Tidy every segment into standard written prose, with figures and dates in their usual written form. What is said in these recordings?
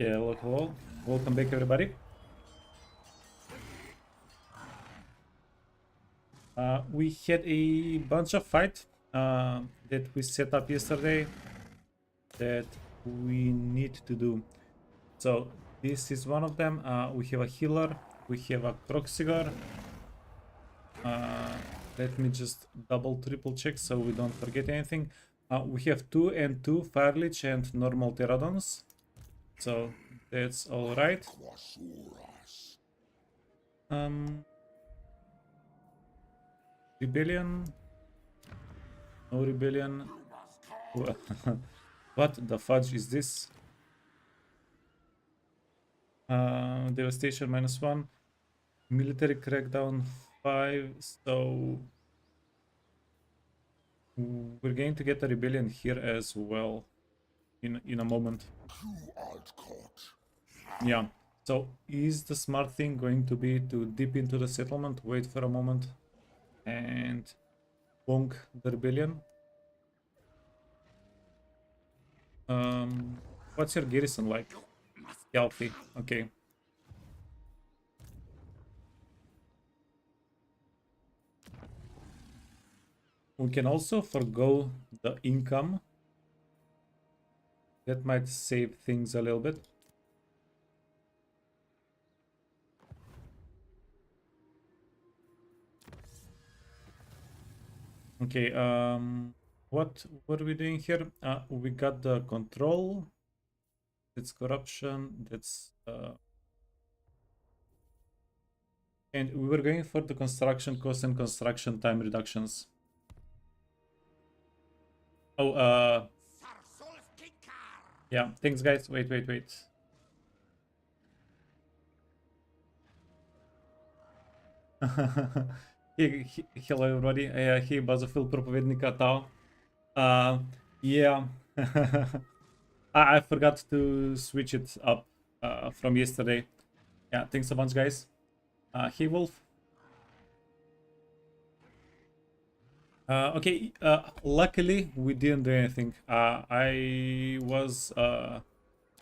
Hello, hello. Welcome back, everybody. We had a bunch of fight that we set up yesterday that we need to do. So this is one of them. We have a healer. We have a Croxigar. Let me just double triple check so we don't forget anything. We have 2 and 2 Fire Lich and normal Pterodons. So that's all right. Rebellion. No rebellion. What the fudge is this? Devastation -1. Military crackdown 5. So we're going to get a rebellion here as well in a moment. Yeah. So is the smart thing going to be to dip into the settlement, wait for a moment, and bonk the rebellion? What's your garrison like? Healthy. Okay. We can also forgo the income. That might save things a little bit. Okay, what are we doing here? We got the control. That's corruption. That's and we were going for the construction cost and construction time reductions. Oh, yeah, thanks guys. Wait. Hello everybody. Hey, Bazophil Propovednika Tao. Yeah. I forgot to switch it up from yesterday. Yeah, thanks a bunch, guys. Hey, Wolf. Okay, luckily we didn't do anything. I was,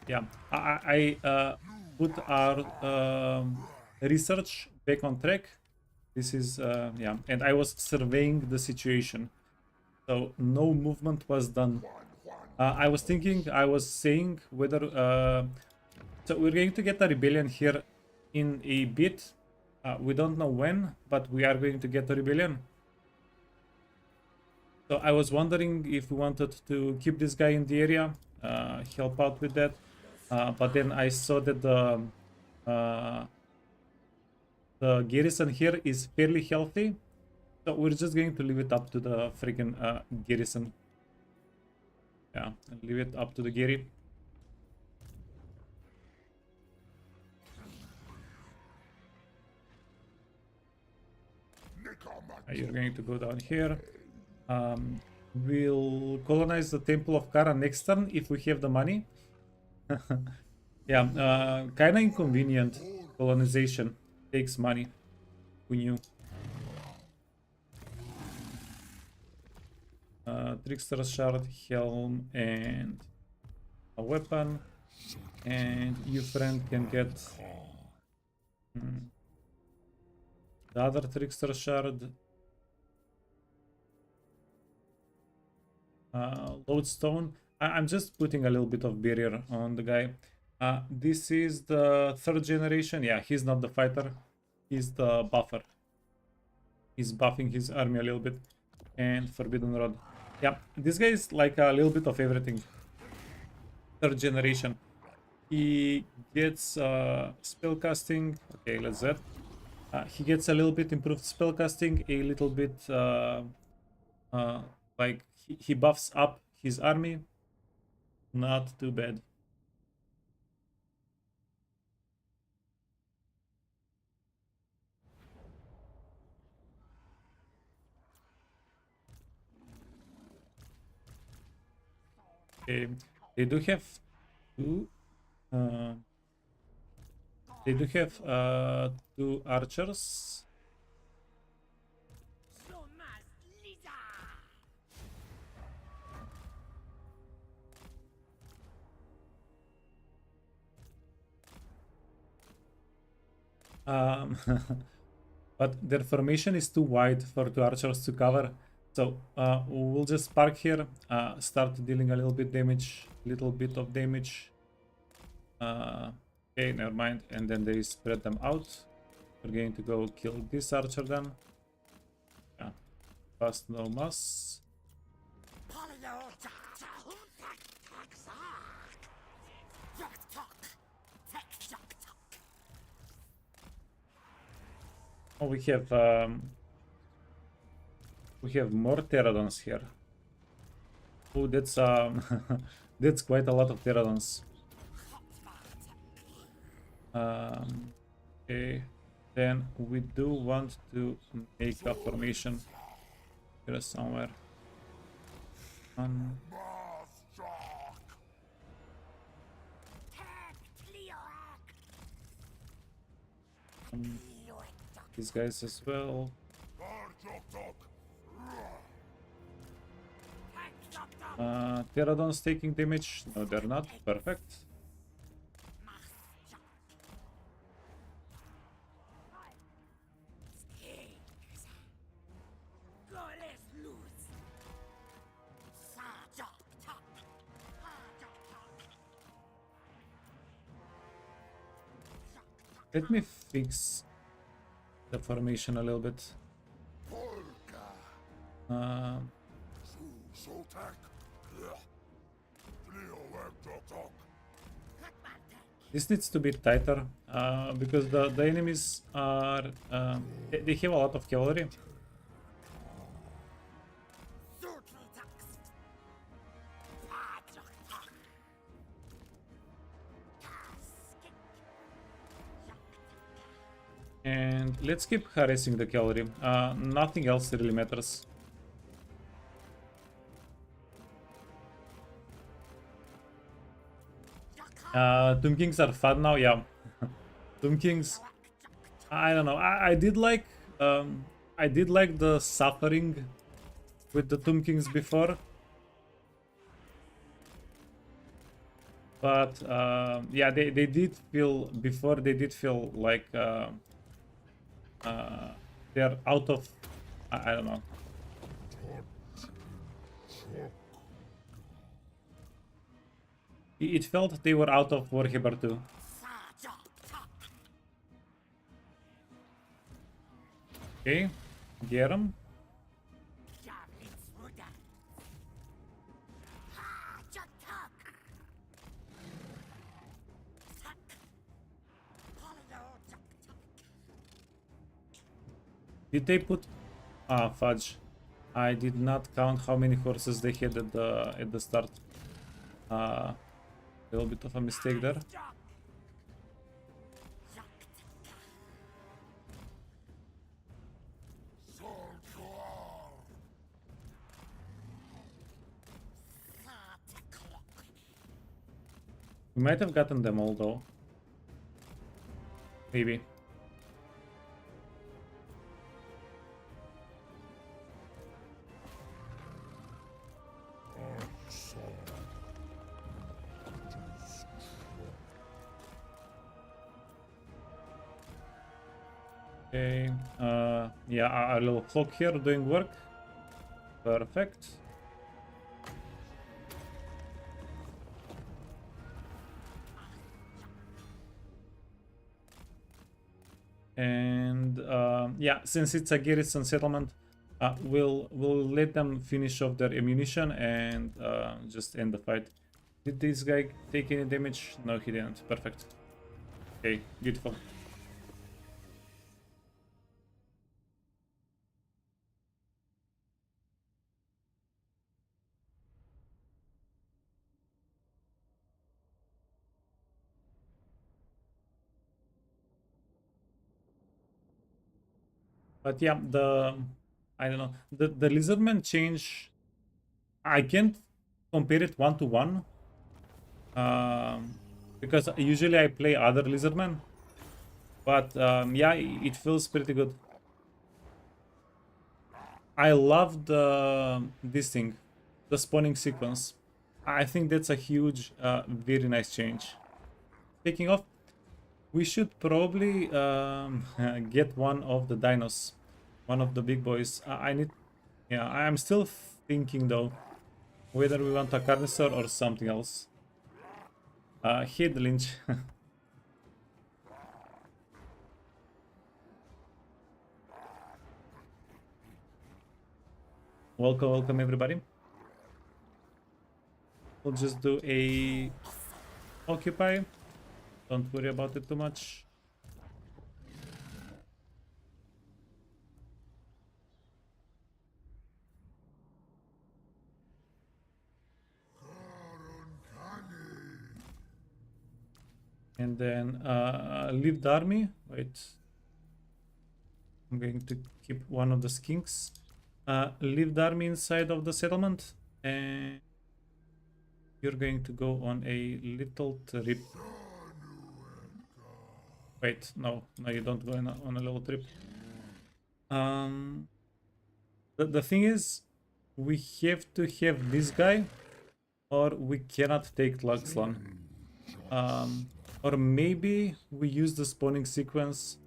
yeah, I put our research back on track. This is, yeah, and I was surveying the situation. So no movement was done. I was saying whether, so we're going to get a rebellion here in a bit. We don't know when, but we are going to get a rebellion. So I was wondering if we wanted to keep this guy in the area, help out with that. But then I saw that the garrison here is fairly healthy. So we're just going to leave it up to the freaking garrison. Yeah, leave it up to the Gary. You're going to go down here. We'll colonize the Temple of Kara next turn if we have the money. Yeah, kind of inconvenient. Colonization takes money. Who knew? Trickster Shard, Helm, and a weapon. And you friend can get the other Trickster Shard. Lodestone. I'm just putting a little bit of barrier on the guy. This is the 3rd generation. Yeah, he's not the fighter. He's the buffer. He's buffing his army a little bit. And Forbidden Rod. Yeah, this guy is like a little bit of everything. 3rd generation. He gets spellcasting. Okay, let's that. He gets a little bit improved spellcasting, a little bit like he buffs up his army. Not too bad. Okay, they do have two. They do have 2 archers. Um, but their formation is too wide for two archers to cover. So we'll just park here, start dealing a little bit of damage. Okay, never mind. And then they spread them out. We're going to go kill this archer then. Yeah, fast no mass. Oh, we have more pterodons here. Oh, that's that's quite a lot of pterodons. Okay, then we do want to make a formation here somewhere. These guys as well. Pterodons taking damage. No, they're not. Perfect. Let me fix the formation a little bit. This needs to be tighter because the enemies are they have a lot of cavalry. And let's keep harassing the cavalry. Nothing else really matters. Tomb Kings are fun now, yeah. Tomb Kings, I don't know. I did like the suffering with the Tomb Kings before, but yeah, they did feel before. They did feel like they're out of I don't know. It felt they were out of Warhammer 2. Okay, get them. Did they put... Ah, fudge. I did not count how many horses they had at the start. A little bit of a mistake there. We might have gotten them all though. Maybe. Okay, yeah, our little clock here doing work. Perfect. And yeah, since it's a garrison settlement, we'll let them finish off their ammunition and just end the fight. Did this guy take any damage? No, he didn't. Perfect. Okay, beautiful. But yeah, I don't know, the Lizardmen change. I can't compare it one to one because usually I play other Lizardmen, but yeah, it feels pretty good. I love this thing, the spawning sequence. I think that's a huge, very nice change. Taking off. We should probably get one of the dinos, one of the big boys. I need, yeah, I'm still thinking though, whether we want a carnivore or something else. Hit the lynch. Welcome, welcome everybody. We'll just do a occupy. Don't worry about it too much. And then leave the army. Wait. I'm going to keep one of the skinks. Leave the army inside of the settlement. And you're going to go on a little trip. Wait, no, you don't go on a little trip. The thing is, we have to have this guy, or we cannot take Luxlan. Or maybe we use the spawning sequence.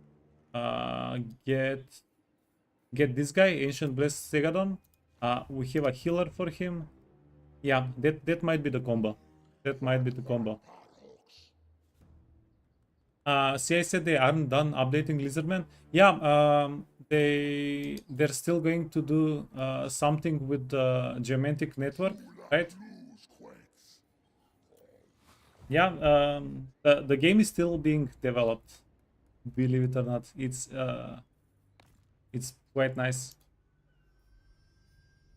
Get this guy, Ancient Blessed Segadon. We have a healer for him. Yeah, that might be the combo. That might be the combo. See, I said they aren't done updating Lizardmen. Yeah, they're still going to do something with the geometric network, right? Yeah, the game is still being developed. Believe it or not, it's quite nice.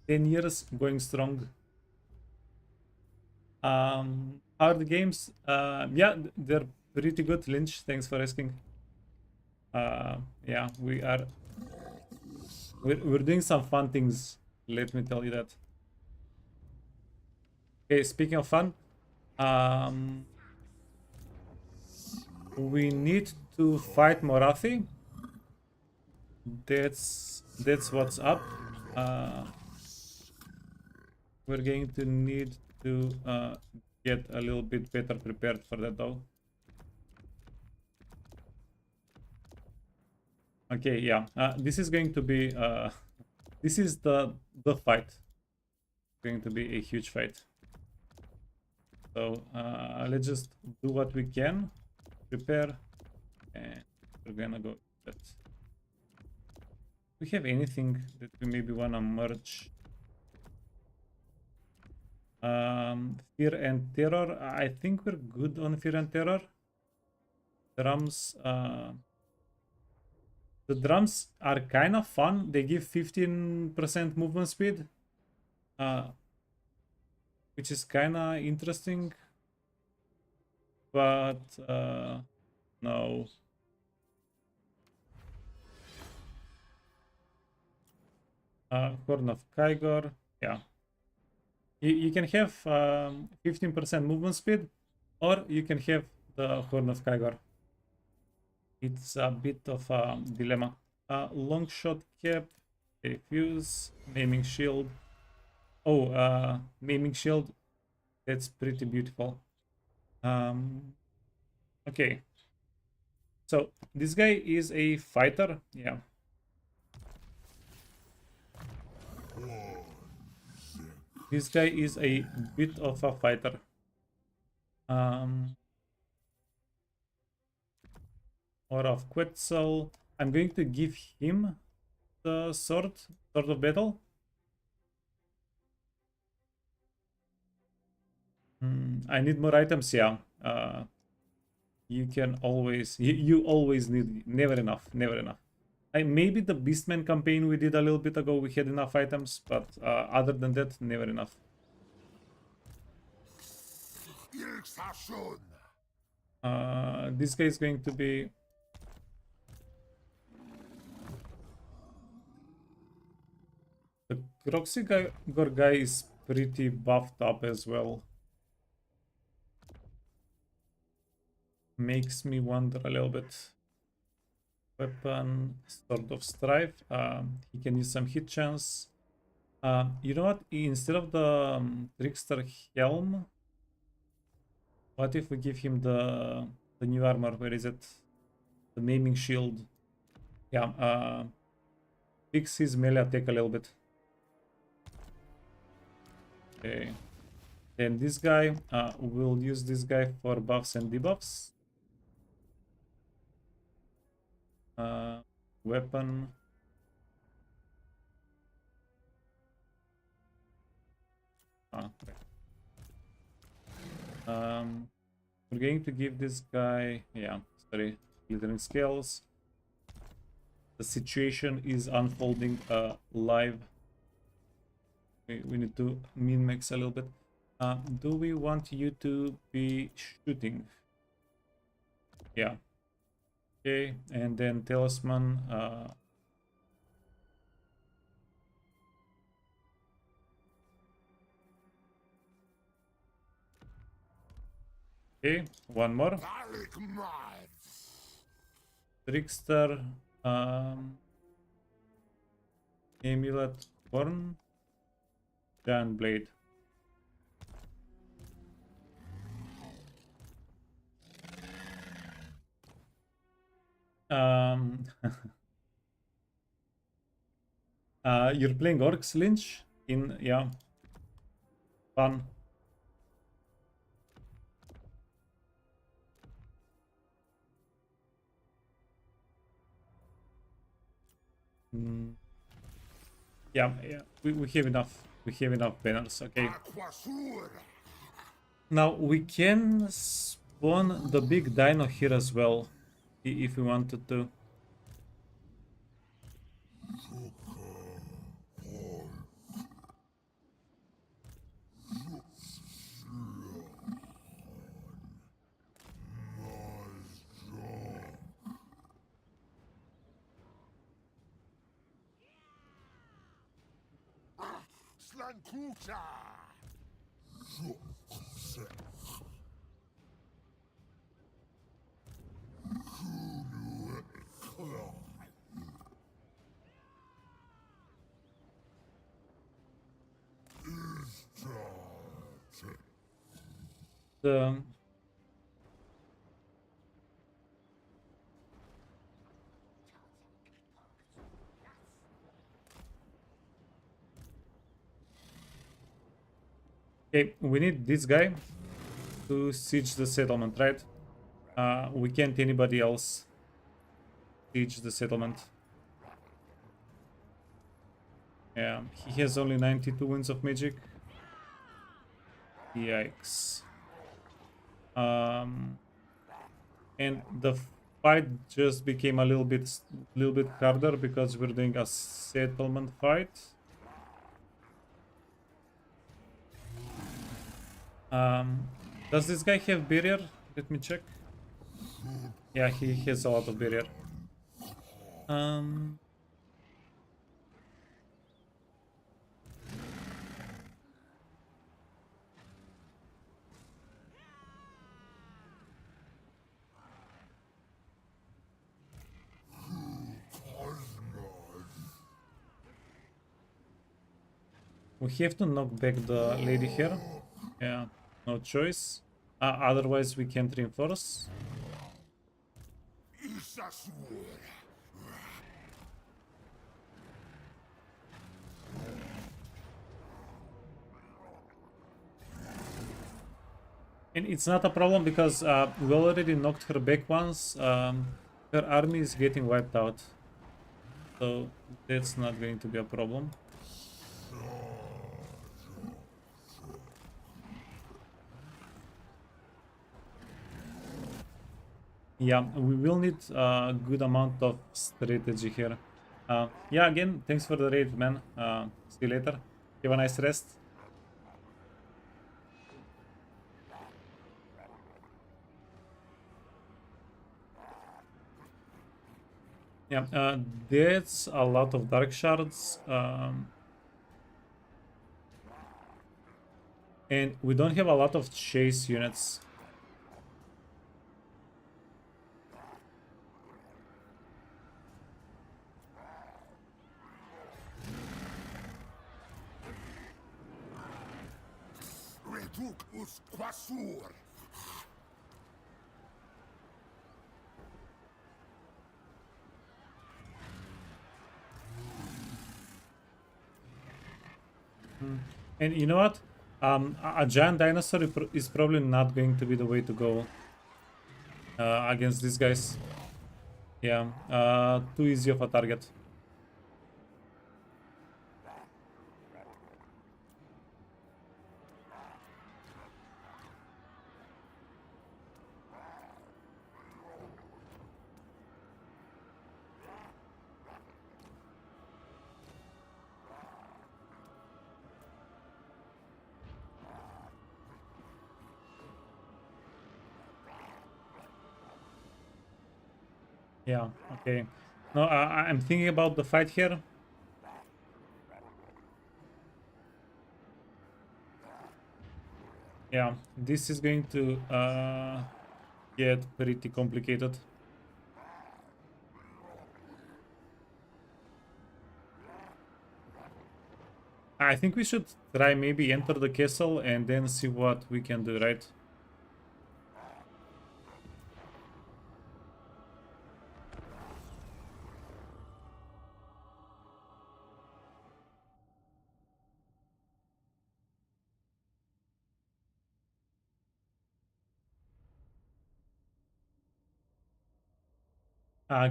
10 years going strong. Hard games, yeah, they're pretty good. Lynch, thanks for asking. Yeah, we're doing some fun things, let me tell you that. Okay, speaking of fun, we need to fight Morathi. That's what's up. We're going to need to get a little bit better prepared for that though. Okay, yeah. This is going to be this is the fight. It's going to be a huge fight. So let's just do what we can. Prepare, and we're gonna go. Do we have anything that we maybe wanna merge? Fear and Terror. I think we're good on Fear and Terror. Drums. The drums are kind of fun. They give 15% movement speed, which is kind of interesting. But no. Horn of Kygor. Yeah. You can have 15% movement speed, or you can have the Horn of Kygor. It's a bit of a dilemma. Long shot cap, a fuse, maiming shield. Oh, maiming shield. That's pretty beautiful. Okay. So this guy is a fighter. Yeah. This guy is a bit of a fighter. Or of Quetzal. I'm going to give him the sword of battle. I need more items, yeah. You can always, you always need, never enough. Maybe the Beastman campaign we did a little bit ago, we had enough items, but other than that, never enough. This guy is going to be... The Croxigor guy is pretty buffed up as well. Makes me wonder a little bit. Weapon, Sword of Strife. He can use some hit chance. You know what? Instead of the Trickster Helm, what if we give him the The new armor, where is it? The maiming shield. Yeah, fix his melee attack a little bit. Okay. Then this guy, we'll use this guy for buffs and debuffs. Weapon. Okay. We're going to give this guy, yeah, sorry, glittering scales. The situation is unfolding live. We need to min-max a little bit. Do we want you to be shooting? Yeah. Okay, and then talisman. Okay, one more. Trickster. Amulet Horn. Giant Blade. You're playing Orcs, Lynch? Yeah. Fun. Yeah, we have enough. We have enough banners, okay. Now we can spawn the big dino here as well, if we wanted to. The okay, we need this guy to siege the settlement, right? We can't anybody else siege the settlement. Yeah, he has only 92 winds of magic. Yikes. And the fight just became a little bit harder because we're doing a settlement fight. Does this guy have barrier? Let me check. Yeah, he has a lot of barrier. We have to knock back the lady here. Yeah, no choice. Otherwise we can't reinforce. And it's not a problem because we already knocked her back once. Her army is getting wiped out. So that's not going to be a problem. Yeah, we will need a good amount of strategy here. Yeah, again, thanks for the raid, man. See you later. Have a nice rest. Yeah, that's a lot of dark shards. And we don't have a lot of chase units. And you know what? A giant dinosaur is probably not going to be the way to go against these guys. Yeah, too easy of a target. Yeah, okay. No, I'm thinking about the fight here. Yeah, this is going to get pretty complicated. I think we should try maybe enter the castle and then see what we can do, right?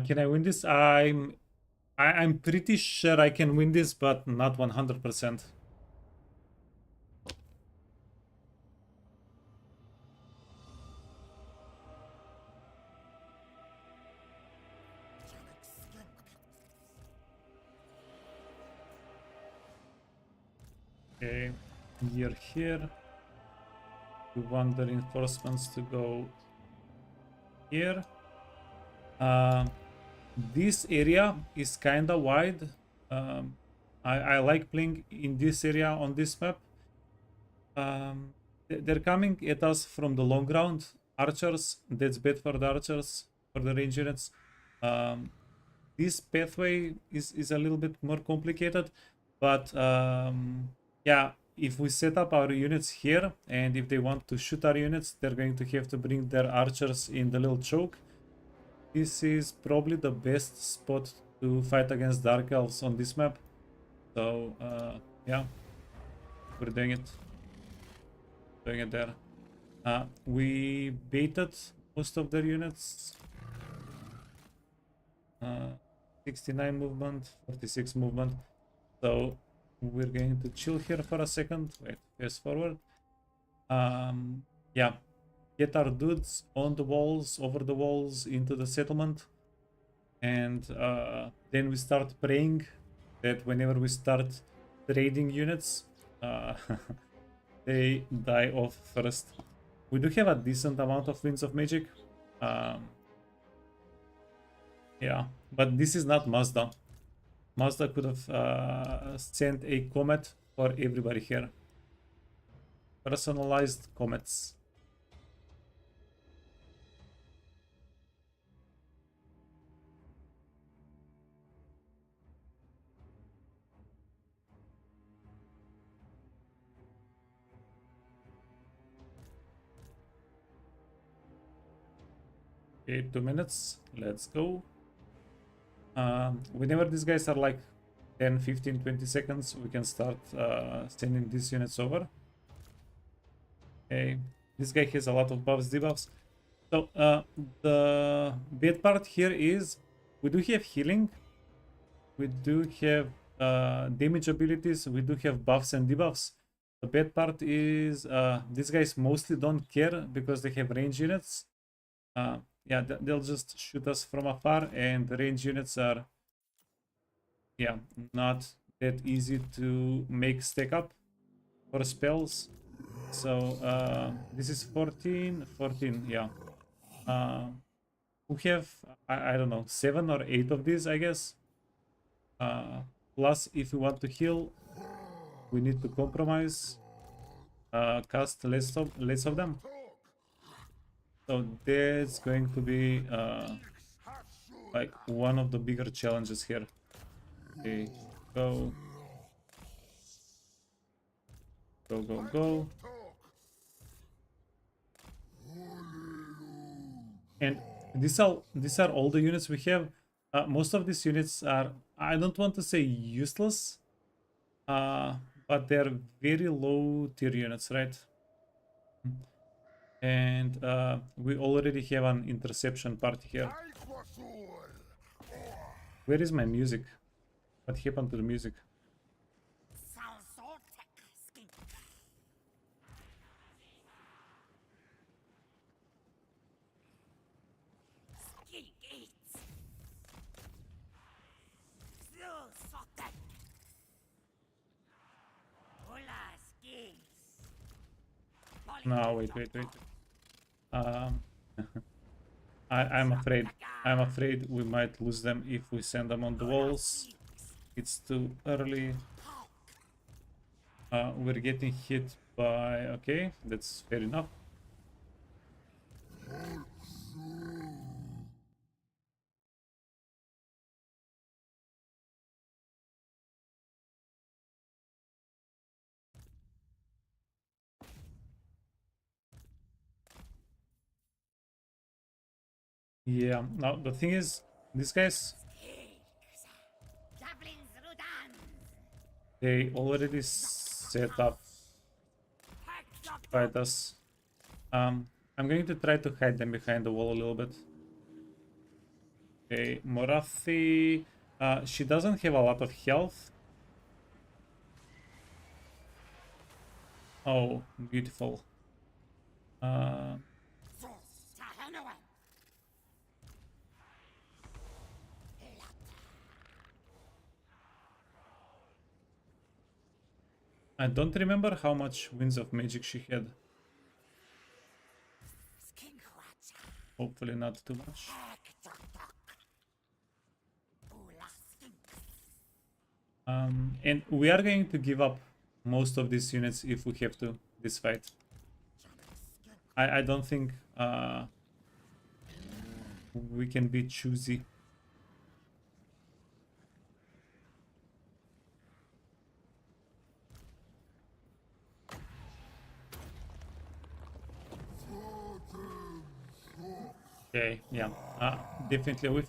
Can I win this? I'm pretty sure I can win this, but not 100%. Okay, you're here. We want the reinforcements to go here. This area is kinda wide. I like playing in this area on this map. They're coming at us from the long ground. Archers, that's bad for the archers, for the range units. This pathway is a little bit more complicated, but yeah, if we set up our units here, and if they want to shoot our units, they're going to have to bring their archers in the little choke. This is probably the best spot to fight against Dark Elves on this map. So, yeah, we're doing it. Doing it there. We baited most of their units. 69 movement, 46 movement. So, we're going to chill here for a second. Wait, fast forward. Yeah, get our dudes on the walls, over the walls, into the settlement. And then we start praying that whenever we start trading units, they die off first. We do have a decent amount of Winds of Magic. Yeah, but this is not Mazda. Mazda could have sent a comet for everybody here. Personalized comets. Okay, 2 minutes. Let's go. Whenever these guys are like 10, 15, 20 seconds, we can start sending these units over. Okay, this guy has a lot of buffs, debuffs. So the bad part here is we do have healing, we do have damage abilities, we do have buffs and debuffs. The bad part is these guys mostly don't care because they have range units. Yeah, they'll just shoot us from afar, and the range units are, yeah, not that easy to make stack up for spells. So this is 14, yeah. We have, I don't know, 7 or 8 of these, I guess. Plus, if we want to heal, we need to compromise, cast less of them. So that's going to be like one of the bigger challenges here. Okay, go. Go, go, go. And these are all the units we have. Most of these units are, I don't want to say useless, but they're very low tier units, right? And we already have an interception party here. Where is my music? What happened to the music? No, wait. Um, I'm afraid. I'm afraid we might lose them if we send them on the walls. It's too early. We're getting hit by... Okay, that's fair enough. Yeah, now the thing is, these guys, they already set up to fight us. I'm going to try to hide them behind the wall a little bit. Okay, Morathi, she doesn't have a lot of health. Oh, beautiful. I don't remember how much Winds of Magic she had. Hopefully not too much. And we are going to give up most of these units if we have to, this fight. I don't think we can be choosy. Okay, yeah, definitely.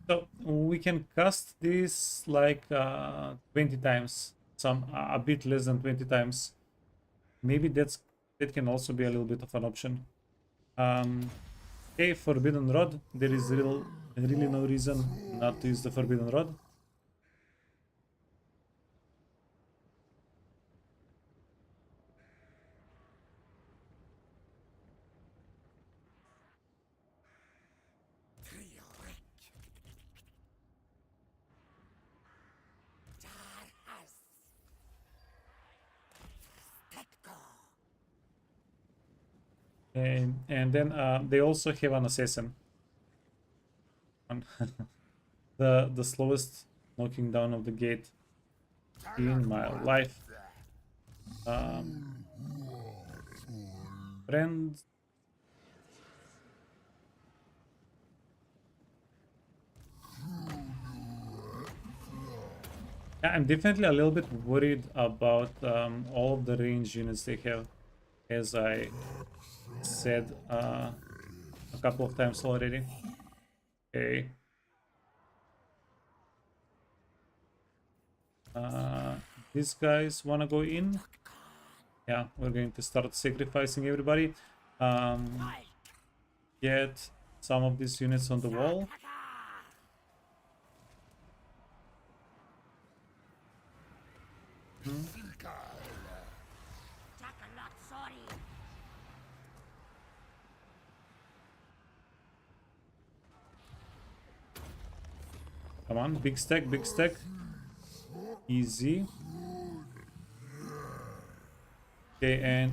So we can cast this like 20 times, a bit less than 20 times. Maybe that can also be a little bit of an option. Okay, Forbidden Rod. There is really no reason not to use the Forbidden Rod. And then they also have an assassin. The slowest knocking down of the gate in my life. Friend. Yeah, I'm definitely a little bit worried about all of the range units they have, as I said a couple of times already. Okay. These guys wanna go in. Yeah, we're going to start sacrificing everybody. Get some of these units on the wall. Come on, big stack, big stack. Easy. Okay, and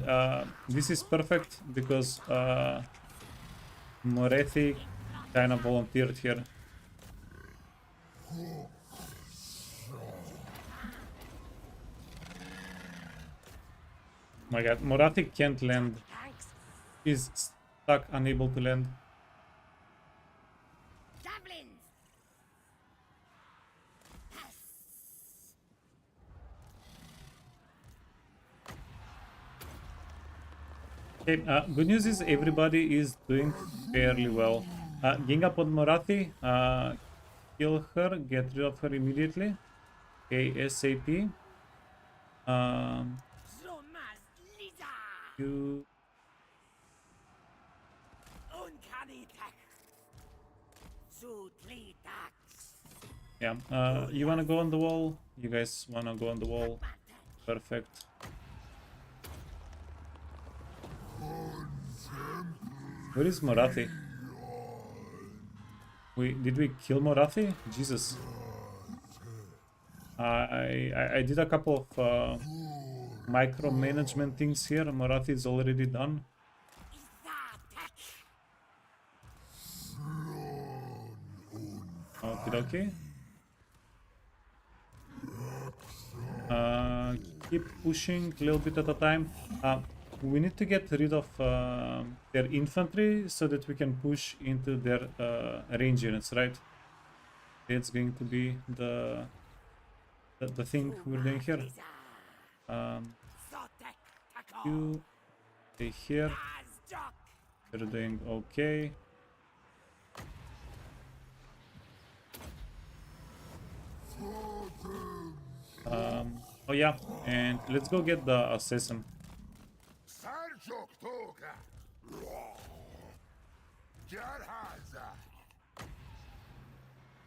this is perfect because Morethi kind of volunteered here. My god, Morathi can't land. He's stuck, unable to land. Okay, good news is everybody is doing fairly well. Gang up on Morathi, kill her, get rid of her immediately. Okay, SAP. Um, you... Yeah, you wanna go on the wall? You guys wanna go on the wall? Perfect. Where is Morathi? Did we kill Morathi? Jesus. I did a couple of micromanagement things here. Morathi is already done. Okay. Keep pushing a little bit at a time. We need to get rid of their infantry so that we can push into their range units, right? That's going to be the thing we're doing here. You stay here. You're doing okay. Oh yeah, and let's go get the assassin.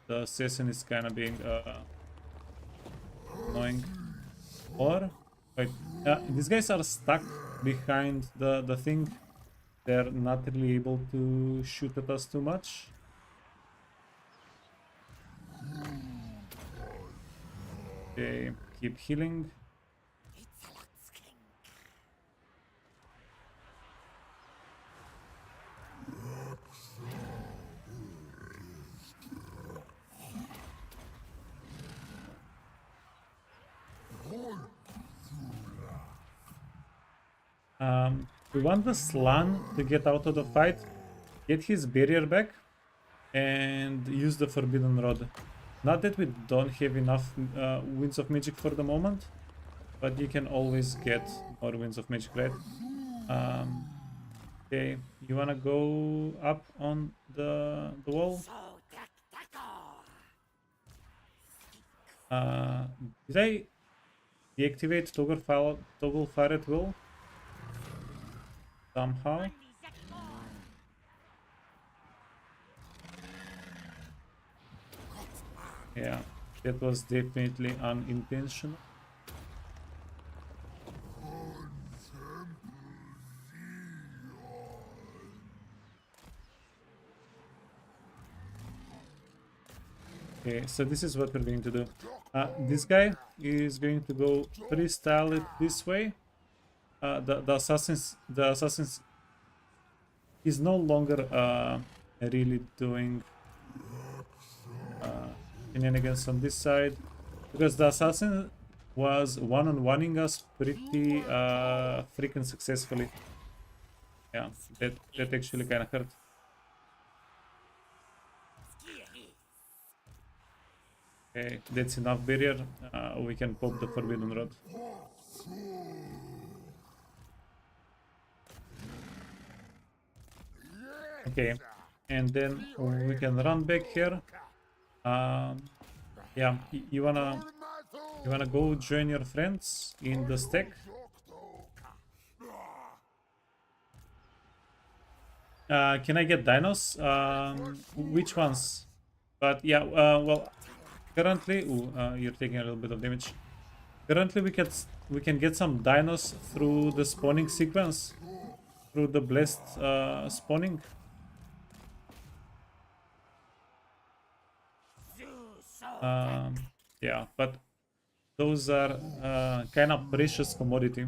The assassin is kind of being annoying. Or wait, these guys are stuck behind the thing. They're not really able to shoot at us too much. Okay, keep healing. We want the Slan to get out of the fight, get his barrier back, and use the Forbidden Rod. Not that we don't have enough Winds of Magic for the moment, but you can always get more Winds of Magic, right? Okay, you wanna go up on the wall? Did I deactivate toggle fire at will? Somehow. Yeah, that was definitely unintentional. Okay, so this is what we're going to do. This guy is going to go freestyle it this way. The assassins is no longer really doing shenanigans on this side, because the assassin was one-on-oneing us pretty freaking successfully. Yeah, that actually kind of hurt. Okay, that's enough barrier. We can pop the Forbidden Rod. Okay, and then we can run back here. Yeah, you wanna go join your friends in the stack? Can I get dinos? Which ones? But yeah, well, currently, you're taking a little bit of damage. Currently, we can get some dinos through the spawning sequence, through the blessed spawning. Yeah, but those are kind of precious commodity.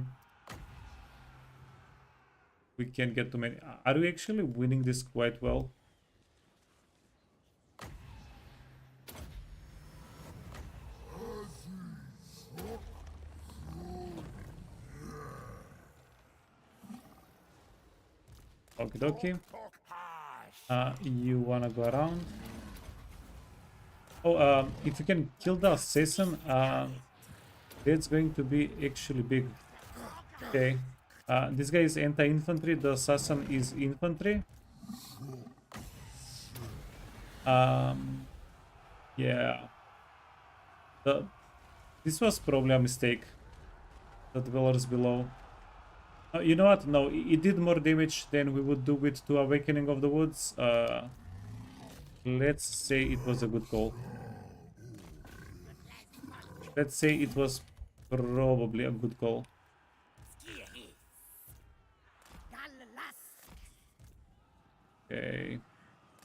We can get too many. Are we actually winning this quite well? Okie dokie. You wanna go around? Oh, if you can kill the assassin, that's going to be actually big. Okay. This guy is anti-infantry, the assassin is infantry. Yeah. This was probably a mistake. the dwellers below. You know what? No, it did more damage than we would do with 2 Awakening of the Woods. Let's say it was a good call. Let's say it was probably a good call. Okay.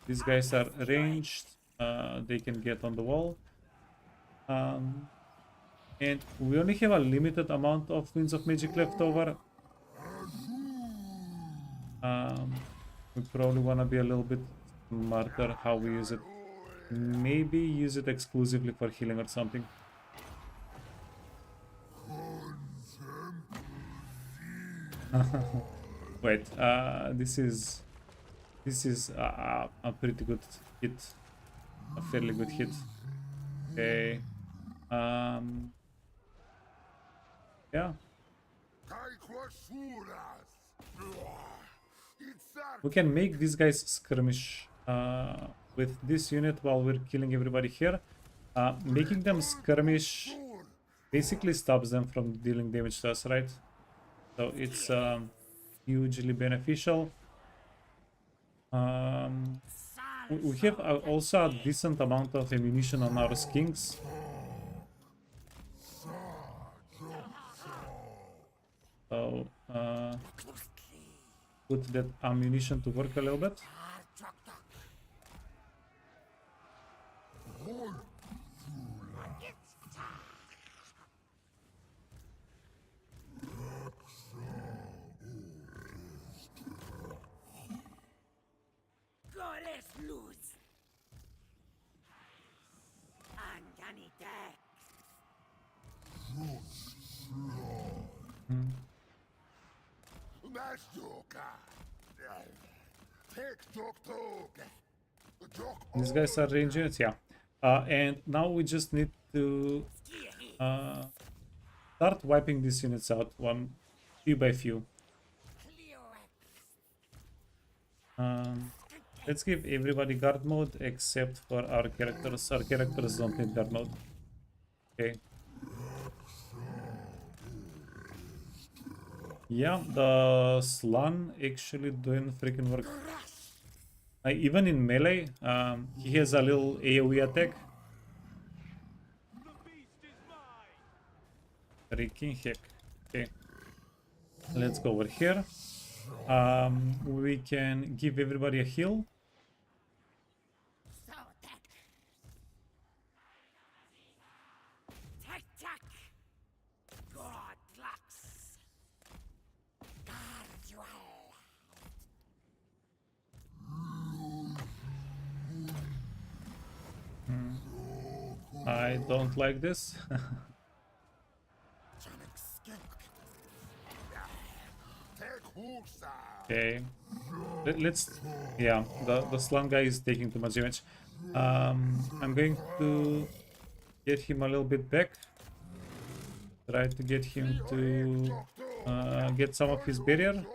These guys are ranged. They can get on the wall. And we only have a limited amount of Winds of Magic left over. We probably want to be a little bit smarter how we use it. Maybe use it exclusively for healing or something. Wait, this is a pretty good hit, a fairly good hit. Okay, yeah. We can make these guys skirmish with this unit while we're killing everybody here. Making them skirmish basically stops them from dealing damage to us, right? So it's hugely beneficial. We have also a decent amount of ammunition on our skinks. So put that ammunition to work a little bit. These guys are range units, yeah. And now we just need to start wiping these units out few by few. Let's give everybody guard mode except for our characters. Our characters don't need guard mode. Okay. Yeah, the Slan actually doing freaking work. Even in melee, he has a little AoE attack. Freaking heck. Okay. Let's go over here. We can give everybody a heal. I don't like this. Okay, let's. Yeah, the slum guy is taking too much damage. I'm going to get him a little bit back. Try to get him to get some of his barrier.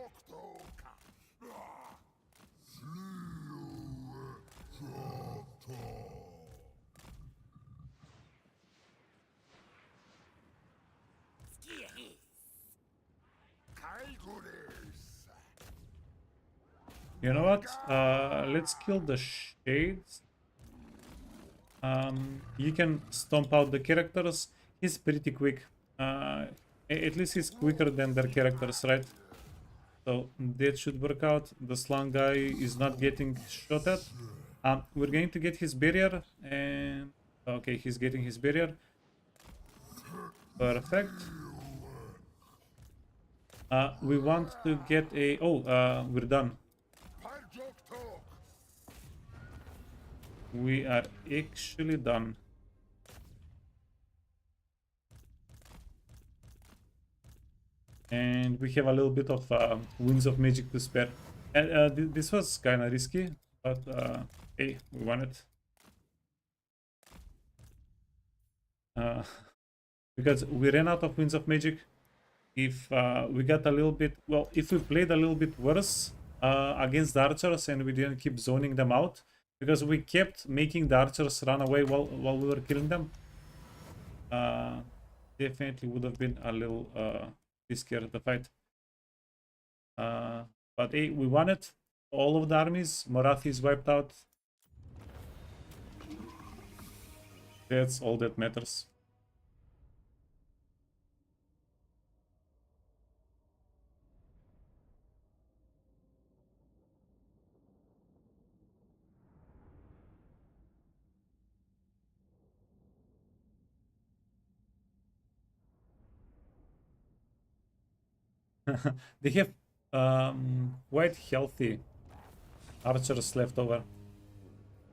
You know what? Let's kill the shades. You can stomp out the characters. He's pretty quick. At least he's quicker than their characters, right? So that should work out. The slung guy is not getting shot at. We're going to get his barrier, and okay, he's getting his barrier. Perfect. We want to get a. We're done. We are actually done. And we have a little bit of Winds of Magic to spare. And this was kind of risky, but hey, we won it. Because we ran out of Winds of Magic. If we got a little bit, well, if we played a little bit worse against the archers and we didn't keep zoning them out, because we kept making the archers run away while we were killing them, definitely would have been a little risk here the fight. But hey, we won it. All of the armies. Morathi is wiped out. That's all that matters. They have quite healthy archers left over.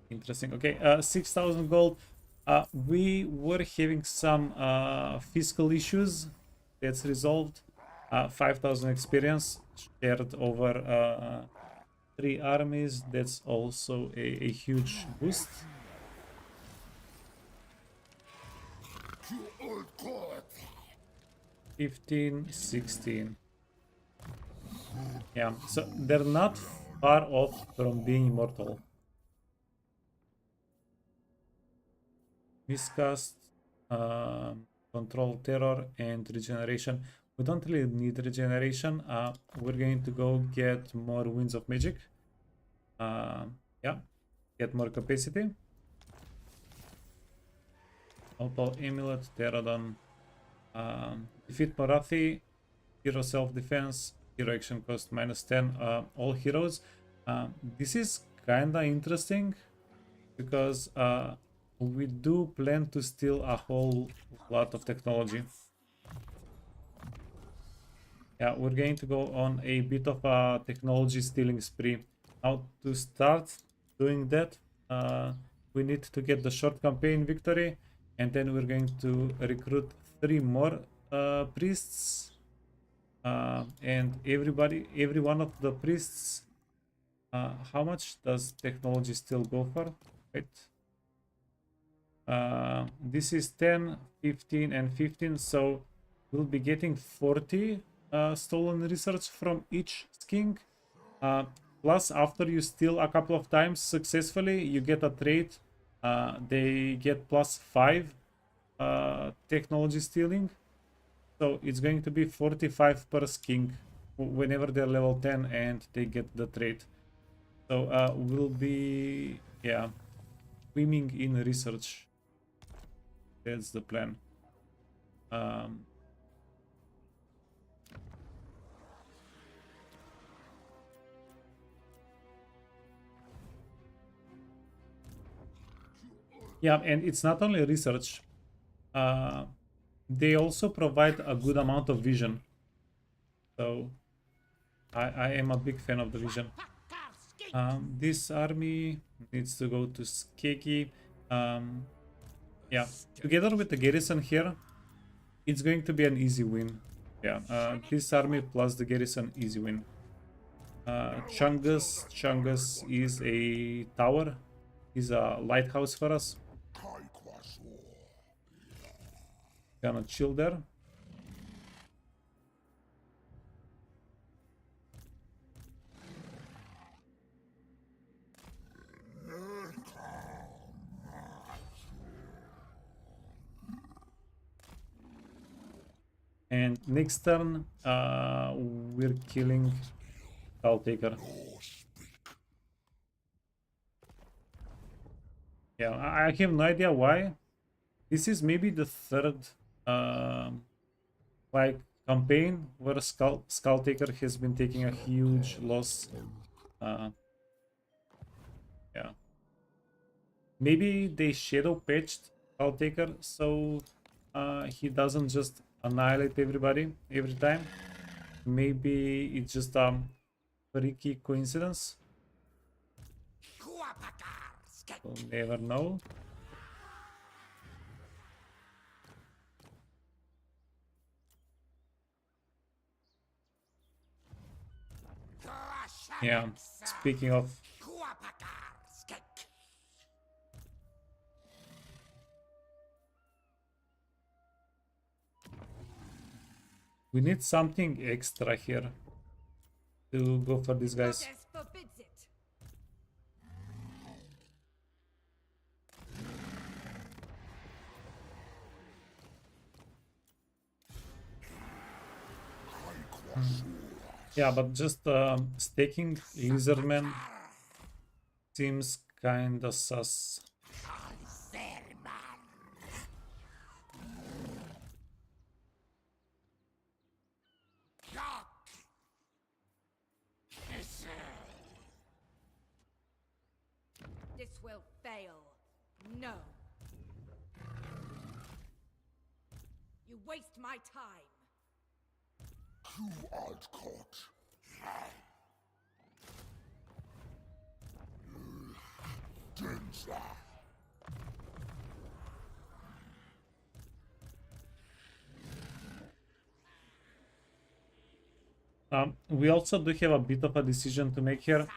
Interesting. Okay, 6,000 gold. We were having some fiscal issues. That's resolved. 5,000 experience shared over 3 armies. That's also a huge boost. To old court. 15, 16. Yeah, so they're not far off from being immortal. Miscast, control terror, and regeneration. We don't really need regeneration. We're going to go get more winds of magic. Yeah, get more capacity. Opal amulet, Pterodon. Defeat Morathi. Hero self-defense. Hero action cost -10. All heroes. This is kinda interesting because we do plan to steal a whole lot of technology. Yeah, we're going to go on a bit of a technology stealing spree. Now, to start doing that, we need to get the short campaign victory, and then we're going to recruit 3 more priests. And every one of the priests, how much does technology still go for? Wait. This is 10, 15, and 15, so we'll be getting 40 stolen research from each skink. Plus, after you steal a couple of times successfully, you get a trait. They get +5 technology stealing. So it's going to be 45 per skink whenever they're level 10 and they get the trait. So we'll be, yeah, swimming in research. That's the plan. Yeah, and it's not only research. They also provide a good amount of vision. So I am a big fan of the vision. This army needs to go to Skeki. Yeah, together with the garrison here, it's going to be an easy win. Yeah, this army plus the garrison, easy win. Chungus is a tower. He's a lighthouse for us. Gonna chill there. And next turn, we're killing Taker. Yeah, I have no idea why. This is maybe the third like campaign where Taker has been taking a huge loss. Yeah. Maybe they shadow patched Taker so he doesn't just annihilate everybody every time. Maybe it's just a freaky coincidence. We'll never know. Yeah, speaking of, we need something extra here to go for these guys. Yeah, but just staking Lizardmen seems kinda sus. This will fail. No. You waste my time. You art caught. Danger. We also do have a bit of a decision to make here.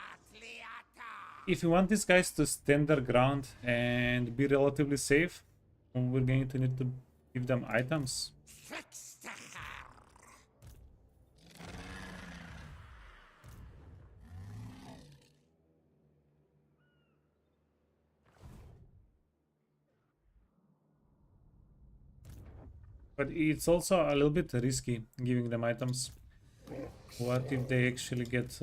If we want these guys to stand their ground and be relatively safe, we're going to need to give them items. But it's also a little bit risky giving them items. What if they actually get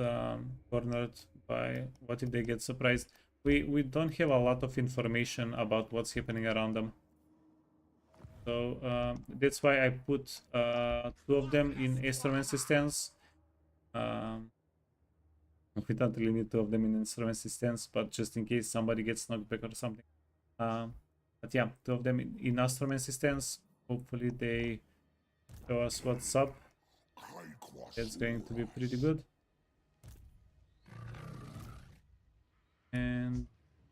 cornered by... What if they get surprised? We don't have a lot of information about what's happening around them. So that's why I put 2 of them in instrument stance. We don't really need 2 of them in instrument stance, but just in case somebody gets knocked back or something. But yeah, 2 of them in instrument stance. Hopefully they show us what's up. That's going to be pretty good. And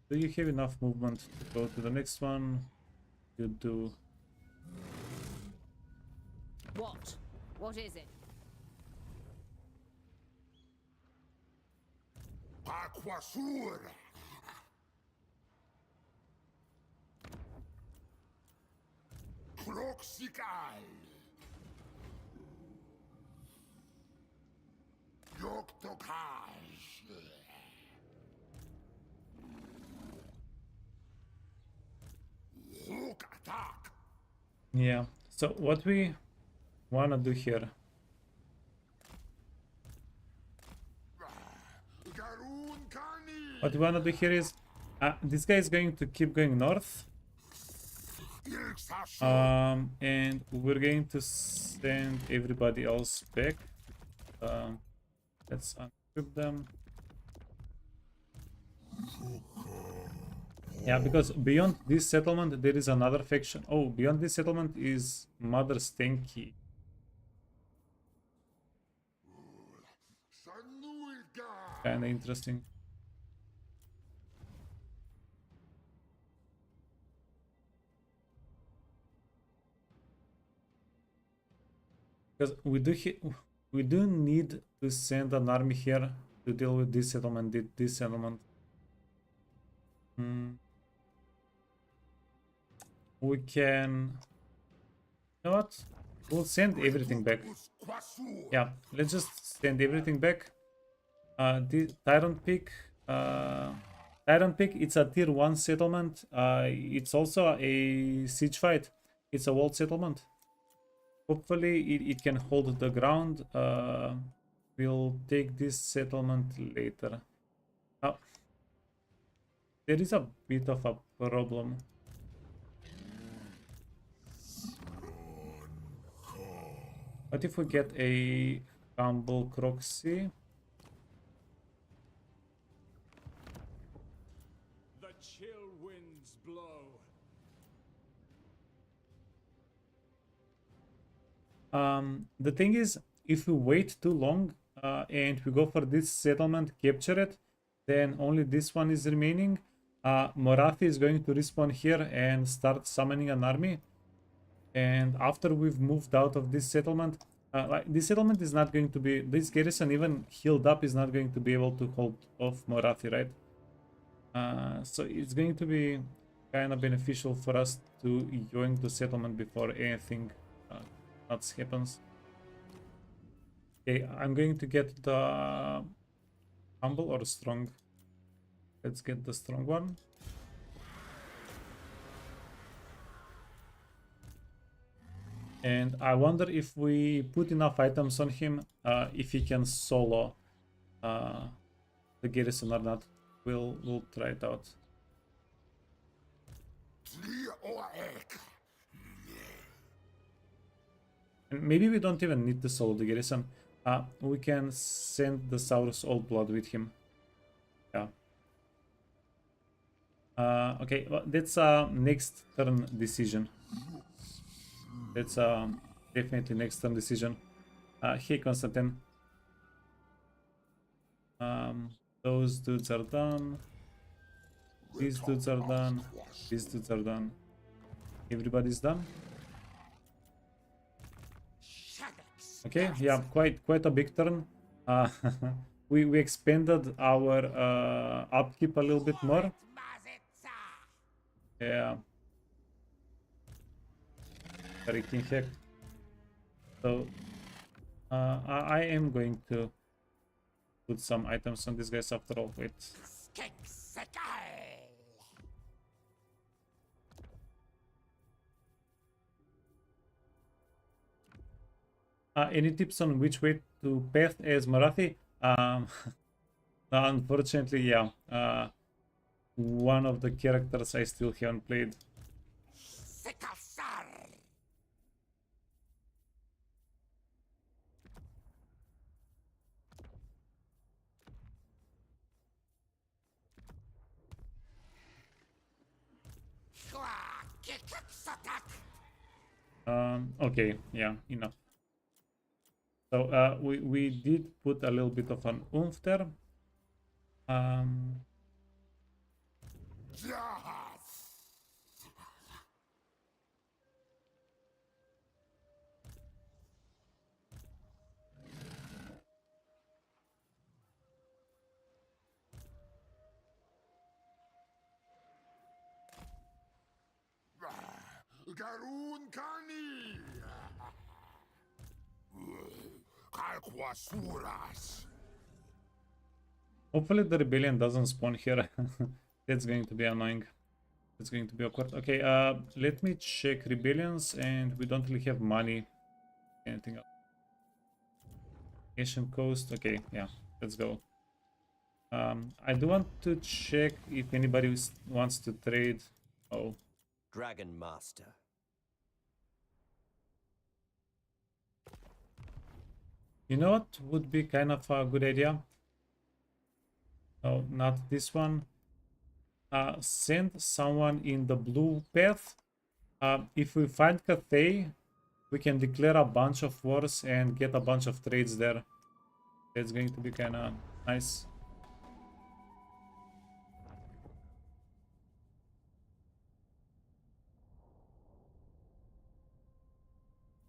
do you have enough movement to go to the next one? You do. What? What is it? Aquasur. Croxical. Yoktokaj. Hook attack. Yeah. So what we wanna do here? Garun Kani. What we wanna do here is this guy is going to keep going north. And we're going to send everybody else back. Let's unequip them. Yeah, because beyond this settlement there is another faction. Oh, beyond this settlement is Mother Stanky. Kinda interesting. Because we do need to send an army here to deal with this settlement. This settlement. We can... You know what? We'll send everything back. Yeah, let's just send everything back. The Tyrant Peak. Tyrant Peak, it's a tier 1 settlement. It's also a siege fight. It's a walled settlement. Hopefully it can hold the ground. We'll take this settlement later. There is a bit of a problem. What if we get a humble Croxy? The chill winds blow. The thing is, if we wait too long and we go for this settlement, capture it, then only this one is remaining. Morathi is going to respawn here and start summoning an army. And after we've moved out of this settlement, this settlement is not going to be... This garrison, even healed up, is not going to be able to hold off Morathi, right? So it's going to be kind of beneficial for us to join the settlement before anything nuts happens. Okay, I'm going to get the humble or strong. Let's get the strong one. And I wonder if we put enough items on him, if he can solo the garrison or not. We'll try it out. And maybe we don't even need to solo the garrison. We can send the Saurus Old Blood with him. Yeah. Okay, well, that's next turn decision. That's definitely next turn decision. Hey, Konstantin. Those dudes are done. These dudes are done. These dudes are done. Everybody's done. Okay, yeah, quite a big turn. We expanded our upkeep a little bit more. Yeah. Freaking heck. So I am going to put some items on these guys after all. Wait. Any tips on which way to path as Marathi? Unfortunately, yeah. One of the characters I still haven't played. Okay, yeah, enough. So we did put a little bit of an oomph there. Garun Kani. Kalquasuras. Hopefully the rebellion doesn't spawn here. That's going to be annoying. It's going to be awkward. Okay, let me check rebellions, and we don't really have money. Anything else? Asian coast. Okay, yeah, let's go. I do want to check if anybody wants to trade. Oh, Dragon Master. you know what would be kind of a good idea? No, not this one. Send someone in the blue path. If we find Cathay, we can declare a bunch of wars and get a bunch of trades there. That's going to be kind of nice.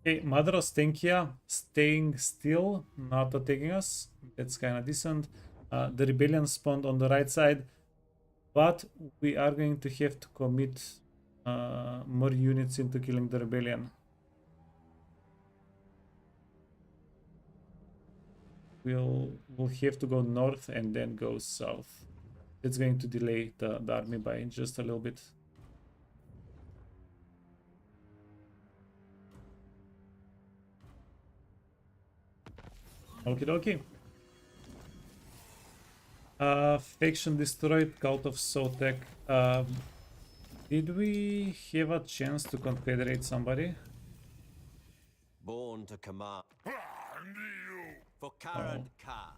Okay, Mother Ostenkia staying still, not attacking us. That's kind of decent. The rebellion spawned on the right side, but we are going to have to commit more units into killing the rebellion. We'll have to go north and then go south. It's going to delay the army by just a little bit. Okie dokie. Faction destroyed, Cult of Sotek. Did we have a chance to confederate somebody? Born to command. For Karad Ka.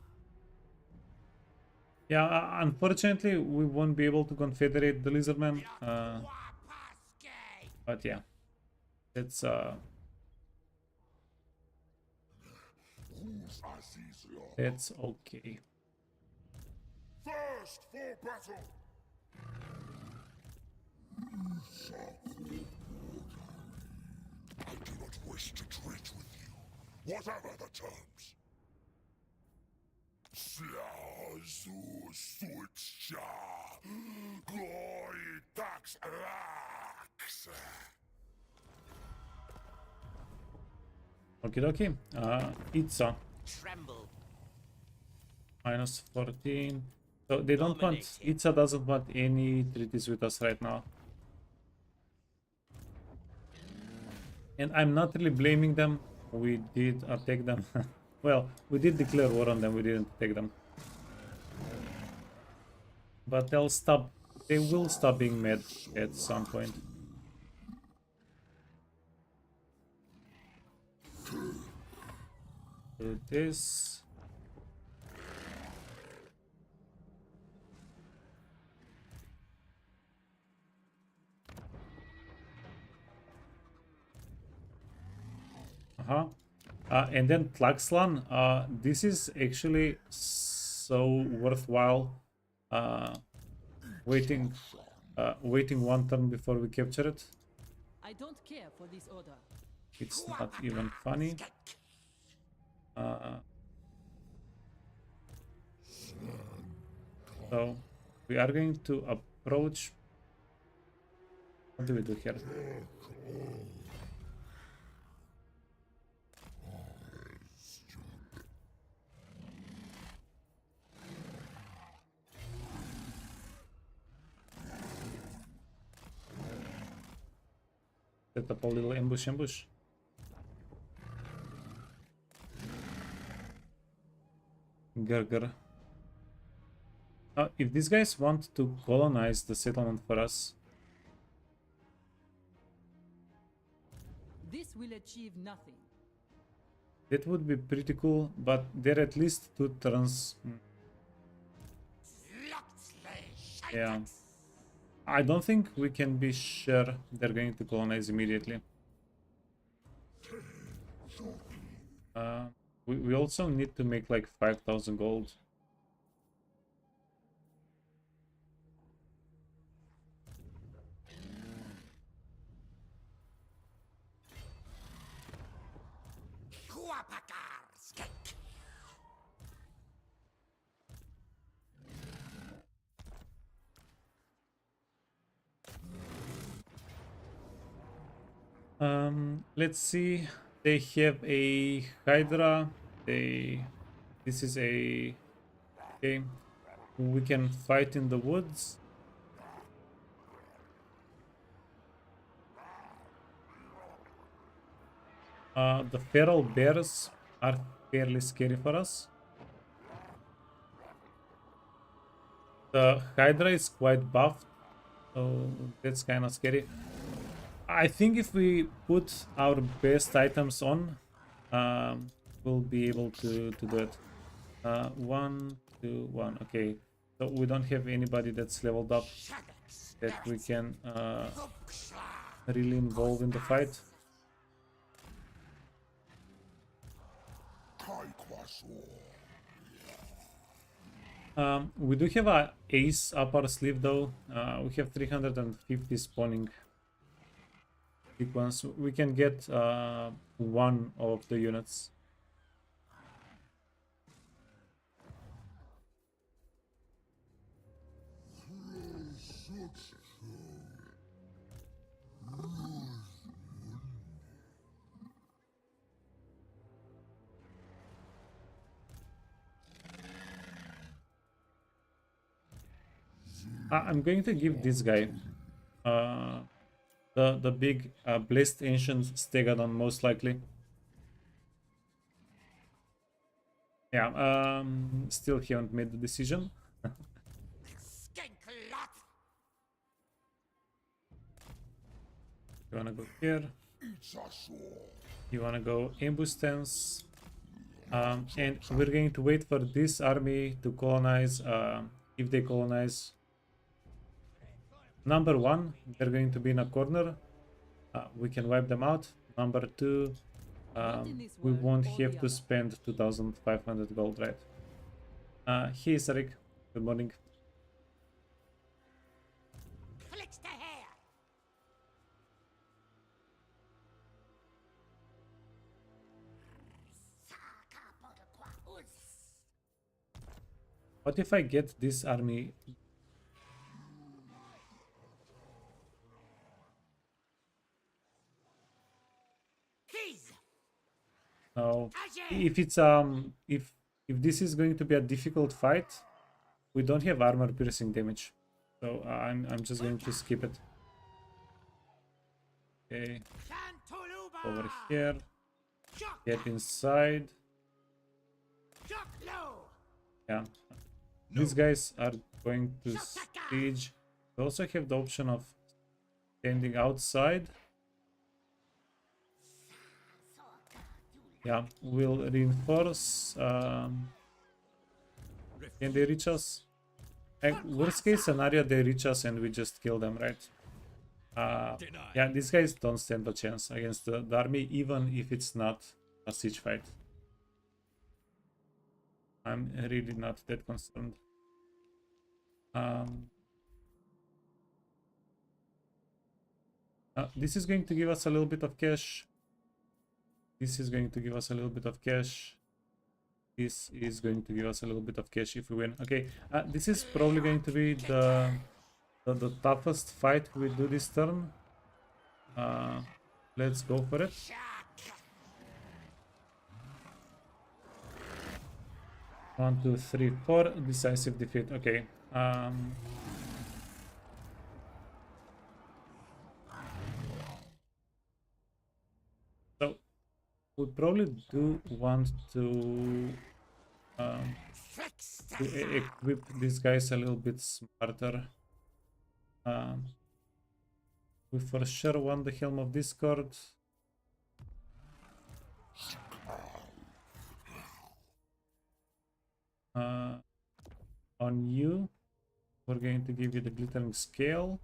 Yeah, unfortunately, we won't be able to confederate the Lizardmen. But yeah, that's okay. First for battle. I do not wish to trade with you, whatever the terms. Okie dokie. Itza. Tremble. Minus 14. So they don't want, Itza doesn't want any treaties with us right now. And I'm not really blaming them. We did attack them. Well, we did declare war on them, we didn't attack them. But they'll stop. They will stop being mad at some point. Do this. And then Tlaxlan, this is actually so worthwhile waiting one turn before we capture it. I don't care for this order. It's not even funny. So we are going to approach. What do we do here? Set up a little ambush. Gurgur. If these guys want to colonize the settlement for us, This will achieve nothing. that would be pretty cool, but they're at least 2 turns. Yeah. I don't think we can be sure they're going to colonize immediately. We also need to make like 5,000 gold. Let's see. They have a Hydra. This is a. Okay. We can fight in the woods. The feral bears are fairly scary for us. The Hydra is quite buffed, so that's kind of scary. I think if we put our best items on, we'll be able to do it. 1, 2, 1. Okay, so we don't have anybody that's leveled up that we can really involve in the fight. We do have a ace up our sleeve though. We have 350 spawning sequence. We can get one of the units. I'm going to give this guy the big blessed ancient stegadon, most likely. Yeah, still haven't made the decision. You wanna go here? You wanna go ambush stance? And we're going to wait for this army to colonize. If they colonize, number 1, they're going to be in a corner. We can wipe them out. Number 2, we won't have to spend 2,500 gold, right? Hey, Sarik. Good morning. What if I get this army? No. If it's if this is going to be a difficult fight, we don't have armor piercing damage, so I'm just going to skip it. Okay. over here. Get inside. Yeah. These guys are going to siege. We also have the option of standing outside. Yeah, we'll reinforce. Can they reach us? Worst case scenario, they reach us and we just kill them, right? Yeah, these guys don't stand a chance against the army, even if it's not a siege fight. I'm really not that concerned. This is going to give us a little bit of cash. This is going to give us a little bit of cash. This is going to give us a little bit of cash if we win. Okay, this is probably going to be the toughest fight we do this turn. Let's go for it. One, two, three, four. Decisive defeat. Okay. So we probably do want to equip these guys a little bit smarter. We for sure want the Helm of Discord. On you, we're going to give you the Glittering Scale.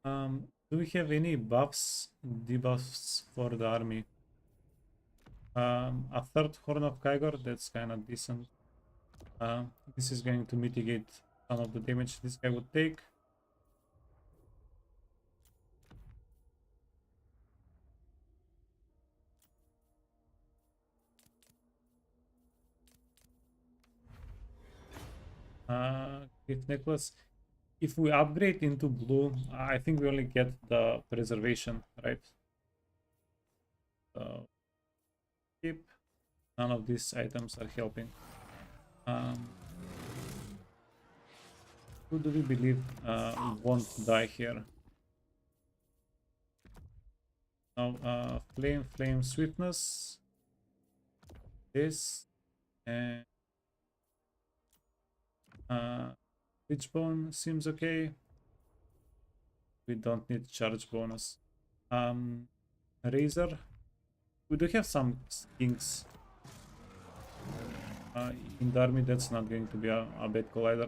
Do we have any buffs, debuffs for the army? A third Horn of Kygor, that's kind of decent. This is going to mitigate some of the damage this guy would take. Gift necklace. If we upgrade into blue, I think we only get the preservation, right? So keep. None of these items are helping. Who do we believe won't die here? Now, flame, swiftness. This and Witchbone seems okay. We don't need charge bonus. Razor. We do have some skinks. In the army, that's not going to be a bad call either.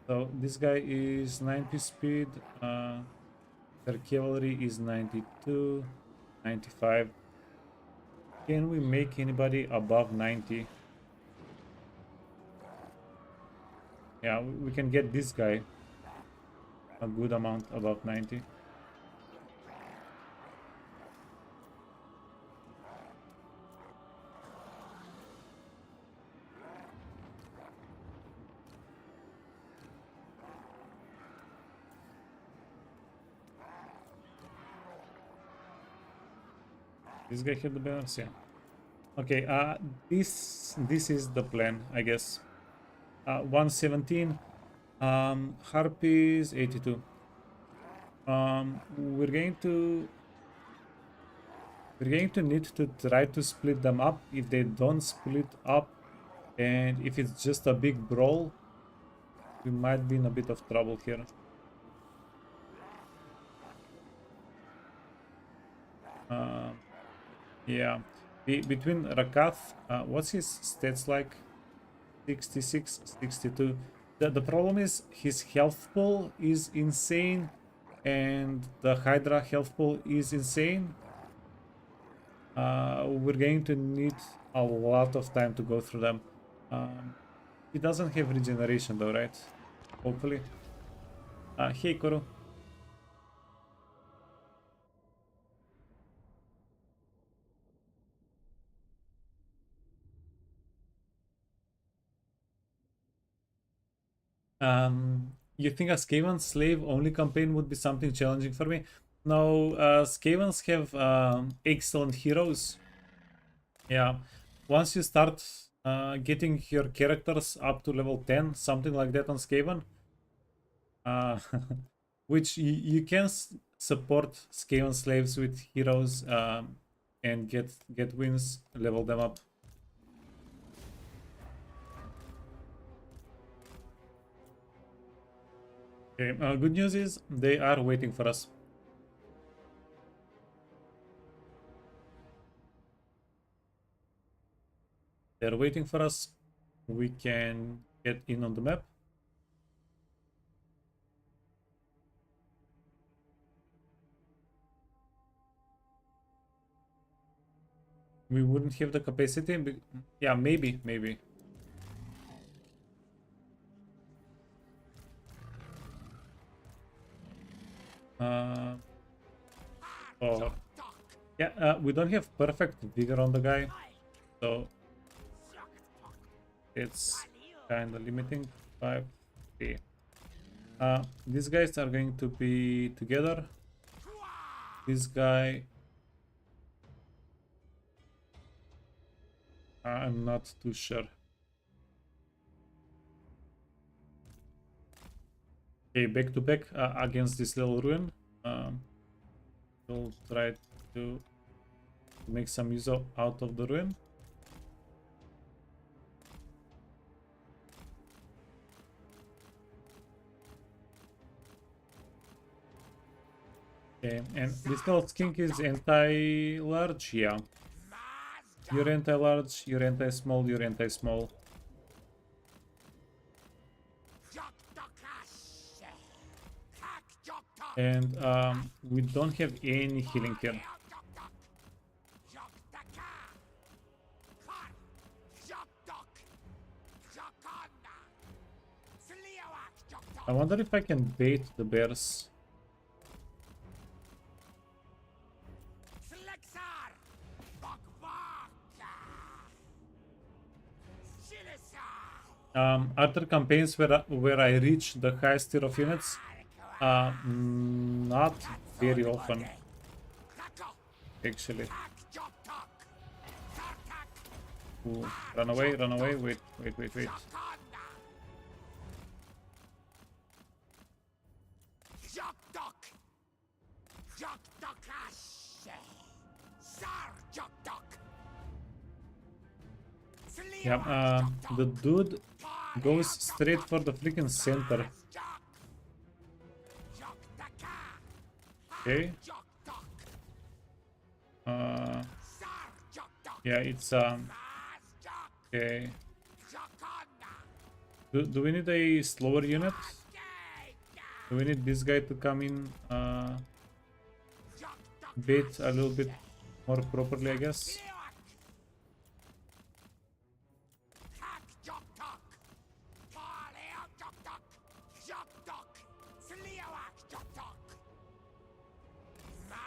So this guy is 90 speed. Their cavalry is 92, 95. Can we make anybody above 90? Yeah, we can get this guy a good amount above 90. This guy had the banners, yeah. Okay, this is the plan, I guess. 117. Harpies 82. We're going to need to try to split them up. If they don't split up, and if it's just a big brawl, we might be in a bit of trouble here. Yeah, between Rakath, what's his stats like? 66, 62. The problem is his health pool is insane, and the Hydra health pool is insane. We're going to need a lot of time to go through them. He doesn't have regeneration though, right? Hopefully. Hey, Koro. You think a Skaven slave only campaign would be something challenging for me? No, Skavens have excellent heroes. Yeah, once you start getting your characters up to level 10, something like that on Skaven, which you can support Skaven slaves with heroes and get wins, level them up. Okay, good news is they are waiting for us. They're waiting for us. We can get in on the map. We wouldn't have the capacity. Yeah, maybe. Or yeah, we don't have perfect vigor on the guy, so it's kind of limiting. 5, 3. These guys are going to be together. This guy, I'm not too sure. Okay, back to back against this little ruin. We'll try to make some use out of the ruin. Okay, and this little skink is anti-large, yeah. You're anti-large, you're anti-small, you're anti-small. And we don't have any healing here. I wonder if I can bait the bears. Other campaigns where I reach the highest tier of units, not very often, actually. Ooh, run away, wait. Yeah, the dude goes straight for the freaking center. Okay. Yeah, it's okay. Do we need a slower unit? Do we need this guy to come in bait a little bit more properly, I guess?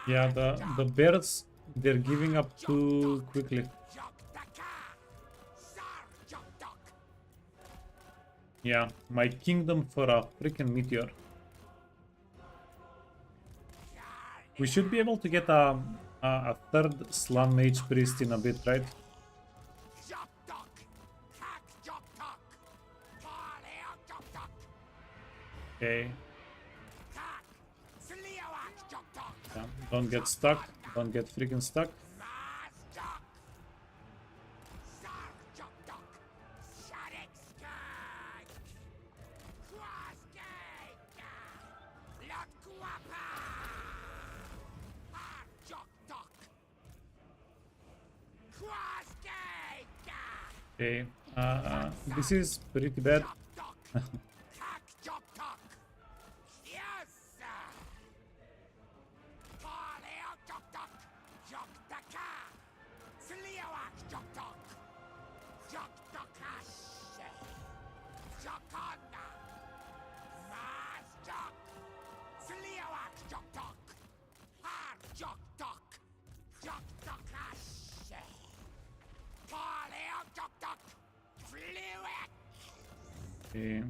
Yeah, the bears, they're giving up too quickly. Yeah, my kingdom for a freaking meteor. We should be able to get a third Slum Mage Priest in a bit, right? Okay. Yeah, don't get stuck. Don't get freaking stuck. Okay, this is pretty bad. Okay.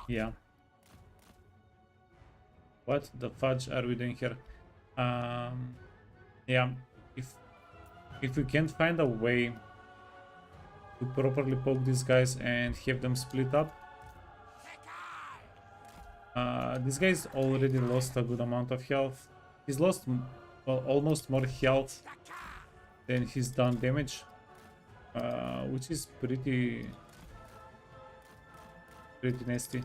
Yeah. What the fudge are we doing here? Yeah. if we can't find a way to properly poke these guys and have them split up, this guy's already lost a good amount of health. He's lost well, almost more health than he's done damage, which is pretty nasty.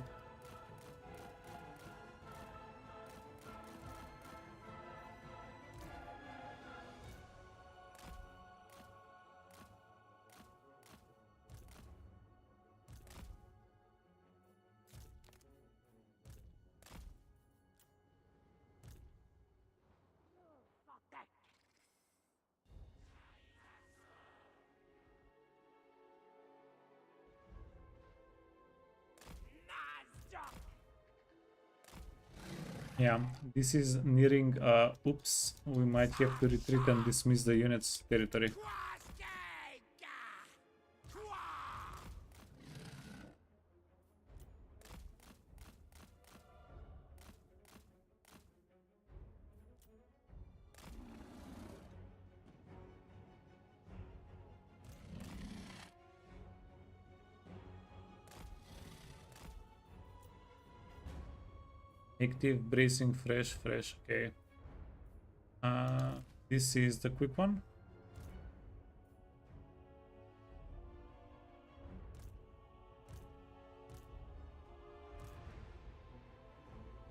Yeah, this is nearing oops, we might have to retreat and dismiss the unit's territory. Active, bracing, fresh, okay. This is the quick one.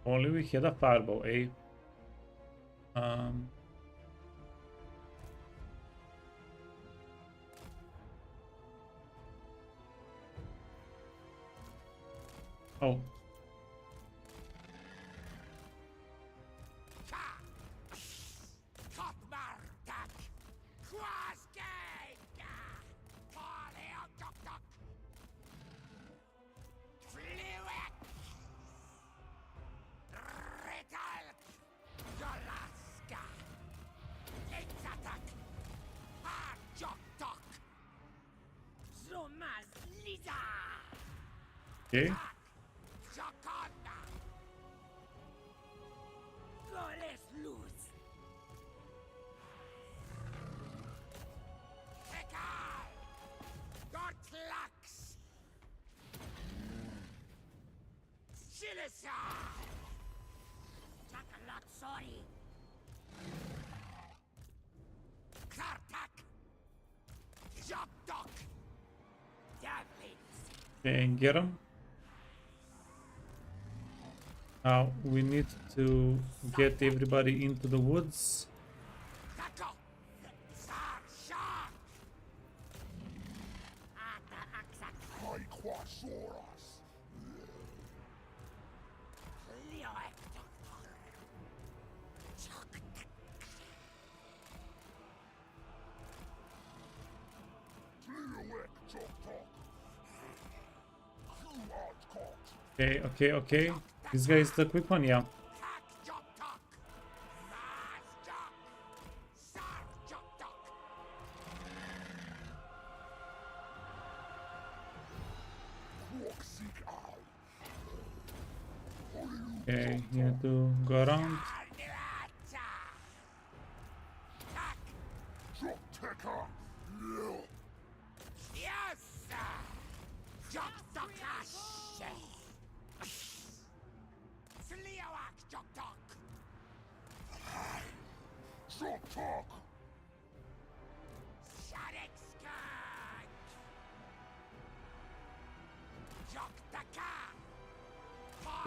Only we had a fireball, eh? Oh. Okay. Okay, get him. Now we need to get everybody into the woods. Okay. This guy is the quick one, yeah. Okay, you need to go around.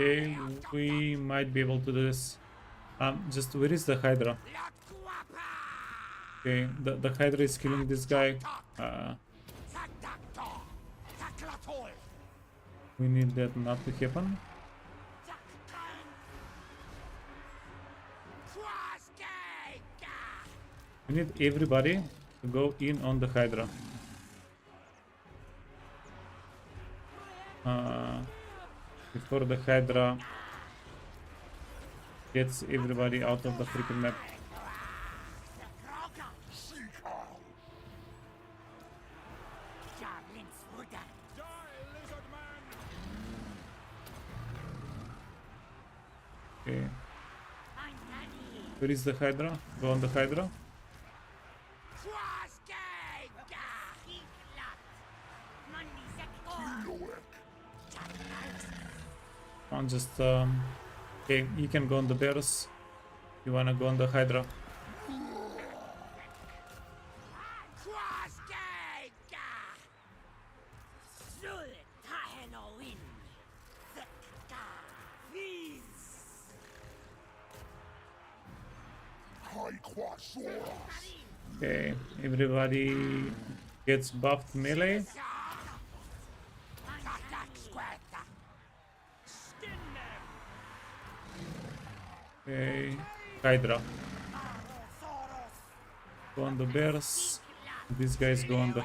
Okay, we might be able to do this. Just where is the Hydra? Okay, the Hydra is killing this guy. We need that not to happen. We need everybody to go in on the Hydra. Before the Hydra gets everybody out of the freaking map. Okay. Where is the Hydra? Go on the Hydra. I'll just okay, you can go on the bears. You wanna go on the hydra? Okay, everybody gets buffed melee. Okay, hydra. Go on the bears. These guys go on the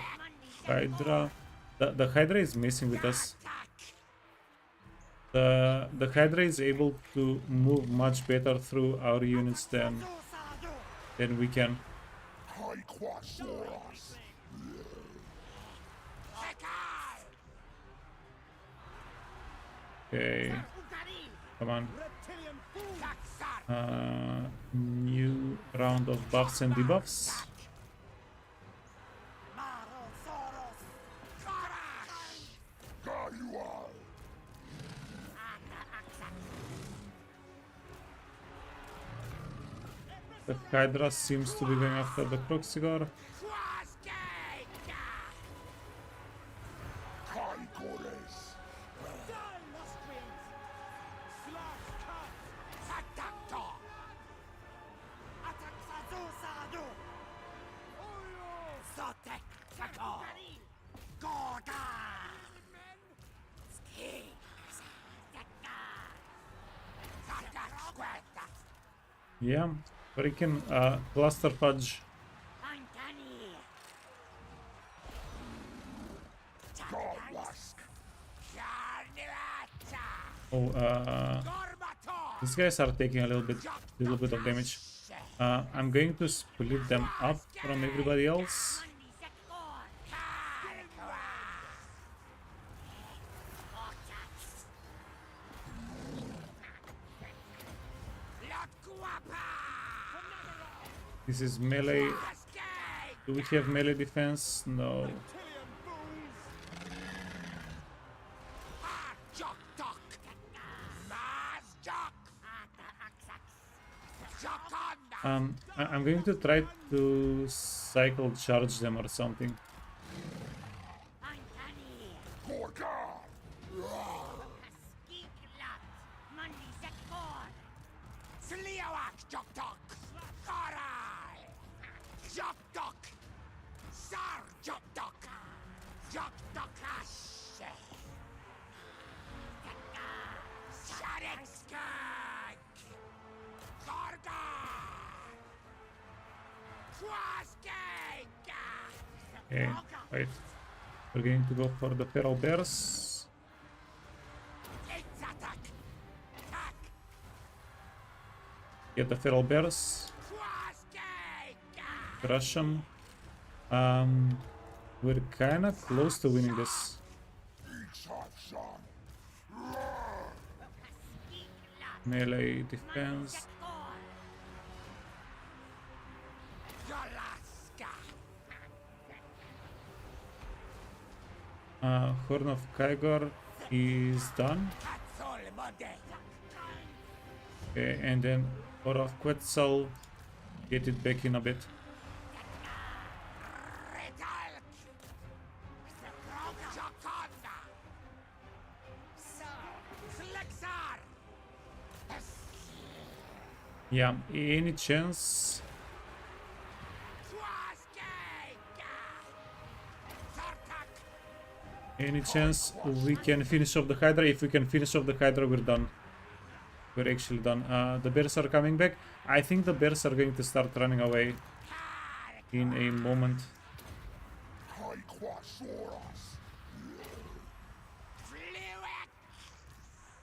hydra. The hydra is messing with us. The hydra is able to move much better through our units than we can. Okay, come on. New round of buffs and debuffs. The Hydra seems to be going after the Proxigor. Yeah, freaking cluster fudge. Oh, these guys are taking a little bit of damage. I'm going to split them up from everybody else. This is melee. Do we have melee defense? No. I'm going to try to cycle charge them or something. Okay, wait. We're going to go for the feral bears. Get the feral bears. Crush them. We're kinda close to winning this. Melee defense. Horn of Kygor is done. Okay, and then Horn of Quetzal, get it back in a bit. Yeah, any chance? Any chance we can finish off the Hydra? If we can finish off the Hydra, we're done. We're actually done. The bears are coming back. I think the bears are going to start running away in a moment.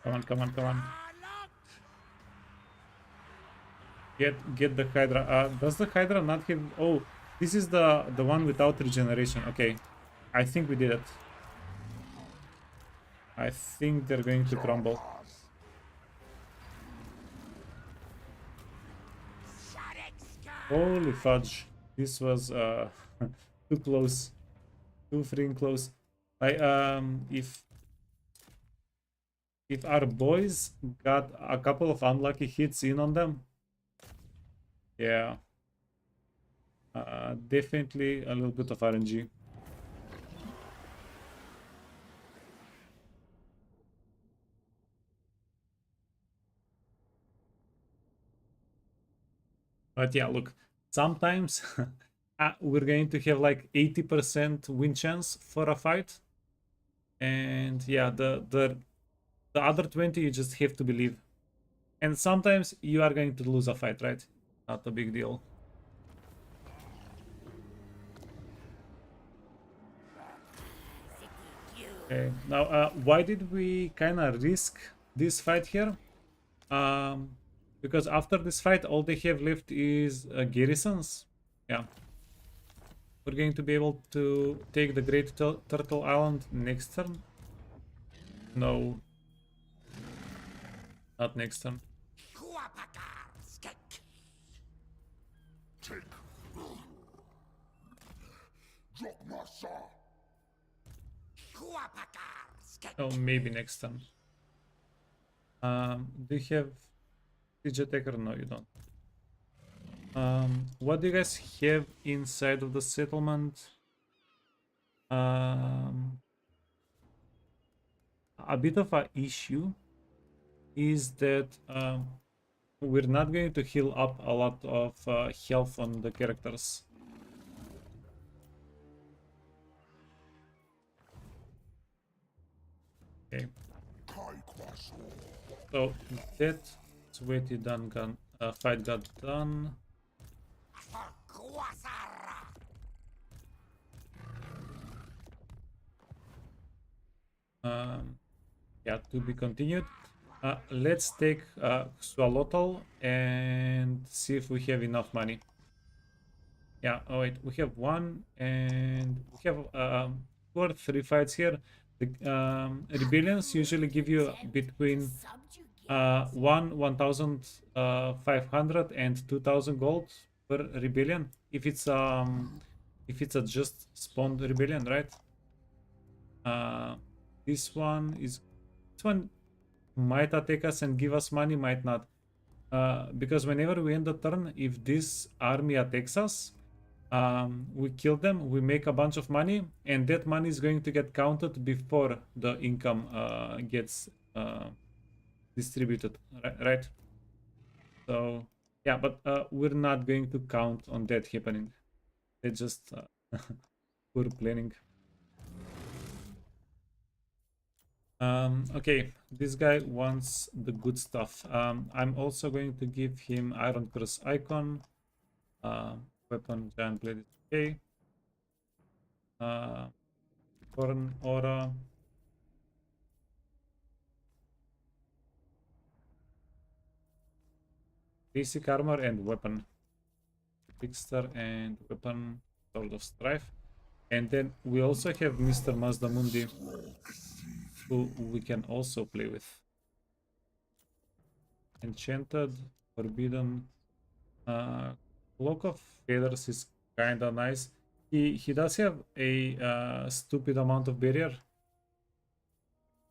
Come on, come on, come on. Get the Hydra. Does the Hydra not have... Oh, this is the one without regeneration. Okay, I think we did it. I think they're going to crumble. Holy fudge. This was too close. Too freaking close. Like if our boys got a couple of unlucky hits in on them, yeah, definitely a little bit of RNG. But yeah, look, sometimes we're going to have like 80% win chance for a fight, and yeah, the other 20 you just have to believe. And sometimes you are going to lose a fight, right? Not a big deal. Okay, now why did we kind of risk this fight here? Um, because after this fight, all they have left is garrisons. Yeah, we're going to be able to take the Great Turtle Island next turn. No, not next turn. Take. Drop my saw. Oh, maybe next turn. Do you have siege attacker? No, you don't. What do you guys have inside of the settlement? A bit of an issue is that we're not going to heal up a lot of health on the characters. Okay. So that sweaty done gun fight got done. Yeah, to be continued. Let's take Swallowtal and see if we have enough money. Yeah, oh wait, we have one and we have 2 or 3 fights here. The rebellions usually give you between 1,500 and 2,000 gold per rebellion if it's a just spawned rebellion, right? This one might attack us and give us money, might not. Because whenever we end the turn, if this army attacks us, we kill them, we make a bunch of money, and that money is going to get counted before the income gets distributed, right? So yeah, but we're not going to count on that happening. It's just poor planning. Okay, this guy wants the good stuff. I'm also going to give him Iron Cross icon. Weapon, giant blade, okay. Corn aura. Basic armor and weapon. Trickster and weapon, Sword of Strife. And then we also have Mr. Mazdamundi, who we can also play with. Enchanted, Forbidden. Cloak of Feathers is kinda nice. He does have a stupid amount of barrier.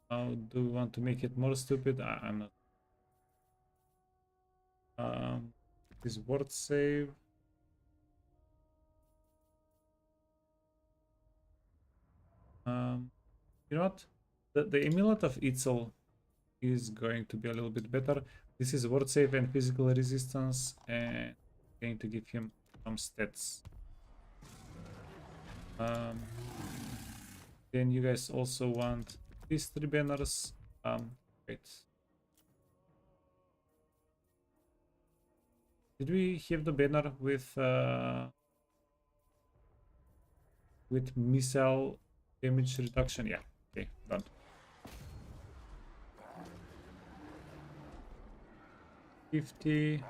How do we want to make it more stupid? I'm not. His word save. You know what? The amulet of Itzel is going to be a little bit better. This is word save and physical resistance, and going to give him some stats. Then you guys also want these 3 banners. Wait. Did we have the banner with missile damage reduction? Yeah. Okay, done. $50.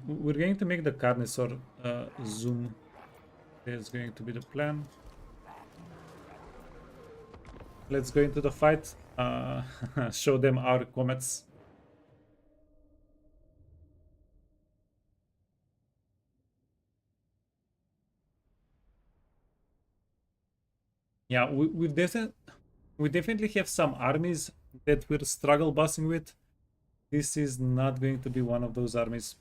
We're going to make the Carnivore zoom. That's going to be the plan. Let's go into the fight. Show them our comets. Yeah, we definitely have some armies that we're struggle bossing with. This is not going to be one of those armies.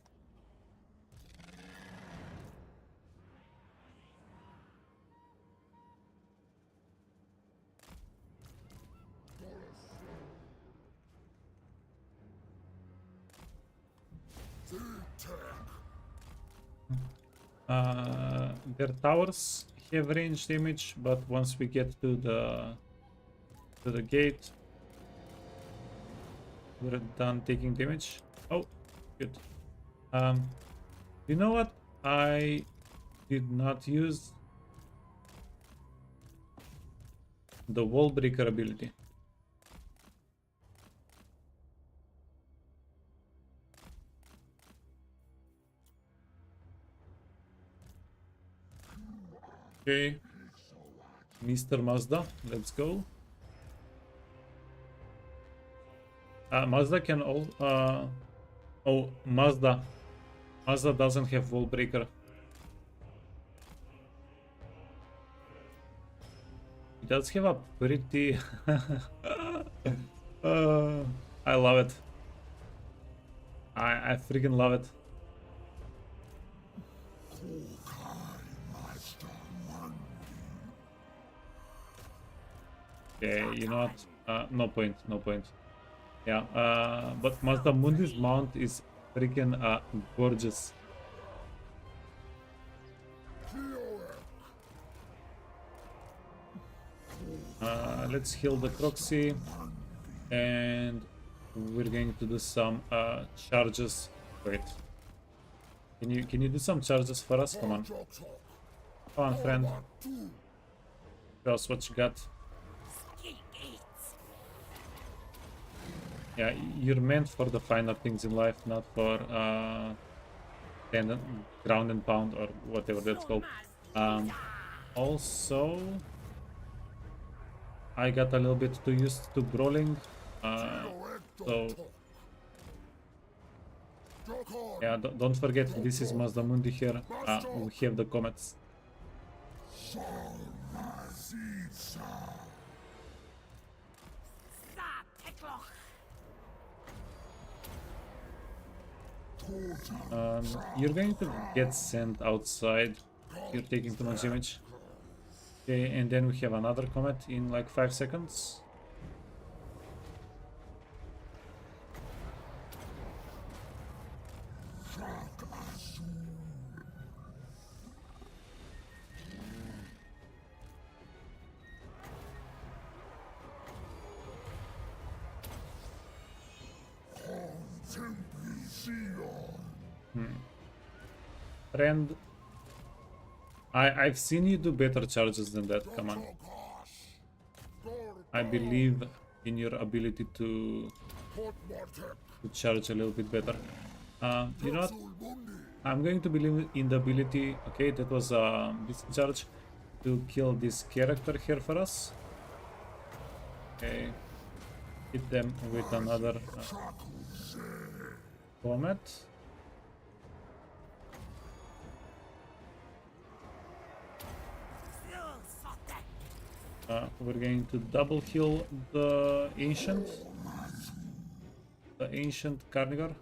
Their towers have range damage, but once we get to the gate, we're done taking damage. Oh, good. You know what? I did not use the wall breaker ability. Okay, Mr. Mazda, let's go. Mazda can all. Oh, Mazda. Mazda doesn't have wall breaker. It does have a pretty. I love it. I freaking love it. Okay, you know what? No point, no point. Yeah, but Mazdamundi's mount is freaking gorgeous. Let's heal the proxy, and we're going to do some charges. Wait, can you do some charges for us? Come on, come on, friend. Show us what you got. Yeah, you're meant for the finer things in life, not for ground and pound or whatever that's called. Also, I got a little bit too used to brawling, so yeah, don't forget this is Mazdamundi here. We have the comets. You're going to get sent outside. You're taking too much damage. Okay, and then we have another comet in like 5 seconds. Friend, I've seen you do better charges than that. Come on. I believe in your ability to charge a little bit better. You know what? I'm going to believe in the ability. Okay, that was this charge to kill this character here for us. Okay, hit them with another comet. We're going to double kill the ancient carnivore.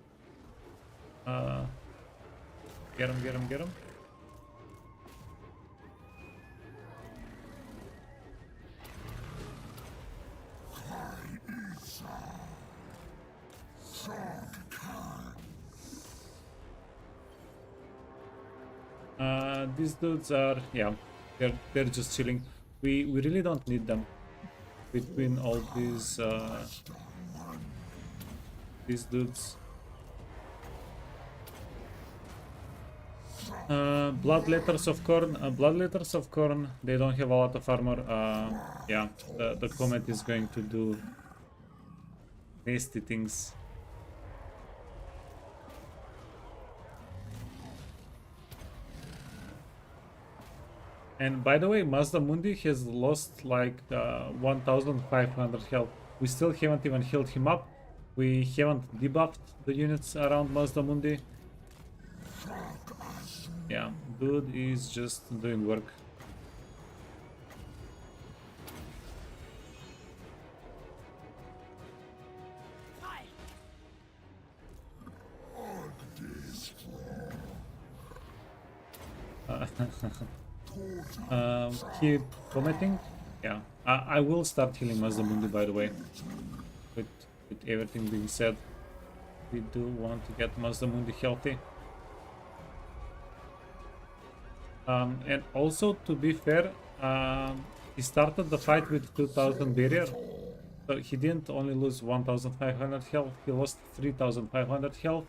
Get him, get him, get him. These dudes are, yeah, they're just chilling. We really don't need them between all these dudes. Bloodletters of Corn. They don't have a lot of armor. Yeah, the comet is going to do nasty things. And by the way, Mazdamundi has lost like 1500 health. We still haven't even healed him up. We haven't debuffed the units around Mazdamundi. Yeah, dude is just doing work. Keep commenting. Yeah, I will start healing Mazdamundi, by the way. With everything being said, we do want to get Mazdamundi healthy. And also, to be fair, he started the fight with 2000 barrier. So he didn't only lose 1500 health, he lost 3500 health.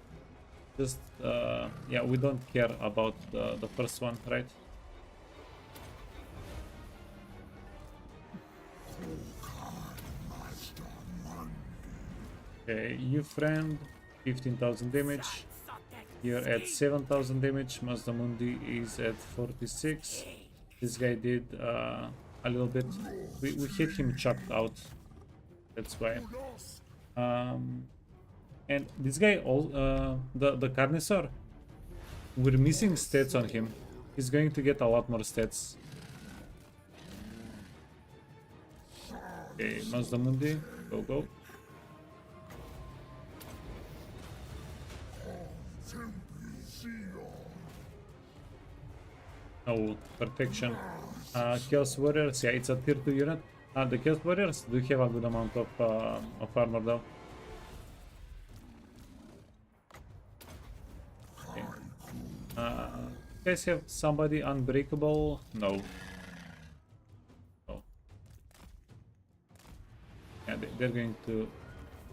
Just, yeah, we don't care about the first one, right? Okay, you friend, 15,000 damage. You're at 7,000 damage. Mazdamundi is at 46. This guy did a little bit. We hit him chucked out. That's why. And this guy, the Carnivore, we're missing stats on him. He's going to get a lot more stats. Okay, Mazdamundi, go. Oh, protection. Chaos Warriors, yeah, it's a tier 2 unit. The Chaos Warriors do have a good amount of armor though. Okay. You guys have somebody unbreakable? No. Oh. Yeah, they're going to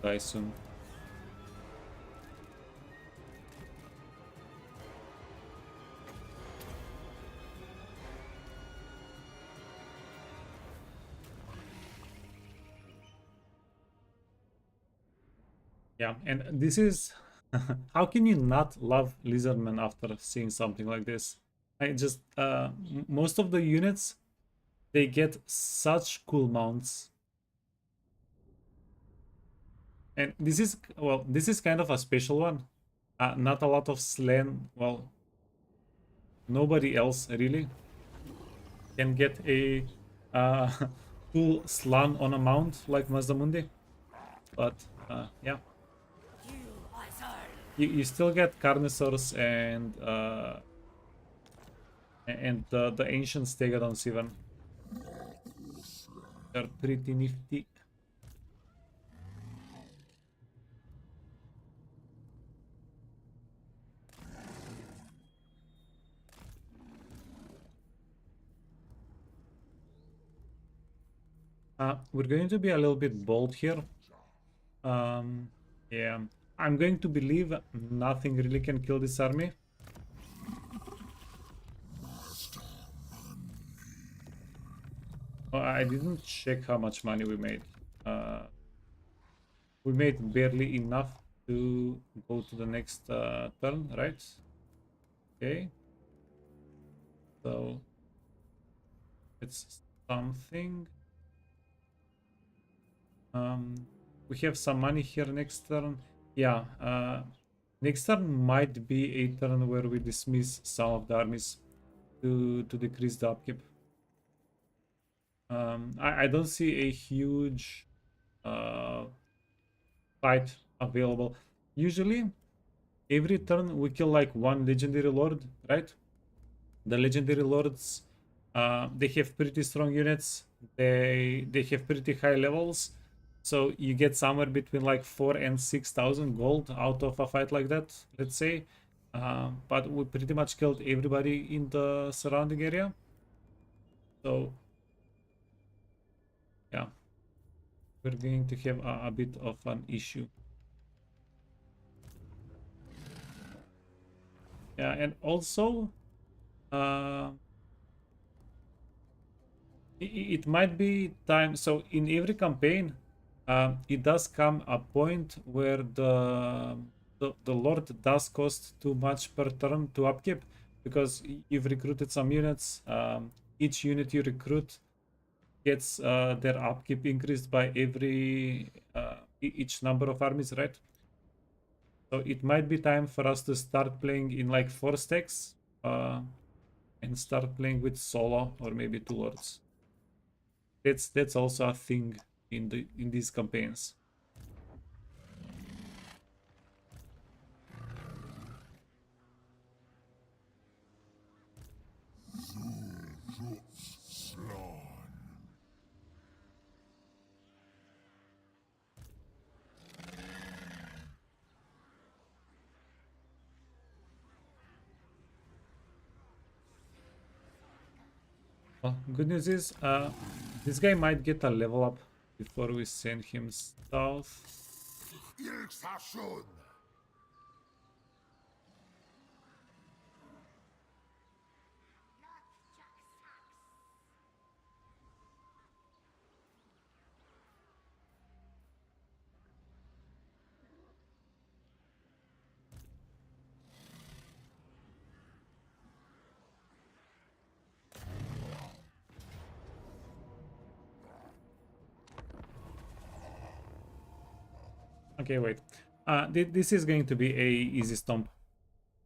die soon. Yeah, and this is how can you not love Lizardmen after seeing something like this? I just most of the units, they get such cool mounts. And this is, well, this is kind of a special one. Not a lot of Slan, well, nobody else really can get a cool Slan on a mount like Mazdamundi. But yeah. You still get Carnivores and the ancient Stegodons even. They're pretty nifty. We're going to be a little bit bold here. Yeah. I'm going to believe nothing really can kill this army. Oh, I didn't check how much money we made. We made barely enough to go to the next turn, right? Okay. So it's something. We have some money here next turn. Yeah, next turn might be a turn where we dismiss some of the armies to decrease the upkeep. I don't see a huge fight available. Usually, every turn we kill like one legendary lord, right? The legendary lords, they have pretty strong units. They have pretty high levels. So you get somewhere between like 4,000 and 6,000 gold out of a fight like that, let's say. But we pretty much killed everybody in the surrounding area. So yeah, we're going to have a bit of an issue. Yeah, and also it might be time. So in every campaign, it does come a point where the lord does cost too much per turn to upkeep, because you've recruited some units. Each unit you recruit gets their upkeep increased by every each number of armies, right? So it might be time for us to start playing in like 4 stacks and start playing with solo or maybe 2 lords. That's also a thing in these campaigns. Well, good news is, this guy might get a level up before we send him south. Ilksashun! Okay, wait. This is going to be a easy stomp.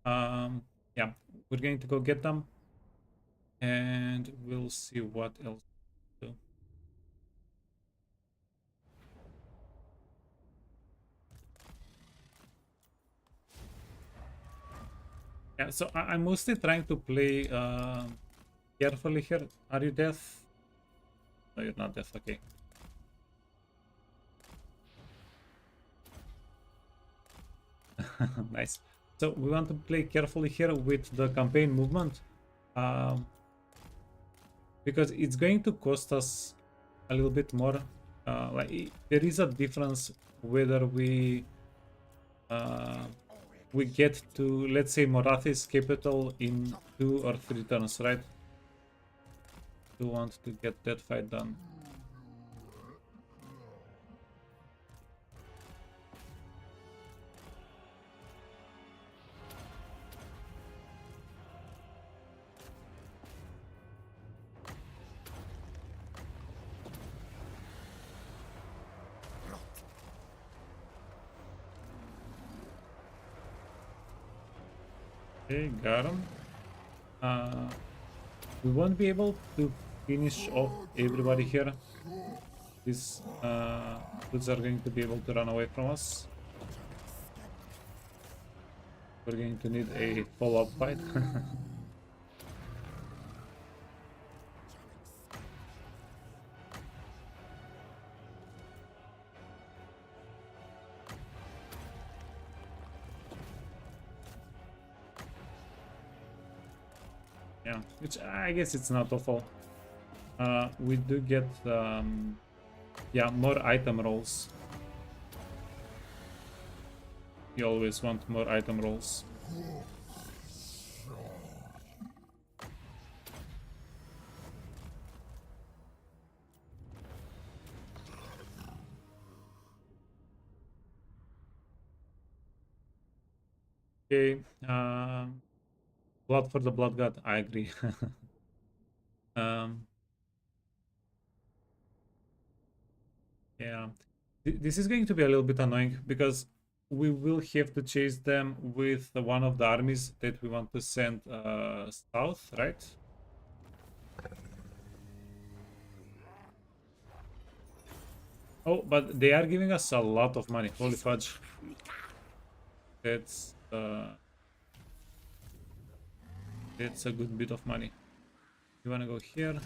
Yeah, we're going to go get them, and we'll see what else to do. Yeah, so I'm mostly trying to play carefully here. Are you deaf? No, you're not deaf. Okay. Nice. So we want to play carefully here with the campaign movement, because it's going to cost us a little bit more. There is a difference whether we get to, let's say, Morathi's capital in 2 or 3 turns, right? We want to get that fight done. Okay, got him. We won't be able to finish off everybody here. These dudes are going to be able to run away from us. We're going to need a follow-up fight. Yeah, which I guess it's not awful. We do get yeah, more item rolls. You always want more item rolls. Okay, blood for the blood god, I agree. Yeah, this is going to be a little bit annoying because we will have to chase them with one of the armies that we want to send south, right? Oh, but they are giving us a lot of money. Holy fudge. That's a good bit of money. You wanna go here?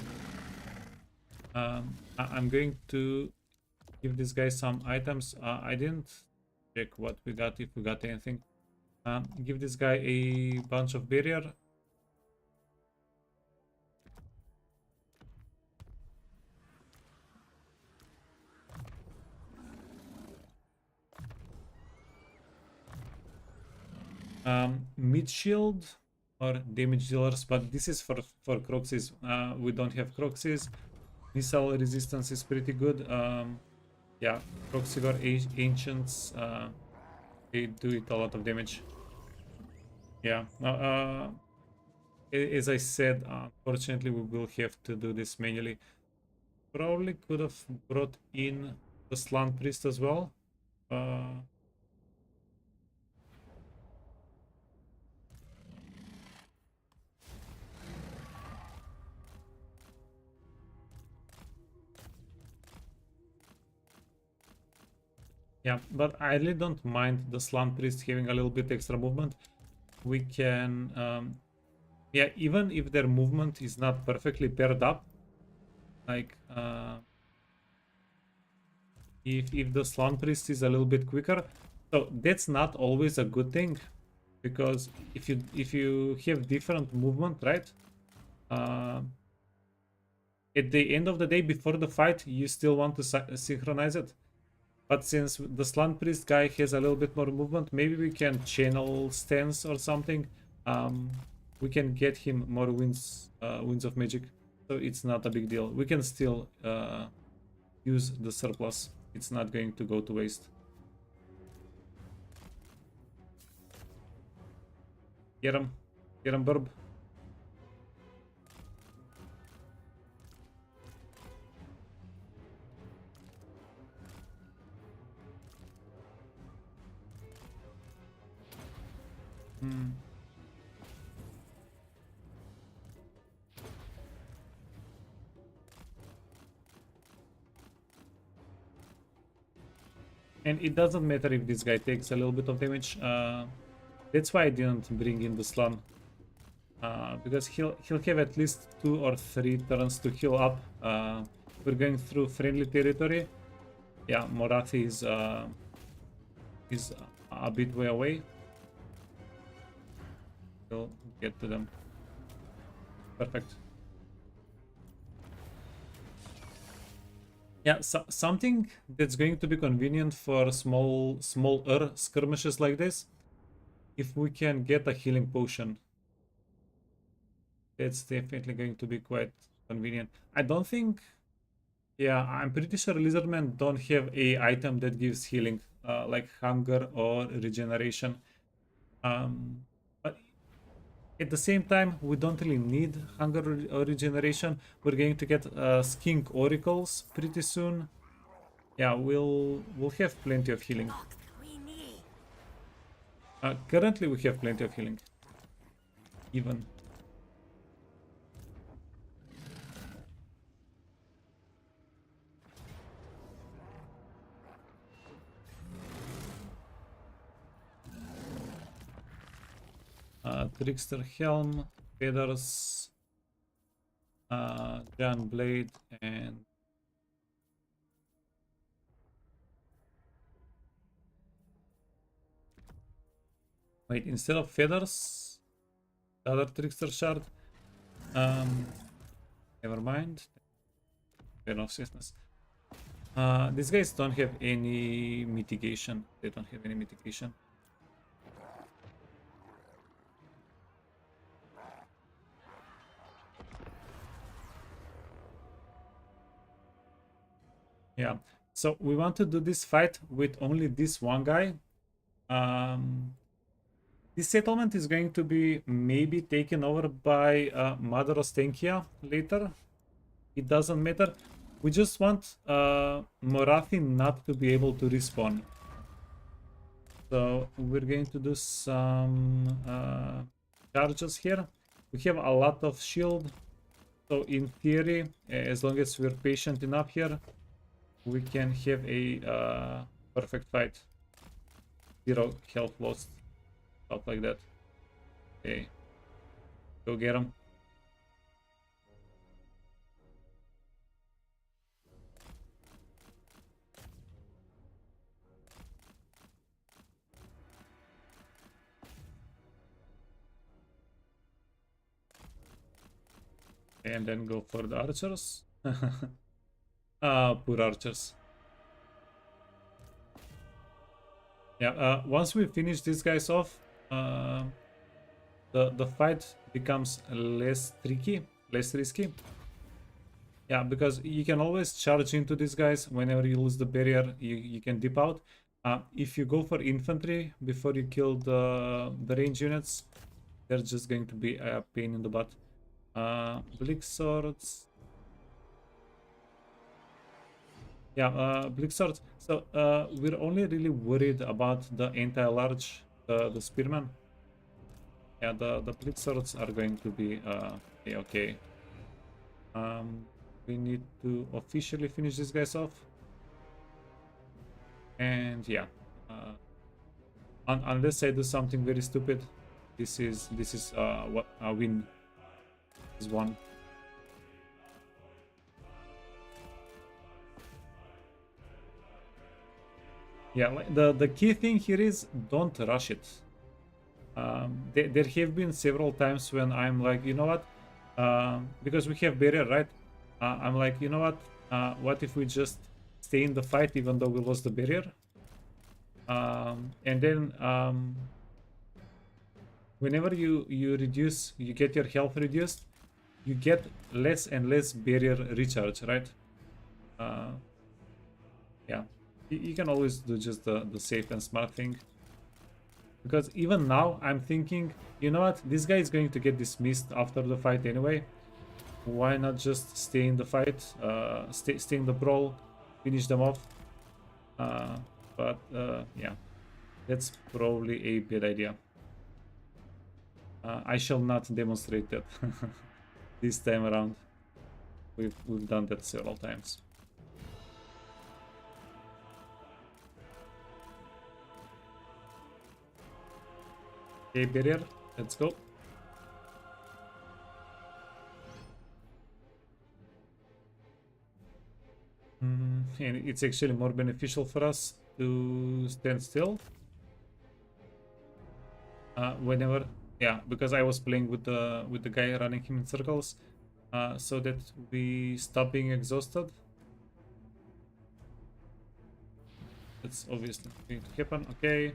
I'm going to give this guy some items. I didn't check what we got, if we got anything. Give this guy a bunch of barrier. Mid shield or damage dealers, but this is for Croxes. We don't have Croxes. Missile resistance is pretty good. Yeah, Proxigor Ancients, they do it a lot of damage. Yeah, as I said, unfortunately we will have to do this manually. Probably could have brought in the Slant Priest as well. Yeah, but I really don't mind the Slant Priest having a little bit extra movement. We can Yeah, even if their movement is not perfectly paired up, like if the Slan Priest is a little bit quicker, so that's not always a good thing, because if you have different movement, right? Uh, at the end of the day, before the fight, you still want to synchronize it. But since the Slan Priest guy has a little bit more movement, maybe we can channel stance or something. We can get him more winds of magic, so it's not a big deal. We can still use the surplus. It's not going to go to waste. Get him, Burb. And it doesn't matter if this guy takes a little bit of damage. That's why I didn't bring in the Slan. Because he'll have at least 2 or 3 turns to heal up. We're going through friendly territory. Yeah, Morathi is a bit way away. We'll get to them. Perfect. Yeah, so something that's going to be convenient for smaller skirmishes like this, if we can get a healing potion. That's definitely going to be quite convenient. I don't think... Yeah, I'm pretty sure Lizardmen don't have a item that gives healing, like hunger or regeneration. But at the same time, we don't really need hunger or regeneration. We're going to get skink oracles pretty soon. Yeah, we'll have plenty of healing. Currently, we have plenty of healing. Even. Trickster Helm, Feathers, Giant Blade, and wait, instead of Feathers, the other Trickster Shard. Never mind. Fair enough, seriousness. These guys don't have any mitigation. They don't have any mitigation. Yeah, so we want to do this fight with only this one guy. This settlement is going to be maybe taken over by Mother Ostenkia later. It doesn't matter. We just want Morathi not to be able to respawn. So we're going to do some charges here. We have a lot of shield. So in theory, as long as we're patient enough here, we can have a perfect fight. 0 health lost. Stuff like that. Okay. Go get him. And then go for the archers. Poor archers. Yeah, once we finish these guys off, the fight becomes less tricky, less risky. Yeah, because you can always charge into these guys. Whenever you lose the barrier, you can dip out. If you go for infantry before you kill the range units, they're just going to be a pain in the butt. Bleak swords. Yeah, Bleak swords. So we're only really worried about the anti-large, the spearmen. Yeah, the Bleak swords are going to be okay. We need to officially finish these guys off. And yeah, unless I do something very stupid, this is what a win. is one. Yeah, the key thing here is don't rush it. There have been several times when I'm like, you know what? Because we have barrier, right? I'm like, you know what if we just stay in the fight even though we lost the barrier? And then whenever you get your health reduced, you get less and less barrier recharge, right? Yeah, you can always do just the safe and smart thing. Because even now, I'm thinking, you know what? This guy is going to get dismissed after the fight anyway. Why not just stay in the fight, stay in the brawl, finish them off? But yeah, that's probably a bad idea. I shall not demonstrate that this time around. We've done that several times. Okay, barrier, let's go. And it's actually more beneficial for us to stand still. Whenever, yeah, because I was playing with the guy running him in circles, so that we stop being exhausted. That's obviously going to happen. Okay.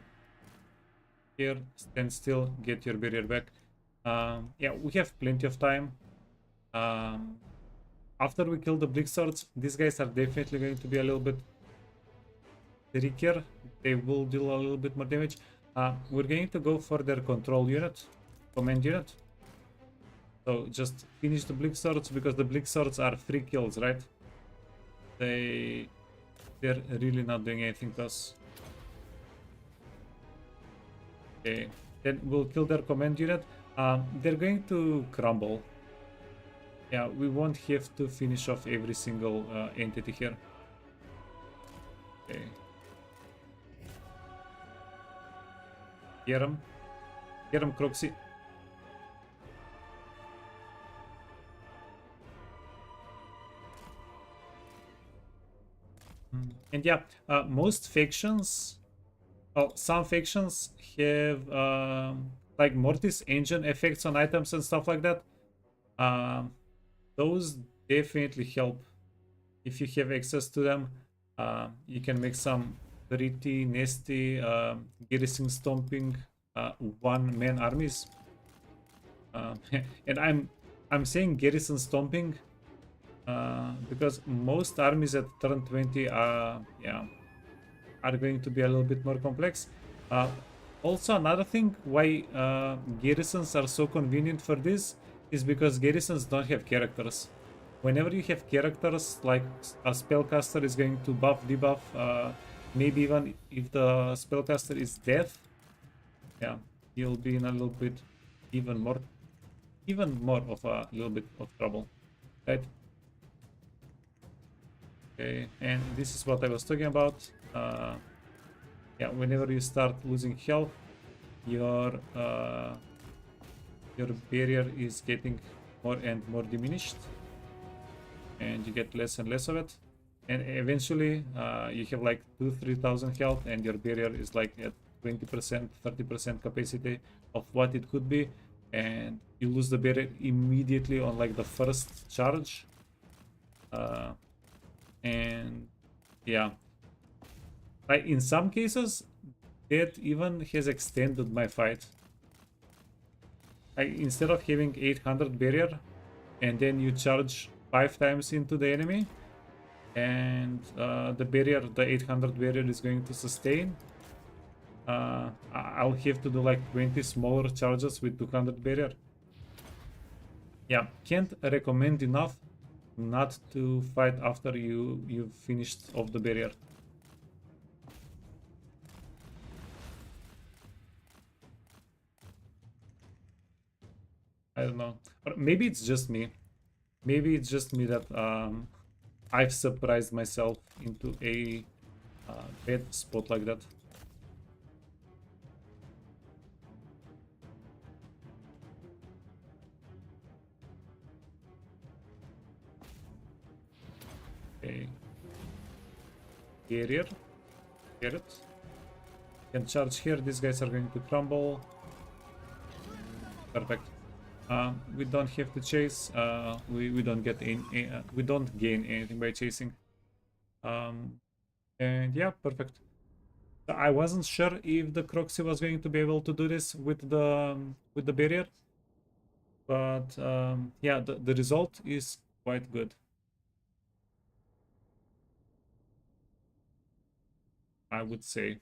Here, stand still, get your barrier back. Yeah, we have plenty of time. After we kill the Bleak Swords, these guys are definitely going to be a little bit trickier. They will deal a little bit more damage. We're going to go for their control unit, command unit. So just finish the Bleak Swords, because the Bleak Swords are free kills, right? They're really not doing anything to us. Okay, then we'll kill their command unit. They're going to crumble. Yeah, we won't have to finish off every single entity here. Okay. Get him. Get him, Croxy. And yeah, most factions, well, some factions have like Mortis engine effects on items and stuff like that. Those definitely help if you have access to them. You can make some pretty nasty garrison stomping one-man armies. And I'm saying garrison stomping because most armies at turn 20 are going to be a little bit more complex. Also, another thing why garrisons are so convenient for this is because garrisons don't have characters. Whenever you have characters, like a spellcaster is going to buff, debuff, maybe even if the spellcaster is death, yeah, you'll be in a little bit even more of a little bit of trouble, right? Okay, and this is what I was talking about. Yeah, whenever you start losing health, your barrier is getting more and more diminished, and you get less and less of it. And eventually, you have like 2,000-3,000 health, and your barrier is like at 20%, 30% capacity of what it could be, and you lose the barrier immediately on like the first charge. And yeah, like in some cases that even has extended my fight. Instead of having 800 barrier and then you charge 5 times into the enemy, and the 800 barrier is going to sustain, I'll have to do like 20 smaller charges with 200 barrier. Yeah, can't recommend enough not to fight after you've finished off the barrier. I don't know, or maybe it's just me. Maybe it's just me that I've surprised myself into a bad spot like that. barrier. Get it? Can charge here. These guys are going to crumble. Perfect. We don't have to chase. We don't get we don't gain anything by chasing. And yeah, perfect. So I wasn't sure if the Croxy was going to be able to do this with the barrier, but yeah, the result is quite good. I would say.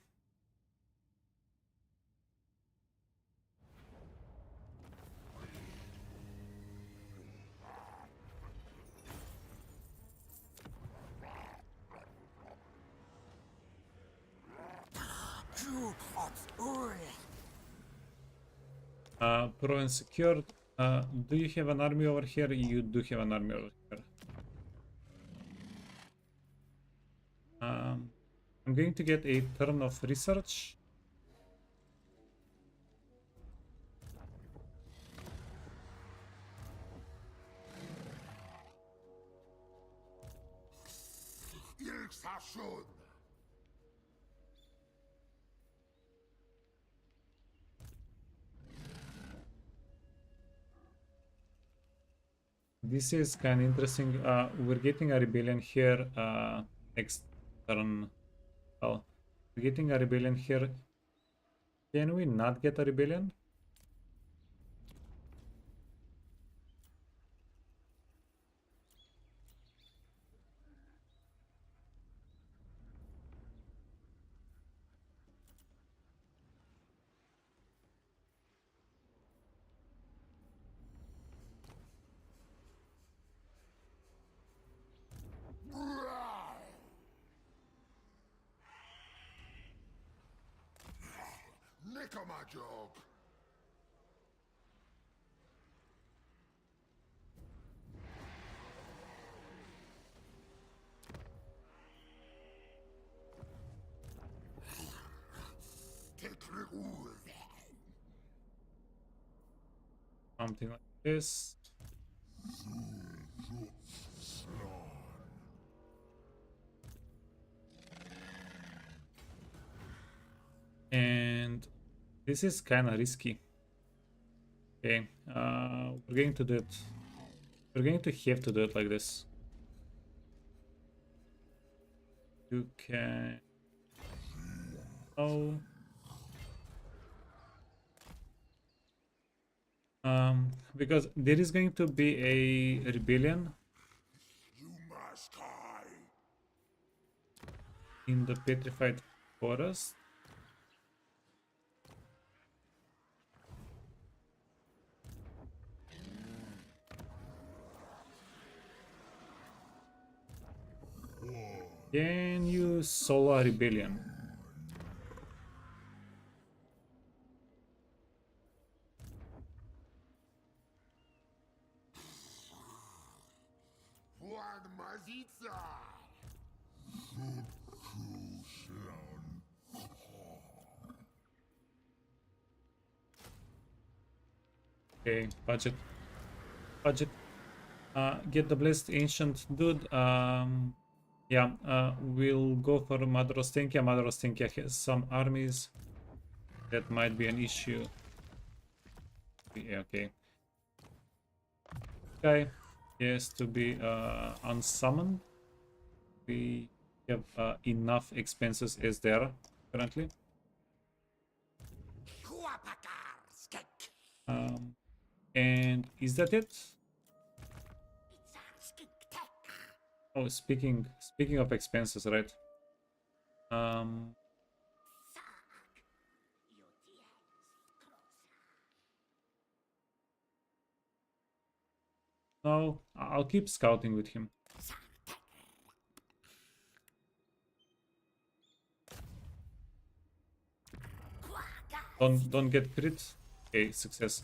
Pro and secured. Do you have an army over here? You do have an army over here. I'm going to get a turn of research. Ilksashun. This is kind of interesting. We're getting a rebellion here next turn. Well, we're getting a rebellion here. Can we not get a rebellion? Nickamajog. Something like this. And this is kind of risky. Okay, we're going to do it. We're going to have to do it like this. You can. Oh. Because there is going to be a rebellion You must die. in the petrified forest. Can you solo a rebellion? One Mazitza. Okay, budget. Get the blessed ancient dude. Yeah, we'll go for Mother Ostenkia. Mother Ostenkia has some armies. That might be an issue. Yeah, okay. Okay, he has to be unsummoned. We have enough expenses as there currently. And is that it? Oh, speaking of expenses, right? No, I'll keep scouting with him. Don't get crit. Okay, success.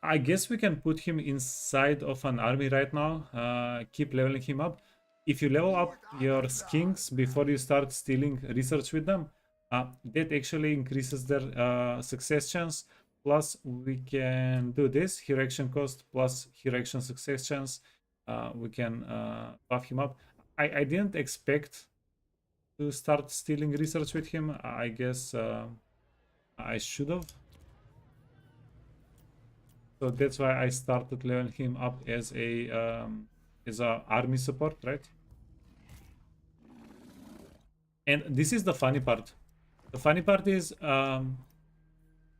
I guess we can put him inside of an army right now. Keep leveling him up. If you level up your skinks before you start stealing research with them, that actually increases their success chance. Plus, we can do this hero action cost plus hero action success chance. We can buff him up. I didn't expect to start stealing research with him. I guess I should have. So that's why I started leveling him up as a army support, right? And this is the funny part. The funny part is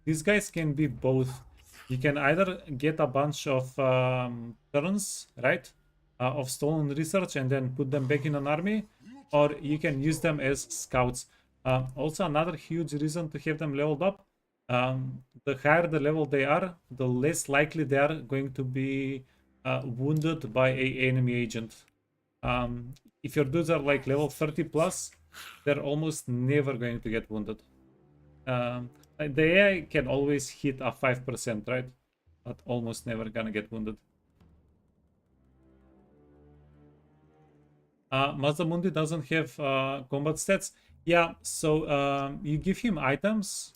these guys can be both. You can either get a bunch of turns, right, of stolen research and then put them back in an army, or you can use them as scouts. Also, another huge reason to have them leveled up, the higher the level they are, the less likely they are going to be wounded by a enemy agent. If your dudes are like level 30 plus, they're almost never going to get wounded. The AI can always hit a 5%, right? But almost never gonna get wounded. Mazdamundi doesn't have combat stats. Yeah, so you give him items.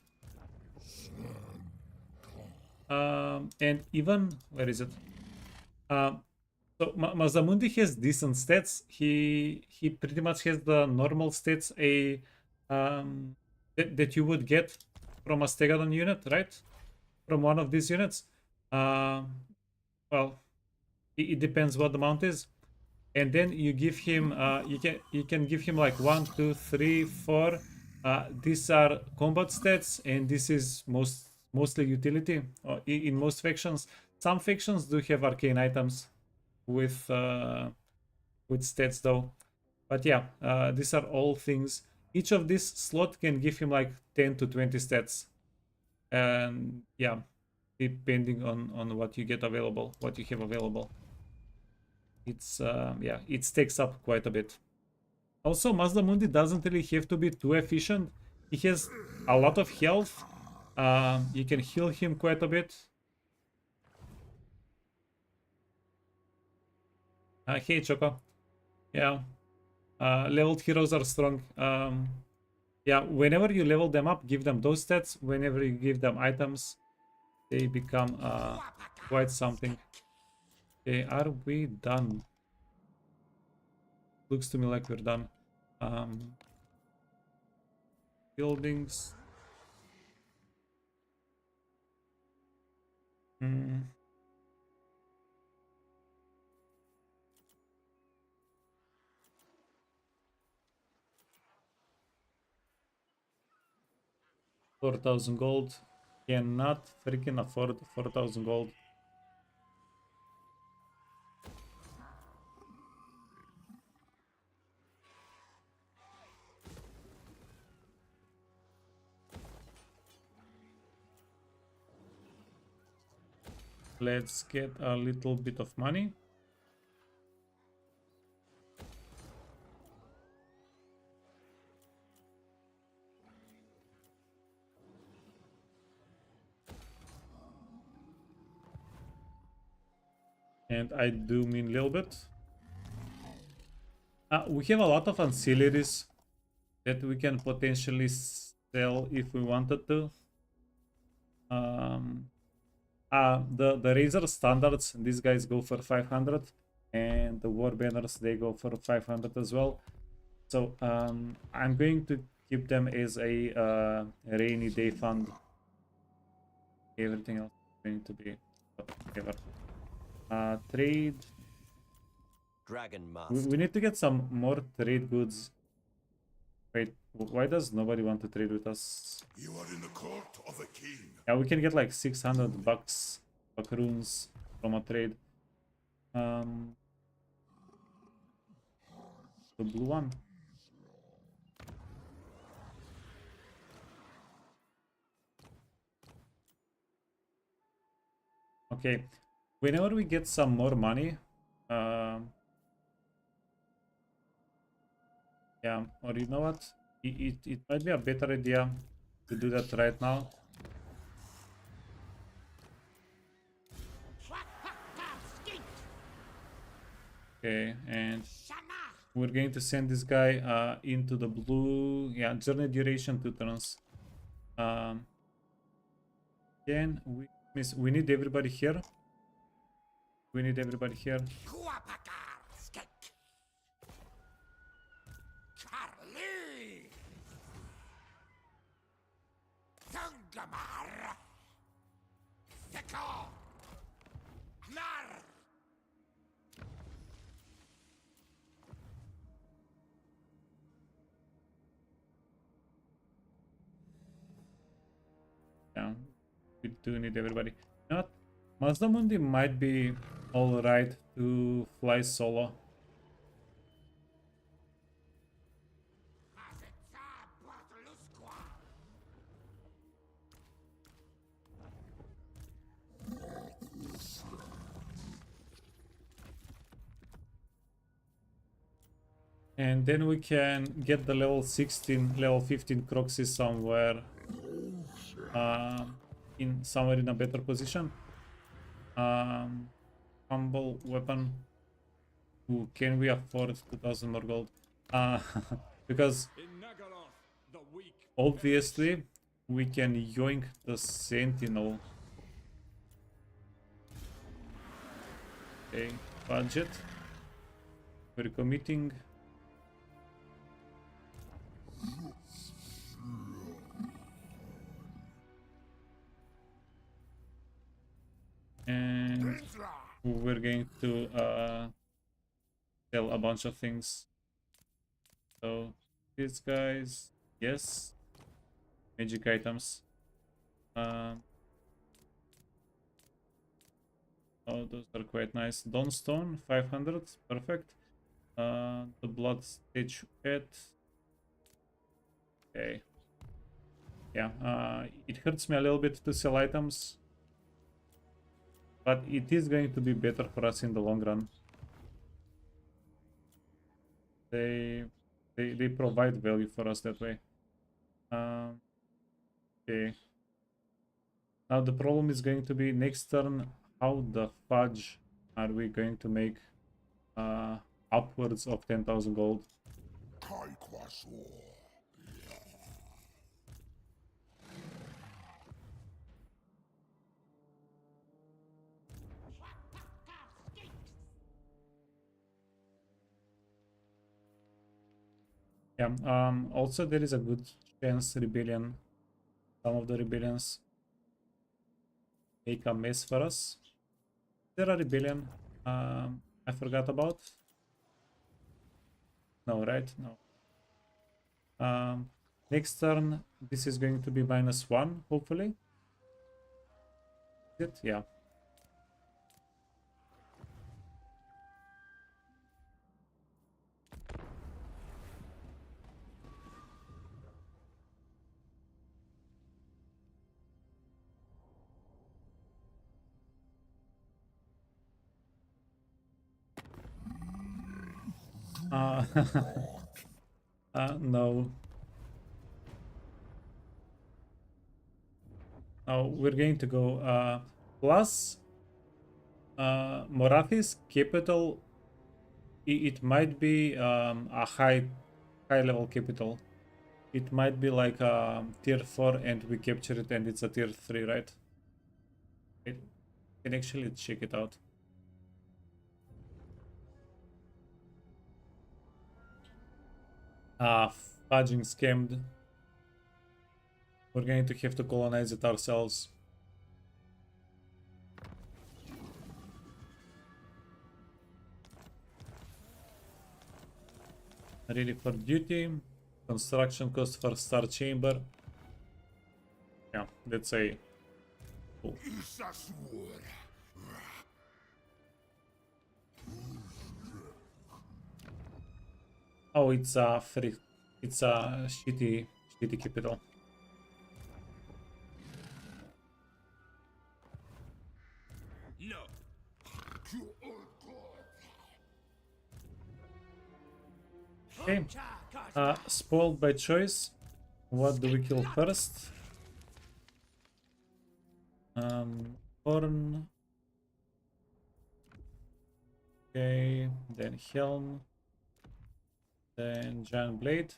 And even, where is it? So Mazdamundi has decent stats. He pretty much has the normal stats that you would get from a Stegadon unit, right? From one of these units. Well, it depends what the mount is. And then you give him you can give him like 1, 2, 3, 4. These are combat stats, and this is mostly utility in most factions. Some factions do have arcane items with stats though. But yeah, these are all things. Each of these slot can give him like 10 to 20 stats. And yeah, depending on what you get available, what you have available. It's yeah, it stacks up quite a bit. Also, Mazdamundi doesn't really have to be too efficient. He has a lot of health. You can heal him quite a bit. Hey Choco. Yeah. Leveled heroes are strong. Yeah, whenever you level them up, give them those stats. Whenever you give them items, they become quite something. Okay, are we done? Looks to me like we're done. Buildings. 4,000 gold. Cannot freaking afford 4,000 gold. Let's get a little bit of money. And I do mean a little bit. We have a lot of ancillaries that we can potentially sell if we wanted to. The Razor standards, these guys go for 500, and the war banners, they go for 500 as well. So I'm going to keep them as a rainy day fund. Everything else is going to be whatever. Trade. Dragon We need to get some more trade goods. Wait, why does nobody want to trade with us? You are in the court of a king. Yeah, we can get like 600 bucks, buckaroons from a trade. The blue one. Okay, whenever we get some more money, yeah, or you know what? It might be a better idea to do that right now. Okay, and we're going to send this guy into the blue. Yeah, journey duration 2 turns. Again, we need everybody here. We need everybody here. Gamar. Thekar. Nar. Yeah, we do need everybody. Not Mazdamundi might be all right to fly solo. And then we can get the level 16, level 15 Croxy somewhere, somewhere in a better position. Humble weapon. Ooh, can we afford 2,000 more gold? Because In Naggaroth, the weak obviously we can yoink the Sentinel. Okay, budget. We're committing. And we're going to sell a bunch of things. So these guys, yes, magic items. Oh, those are quite nice. Dawnstone, 500, perfect. The blood statuette. Okay. Yeah, it hurts me a little bit to sell items, but it is going to be better for us in the long run. They provide value for us that way. Okay. Now the problem is going to be next turn, how the fudge are we going to make upwards of 10,000 gold? Kai Kwasor. Yeah, also there is a good chance rebellion, some of the rebellions make a mess for us. There are rebellion I forgot about. No, right? No. Next turn, this is going to be -1, hopefully. Is it? Yeah. Uh, no. Oh, we're going to go plus Morathi's capital. It might be a high level capital. It might be like tier 4 and we capture it and it's a tier 3, right? It can actually check it out. Fudging scammed. We're going to have to colonize it ourselves. Ready for duty. Construction cost for star chamber. Yeah, let's say. Cool. Isasur. Oh, it's a free. It's a shitty capital. No. Okay. Spoiled by choice. What do we kill first? Horn. Okay, then helm. Then giant blade.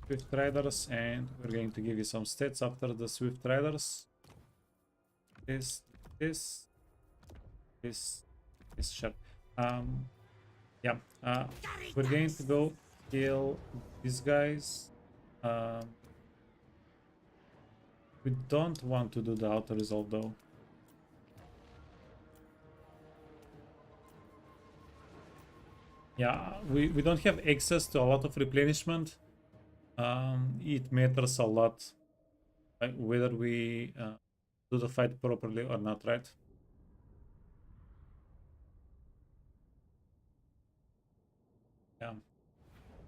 Swift riders, and we're going to give you some stats after the swift riders. This sharp. Yeah. We're going to go kill these guys. We don't want to do the auto resolve though. Yeah, we don't have access to a lot of replenishment. It matters a lot, like whether we do the fight properly or not, right? Yeah.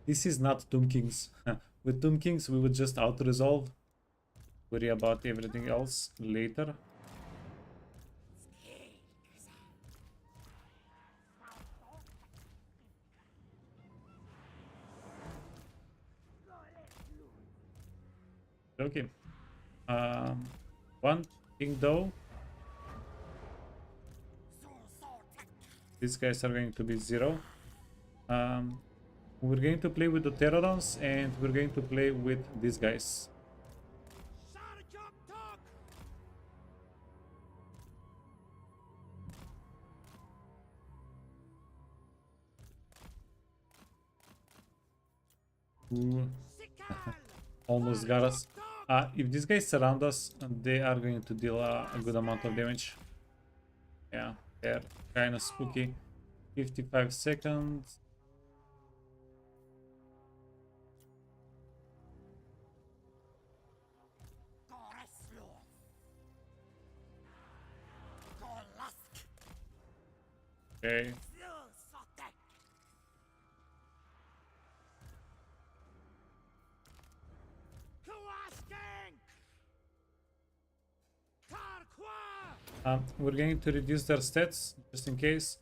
This is not Tomb Kings. With Tomb Kings, we would just auto-resolve, worry about everything else later. Okay. One thing though, these guys are going to be 0. We're going to play with the Pterodons and we're going to play with these guys. Ooh. Almost got us. If these guys surround us, they are going to deal a good amount of damage. Yeah, they're kind of spooky. 55 seconds. Okay. We're going to reduce their stats just in case.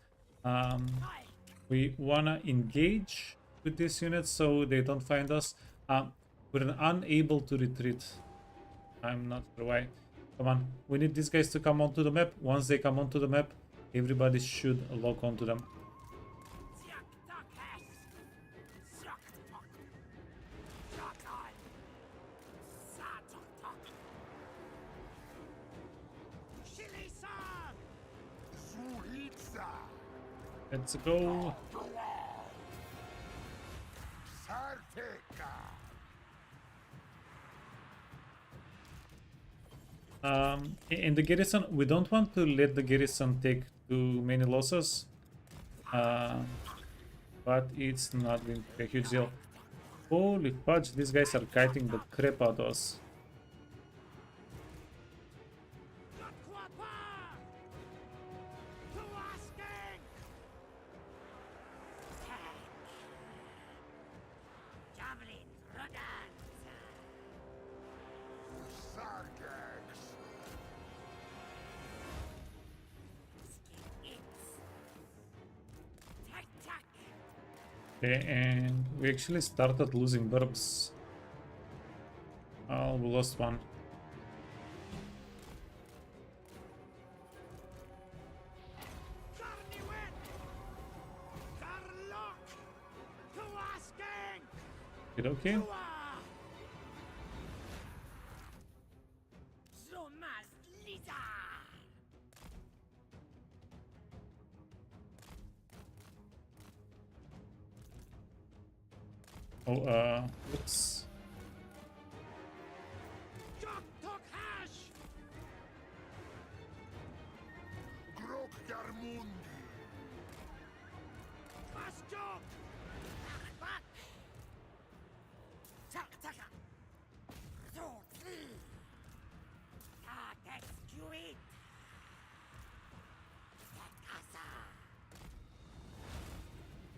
We wanna engage with these units so they don't find us. We're unable to retreat. I'm not sure why. Come on, we need these guys to come onto the map. Once they come onto the map, everybody should lock onto them. Let's go. In the garrison, we don't want to let the garrison take too many losses, but it's not going to be a huge deal. Holy fudge, these guys are kiting the crap out of us. Okay, and we actually started losing burbs. Oh, we lost one. It okay? Oh, oops.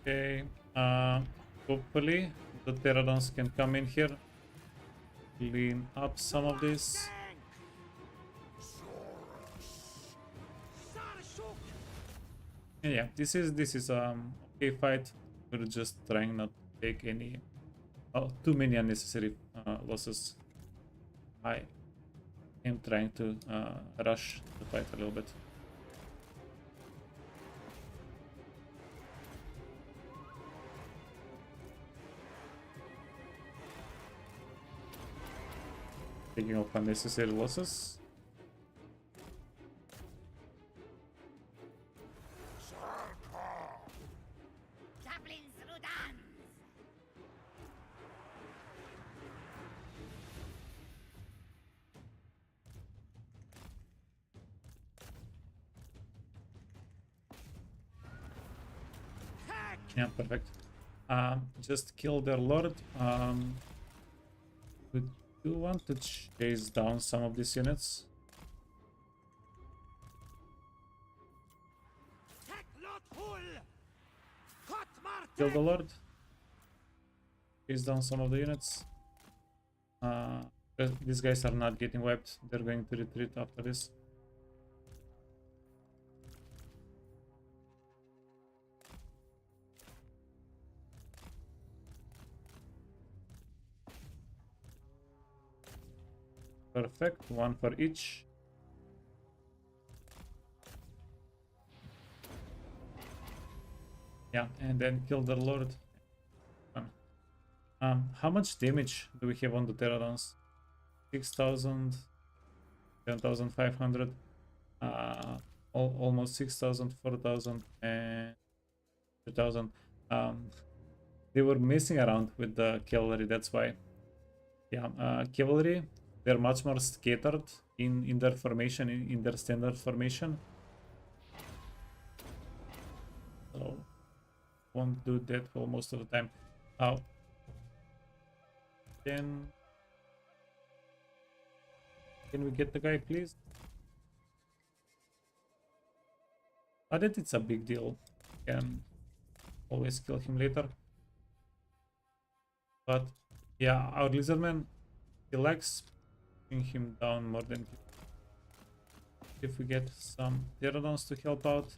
Okay, hopefully the Pterodons can come in here, clean up some of this. And yeah, this is okay fight. We're just trying not to take any too many unnecessary losses. I am trying to rush the fight a little bit. Taking off unnecessary losses. Yeah, perfect. Just kill their lord. We do want to chase down some of these units. Kill the lord. Chase down some of the units. These guys are not getting wiped. They're going to retreat after this. Perfect, one for each. Yeah, and then kill the lord. How much damage do we have on the Pterodons? 6,000, 10,500, almost 6,000, 4,000, and 2,000. They were messing around with the cavalry, that's why. Yeah, cavalry, they're much more scattered in their formation, in their standard formation. So, won't do that for most of the time. Then, can we get the guy, please? Not that it's a big deal. Can always kill him later. But yeah, our Lizardman, he likes bring him down more than if we get some Pterodons to help out.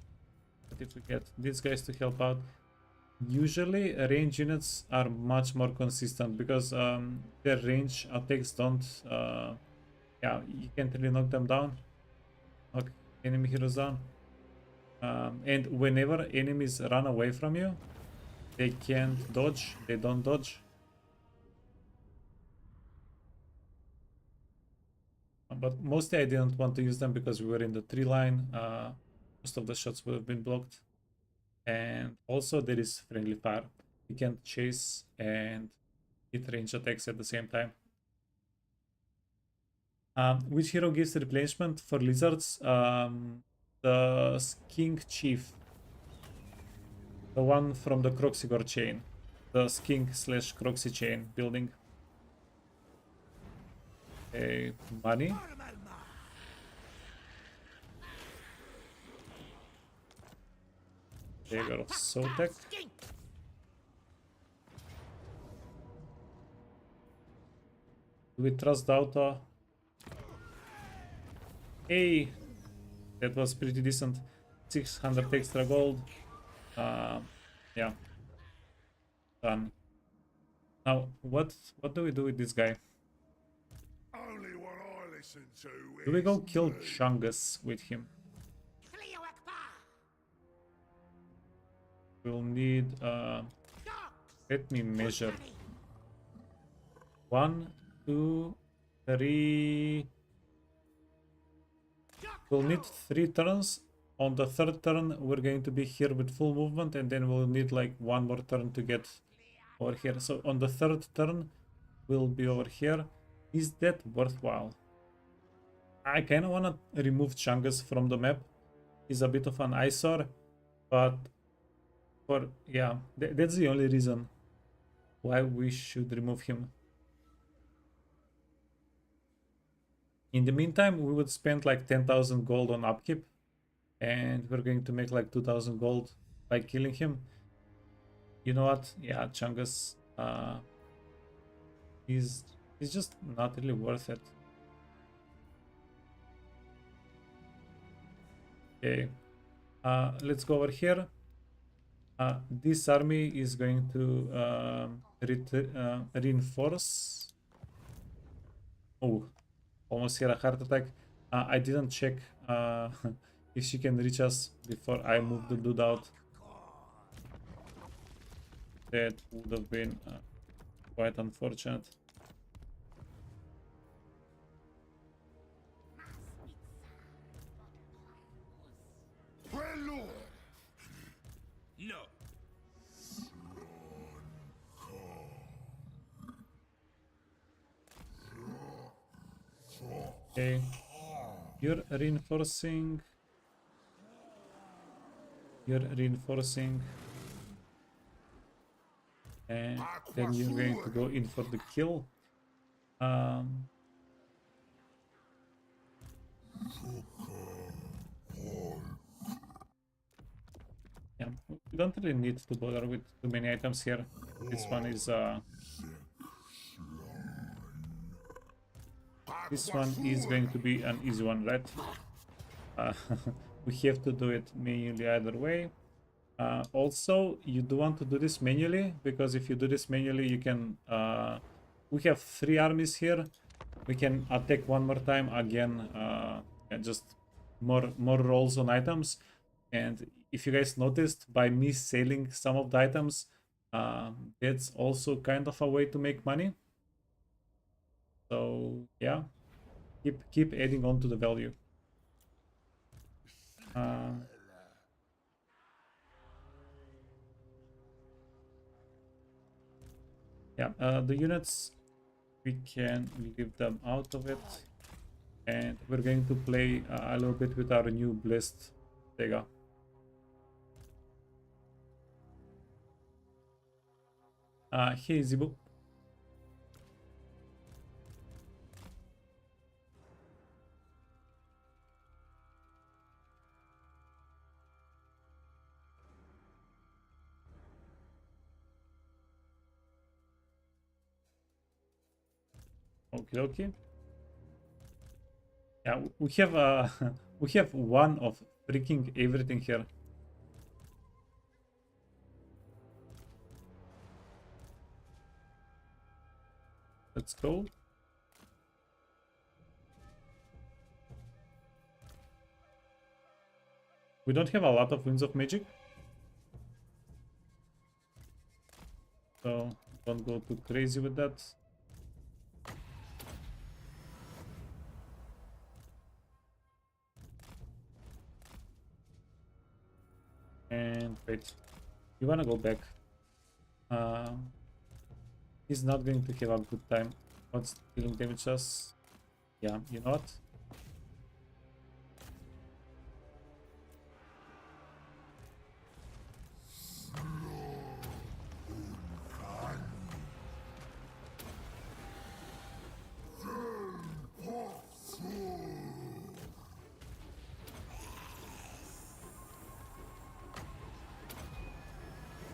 But if we get these guys to help out, usually range units are much more consistent because their range attacks don't yeah, you can't really knock them down, knock enemy heroes down, and whenever enemies run away from you, they can't dodge, they don't dodge. But mostly I didn't want to use them because we were in the tree line. Most of the shots would have been blocked. And also there is friendly fire. You can chase and hit range attacks at the same time. Which hero gives replenishment for lizards? The Skink Chief. The one from the Croxigor chain. The Skink / Croxy chain building. Okay, money. Dagger of Sotek. Do we trust the auto? Hey, that was pretty decent. 600 extra gold. Yeah, done. Now, what do we do with this guy? Only what I listen to Do we go is kill me. Chungus with him? We'll need let me measure. 1, 2, 3. We'll need 3 turns. On the 3rd turn, we're going to be here with full movement, and then we'll need like 1 more turn to get over here. So on the 3rd turn, we'll be over here. Is that worthwhile? I kind of want to remove Chungus from the map. He's a bit of an eyesore, but yeah, that's the only reason why we should remove him. In the meantime, we would spend like 10,000 gold on upkeep, and we're going to make like 2,000 gold by killing him. You know what? Yeah, Chungus is just not really worth it. Okay, let's go over here. This army is going to reinforce. Oh, almost had a heart attack. I didn't check if she can reach us before I moved the dude out. That would have been quite unfortunate. Well, Lord, No. Okay, you're reinforcing. You're reinforcing. And then you're going to go in for the kill. Yeah, we don't really need to bother with too many items here. This one is going to be an easy one, right? We have to do it manually either way. Also, you do want to do this manually, because if you do this manually, you can... we have 3 armies here. We can attack one more time again, and just more rolls on items. And if you guys noticed, by me selling some of the items, that's also kind of a way to make money. So yeah, keep adding on to the value. Yeah, the units, we can leave them out of it, and we're going to play a little bit with our new blessed Tega. Hey Zibu. Okay. Yeah, we have we have one of freaking everything here. Let's go. We don't have a lot of winds of magic, so don't go too crazy with that. And wait, you wanna go back? He's not going to have a good time. What's dealing damage us? Yeah, you know what?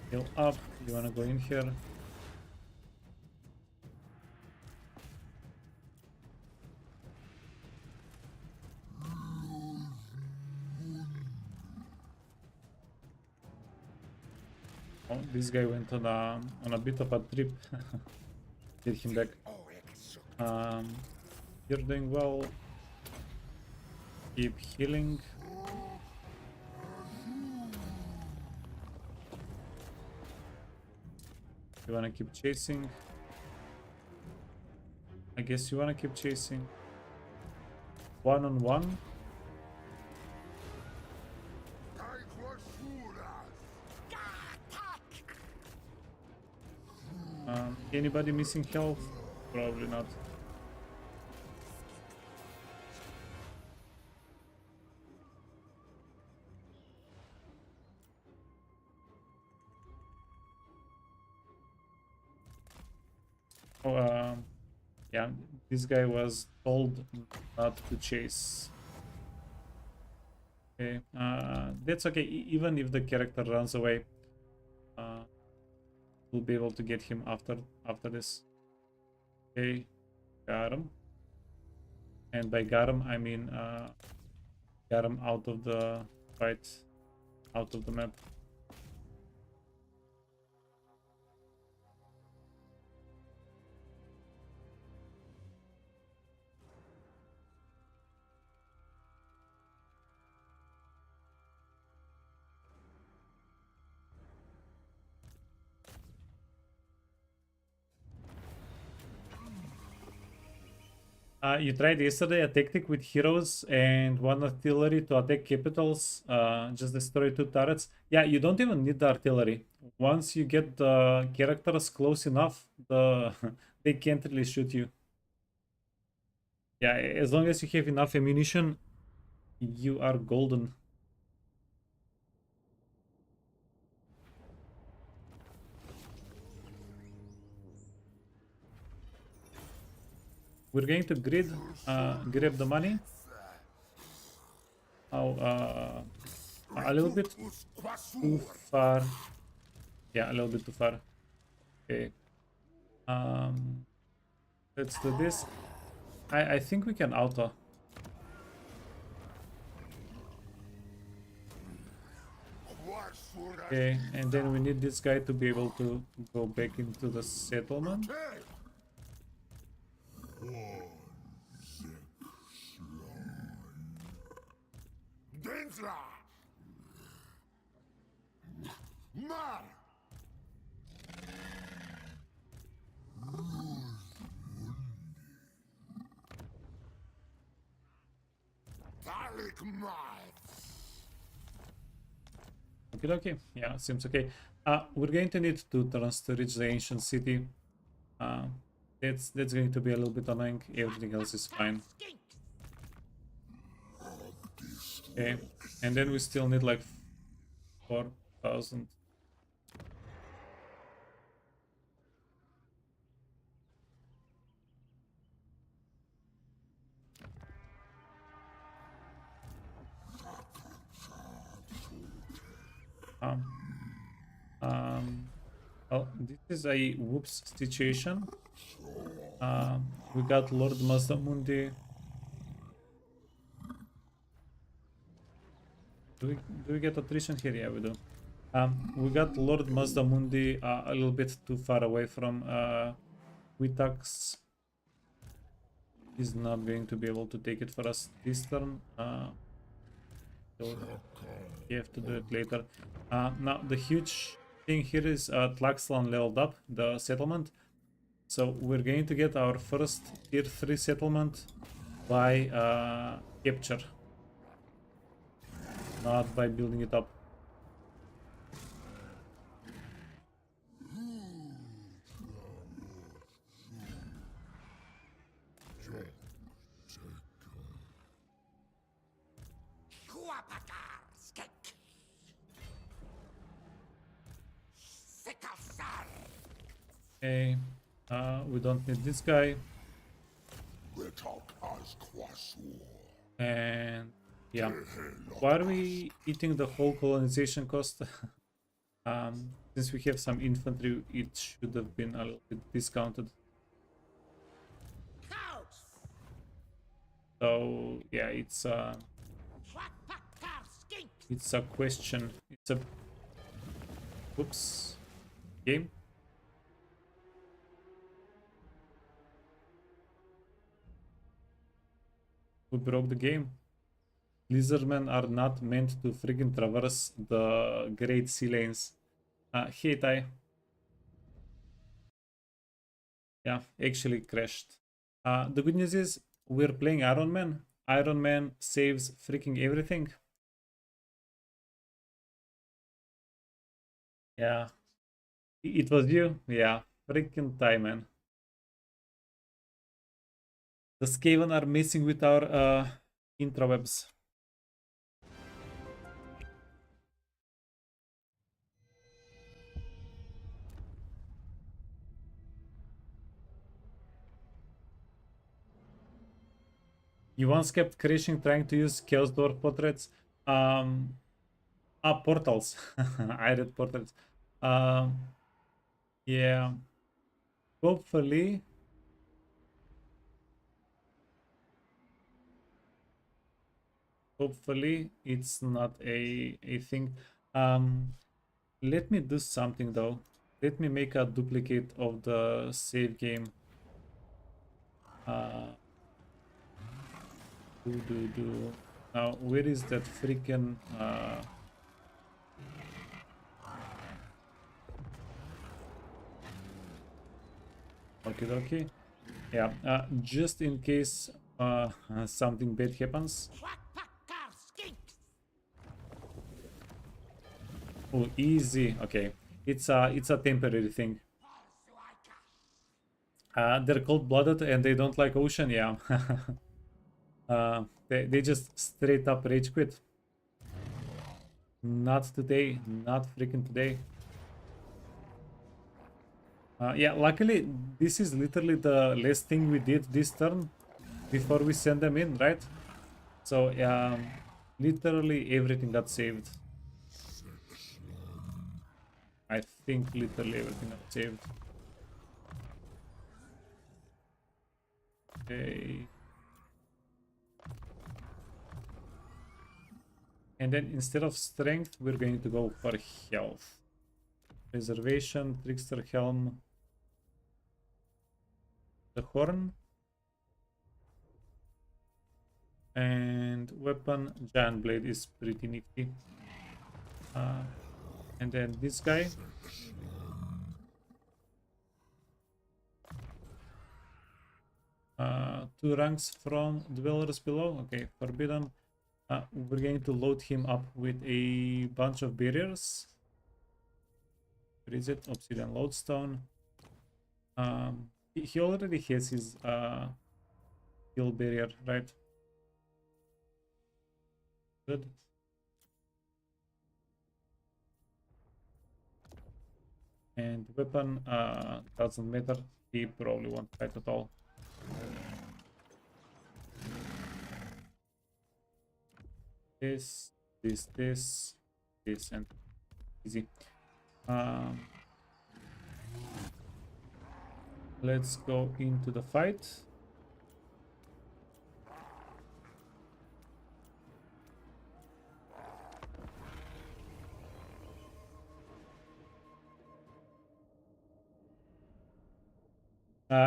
Heal up. You wanna go in here? Oh, this guy went on a bit of a trip. Get him back. You're doing well. Keep healing. You wanna keep chasing? I guess you wanna keep chasing. 1-on-1. Anybody missing health? Probably not. Oh, yeah, this guy was told not to chase. Okay, that's okay. Even if the character runs away, we'll be able to get him after this. Okay, got him. And by got him, I mean got him out of the fight, out of the map. You tried yesterday a tactic with heroes and 1 artillery to attack capitals, just destroy 2 turrets. Yeah, you don't even need the artillery. Once you get the characters close enough, they can't really shoot you. Yeah, as long as you have enough ammunition, you are golden. we're going to grab the money. Oh, a little bit too far. Yeah, a little bit too far. Okay. Let's do this. I think we can auto. Okay, and then we need this guy to be able to go back into the settlement. Densla! Mar! Dalek Okay, okay. Yeah, seems okay. We're going to need 2 turns to reach the ancient city. That's going to be a little bit annoying. Everything else is fine. Okay, and then we still need like 4,000. Oh, this is a whoops situation. We got Lord Mazdamundi. Do we get attrition here? Yeah, we do. We got Lord Mazdamundi a little bit too far away from Witax. He's not going to be able to take it for us this turn. So you have to do it later. Now the huge thing here is Tlaxcalan leveled up the settlement, so we're going to get our first tier 3 settlement by capture, not by building it up. Okay, we don't need this guy. And yeah, why are we eating the whole colonization cost? Since we have some infantry, it should have been a little bit discounted. So yeah, it's a question. It's a whoops game. We broke the game. Lizardmen are not meant to friggin' traverse the Great Sea Lanes. Hey, Tai. Yeah, actually crashed. The good news is we're playing Ironman. Ironman saves freaking everything. Yeah. It was you? Yeah. Freaking Tai, man. The Skaven are messing with our intrawebs. You once kept crashing trying to use Chaos Dwarf portraits. Portals. I read portals. Yeah. Hopefully. Hopefully it's not a thing. Let me do something though. Let me make a duplicate of the save game. Now where is that freaking okay. Yeah, just in case something bad happens. Oh, easy. Okay, it's a temporary thing. They're cold-blooded and they don't like ocean. Yeah. They just straight up rage quit. Not today. Not freaking today. Yeah, luckily this is literally the last thing we did this turn before we send them in, right? So literally everything got saved. I think literally everything got saved. Okay. And then instead of strength, we're going to go for health. Preservation, Trickster Helm, the Horn, and weapon, Giant Blade is pretty nifty. And then this guy. Two ranks from Dwellers Below. Okay, Forbidden. We're going to load him up with a bunch of barriers. Where is it? Obsidian Lodestone. He already has his heal barrier, right? Good. And weapon doesn't matter. He probably won't fight at all. This, and easy. Let's go into the fight.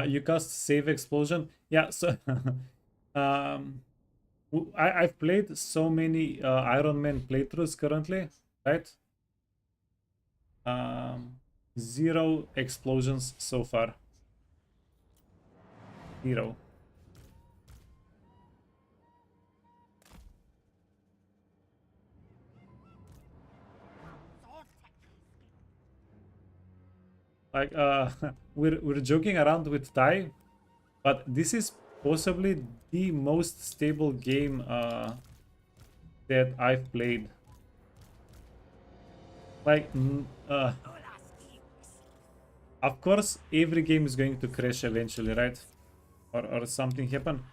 You cast Save Explosion. Yeah, so I've played so many Ironman playthroughs currently, right? 0 explosions so far. 0. Like we're joking around with Ty, but this is possibly the most stable game that I've played. Like of course every game is going to crash eventually, right? Or something happen.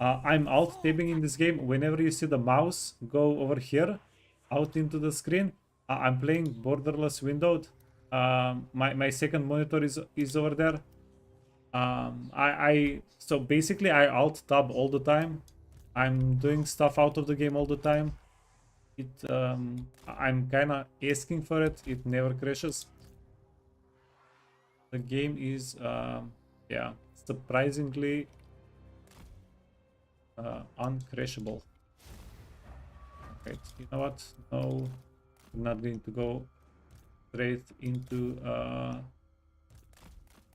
I'm alt tabbing in this game. Whenever you see the mouse go over here out into the screen, I'm playing borderless windowed. My second monitor is over there. So basically I alt tab all the time. I'm doing stuff out of the game all the time. I'm kind of asking for it. It never crashes. The game is yeah, surprisingly uncrashable. Right, you know what? No, we're not going to go straight into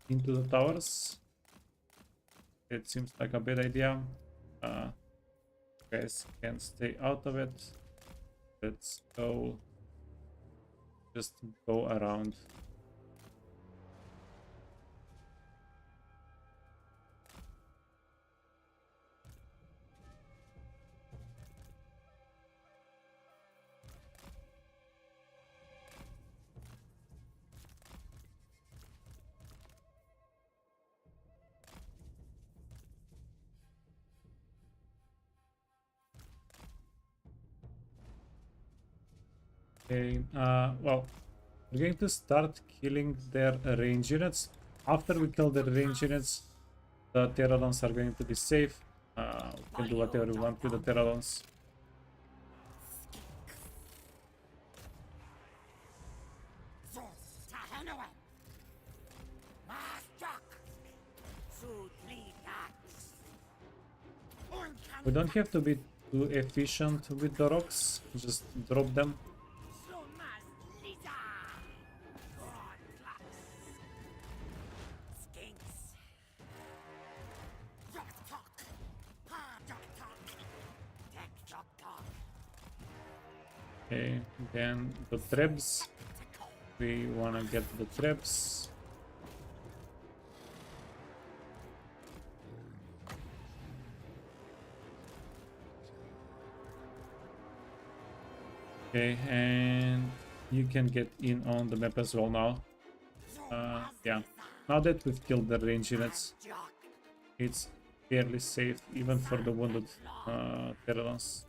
the towers. It seems like a bad idea. Guys can stay out of it. Let's go. Just go around. Okay, well, we're going to start killing their range units. After we kill their range units, the Pterodons are going to be safe. We can do whatever we want with the Pterodons. We don't have to be too efficient with the rocks, just drop them. Okay, then the traps. We wanna get the traps. Okay, and you can get in on the map as well now. Yeah, Now that we've killed the range units, it's fairly safe even for the wounded Terrans.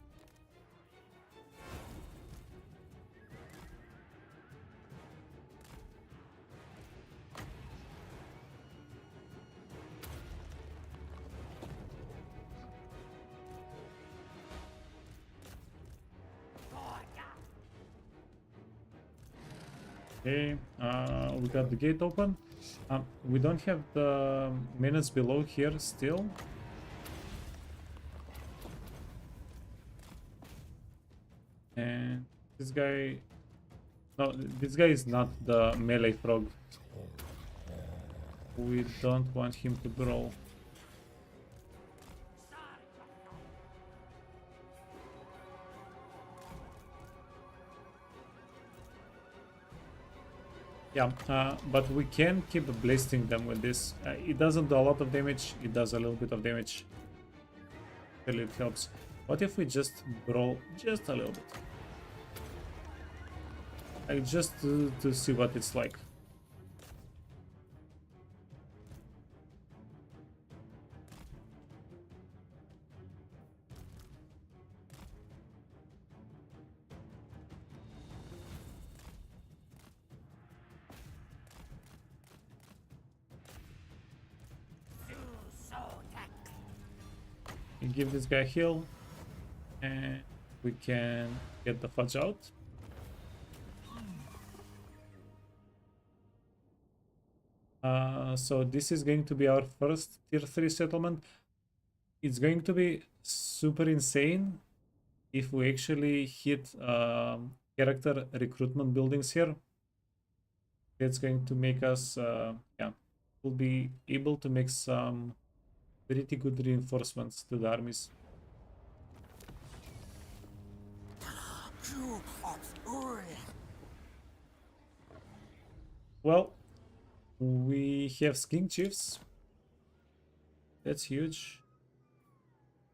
Okay, we got the gate open. We don't have the minutes below here still. And this guy... No, this guy is not the melee frog. We don't want him to brawl. Yeah, but we can keep blasting them with this. It doesn't do a lot of damage, it does a little bit of damage. Really, it helps. What if we just brawl just a little bit? Like, just to see what it's like. Give this guy a heal, and we can get the fudge out. So this is going to be our first tier 3 settlement. It's going to be super insane if we actually hit character recruitment buildings here. It's going to make us, yeah, we'll be able to make some pretty good reinforcements to the armies. Well, we have skin chiefs. That's huge.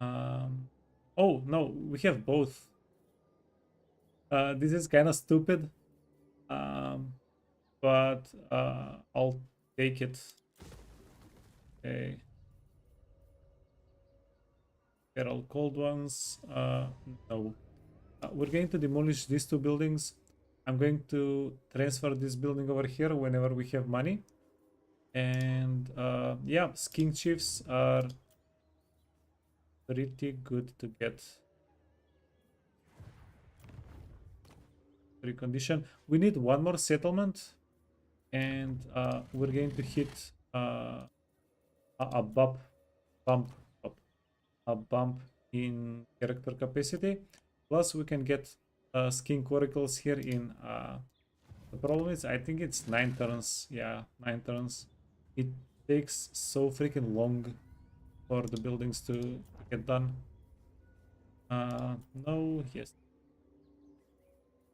Oh no, we have both. This is kind of stupid, but I'll take it. Okay. They're all cold ones. No. We're going to demolish these two buildings. I'm going to transfer this building over here whenever we have money. And yeah, skin chiefs are pretty good to get. Recondition. We need one more settlement, and we're going to hit a bump in character capacity. Plus, we can get skin coracles here in. The problem is, I think it's 9 turns. Yeah, 9 turns. It takes so freaking long for the buildings to get done. No, yes.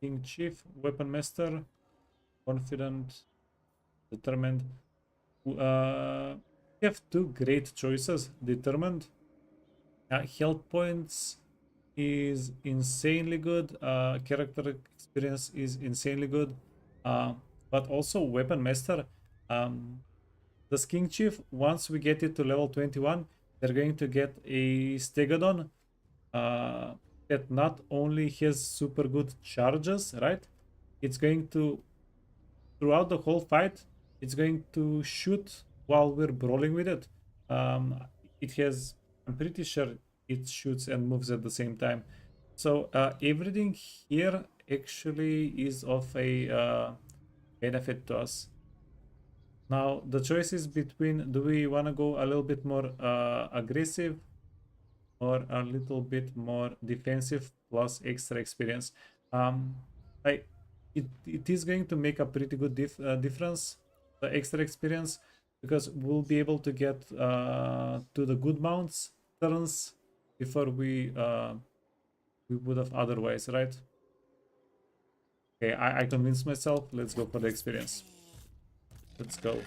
King Chief, Weapon Master, Confident, Determined. We have two great choices. Determined. Health points is insanely good. Character experience is insanely good. But also Weapon Master. The King Chief, once we get it to level 21, they're going to get a Stegodon that not only has super good charges, right? It's going to, throughout the whole fight, it's going to shoot while we're brawling with it. It has, I'm pretty sure it shoots and moves at the same time. So everything here actually is of a benefit to us. Now the choice is between, do we want to go a little bit more aggressive or a little bit more defensive plus extra experience? It is going to make a pretty good difference, the extra experience, because we'll be able to get to the good mounts turns before we would have otherwise, right? Okay, I convinced myself. Let's go for the experience. Let's go.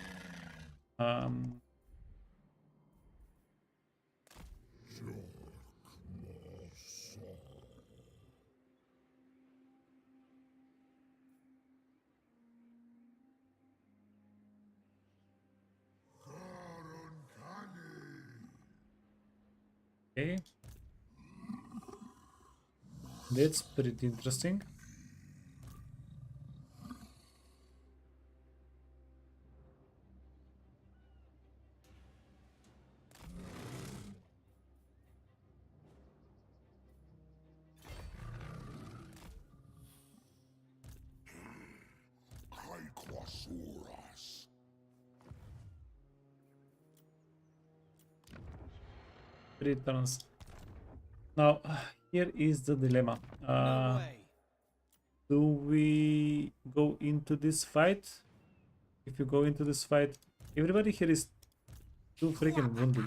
Okay. That's pretty interesting. Kaikwasuras. 3 turns. Now, here is the dilemma. No way. Do we go into this fight? If you go into this fight, everybody here is too freaking wounded.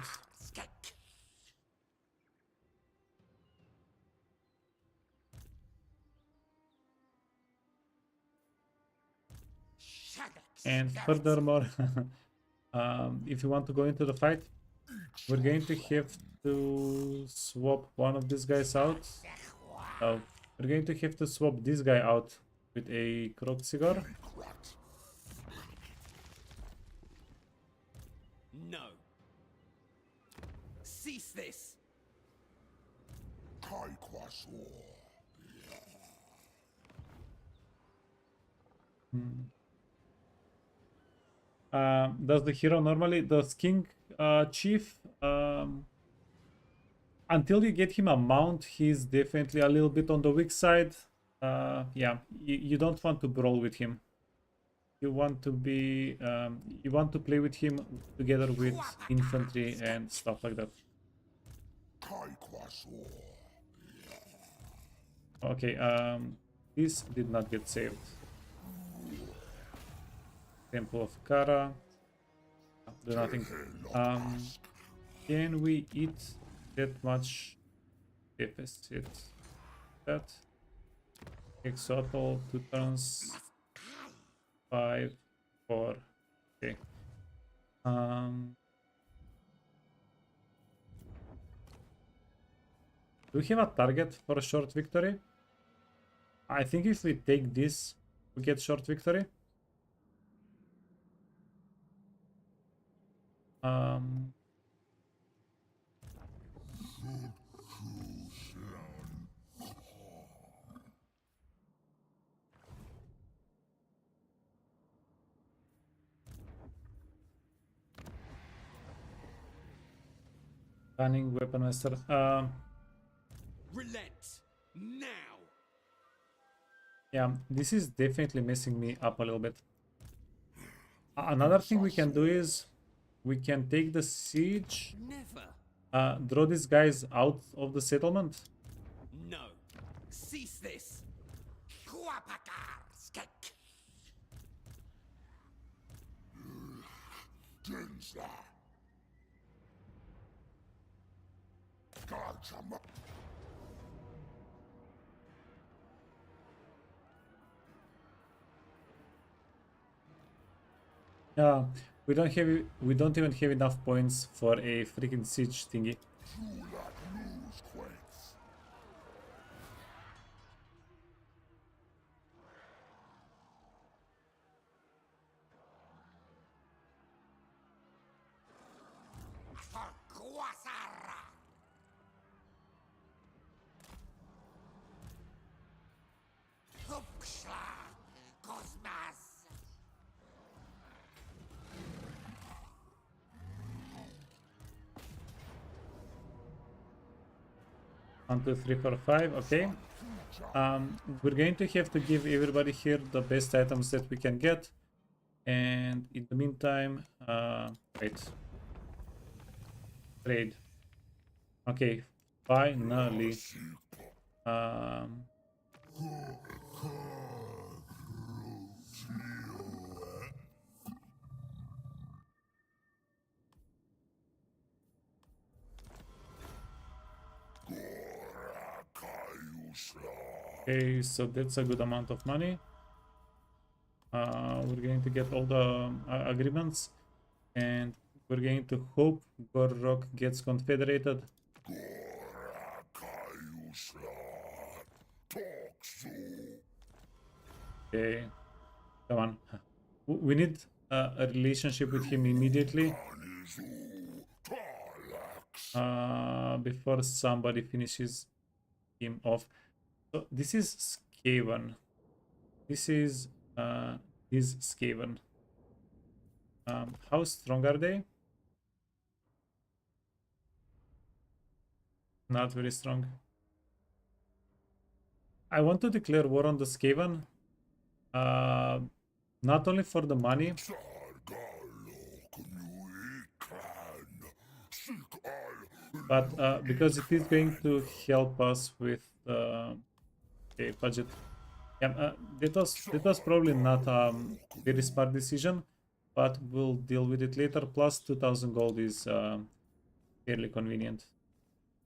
And furthermore, if you want to go into the fight, we're going to have to swap one of these guys out. We're going to have to swap this guy out with a croc cigar. No. Cease this. Kaikwasur. Does the hero normally, does King Chief, until you get him a mount, he's definitely a little bit on the weak side. Yeah, you don't want to brawl with him. You want to be, you want to play with him together with infantry and stuff like that. Kaikwasur. Okay, this did not get saved. Temple of Kara. Do nothing. Can we eat that much deficit? That Exotol, 2 turns, 5, 4. Okay. Do we have a target for a short victory? I think if we take this, we get short victory. Cunning weapon master. Relent now. Yeah, this is definitely messing me up a little bit. Another thing we can do is we can take the siege, Never. draw these guys out of the settlement. No. Cease this. Dinsa. Gajama. Yeah, we don't even have enough points for a freaking siege thingy. Tulak lose quakes. One, two, three, four, five. Okay. We're going to have to give everybody here the best items that we can get, and in the meantime, wait. Trade. Okay, finally. Okay, so that's a good amount of money. We're going to get all the agreements, and we're going to hope Gorrock gets confederated. Okay, come on. We need a relationship with him immediately. before somebody finishes him off. So this is Skaven. This is Skaven. How strong are they? Not very strong. I want to declare war on the Skaven. Not only for the money. But because it is going to help us with okay, budget. Yeah, that was probably not very smart decision, but we'll deal with it later. Plus 2,000 gold is fairly convenient.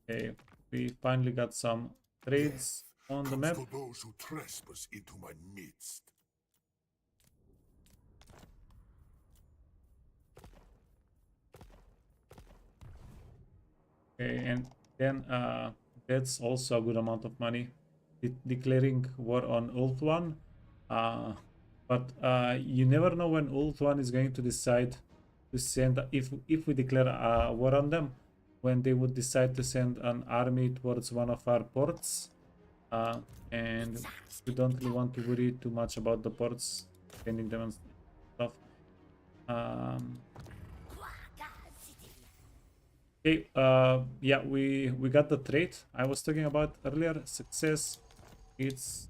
Okay, we finally got some trades on the map. For those who trespass into my midst. Okay, and then that's also a good amount of money. Declaring war on Ult 1. But you never know when Ult 1 is going to decide to send, if we declare a war on them, when they would decide to send an army towards one of our ports. And we don't really want to worry too much about the ports, sending them and stuff. Okay, yeah, we got the trait I was talking about earlier. Success. It's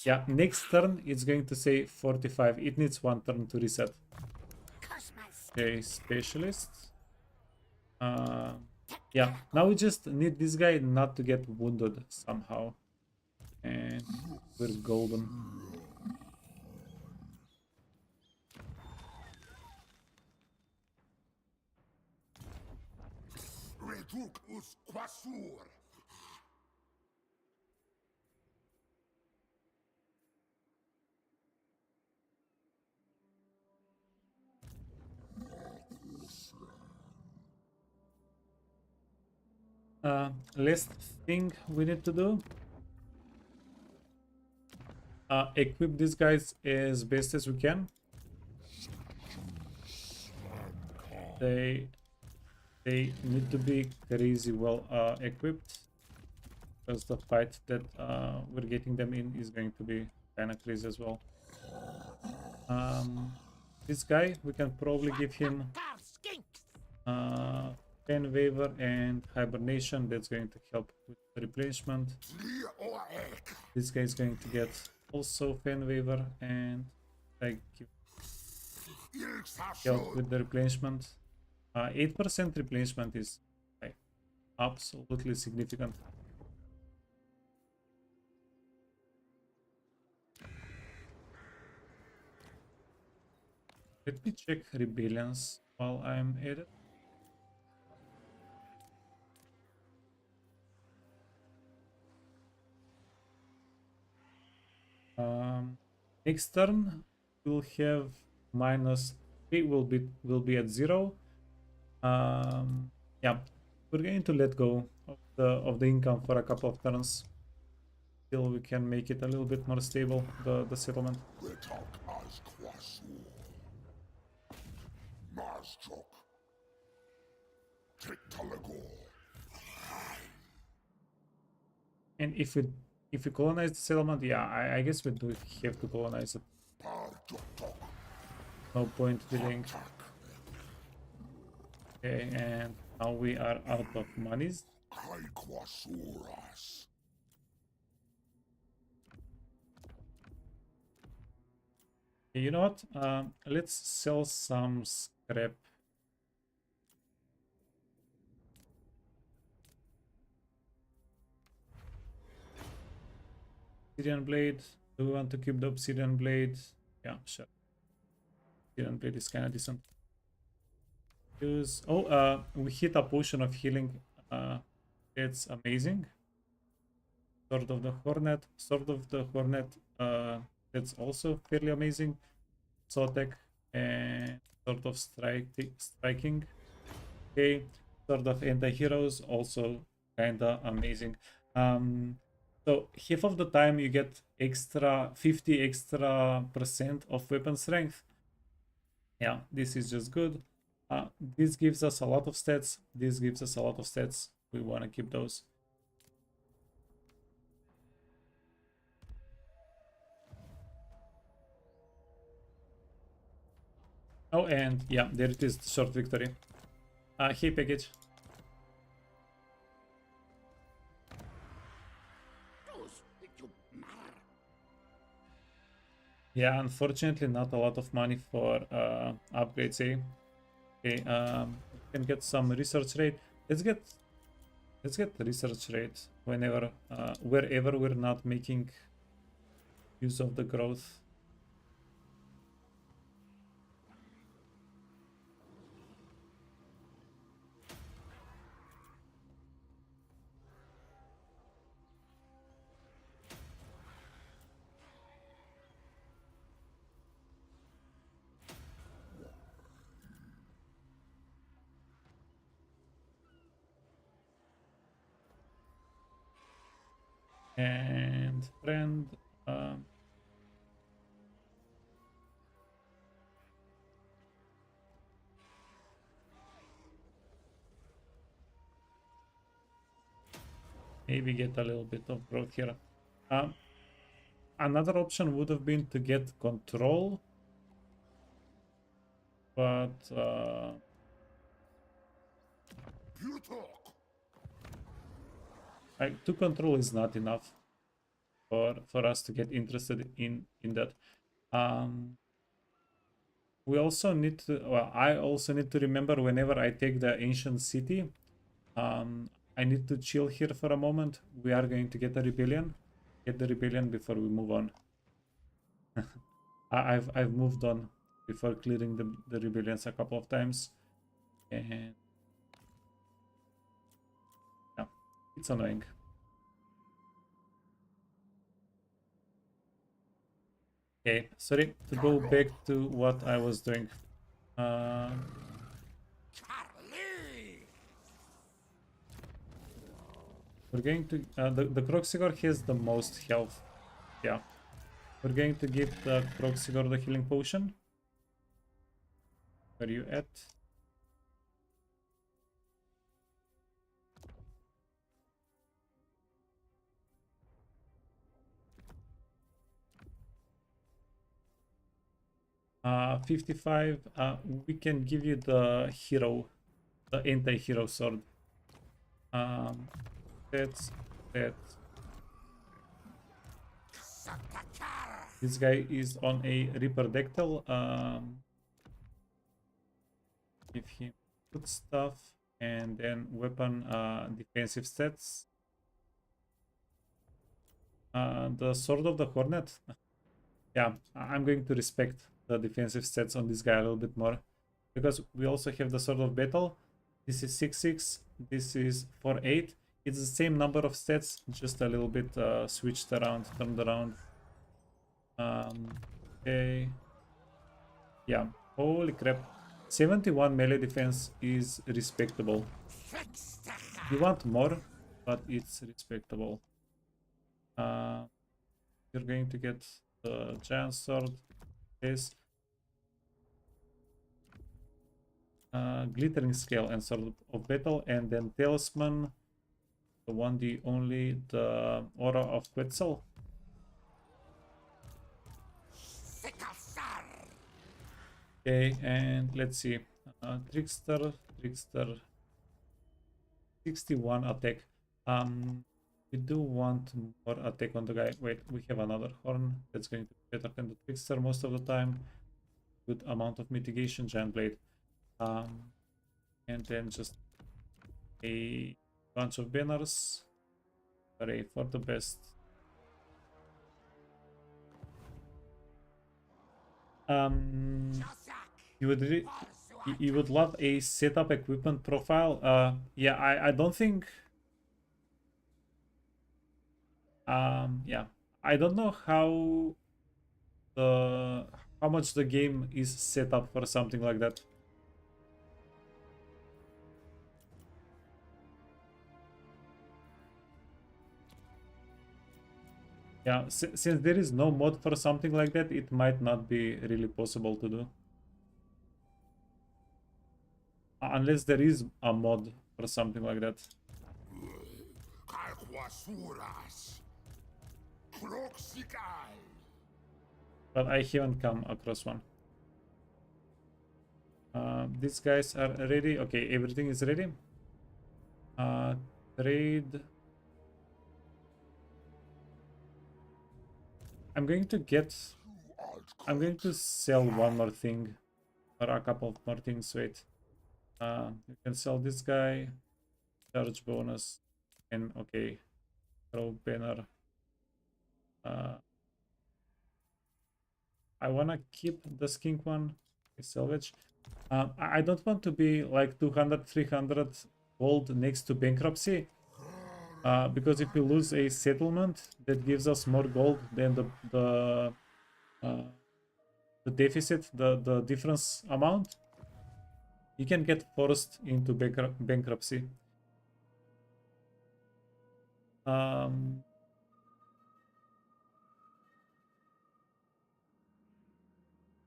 yeah, next turn it's going to say 45. It needs one turn to reset. Okay, specialist. Yeah, now we just need this guy not to get wounded somehow. And we're golden. Reduc us quasur. Last thing we need to do, equip these guys as best as we can. They need to be crazy well equipped, because the fight that we're getting them in is going to be kind of crazy as well. This guy, we can probably give him Pen Waver and Hibernation. That's going to help with the replenishment. This guy is going to get also Pen Waver and like help with the replenishment. 8% replenishment is like absolutely significant. Let me check rebellions while I'm at it. Next turn we'll have -3. Will be at 0. Yeah, we're going to let go of the income for a couple of turns till we can make it a little bit more stable, the settlement. And if we colonize the settlement, yeah, I guess we do have to colonize it. No point dealing. Okay, and now we are out of monies. You know what? Let's sell some scrap. Obsidian blade. Do we want to keep the obsidian blade? Yeah, sure. Obsidian blade is kind of decent. Use. Oh, we hit a potion of healing. That's amazing. Sword of the Hornet. Sword of the Hornet. That's also fairly amazing. Sotek and Sword of Striking. Okay. Sword of Anti-Heroes, also kinda amazing. So half of the time you get 50 extra % of weapon strength. Yeah, this is just good. This gives us a lot of stats. This gives us a lot of stats. We want to keep those. Oh, and yeah, there it is, the short victory. Hey, package. Yeah, unfortunately, not a lot of money for upgrades, eh? Okay, we can get some research rate. Let's get the research rate whenever, wherever we're not making use of the growth. And friend, maybe get a little bit of growth here. Another option would have been to get control, but You talk. to control is not enough for us to get interested in that. We also need to, well, I also need to remember whenever I take the ancient city, I need to chill here for a moment. We are going to get a rebellion. Get the rebellion before we move on. I've moved on before clearing the rebellions a couple of times, and yeah, it's annoying. Okay, sorry, to go back to what I was doing. We're going to the Croxigor has the most health. Yeah, we're going to give the Croxigor the healing potion. Where are you at? Uh, 55. We can give you the hero, the anti-hero sword. That's that. This guy is on a Reaperdactyl. Give him good stuff and then weapon defensive stats. The Sword of the Hornet. Yeah, I'm going to respect the defensive stats on this guy a little bit more, because we also have the Sword of Battle. This is 6/6, this is 4/8. It's the same number of stats, just a little bit switched around, turned around. Okay. Yeah, holy crap. 71 melee defense is respectable. You want more, but it's respectable. You're going to get the giant sword, this glittering scale and sword of battle, and then talisman, the one, the only, the aura of Quetzal. Okay, and let's see. Trickster 61 attack. We do want more attack on the guy. Wait, we have another horn that's going to be better than the Trickster most of the time. Good amount of mitigation, giant blade. And then just a bunch of banners. Hooray for the best. You would love a setup equipment profile. Yeah, I don't think. Yeah, I don't know how much the game is set up for something like that. Yeah, since there is no mod for something like that, it might not be really possible to do. Unless there is a mod or something like that. But I haven't come across one. These guys are ready. Okay, everything is ready. Trade. I'm going to sell one more thing. Or a couple of more things. Wait. You can sell this guy. Charge bonus. And okay. Throw banner. I wanna keep the skink one. Salvage. I don't want to be like 200, 300 gold next to bankruptcy. Because if we lose a settlement, that gives us more gold than the deficit, the difference amount. You can get forced into bankruptcy.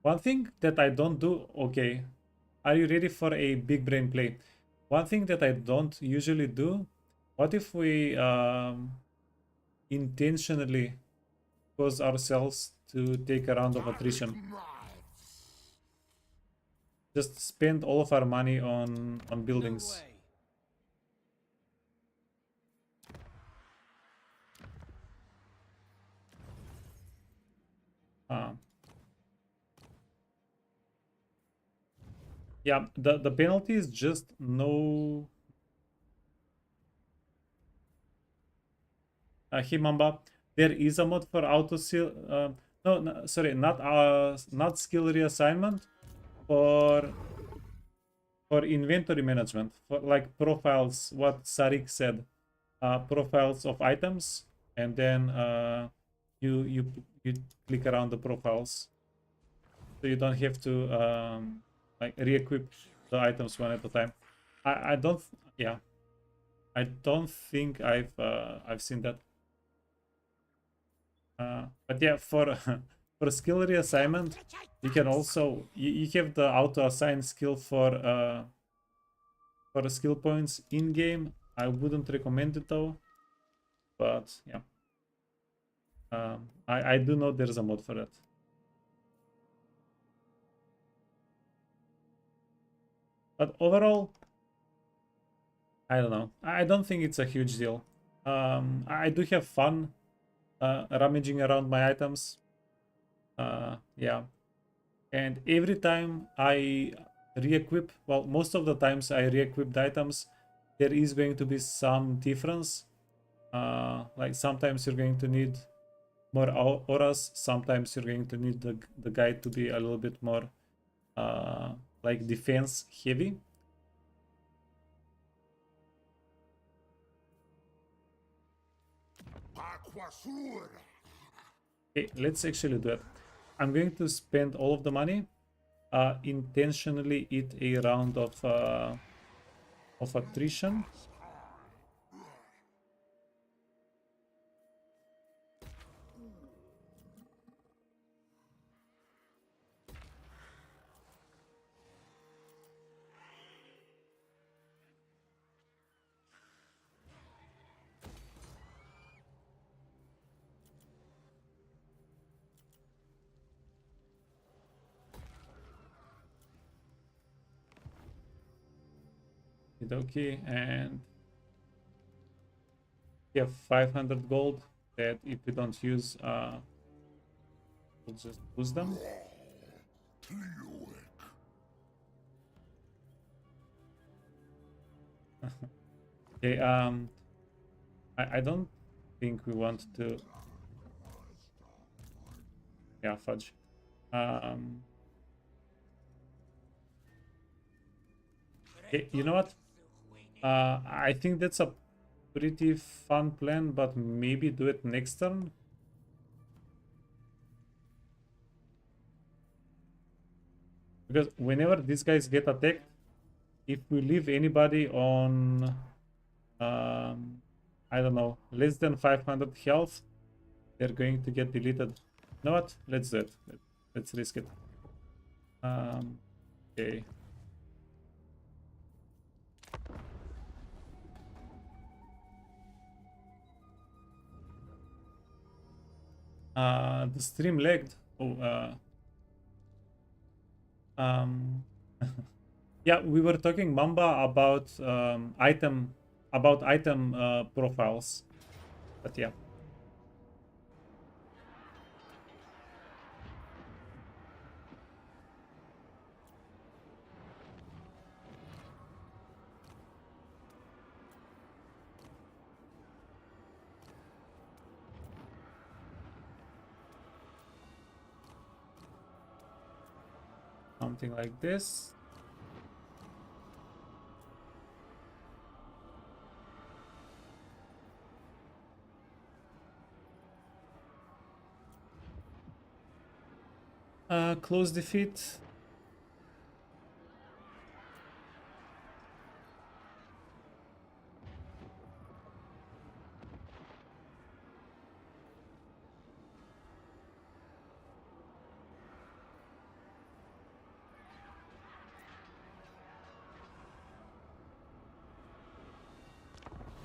One thing that I don't do, okay, are you ready for a big brain play? One thing that I don't usually do, what if we intentionally cause ourselves to take a round of attrition? Just spend all of our money on buildings. Yeah, the penalty is just no. Himamba, there is a mod for auto seal. No, sorry, not skill reassignment, for inventory management, for like profiles. What Sarik said, profiles of items, and then you click around the profiles, so you don't have to like re-equip the items one at a time. I don't, yeah, I don't think I've seen that. But yeah, for for skill reassignment, you can also you have the auto assign skill for skill points in game. I wouldn't recommend it though, but yeah, I do know there's a mod for that. But overall, I don't know. I don't think it's a huge deal. I do have fun rummaging around my items. Yeah. And every time I re-equip, well, most of the times I re-equip the items, there is going to be some difference. Like sometimes you're going to need more auras, sometimes you're going to need the guy to be a little bit more like defense heavy. Okay, let's actually do it. I'm going to spend all of the money, intentionally eat a round of attrition. Okay, and we have 500 gold that if we don't use, we'll just lose them. Okay, I don't think we want to. Yeah, fudge. Okay, you know what? I think that's a pretty fun plan, but maybe do it next turn. Because whenever these guys get attacked, if we leave anybody on, I don't know, less than 500 health, they're going to get deleted. You know what? Let's do it. Let's risk it. Okay. The stream lagged. Oh, yeah, we were talking Mamba about item profiles, but yeah. Something like this. Close defeat.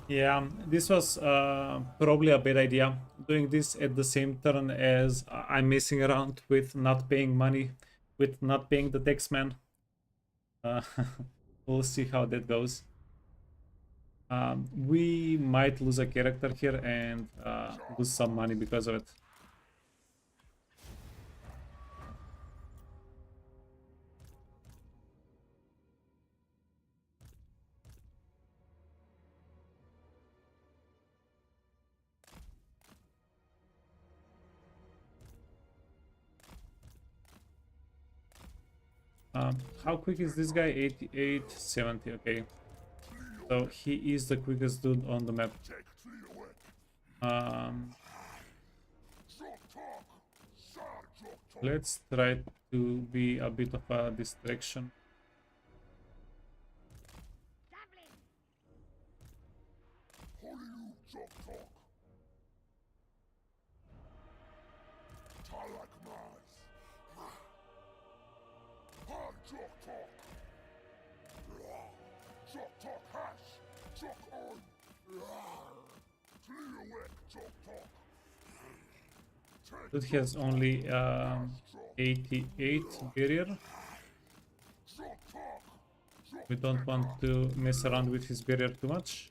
Yeah, this was probably a bad idea. Doing this at the same turn as I'm messing around with not paying money, with not paying the taxman. We'll see how that goes. We might lose a character here and lose some money because of it. How quick is this guy? 88, 70, okay. So he is the quickest dude on the map. Let's try to be a bit of a distraction. Dude has only 88 barrier. We don't want to mess around with his barrier too much.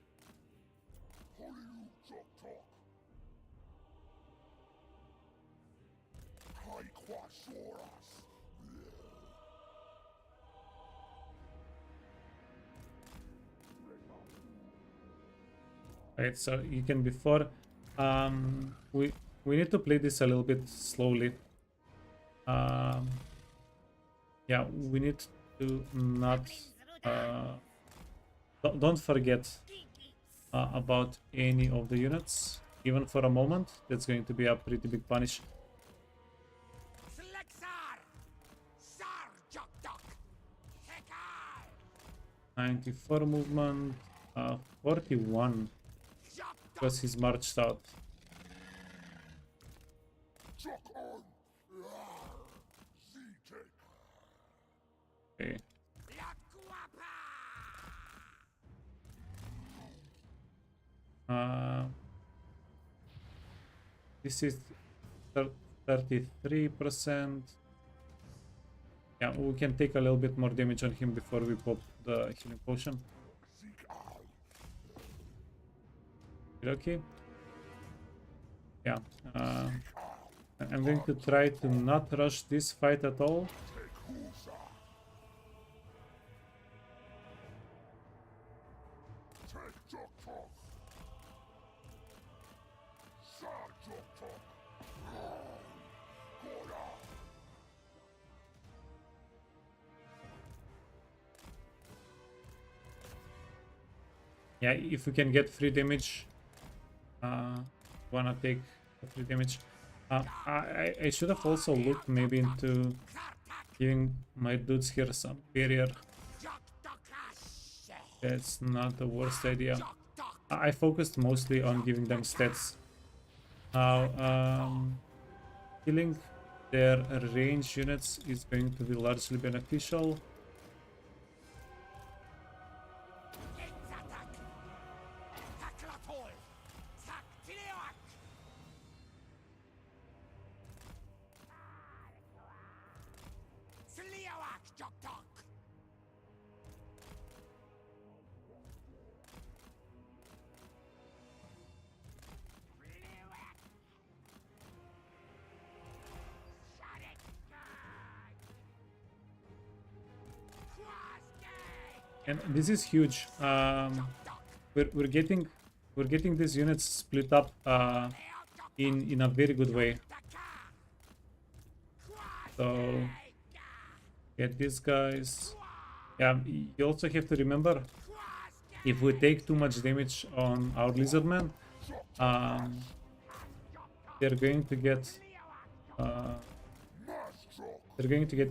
Right, so you can before we need to play this a little bit slowly. Yeah, we need to not don't forget about any of the units, even for a moment. That's going to be a pretty big punish. 94 movement, 41 because he's marched out. Okay. This is 33%. Yeah, we can take a little bit more damage on him before we pop the healing potion. Okay. Yeah. I'm going to try to not rush this fight at all. Yeah, if we can get free damage, wanna take the free damage. I should have also looked maybe into giving my dudes here some barrier. That's not the worst idea. I focused mostly on giving them stats. Now, killing their range units is going to be largely beneficial. And this is huge. We're getting these units split up in a very good way. So get these guys. Yeah, you also have to remember, if we take too much damage on our Lizardmen, um, they're going to get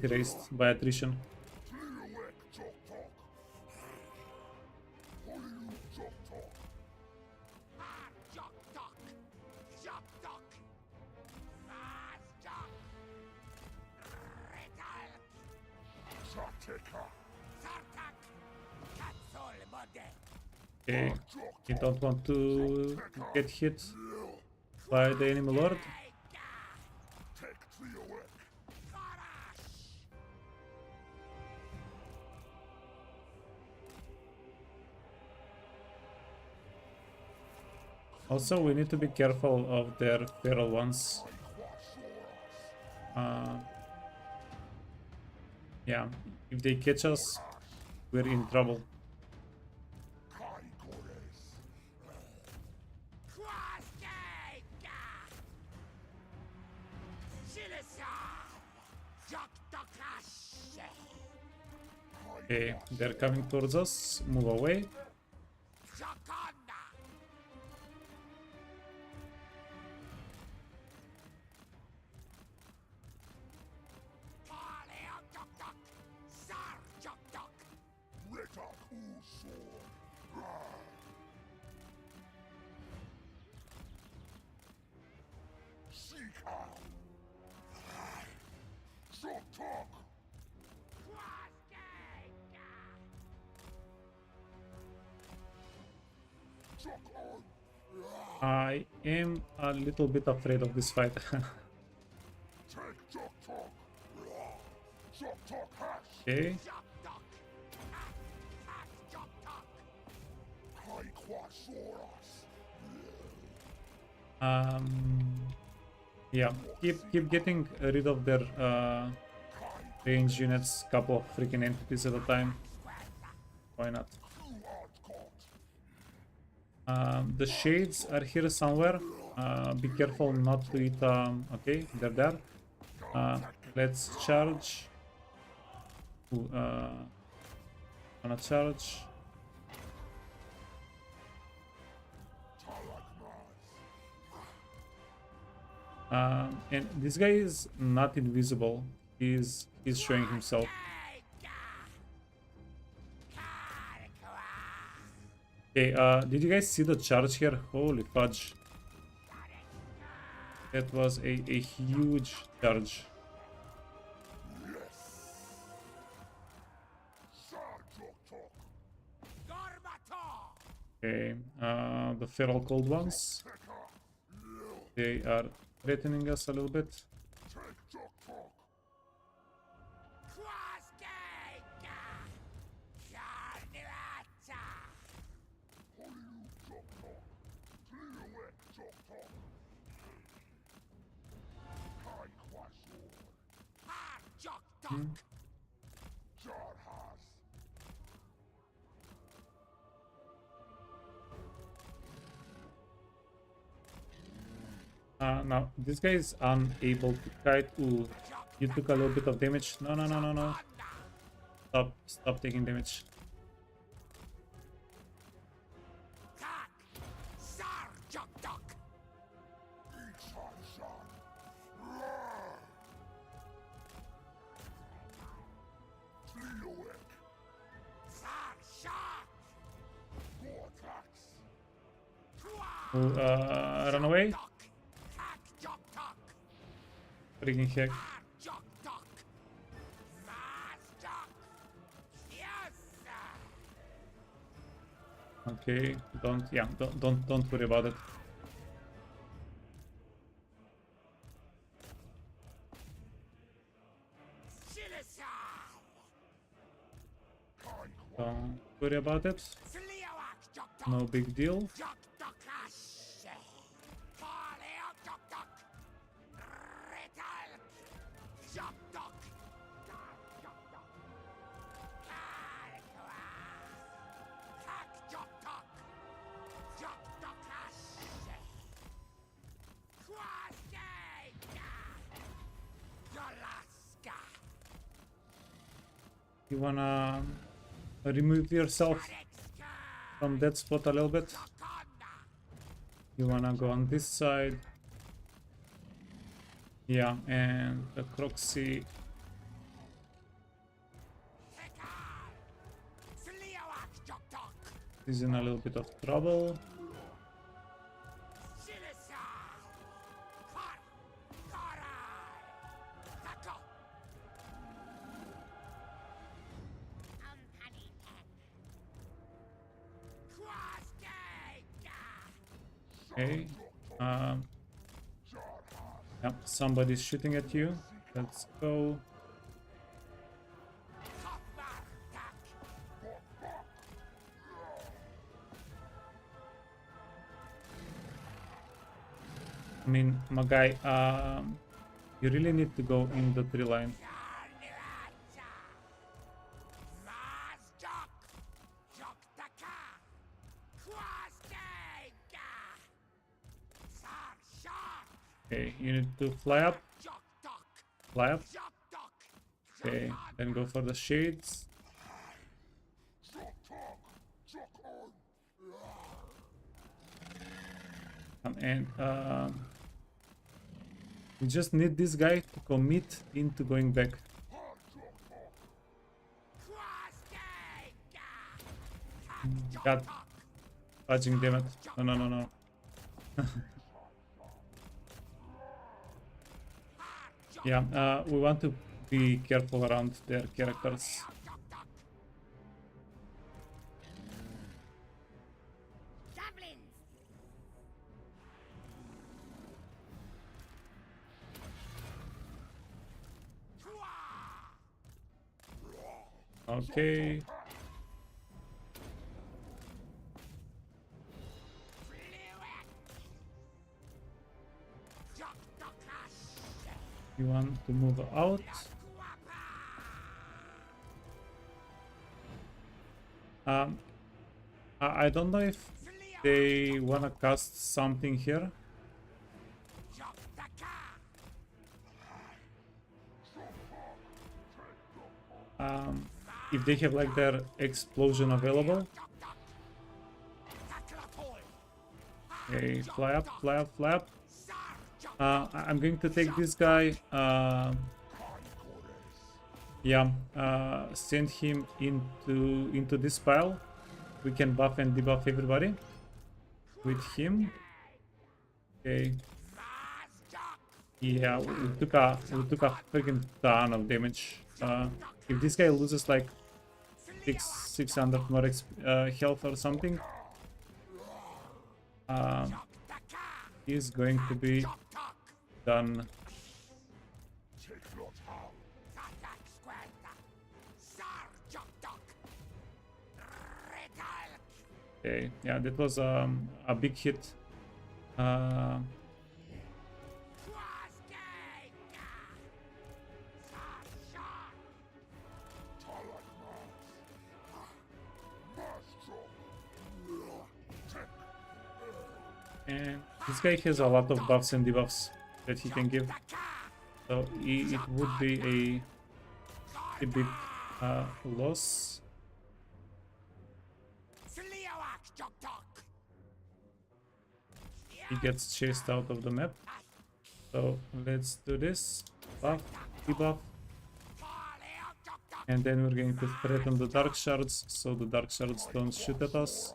erased by attrition. Okay, you don't want to get hit by the enemy lord. Also, we need to be careful of their feral ones. Yeah, if they catch us, we're in trouble. Okay, they're coming towards us. Move away. I am a little bit afraid of this fight. Okay. Yeah, keep getting rid of their range units, couple of freaking entities at a time. Why not? The shades are here somewhere. Be careful not to eat. Okay, they're there. Let's charge. Wanna charge? And this guy is not invisible. He's showing himself. Okay, did you guys see the charge here? Holy fudge. That was a huge charge. Okay, the feral cold ones. They are threatening us a little bit. Now this guy is unable to kite. Ooh, you took a little bit of damage. No, no, no, no, no. Stop taking damage. Run away. Freaking heck. Okay, don't worry about it. Don't worry about it. No big deal. You wanna remove yourself from that spot a little bit? You wanna go on this side? Yeah, and the Croxy. Is in a little bit of trouble. Okay. Yep, somebody's shooting at you. Let's go. I mean, my guy, you really need to go in the tree line. Okay, you need to fly up. Fly up. Okay, then go for the shades. And we just need this guy to commit into going back. God, fudging, damn it! No. Yeah, we want to be careful around their characters. Okay. You want to move out. I don't know if they wanna cast something here. If they have like their explosion available. Okay, fly up, fly up, fly up. I'm going to take this guy. Yeah, send him into this pile. We can buff and debuff everybody with him. Okay. Yeah, we took a freaking ton of damage. If this guy loses like 600 more health or something, he's going to be done. Okay, yeah, that was a big hit. And this guy has a lot of buffs and debuffs that he can give, so it would be a big loss. He gets chased out of the map, so let's do this. Buff, debuff, and then we're going to threaten the dark shards so the dark shards don't shoot at us.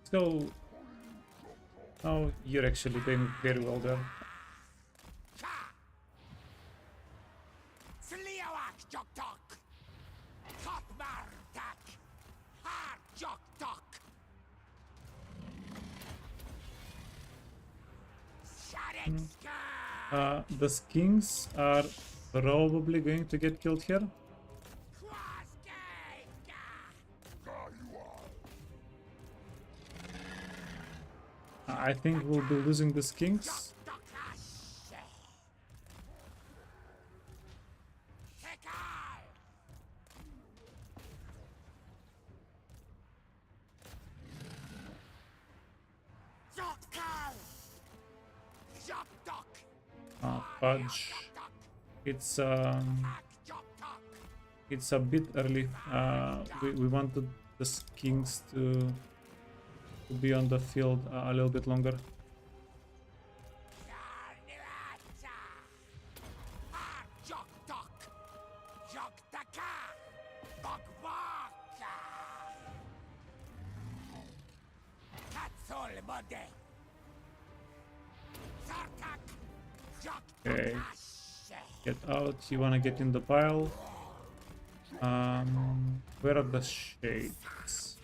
So, oh, you're actually doing very well there. The skins are probably going to get killed here. I think we'll be losing these kings. Fudge. It's a bit early. We wanted the kings to be on the field a little bit longer. Okay, get out. You wanna get in the pile? Where are the shades?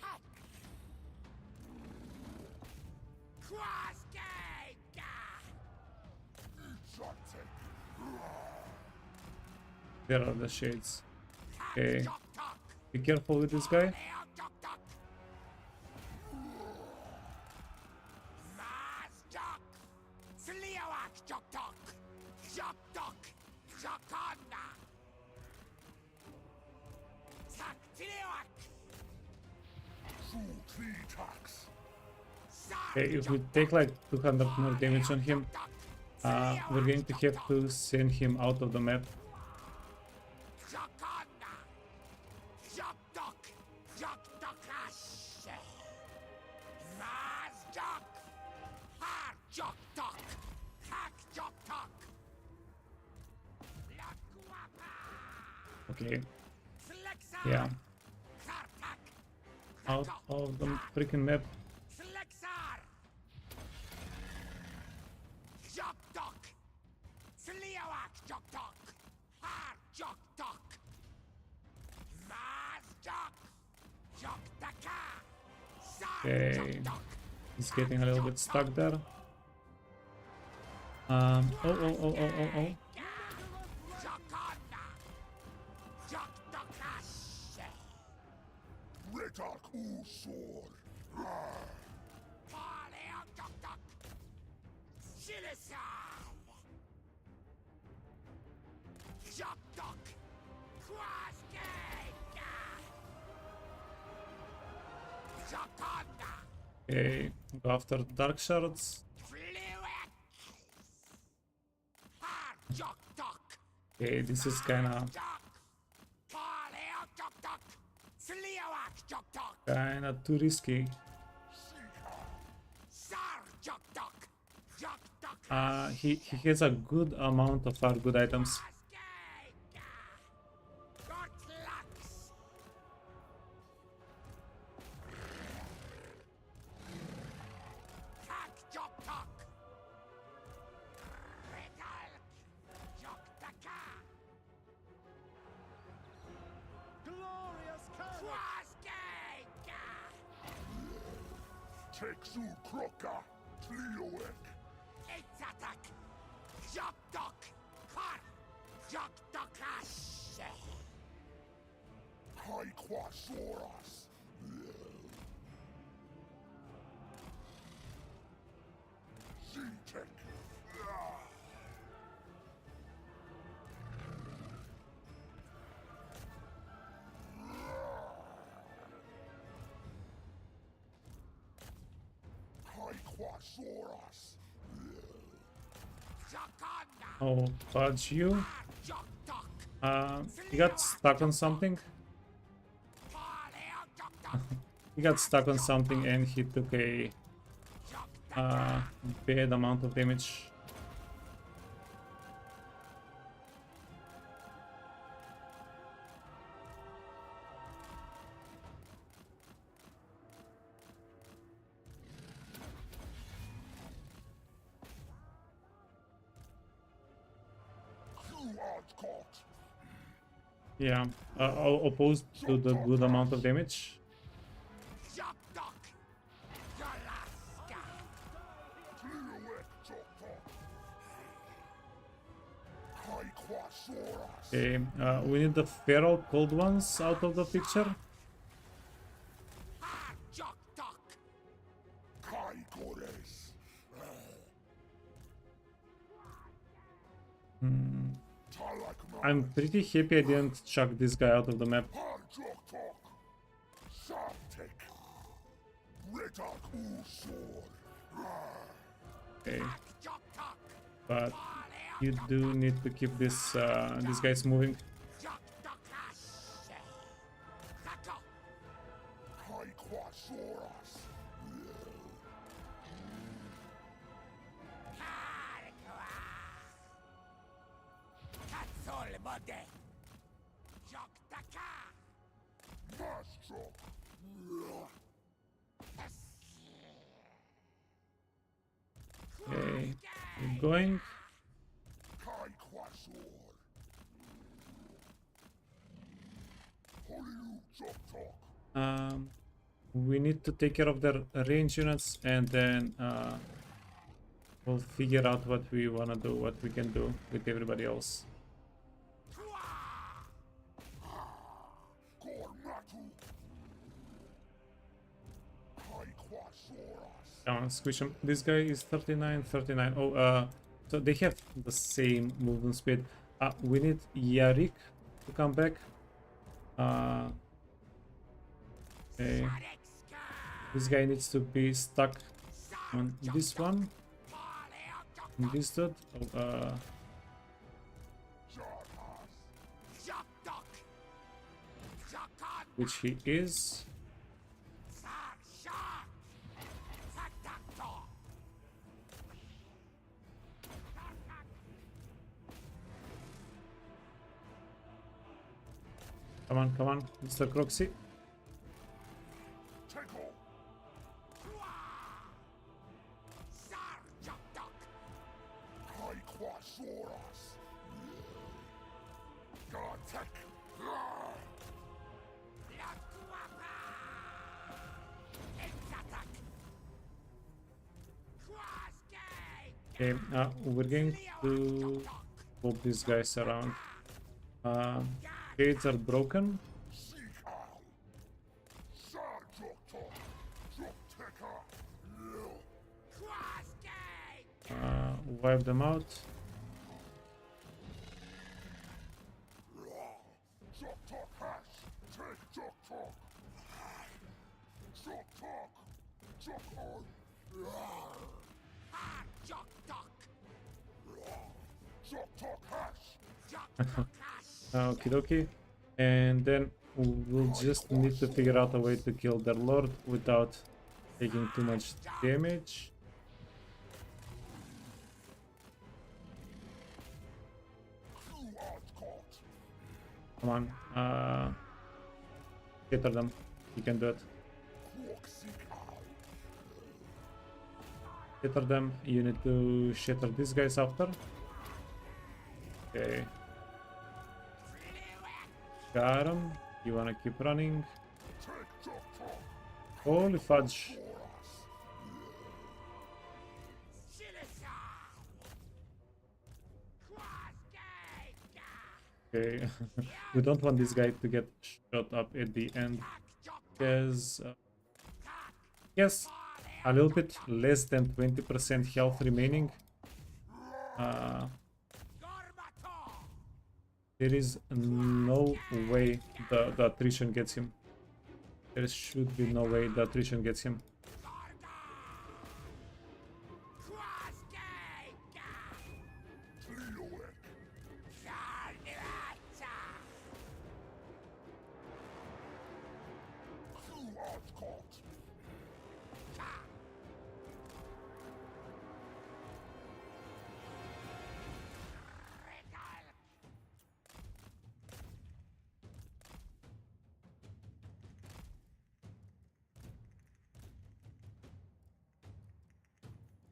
There are the shades. Okay, be careful with this guy. Okay, if we take like 200 more damage on him, we're going to have to send him out of the map. Okay. Yeah. Out of the freaking map. Okay. He's getting a little bit stuck there. Oh. Okay, go after the dark shards. Okay, this is kinda too risky. He has a good amount of our good items. Oh, fudge you. He got stuck on something. He got stuck on something and he took a bad amount of damage. Yeah, opposed to the good amount of damage. Okay, we need the feral cold ones out of the picture. I'm pretty happy I didn't chuck this guy out of the map. Okay. But you do need to keep this these guys moving. Okay, keep going. We need to take care of their range units, and then we'll figure out what we wanna do, what we can do with everybody else. Come on, squish him. This guy is 39, 39. Oh, so they have the same movement speed. We need Yarik to come back. Okay. This guy needs to be stuck on this one. And this dude. Oh, which he is. Come on, Mr. Croxy. Okay, we're going to move these guys around. Gates are broken. Wipe them out. Okie dokie. And then we'll just need to figure out a way to kill their lord without taking too much damage. Come on, shatter them. You can do it. Shatter them. You need to shatter these guys after. Okay. Got him. You wanna keep running? Holy fudge. Okay. We don't want this guy to get shot up at the end. Because yes, a little bit less than 20% health remaining. There is no way the attrition gets him. There should be no way the attrition gets him.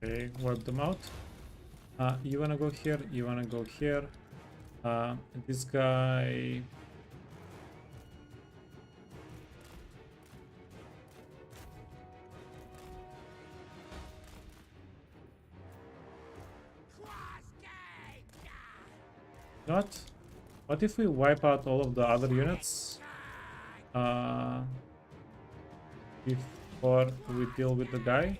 Okay, wipe them out. You wanna go here, you wanna go here. This guy... What if we wipe out all of the other units? Before we deal with the guy?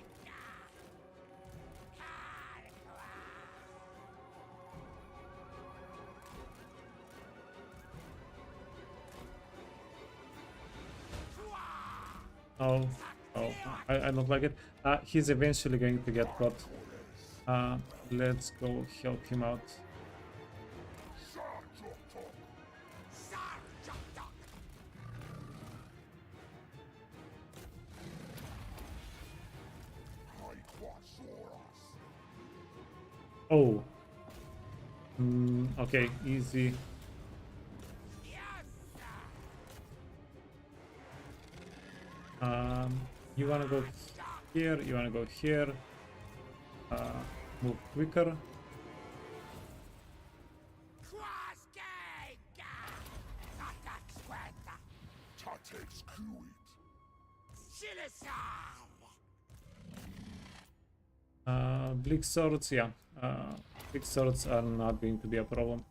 Oh, oh, I don't like it. He's eventually going to get caught. Let's go help him out. Oh. Okay, easy. You wanna go here, you wanna go here. Move quicker. Bleak swords, yeah. Bleak swords are not going to be a problem.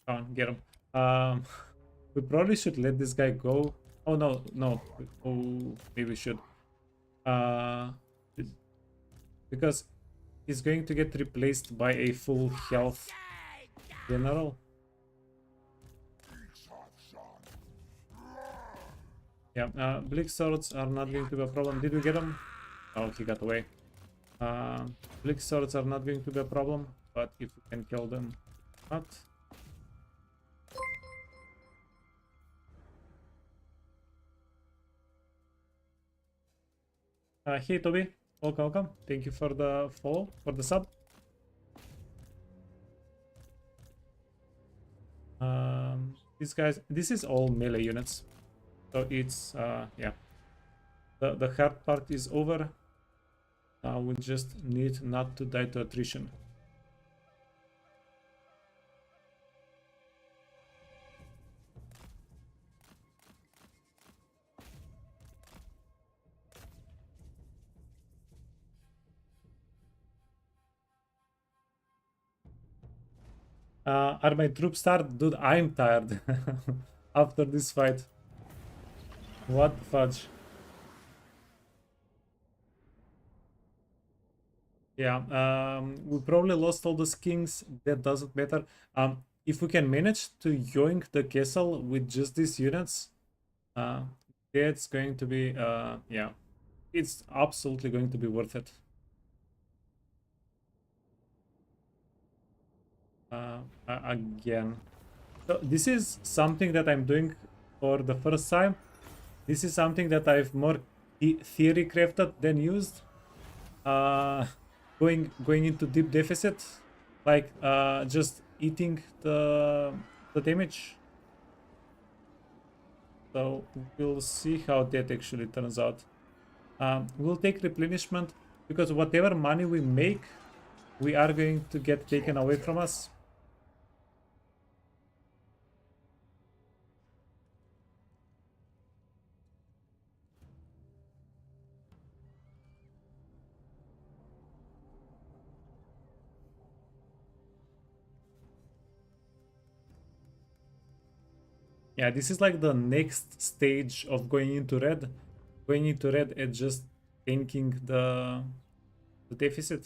Come on, get him. We probably should let this guy go. Oh no, no. Oh, maybe we should. Because he's going to get replaced by a full health general. Yeah, bleak swords are not going to be a problem. Did we get him? Oh, he got away. Bleak swords are not going to be a problem, but if we can kill them, not. Hey Toby, welcome, welcome. Thank you for the follow, for the sub. These guys, this is all melee units, so it's yeah. The hard part is over. Now we just need not to die to attrition. Are my troops tired? Dude, I'm tired after this fight. What the fudge? Yeah, we probably lost all those kings. That doesn't matter. If we can manage to yoink the castle with just these units, that's going to be, yeah, it's absolutely going to be worth it. Again, so this is something that I'm doing for the first time. This is something that I've more theory crafted than used. Going into deep deficit, like just eating the damage. So we'll see how that actually turns out. We'll take replenishment because whatever money we make, we are going to get taken away from us. Yeah, this is like the next stage of going into red. Going into red and just tanking the deficit.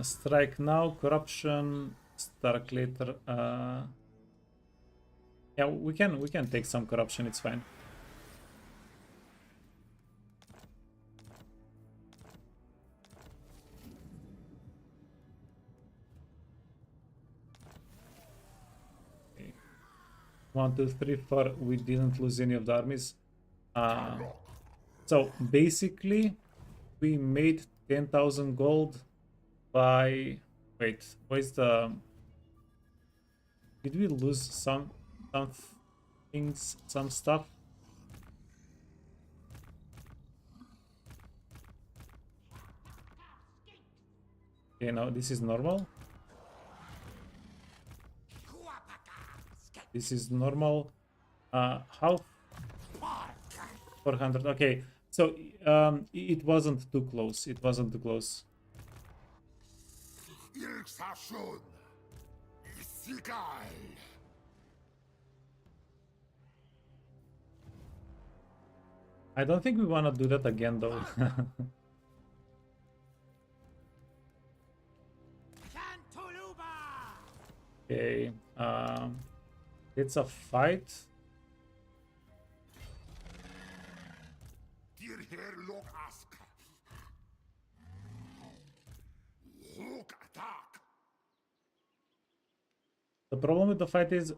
Strike now, corruption, strike later. Yeah, we can take some corruption, it's fine. Okay. 1, 2, 3, 4. We didn't lose any of the armies. So basically, we made 10,000 gold by. Wait, where's the? Did we lose some things, some stuff? Okay, now this is normal. This is normal. How? 400. Okay, so it wasn't too close. It wasn't too close. I don't think we want to do that again, though. Okay, it's a fight. Dir her log ask. Look attack. The problem with the fight is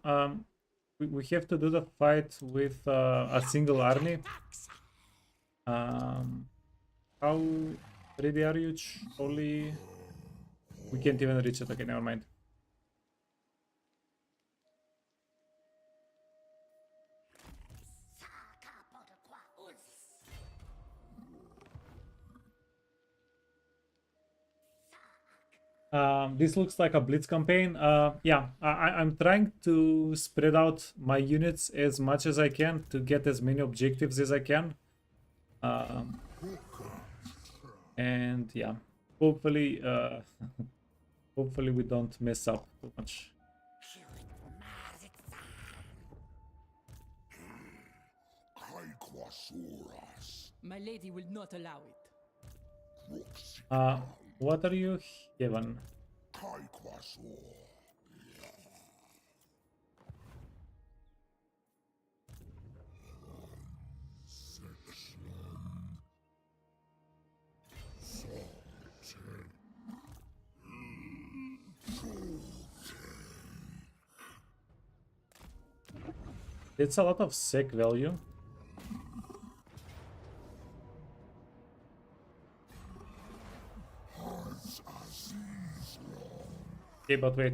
we have to do the fight with a single army. How ready are you? Only we can't even reach it. Okay, never mind. This looks like a blitz campaign. Yeah, I'm trying to spread out my units as much as I can to get as many objectives as I can. And yeah, hopefully, hopefully we don't mess up too much. My lady will not allow it. What are you given? It's a lot of sec value. Okay, but wait.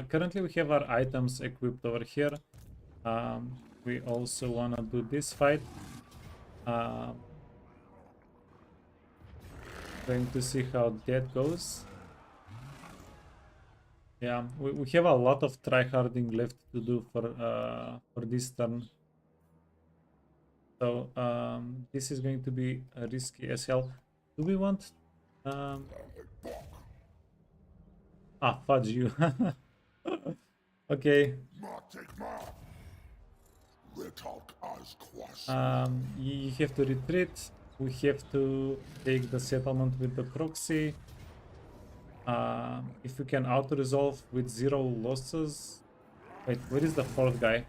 Currently we have our items equipped over here. We also wanna do this fight. Going to see how that goes. Yeah, we have a lot of tryharding left to do for this turn. So this is going to be risky as hell. Do we want? Fudge you. Okay. You have to retreat. We have to take the settlement with the proxy. If we can auto-resolve with 0 losses. Wait, where is the fourth guy?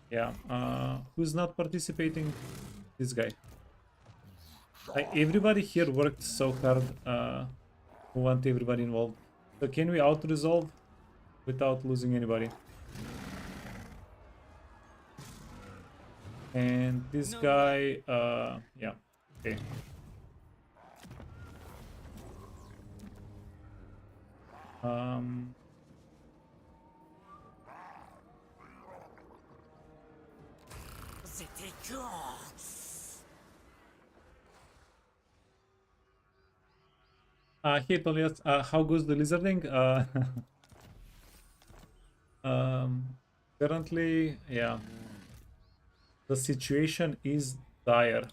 Yeah, who's not participating? This guy. Everybody here worked so hard. We want everybody involved. So can we auto-resolve without losing anybody? And this guy, yeah, okay. Hey Tolias, how goes the lizarding? Currently, yeah, the situation is dire.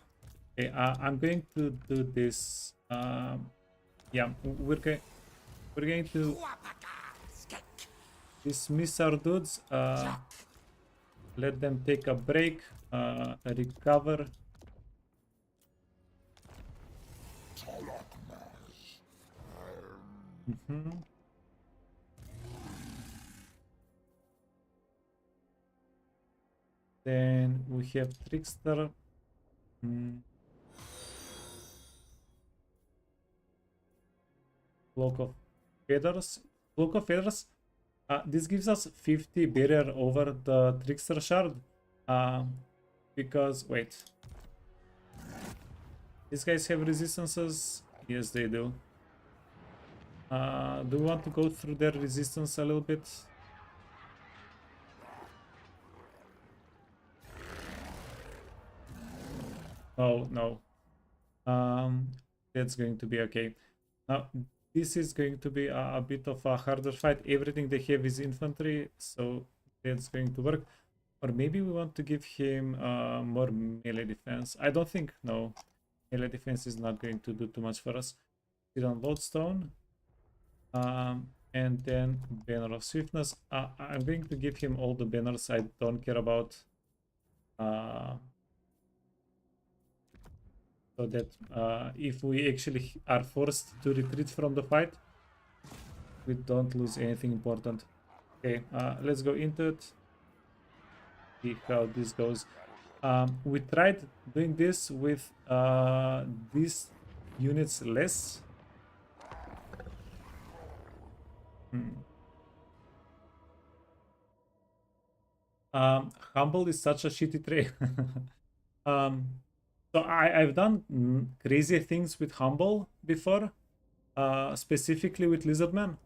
Okay, I'm going to do this. Yeah, we're going to dismiss our dudes. Let them take a break, recover. Then we have Trickster. Cloak of Feathers. Cloak of Feathers. This gives us 50 barrier over the Trickster Shard. Because, wait. These guys have resistances? Yes, they do. Do we want to go through their resistance a little bit? Oh, no. That's going to be okay. Now, this is going to be a bit of a harder fight. Everything they have is infantry, so that's going to work. Or maybe we want to give him more melee defense. I don't think, no. Melee defense is not going to do too much for us. Sit on Lodestone. And then Banner of Swiftness. I'm going to give him all the banners I don't care about. So that if we actually are forced to retreat from the fight, we don't lose anything important. Okay, let's go into it. See how this goes. We tried doing this with these units less. Humble is such a shitty trait. um, so I've done crazy things with Humble before, specifically with Lizardmen.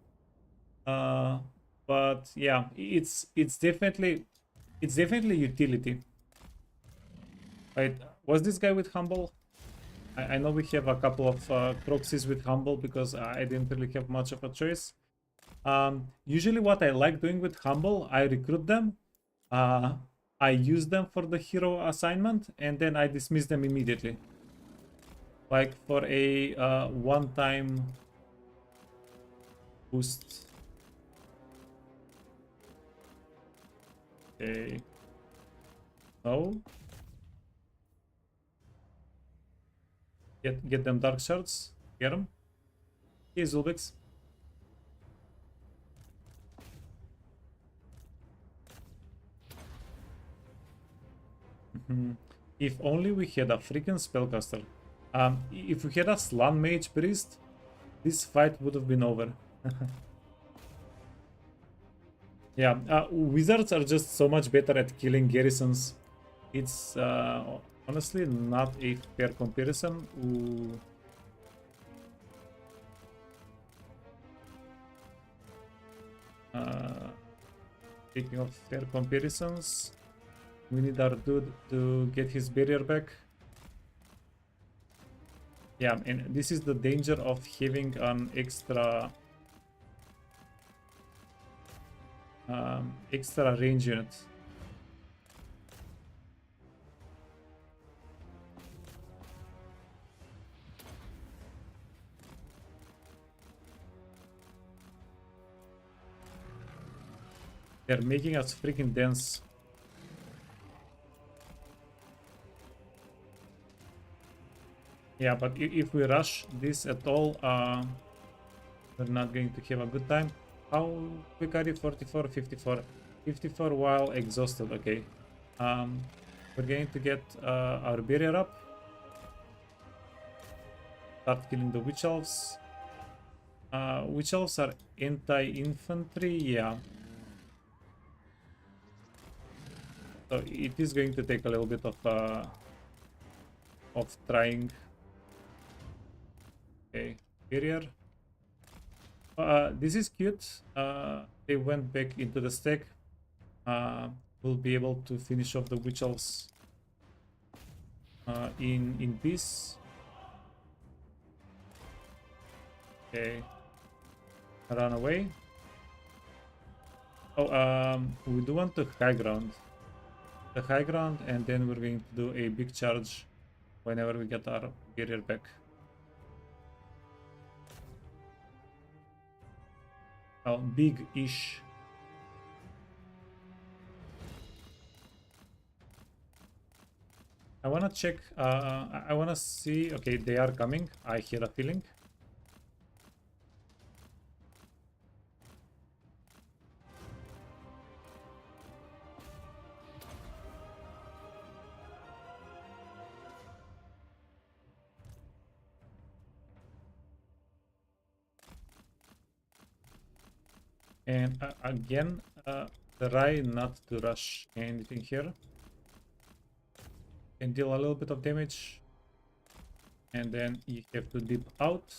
But yeah, it's definitely utility. Right? Was this guy with Humble? I know we have a couple of proxies with Humble because I didn't really have much of a choice. Usually what I like doing with Humble, I recruit them, I use them for the hero assignment, and then I dismiss them immediately. Like for a one-time boost. Okay. No. Get them dark shards. Get them. Hey, Zulbix. If only we had a freaking spellcaster. If we had a Slan Mage Priest, this fight would have been over. Yeah, wizards are just so much better at killing garrisons. It's honestly not a fair comparison. Ooh. Speaking of fair comparisons, we need our dude to get his barrier back. Yeah, and this is the danger of having an extra range unit. They're making us freaking dense. Yeah, but if we rush this at all, we're not going to have a good time. How quick are you? 44, 54. 54 while exhausted, okay. We're going to get our barrier up. Start killing the witch elves. Witch elves are anti-infantry, yeah. So it is going to take a little bit of trying. Okay, barrier. This is cute. They went back into the stack. We'll be able to finish off the witch elves in peace. Okay, run away. Oh, we do want the high ground. The high ground, and then we're going to do a big charge whenever we get our barrier back. Oh, big-ish. I wanna check, I wanna see, okay, they are coming, I hear a feeling. And again, try not to rush anything here. And deal a little bit of damage. And then you have to dip out.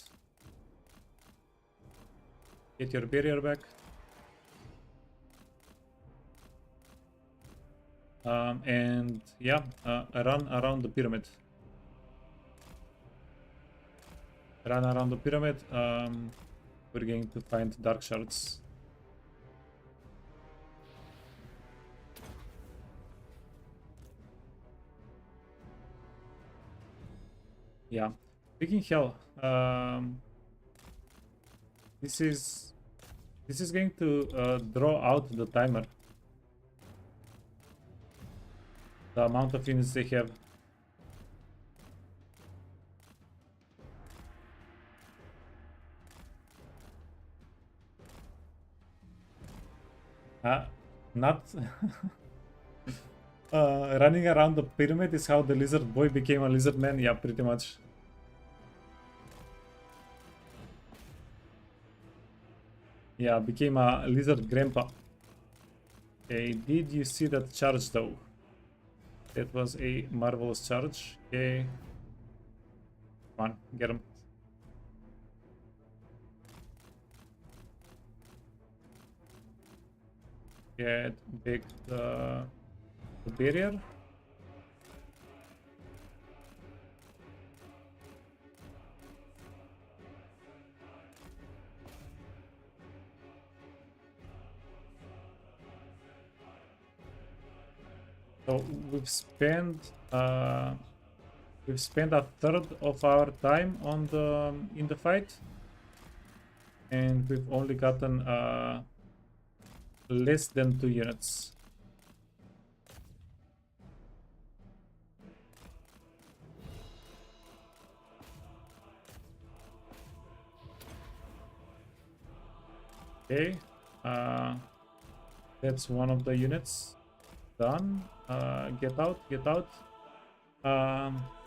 Get your barrier back. And yeah, run around the pyramid. Run around the pyramid. We're going to find dark shards. Yeah, freaking hell. This is going to draw out the timer. The amount of units they have. Not running around the pyramid is how the lizard boy became a lizard man. Yeah, pretty much. Yeah, became a lizard grandpa. Okay, did you see that charge though? That was a marvelous charge. Okay. Come on, get him. Get back the barrier. So we've spent a third of our time on the in the fight, and we've only gotten less than 2 units. Okay, that's one of the units done. Get out, get out.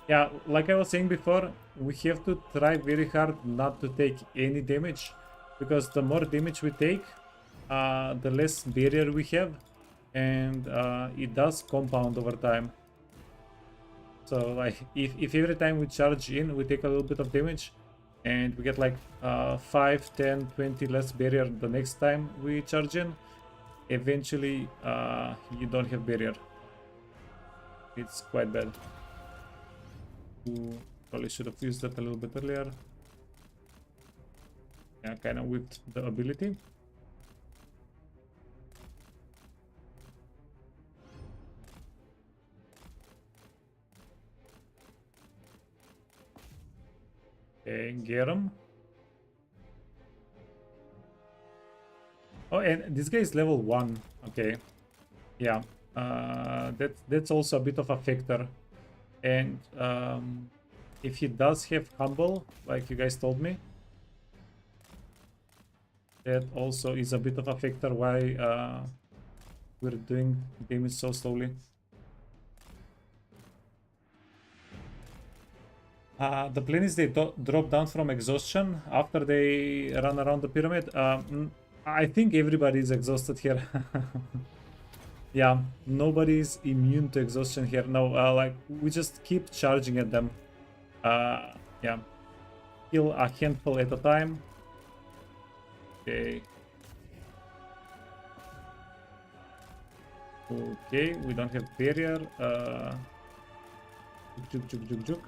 Yeah, like I was saying before, we have to try very hard not to take any damage, because the more damage we take, the less barrier we have, and it does compound over time. So like if every time we charge in we take a little bit of damage, and we get like 5, 10, 20 less barrier the next time we charge in, eventually you don't have barrier. It's quite bad. Ooh, probably should have used that a little bit earlier. Yeah, kind of whipped the ability. Okay, get him. Oh, and this guy is level 1. Okay. Yeah. That's also a bit of a factor. And if he does have humble, like you guys told me, that also is a bit of a factor why we're doing damage so slowly. The plan is they drop down from exhaustion after they run around the pyramid. I think everybody is exhausted here. Yeah, nobody's immune to exhaustion here. No, like we just keep charging at them. Yeah, kill a handful at a time. Okay. Okay, we don't have barrier. Juk, juk, juk, juk.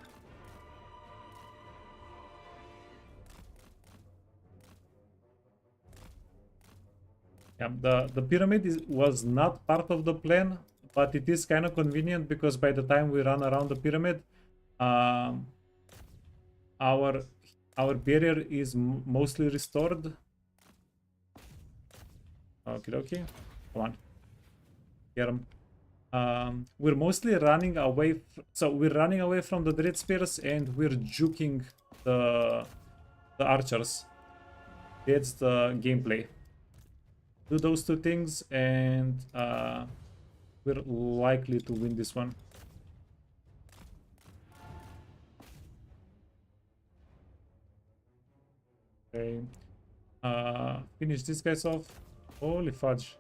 Yeah, the pyramid was not part of the plan, but it is kind of convenient because by the time we run around the pyramid, our barrier is mostly restored. Okay, okay, come on, get him. We're mostly running away, so we're running away from the dread spears and we're juking the archers. That's the gameplay. Do those two things and we're likely to win this one. Okay, finish these guys off. Holy fudge,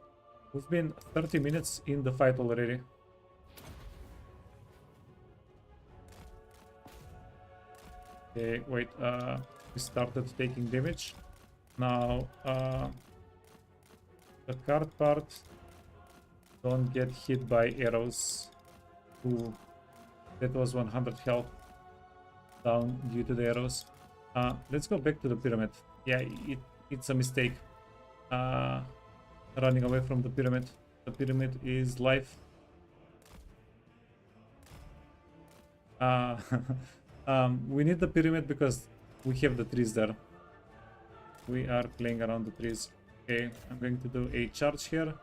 we've been 30 minutes in the fight already. Okay, wait, we started taking damage. Now the card part, don't get hit by arrows. Ooh, that was 100 health down due to the arrows. Let's go back to the pyramid. Yeah, it's a mistake running away from the pyramid. The pyramid is life. We need the pyramid because we have the trees there. We are playing around the trees. Okay, I'm going to do a charge here.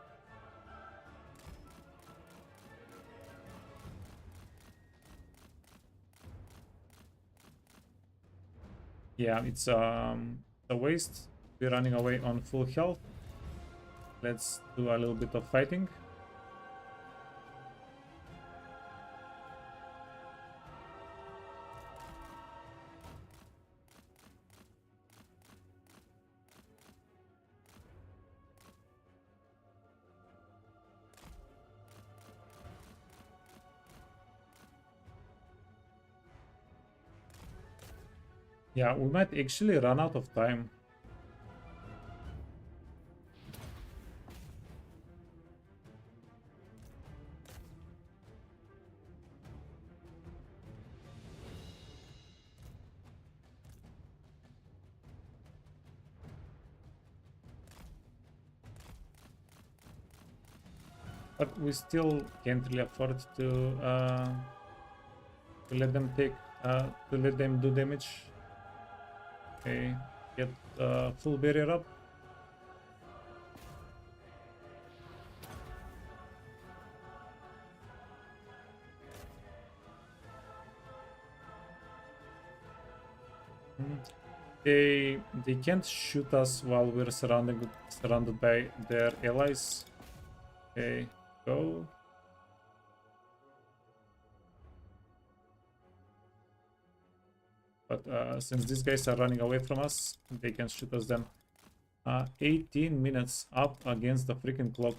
Yeah, it's a waste. We're running away on full health. Let's do a little bit of fighting. Yeah, we might actually run out of time. But we still can't really afford to let them to let them do damage. Okay, get full barrier up. They can't shoot us while we're surrounded by their allies. Okay, go. But since these guys are running away from us, they can shoot us then. 18 minutes up against the freaking clock.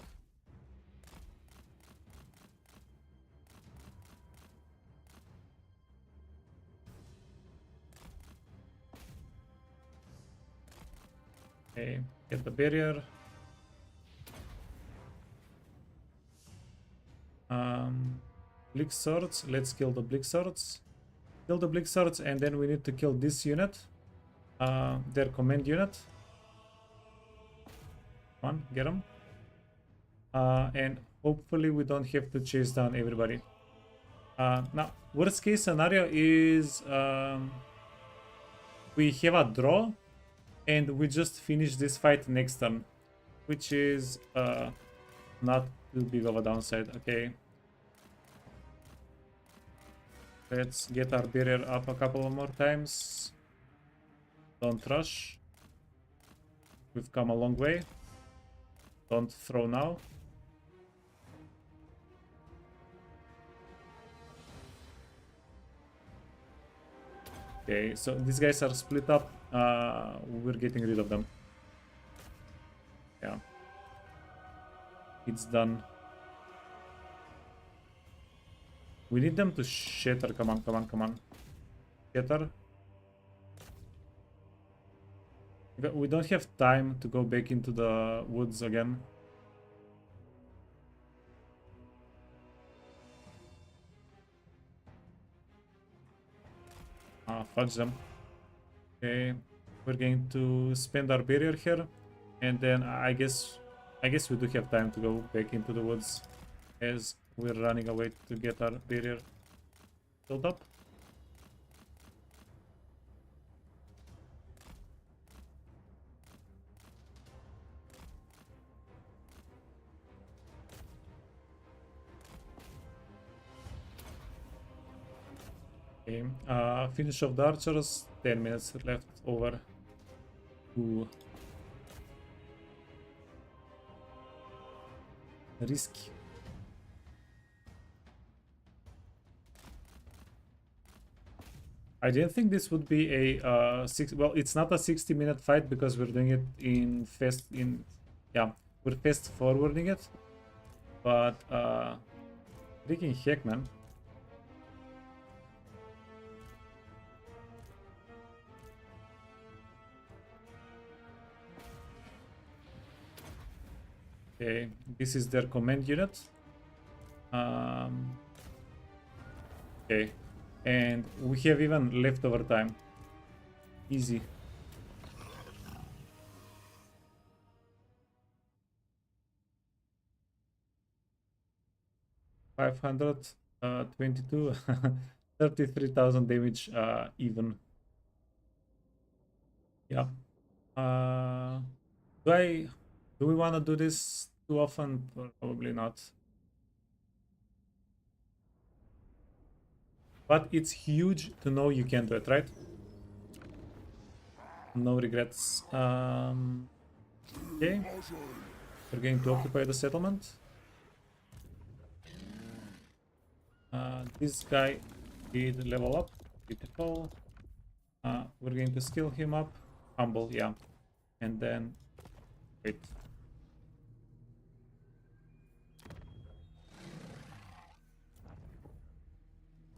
Okay, get the barrier. Bleak swords. Let's kill the bleak swords. Kill the bleak swords, and then we need to kill this unit. Their command unit. Come on, get them. And hopefully we don't have to chase down everybody. Now, worst case scenario is we have a draw and we just finish this fight next turn, which is not too big of a downside. Okay, let's get our barrier up a couple more times. Don't rush. We've come a long way. Don't throw now. Okay, so these guys are split up. We're getting rid of them. Yeah. It's done. We need them to shatter. Come on, come on, come on. Shatter. We don't have time to go back into the woods again. Fudge them. Okay, we're going to spend our barrier here, and then I guess we do have time to go back into the woods as we're running away to get our barrier built up. Okay, finish of the archers, 10 minutes left over. Ooh. Risky. I didn't think this would be a well, it's not a 60-minute fight because we're doing it in we're fast forwarding it. But freaking heck, man. Okay, this is their command unit. Okay, and we have even leftover time. Easy. $522, 33,000 damage even. Yeah. Do we want to do this too often? Probably not. But it's huge to know you can do it, right? No regrets. Okay. We're going to occupy the settlement. This guy did level up. Beautiful. We're going to skill him up. Humble, yeah. And then... wait.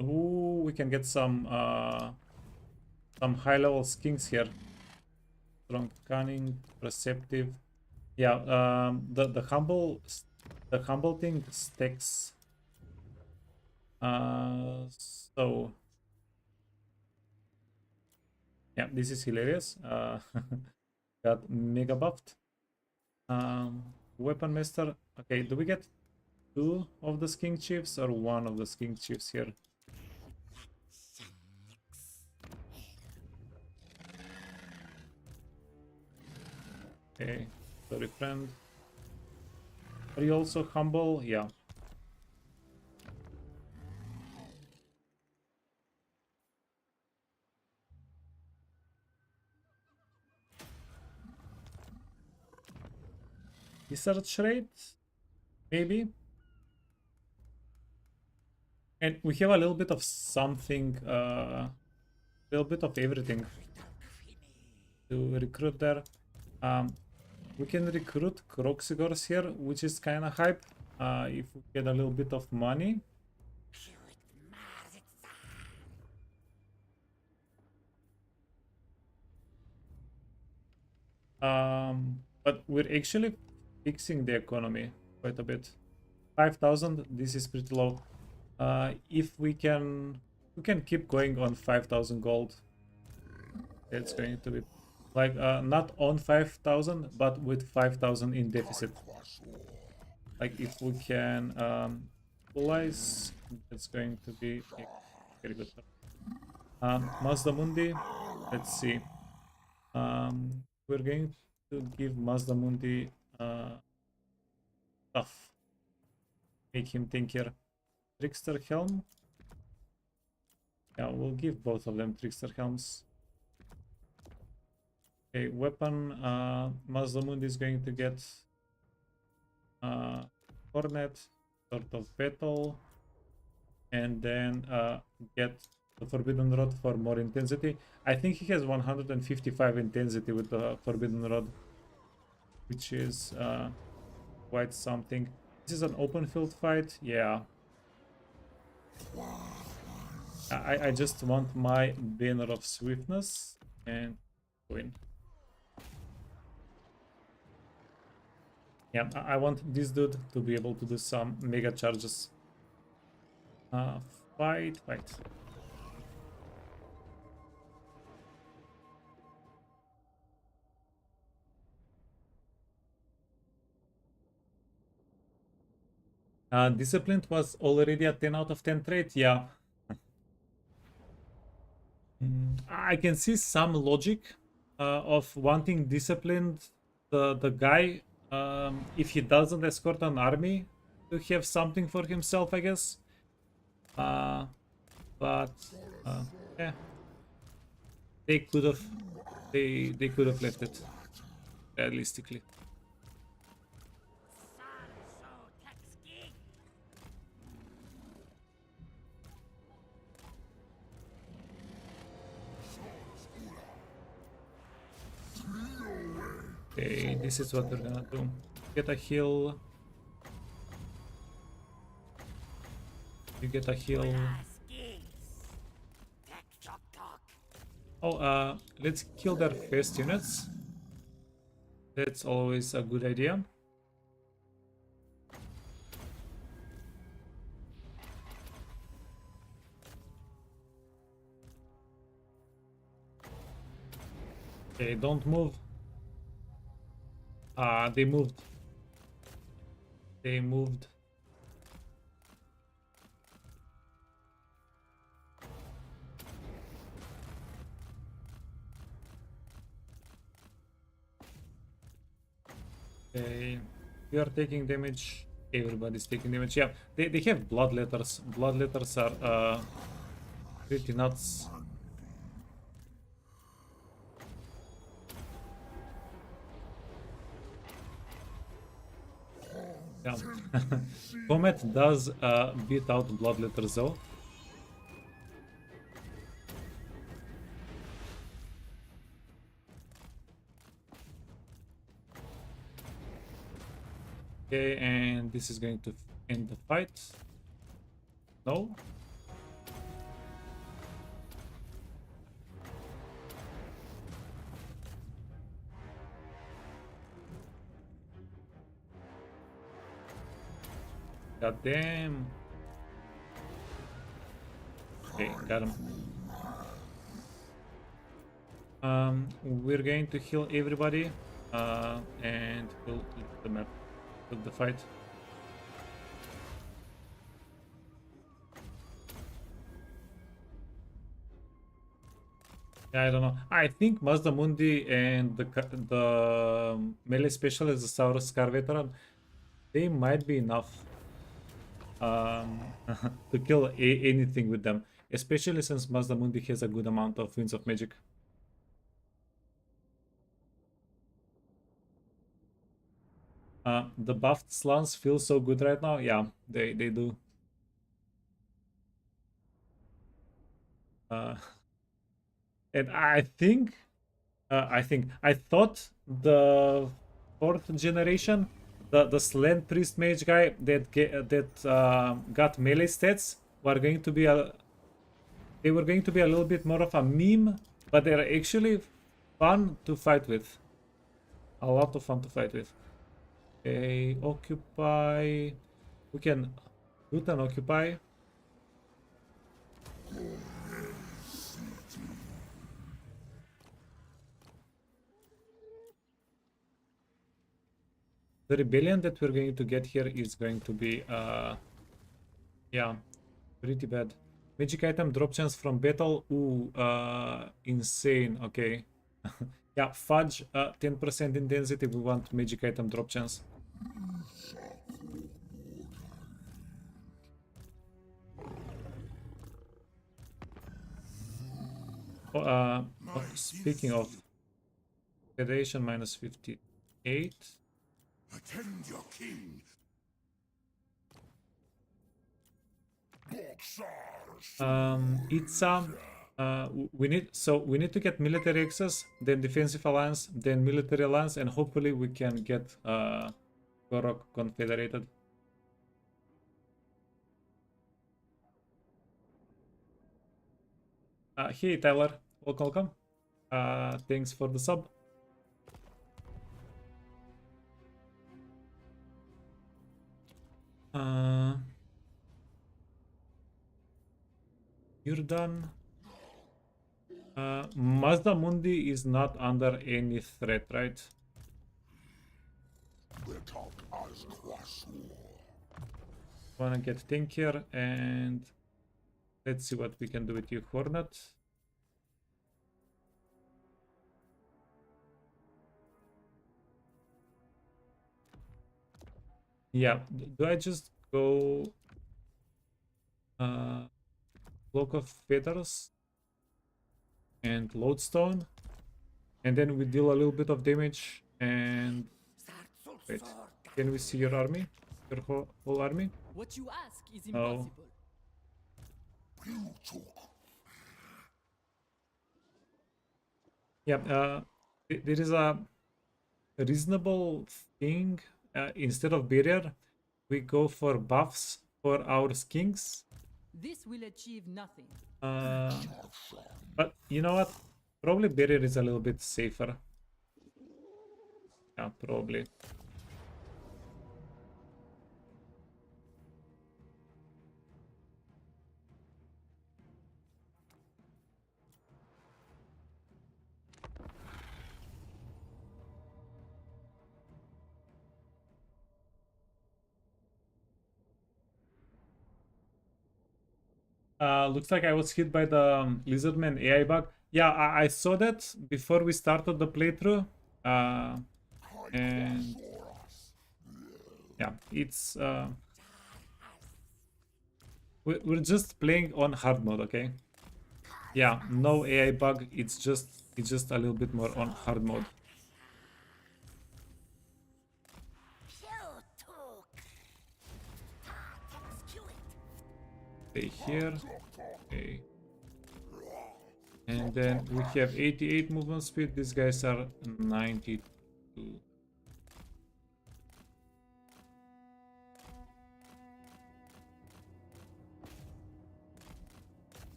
Ooh, we can get some high-level skins here. Strong, cunning, perceptive. Yeah, the humble thing stacks. So yeah, this is hilarious. Got mega buffed. Weapon master. Okay, do we get 2 of the skin chiefs or 1 of the skin chiefs here? Okay, sorry friend. Are you also humble? Yeah. Research rate? Maybe? And we have a little bit of something, a little bit of everything to recruit there. We can recruit Croxigors here, which is kind of hype, if we get a little bit of money. But we're actually fixing the economy quite a bit. 5,000, this is pretty low. If we can keep going on 5,000 gold. It's going to be like not on 5,000, but with 5,000 in deficit. Like if we can equalize, it's going to be a very good. Mazdamundi, let's see. We're going to give Mazdamundi stuff. Make him tinker. Trickster helm. Yeah, we'll give both of them trickster helms. Okay, weapon. Mazdamundi is going to get Hornet, Sword of Battle, and then get the Forbidden Rod for more intensity. I think he has 155 intensity with the Forbidden Rod, which is quite something. This is an open field fight, yeah. I just want my Banner of Swiftness and win. Yeah, I want this dude to be able to do some mega charges. Fight. Disciplined was already a 10 out of 10 trait, yeah. I can see some logic of wanting disciplined the guy, if he doesn't escort an army, to have something for himself, I guess. But yeah, they could have left it realistically. Okay, this is what we're gonna do. Get a heal. You get a heal. Oh, let's kill their fast units. That's always a good idea. Okay, don't move. They moved. They moved. Okay, you are taking damage. Everybody's taking damage. Yeah, they have blood letters. Blood letters are pretty nuts. Yeah. Comet does beat out Bloodletter though. Okay, and this is going to end the fight. No? God damn. Okay, got him. We're going to heal everybody, and we'll loot the map, loot the fight. Yeah, I don't know. I think Mazdamundi and the melee specialist, the Saurus Scar veteran, they might be enough to kill anything with them, especially since Mazdamundi has a good amount of Winds of Magic. The buffed slants feel so good right now. Yeah, they do. And I thought the 4th generation, the Slant Priest Mage guy that got melee stats were going to be they were going to be a little bit more of a meme, but they're actually fun to fight with. A lot of fun to fight with. Okay, occupy. We can loot and occupy. The rebellion that we're going to get here is going to be, yeah, pretty bad. Magic item drop chance from battle. Ooh, insane. Okay. Yeah, fudge 10% intensity. We want magic item drop chance. Speaking of predation, minus 58. Attend your king. It's we need to get military access, then defensive alliance, then military alliance, and hopefully we can get Gorok confederated. Hey Tyler, welcome. Thanks for the sub. You're done. Mazdamundi is not under any threat, right? Wanna get tankier, and let's see what we can do with you, Hornet. Yeah, do I just go Cloak of Feathers and Lodestone, and then we deal a little bit of damage, and wait, can we see your army? Your whole army? What you ask is Oh. impossible. Yeah, there is a reasonable thing. Instead of barrier, we go for buffs for our skinks. This will achieve nothing. But you know what? Probably barrier is a little bit safer. Yeah, probably. Looks like I was hit by the Lizardmen AI bug. Yeah, I saw that before we started the playthrough. And yeah, it's we're just playing on hard mode, okay? Yeah, no AI bug. It's just a little bit more on hard mode. Stay here. Okay. And then we have 88 movement speed. These guys are 92.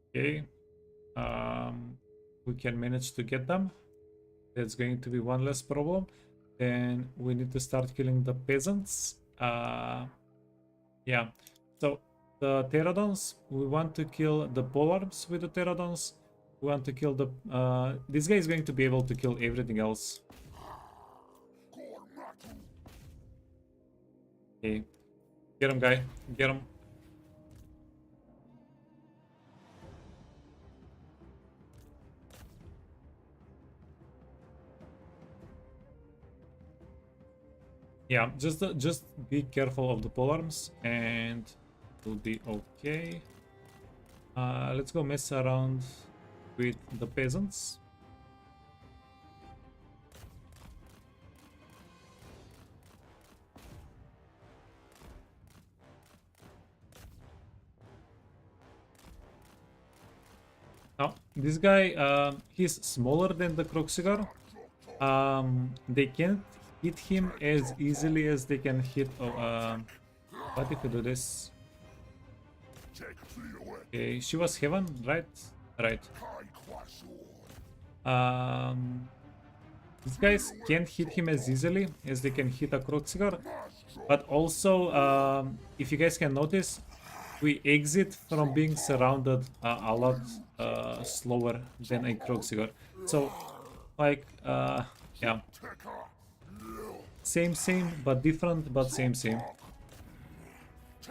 Okay. We can manage to get them. That's going to be one less problem. Then we need to start killing the peasants. Yeah. So the pterodons, we want to kill the polearms with the pterodons. We want to kill the... this guy is going to be able to kill everything else. Okay. Get him, guy. Get him. Yeah, just be careful of the polearms and we'll be okay. Let's go mess around with the peasants. Now, this guy, he's smaller than the Kroxigar. They can't hit him as easily as they can hit... what if we do this? Okay, she was heaven, right? Right. These guys can't hit him as easily as they can hit a Kroxigar. But also, if you guys can notice, we exit from being surrounded a lot slower than a Kroxigar. So, like, yeah. Same, but different, but same.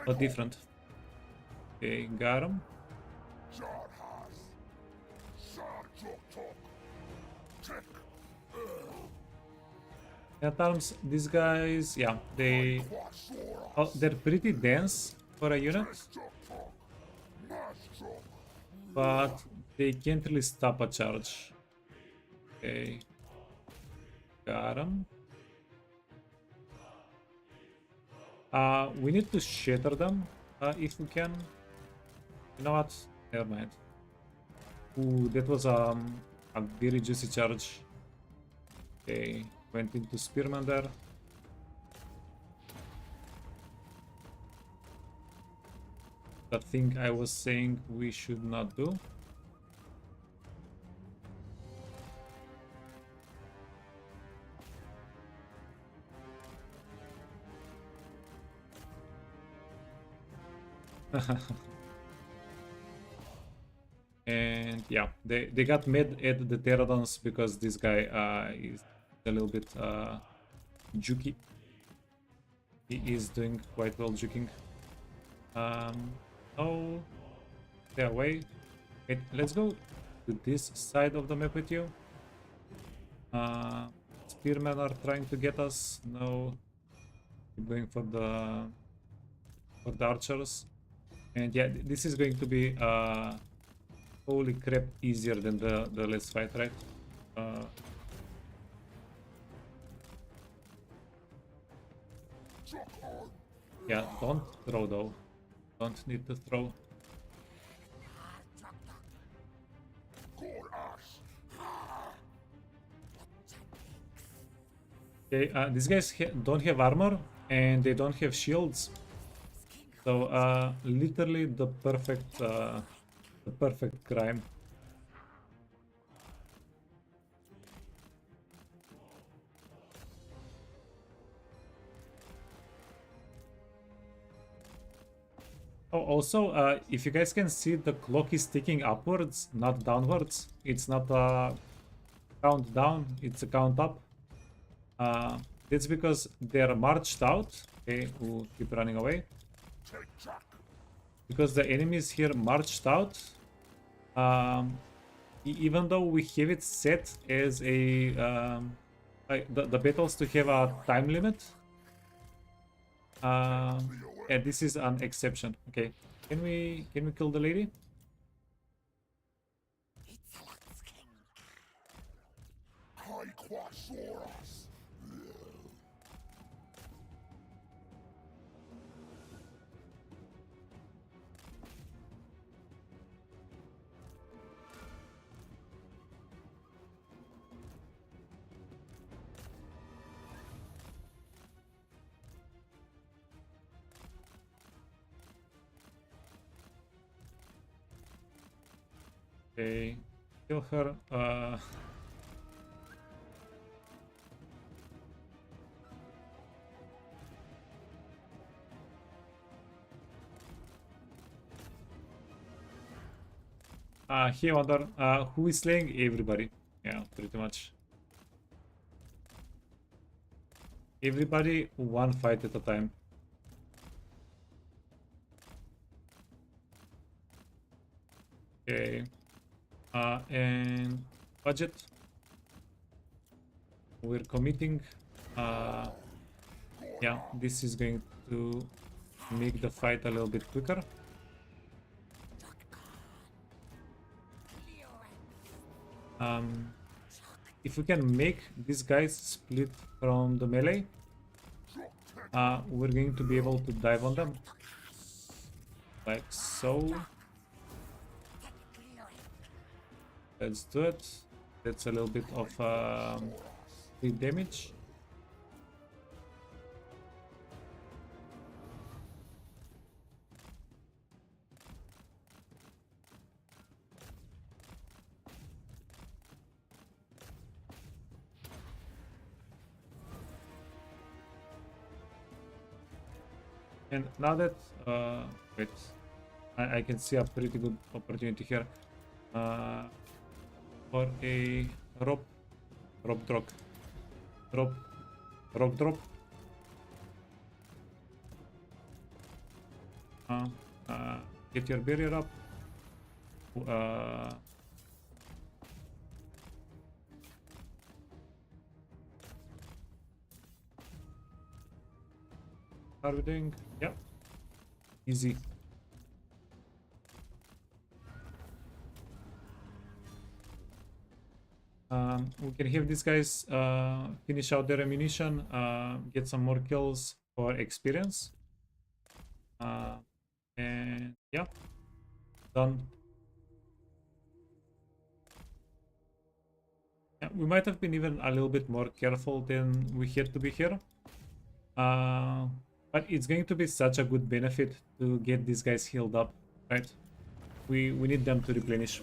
But different. Okay, got him. At times, these guys, yeah, they're pretty dense for a unit, but they can't really stop a charge. Okay, got him. We need to shatter them if we can. You know what? Never mind. Ooh, that was a very juicy charge. Okay, went into Spearman there. The thing I was saying we should not do. And yeah, they got mad at the pterodons because this guy is a little bit jukey. He is doing quite well juking. Oh, stay away. Wait, let's go to this side of the map with you. Spearmen are trying to get us. No, keep going for the archers. And yeah, this is going to be holy crap easier than the last fight, right? Yeah, don't throw though. Don't need to throw. Okay, these guys don't have armor and they don't have shields. So literally the perfect crime. Oh, also, if you guys can see, the clock is ticking upwards, not downwards. It's not a count down, it's a count up. That's because they're marched out. Okay, we'll keep running away. Because the enemies here marched out. Even though we have it set as a the battles to have a time limit. And this is an exception. Okay, can we kill the lady? Okay, kill her. Here, wonder who is slaying everybody. Yeah, pretty much. Everybody one fight at a time. Okay. And budget. We're committing. Yeah, this is going to make the fight a little bit quicker. If we can make these guys split from the melee, we're going to be able to dive on them. Like so. Let's do it. That's a little bit of free damage. And now that wait, I can see a pretty good opportunity here for a rock drop. Get your barrier up. How are we doing? Yep. Easy. We can have these guys finish out their ammunition, get some more kills for experience. And yeah, done. Yeah, we might have been even a little bit more careful than we had to be here. But it's going to be such a good benefit to get these guys healed up, right? We need them to replenish.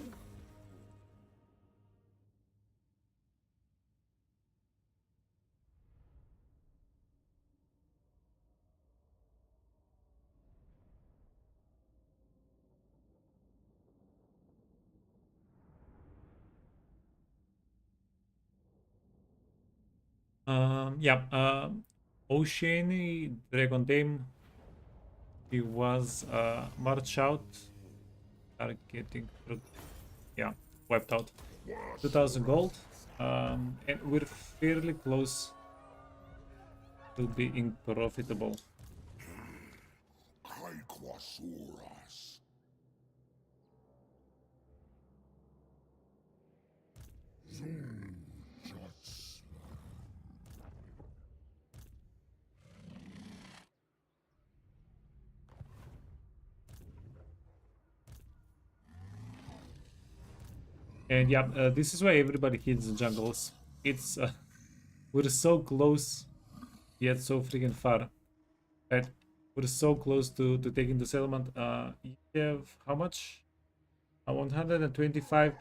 Yeah, Oceany Dragon Dame, he was marched out, targeting, yeah, wiped out. 2000 gold, and we're fairly close to being profitable. Kaikwasuras. Shots. And yeah, this is why everybody hits the jungles. It's we're so close, yet so freaking far. Right? We're so close to taking the settlement. You have how much? 125,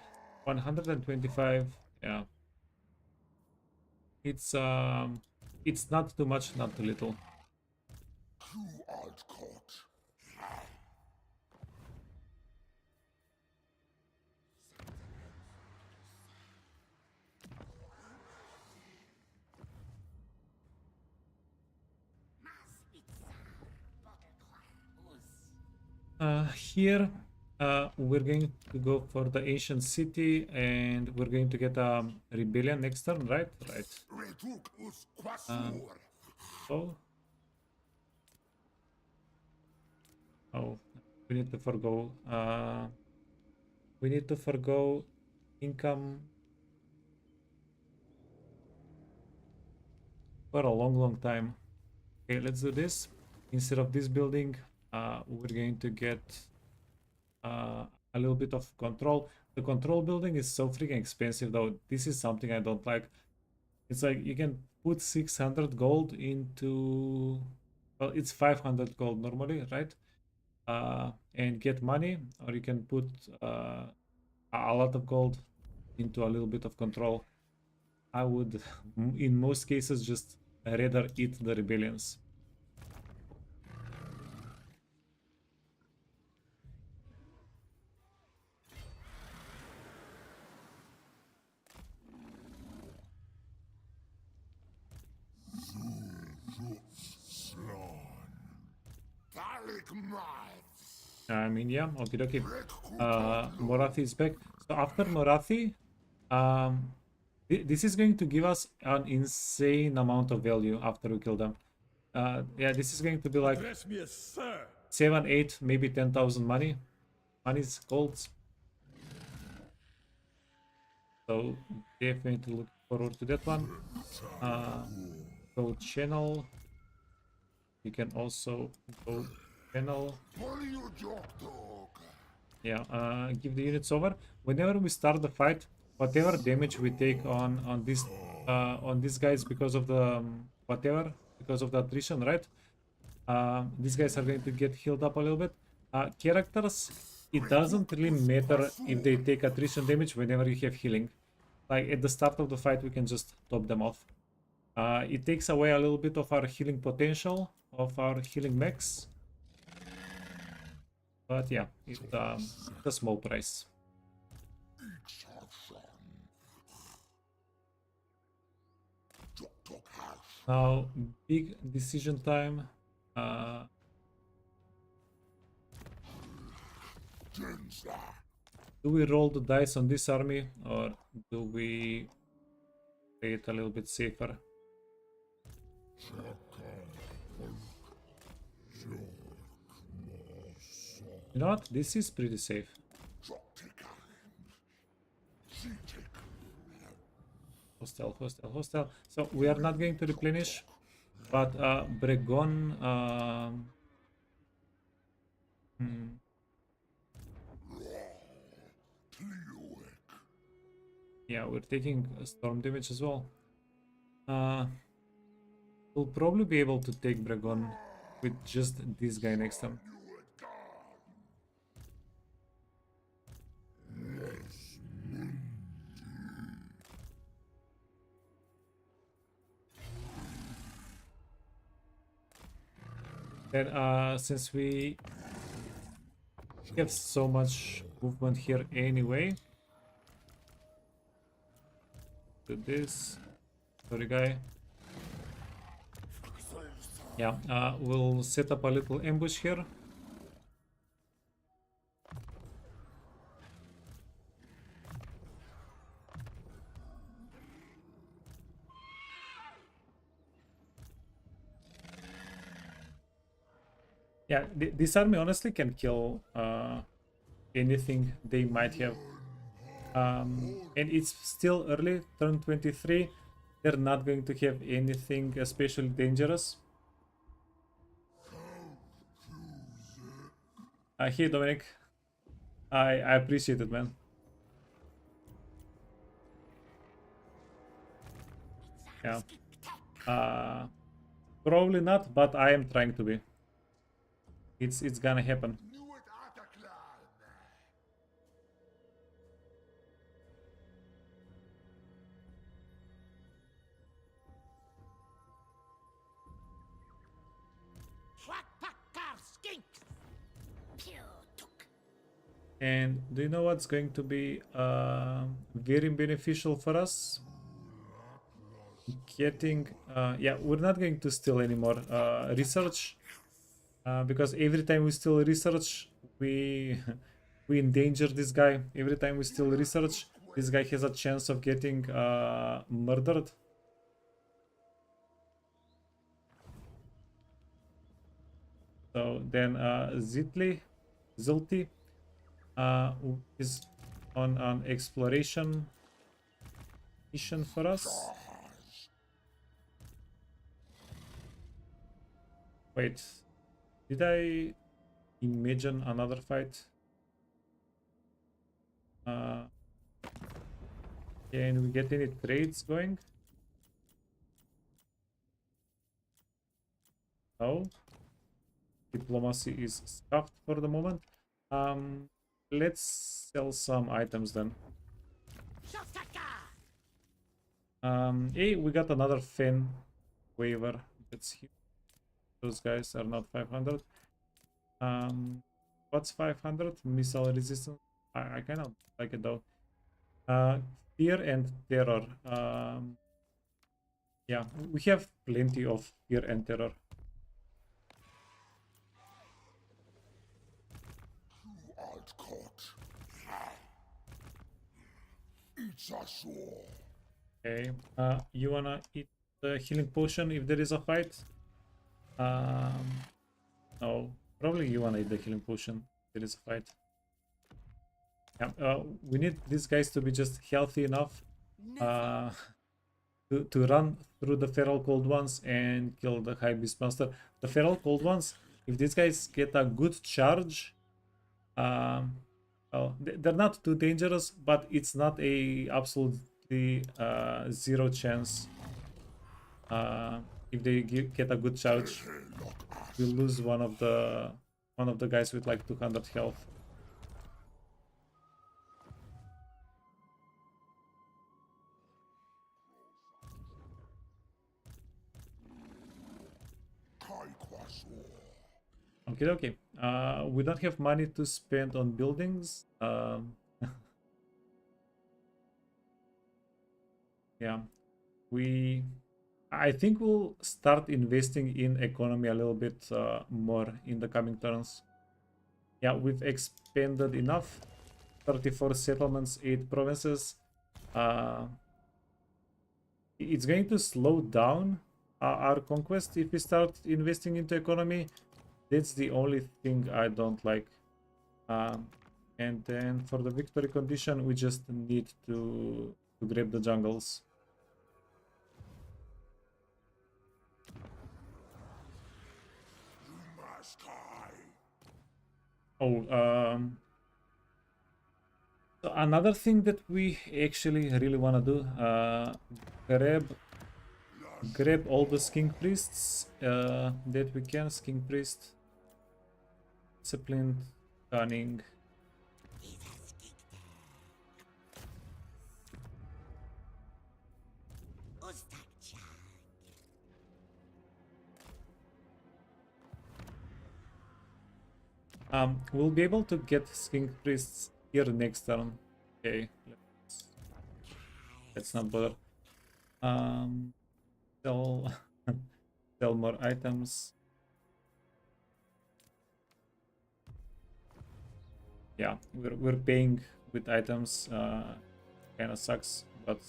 125. Yeah. It's not too much, not too little. You art caught. Here, we're going to go for the ancient city, and we're going to get a rebellion next turn, right? Right. Retuk us quasur. Oh. Oh, we need to forgo. We need to forgo income for a long time. Okay, let's do this. Instead of this building, we're going to get a little bit of control. The control building is so freaking expensive, though. This is something I don't like. It's like you can put 600 gold into, well, it's 500 gold normally, right? And get money, or you can put a lot of gold into a little bit of control. I would, in most cases, just rather eat the rebellions. I mean, yeah, okay, okay. Morathi is back. So after Morathi, this is going to give us an insane amount of value after we kill them. Yeah, this is going to be like Address me as sir. 7, 8, maybe 10,000 money. Money's golds. So definitely look forward to that one. Go channel. You can also go channel. Yeah, give the units over. Whenever we start the fight, whatever damage we take on these guys because of the because of the attrition, right? These guys are going to get healed up a little bit. Characters, it doesn't really matter if they take attrition damage whenever you have healing. Like at the start of the fight, we can just top them off. It takes away a little bit of our healing potential, of our healing max. But yeah, it's a small price. Now, big decision time. Do we roll the dice on this army, or do we play it a little bit safer? You know what? This is pretty safe. Hostile, hostile, hostile. So we are not going to replenish, but Bregon. Yeah, we're taking storm damage as well. We'll probably be able to take Bregon with just this guy next time. Then, since we have so much movement here anyway, do this. Sorry, guy. Yeah, we'll set up a little ambush here. Yeah, this army honestly can kill anything they might have. And it's still early, turn 23. They're not going to have anything especially dangerous. Hey, Dominic. I appreciate it, man. Yeah. Probably not, but I am trying to be. It's gonna happen. And do you know what's going to be very beneficial for us? Getting yeah, we're not going to steal anymore research, because every time we steal research, we we endanger this guy. Every time we steal research, this guy has a chance of getting murdered. So then Zilti is on an exploration mission for us. Wait, did I imagine another fight? Can we get any trades going? No. Diplomacy is scuffed for the moment. let's sell some items then. Hey, we got another Fen waiver. That's huge. Those guys are not 500. What's 500? Missile resistance. I kind of like it though. Fear and terror. Yeah, we have plenty of fear and terror. You art caught. It's a sword. Okay. You wanna eat the healing potion if there is a fight? No. Probably you wanna eat the healing potion if there is a fight. Yeah. We need these guys to be just healthy enough. To run through the feral cold ones and kill the high beast monster. The feral cold ones, if these guys get a good charge, well, they're not too dangerous, but it's not a absolutely zero chance. If they get a good charge, we lose one of the guys with like 200 health. Okay. We don't have money to spend on buildings. Yeah, I think we'll start investing in economy a little bit more in the coming turns. Yeah, we've expanded enough. 34 settlements, 8 provinces. It's going to slow down our conquest if we start investing into economy. That's the only thing I don't like. And then for the victory condition, we just need to grab the jungles. Oh, so another thing that we actually really want to do, grab all the skink priests that we can. Skink priest, disciplined, cunning. We'll be able to get skink priests here next turn. Okay, let's not bother. Sell sell more items. Yeah, we're paying with items. Kind of sucks, but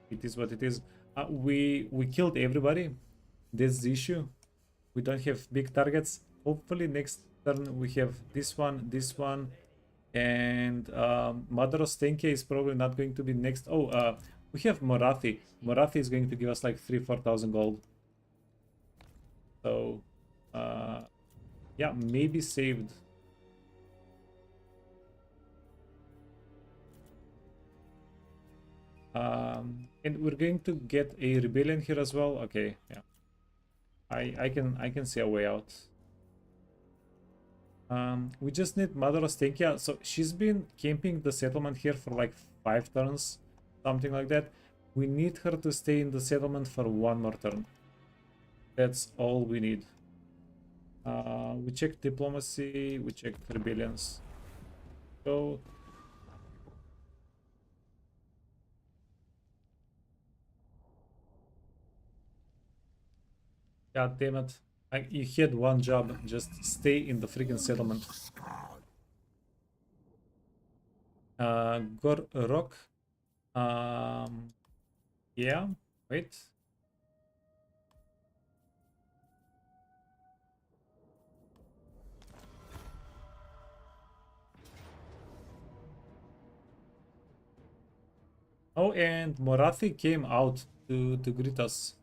it is what it is. We killed everybody. That's the issue. We don't have big targets. Hopefully next turn we have this one, and Mother of Stenkia is probably not going to be next. Oh, we have Morathi. Morathi is going to give us like 3,000-4,000 gold. So, yeah, maybe saved. And we're going to get a rebellion here as well. Okay, yeah. I can see a way out. We just need Mother of Stenkia. So she's been camping the settlement here for like 5 turns, something like that. We need her to stay in the settlement for 1 more turn. That's all we need. We checked diplomacy, we checked rebellions. So God damn it. You had one job, just stay in the freaking settlement. Rock. Yeah, wait. Oh, and Morathi came out to greet us.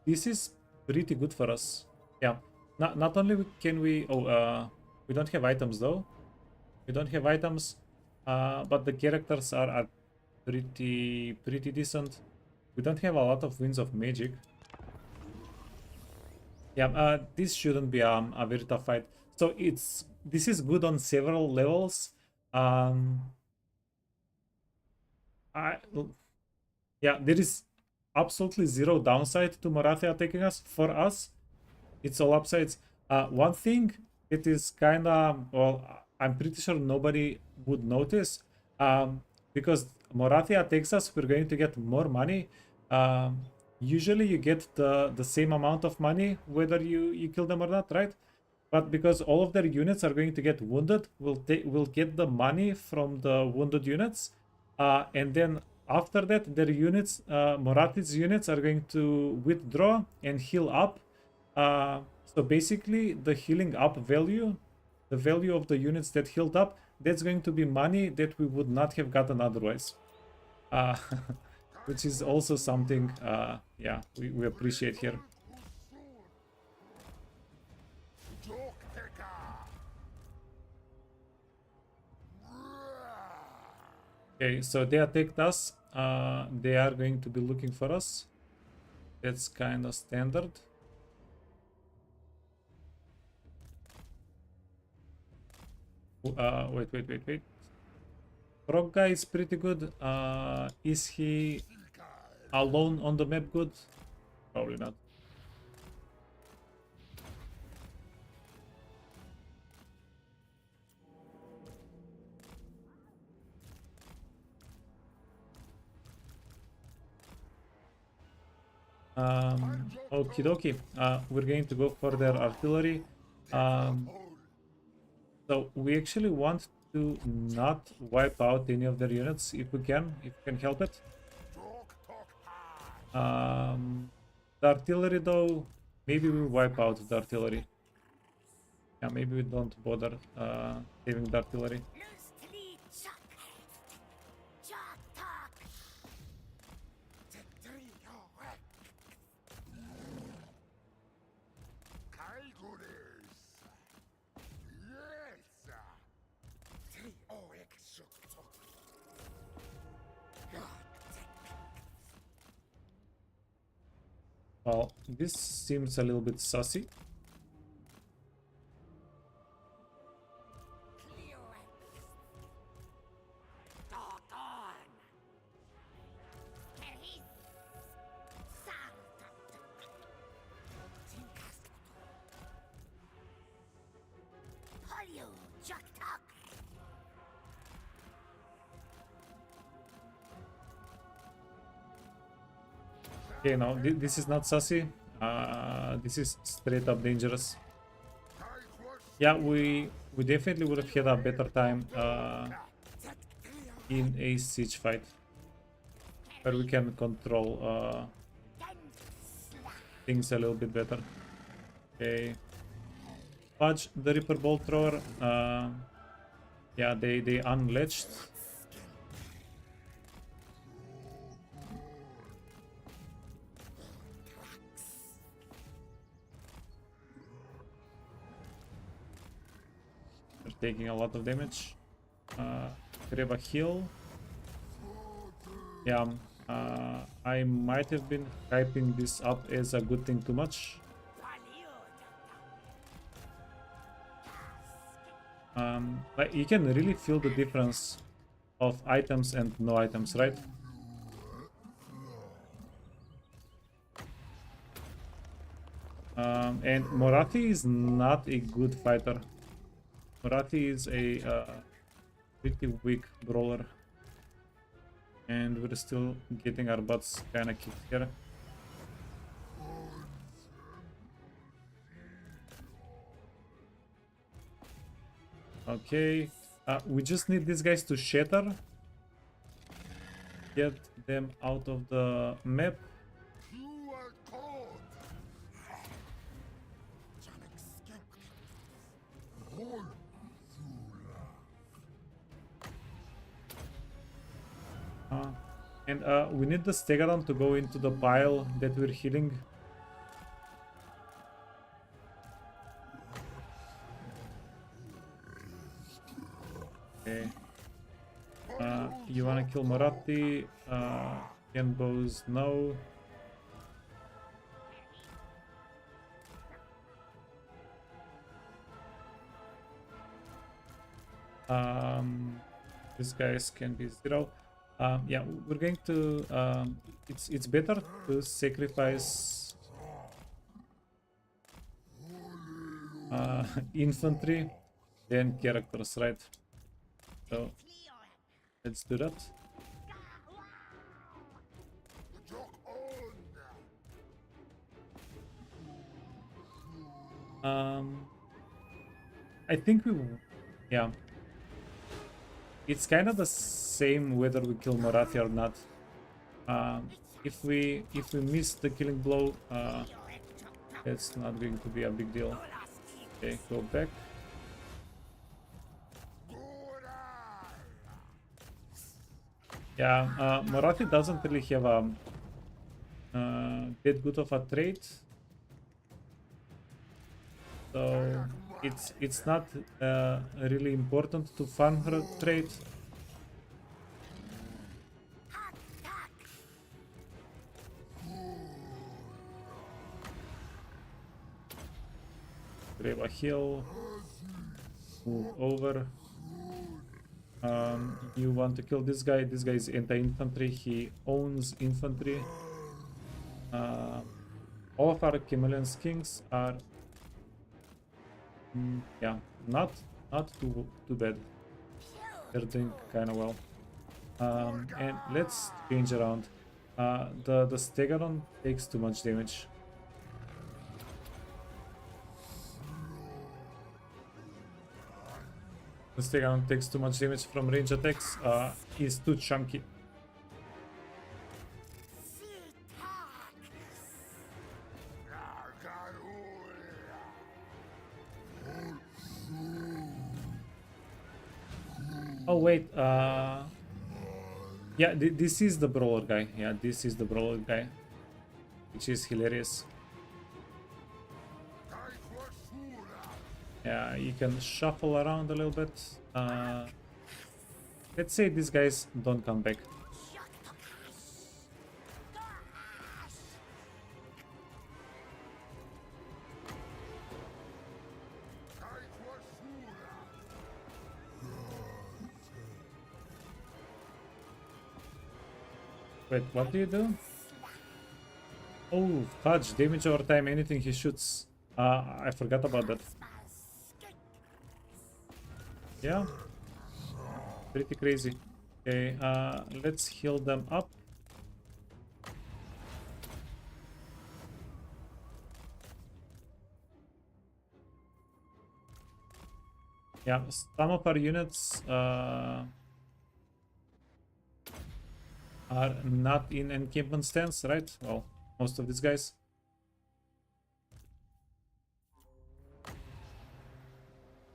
This is pretty good for us. Yeah. Not only can we... Oh, we don't have items though. We don't have items. But the characters are pretty decent. We don't have a lot of winds of magic. Yeah, this shouldn't be a very tough fight. So it's this is good on several levels. I Yeah, there is absolutely zero downside to Morathi attacking us. For us, it's all upsides. One thing it is kind of, well, I'm pretty sure nobody would notice, because Morathi attacks us, we're going to get more money. Usually you get the same amount of money whether you kill them or not, right? But because all of their units are going to get wounded, we'll get the money from the wounded units, and then after that, their units, Morathi's units, are going to withdraw and heal up. So basically, the healing up value, the value of the units that healed up, that's going to be money that we would not have gotten otherwise. Uh, which is also something, yeah, we appreciate here. Okay, so they attacked us. They are going to be looking for us. That's kind of standard. Wait. Frog guy is pretty good. Is he alone on the map good? Probably not. Okie dokie. We're going to go for their artillery. So we actually want to not wipe out any of their units if we can help it. The artillery though, maybe we wipe out the artillery. Yeah, maybe we don't bother saving the artillery. Well, this seems a little bit sussy. Okay, no, this is not sassy. This is straight up dangerous. Yeah, we definitely would have had a better time in a siege fight where we can control things a little bit better. Okay, Fudge the Reaper Bolt Thrower. Yeah, they unlatched. Taking a lot of damage. Grab a heal. Yeah, I might have been hyping this up as a good thing too much. Like you can really feel the difference of items and no items, right? And Morathi is not a good fighter. Morathi is a pretty weak brawler, and we're still getting our butts kind of kicked here. Okay, we just need these guys to shatter, get them out of the map. And we need the Stegadon to go into the pile that we're healing. Okay. You wanna kill Morathi? Can bows? No. These guys can be 0. Yeah, we're going to. It's better to sacrifice infantry than characters, right? So let's do that. I think yeah. It's kind of the same whether we kill Morathi or not. If we miss the killing blow, it's not going to be a big deal. Okay, go back. Yeah, Morathi doesn't really have a that good of a trait, so it's not really important to farm her trait. Grab a hill, move over. You want to kill this guy. This guy is anti-infantry. He owns infantry. All of our chameleon kings are, yeah, not too bad. They're doing kind of well. And let's change around. The Stegadon takes too much damage. The Stegadon takes too much damage from range attacks. He's too chunky. Oh wait, yeah, this is the brawler guy. Yeah, this is the brawler guy, which is hilarious. Yeah, you can shuffle around a little bit. Let's say these guys don't come back. Wait, what do you do? Oh, fudge, damage over time, anything he shoots. I forgot about that. Yeah, pretty crazy. Okay, let's heal them up. Yeah, some of our units are not in encampment stance, right? Well, most of these guys.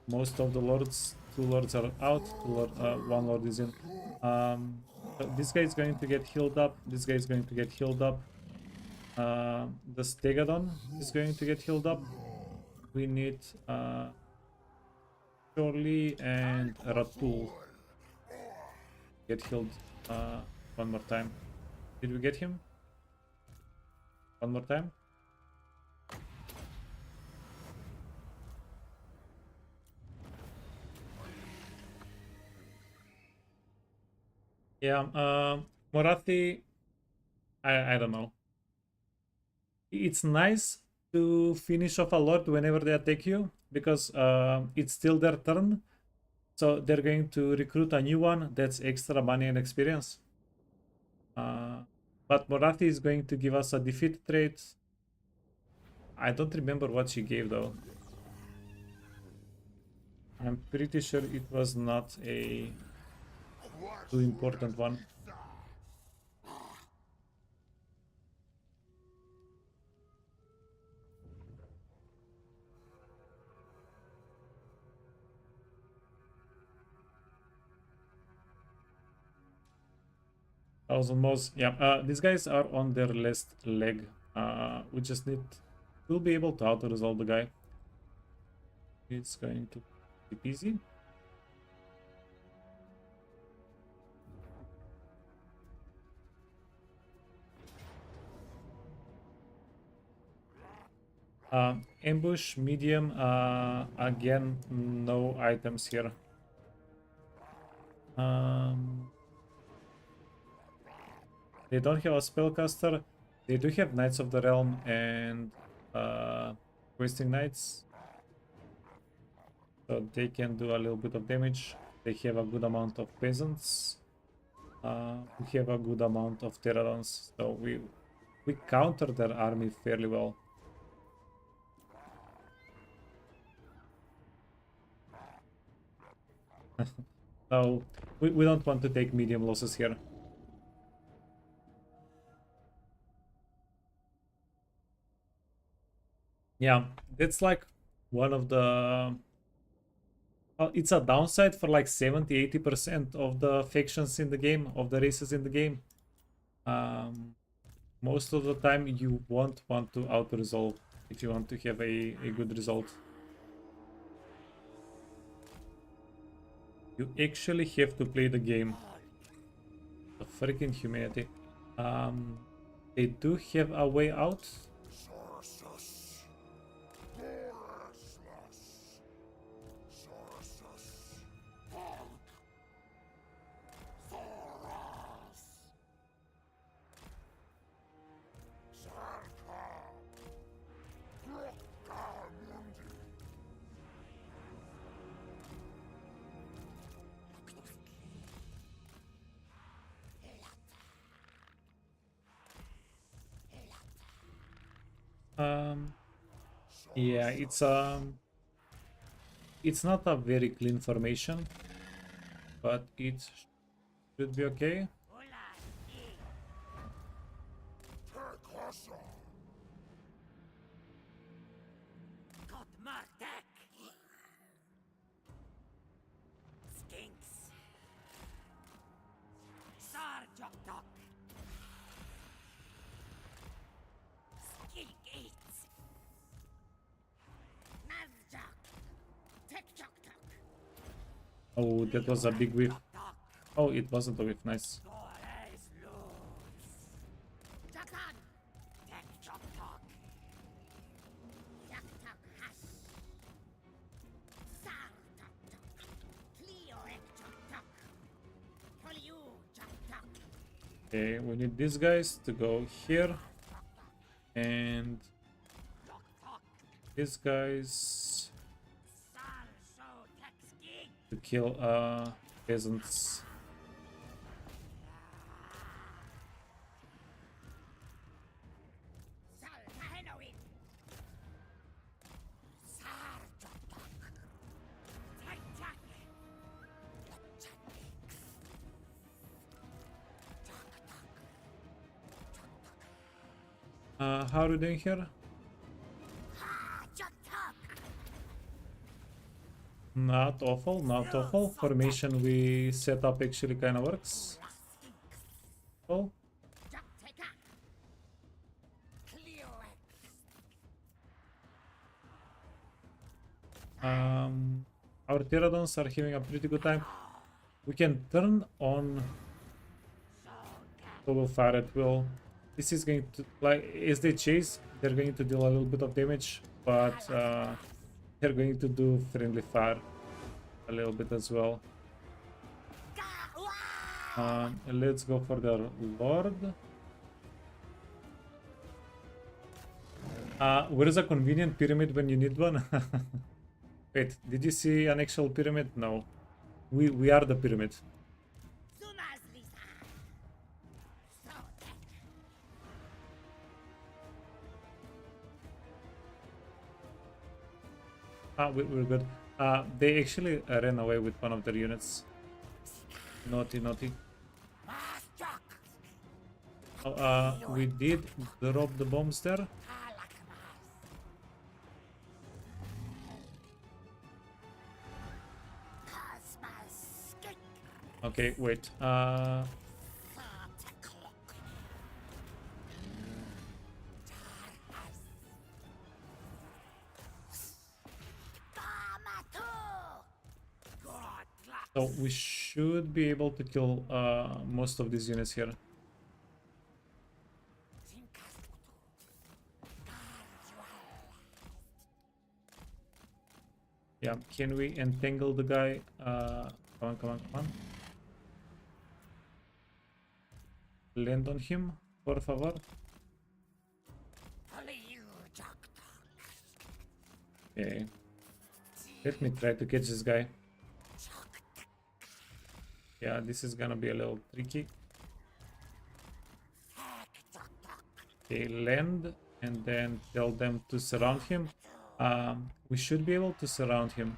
Most of the lords, 2 lords are out, 1 lord is in. So this guy is going to get healed up. This guy is going to get healed up. The Stegadon is going to get healed up. We need Shorley and Ratul get healed one more time. Did we get him? One more time? Yeah, Morathi, I don't know. It's nice to finish off a lord whenever they attack you, because it's still their turn. So they're going to recruit a new one. That's extra money and experience. But Morathi is going to give us a defeat trait. I don't remember what she gave though. I'm pretty sure it was not a too important one. Thousand mods. Yeah, these guys are on their last leg. We just need. We'll be able to auto-resolve the guy. It's going to be easy. Ambush, medium, again, no items here. They don't have a spellcaster. They do have Knights of the Realm and Wasting Knights. So they can do a little bit of damage. They have a good amount of peasants. We have a good amount of Terrorons. So we counter their army fairly well. So we don't want to take medium losses here. Yeah, that's like one of the... it's a downside for like 70-80% of the factions in the game, of the races in the game. Most of the time you won't want to auto-resolve if you want to have a good result. You actually have to play the game. The freaking humanity. They do have a way out. Sorceress. Gloriousness. Sorceress. Hulk. Thoros. Zarka. Warhammer. Yeah, it's not a very clean formation, but it should be okay. Percussion. Climactic. Skinks. Sarjoktok. Skink eats. Mazdok. Tekchoktok. Oh, that was a big whiff. Oh, it wasn't a whiff. Nice. Gores loose. Jakan. Tekchoktok. Yaktok hash. Sarjoktok. Cleorekchoktok. Poliu joktok. Okay, we need these guys to go here. And these guys to kill peasants. How are we doing here? Not awful, not awful. Formation we set up actually kind of works. Oh, our pterodons are having a pretty good time. We can turn on double fire at will. This is going to, like, as they chase, they're going to deal a little bit of damage, but they're going to do friendly fire a little bit as well. Let's go for the Lord. Where is a convenient pyramid when you need one? Wait, did you see an actual pyramid? No. We are the pyramid. We're good. They actually ran away with one of their units. Naughty, naughty. Oh, we did drop the bombs there. Okay, wait. So we should be able to kill most of these units here. Yeah, can we entangle the guy? Come on, come on, come on. land on him, por favor. Okay. Let me try to catch this guy. Yeah, this is gonna be a little tricky. Okay, land and then tell them to surround him. We should be able to surround him.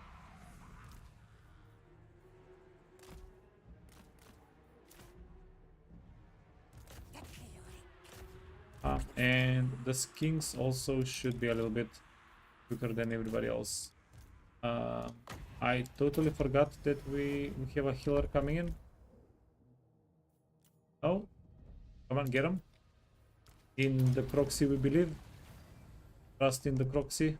And the kings also should be a little bit quicker than everybody else. I totally forgot that we have a healer coming in. Oh, come on, get him. In the Croxy, we believe. Trust in the Croxy.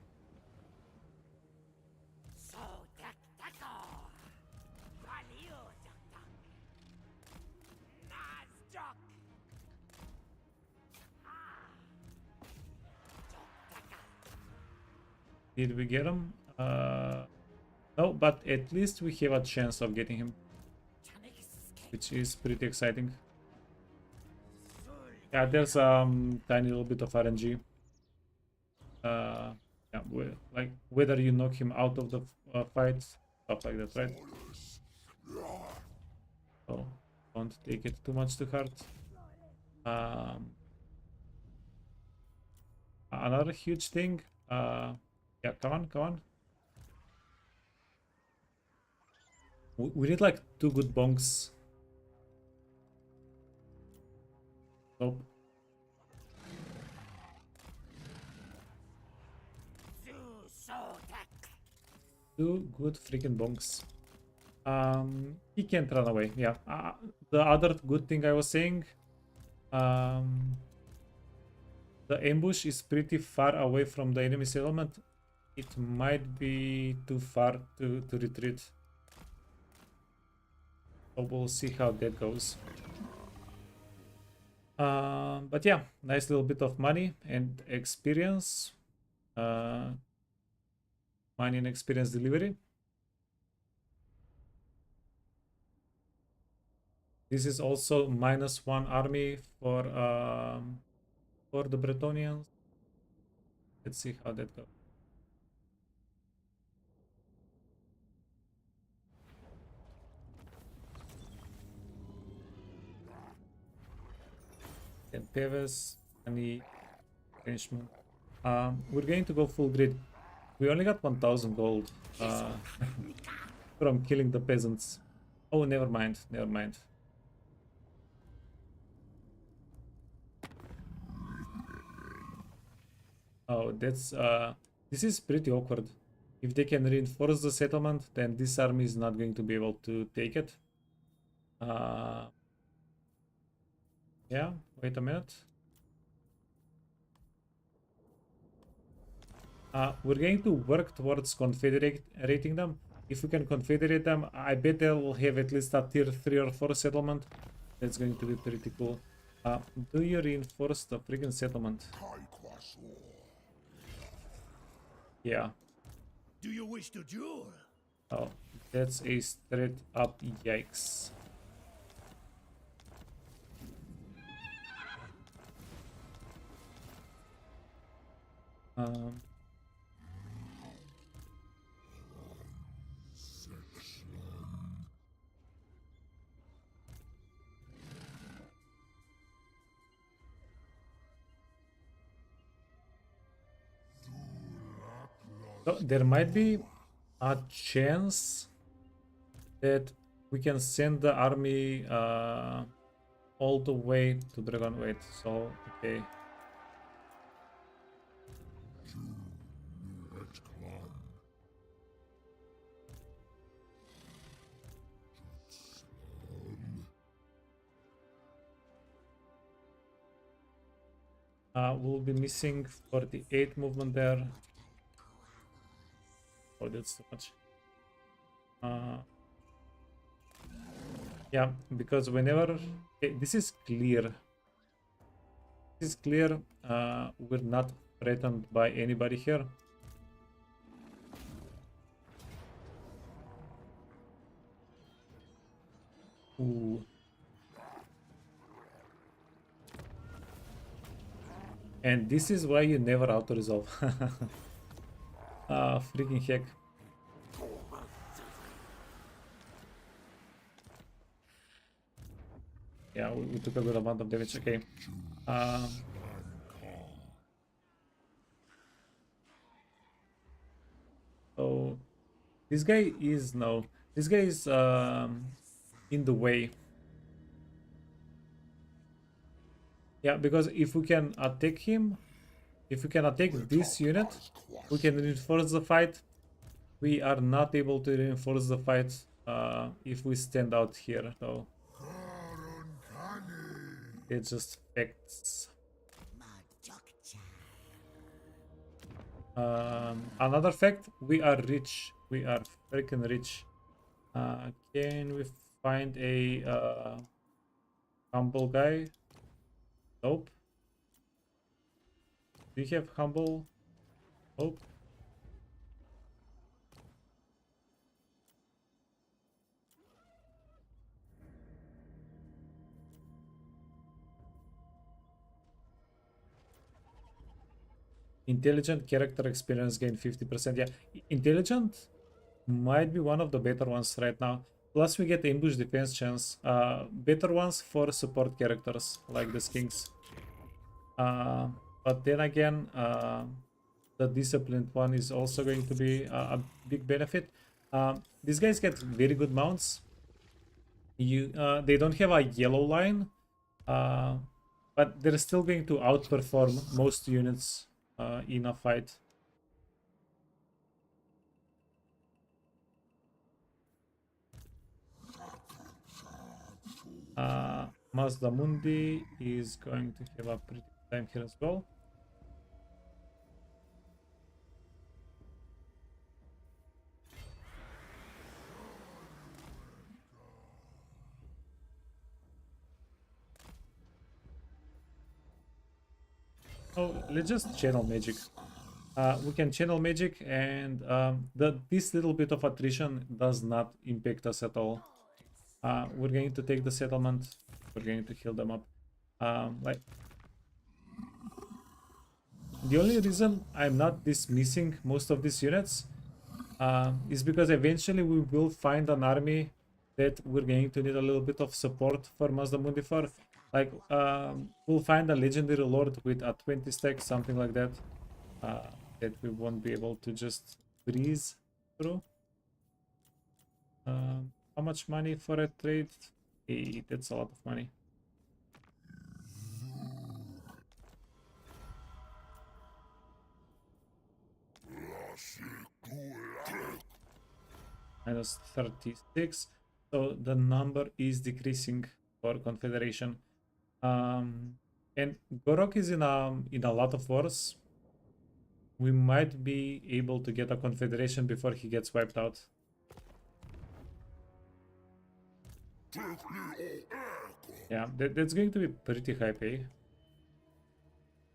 Did we get him? No, but at least we have a chance of getting him, which is pretty exciting. Yeah, there's tiny little bit of RNG. Yeah, like whether you knock him out of the fight, stuff like that, right? So don't take it too much to heart. Another huge thing. Yeah, come on, come on. We need like 2 good bonks. Nope. 2 good freaking bonks. He can't run away. Yeah. The other good thing I was saying, the ambush is pretty far away from the enemy settlement. It might be too far to retreat. So we'll see how that goes. But yeah, nice little bit of money and experience. Money and experience delivery. This is also -1 army for the Bretonians. Let's see how that goes. And Teves, any Frenchman. We're going to go full grid. We only got 1000 gold from killing the peasants. Oh, never mind, never mind. Oh, that's this is pretty awkward. If they can reinforce the settlement, then this army is not going to be able to take it. Yeah, wait a minute. We're going to work towards confederating them. If we can confederate them, I bet they'll have at least a tier 3 or 4 settlement. That's going to be pretty cool. Do you reinforce the freaking settlement? Yeah. Do you wish to duel? Oh, that's a straight up yikes. So there might be a chance that we can send the army all the way to Dragon. Wait, so okay. We'll be missing 48 movement there. Oh, that's too much. Yeah, because whenever okay, this is clear. This is clear. We're not threatened by anybody here. Ooh. And this is why you never auto-resolve. Ah, freaking heck. Yeah, we took a good amount of damage. Okay. So this guy is no. This guy is in the way. Yeah, because if we can attack him, if we can attack this unit, we can reinforce the fight. We are not able to reinforce the fight if we stand out here. So it's just facts. Another fact: we are rich. We are freaking rich. Can we find a humble guy? Nope. Do you have humble? Nope. Intelligent character experience gain 50%. Yeah, intelligent might be one of the better ones right now. Plus we get ambush defense chance. Better ones for support characters like the skinks. But then again, the disciplined one is also going to be a big benefit. These guys get very good mounts. They don't have a yellow line, but they're still going to outperform most units in a fight. Mazdamundi is going to have a pretty good time here as well. Oh, let's just channel magic. We can channel magic, and this little bit of attrition does not impact us at all. We're going to take the settlement. We're going to heal them up. Like the only reason I'm not dismissing most of these units is because eventually we will find an army that we're going to need a little bit of support for Mazdamundi for. Like we'll find a legendary lord with a 20 stack, something like that, that we won't be able to just breeze through. How much money for a trade? Hey, that's a lot of money. Minus 36. So the number is decreasing for Confederation. And Gorok is in a lot of wars. We might be able to get a Confederation before he gets wiped out. Yeah, that's going to be pretty high pay.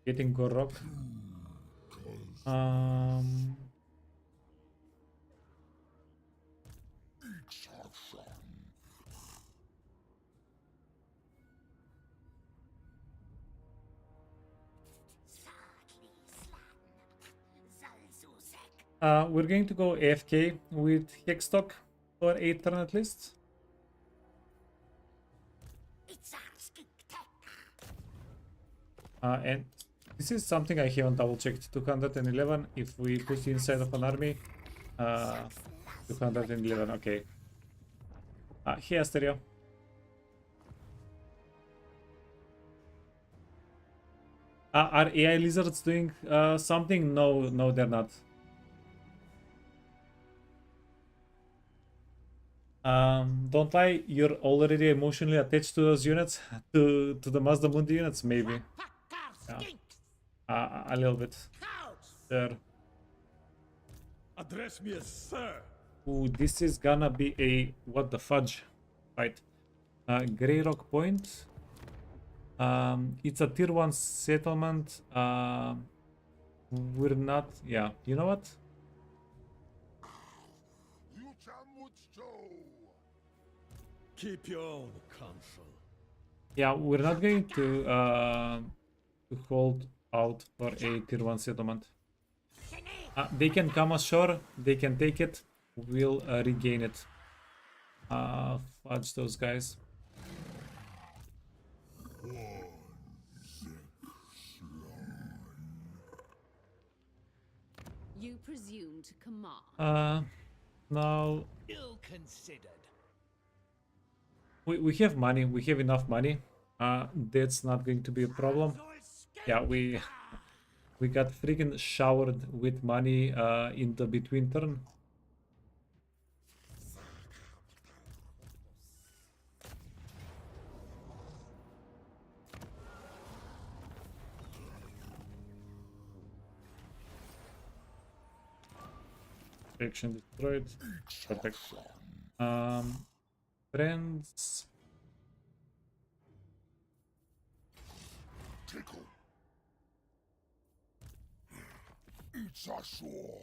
Getting Gorok. We're going to go AFK with Hexstock for 8 turn at least. And this is something I haven't double checked. 211 if we put inside of an army. 211, okay. Here, Stereo. Are AI lizards doing something? No, they're not. Don't lie, you're already emotionally attached to those units, to the Mazdamundi units, maybe. Yeah. A little bit. Sure. Address me as sir. Ooh, this is gonna be a what the fudge fight. Grey Rock Point. It's a tier 1 settlement. We're not. Yeah, you know what? Keep your own counsel. Yeah, we're not going to hold out for a tier 1 settlement. They can come ashore, they can take it, we'll regain it. Fudge those guys. You presume to command. Now Ill considered. we have money, we have enough money. That's not going to be a problem. Yeah, we got freaking showered with money in the between turn. Action destroyed. Perfect. Friends. Tickle. It's a sore.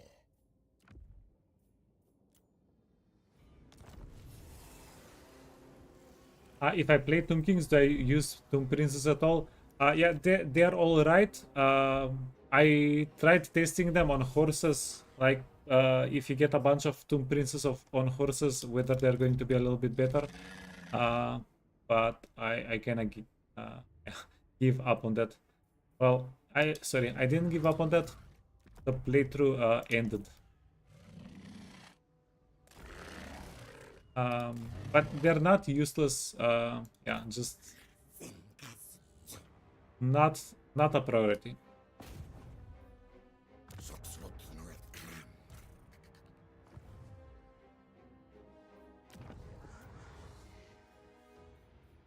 If I play Tomb Kings, do I use Tomb Princes at all? Yeah, they're all right. I tried testing them on horses. Like, if you get a bunch of Tomb Princes on horses, whether they're going to be a little bit better. But I kind of give up on that. Well, I didn't give up on that. The playthrough ended. But they're not useless. Yeah, just not a priority.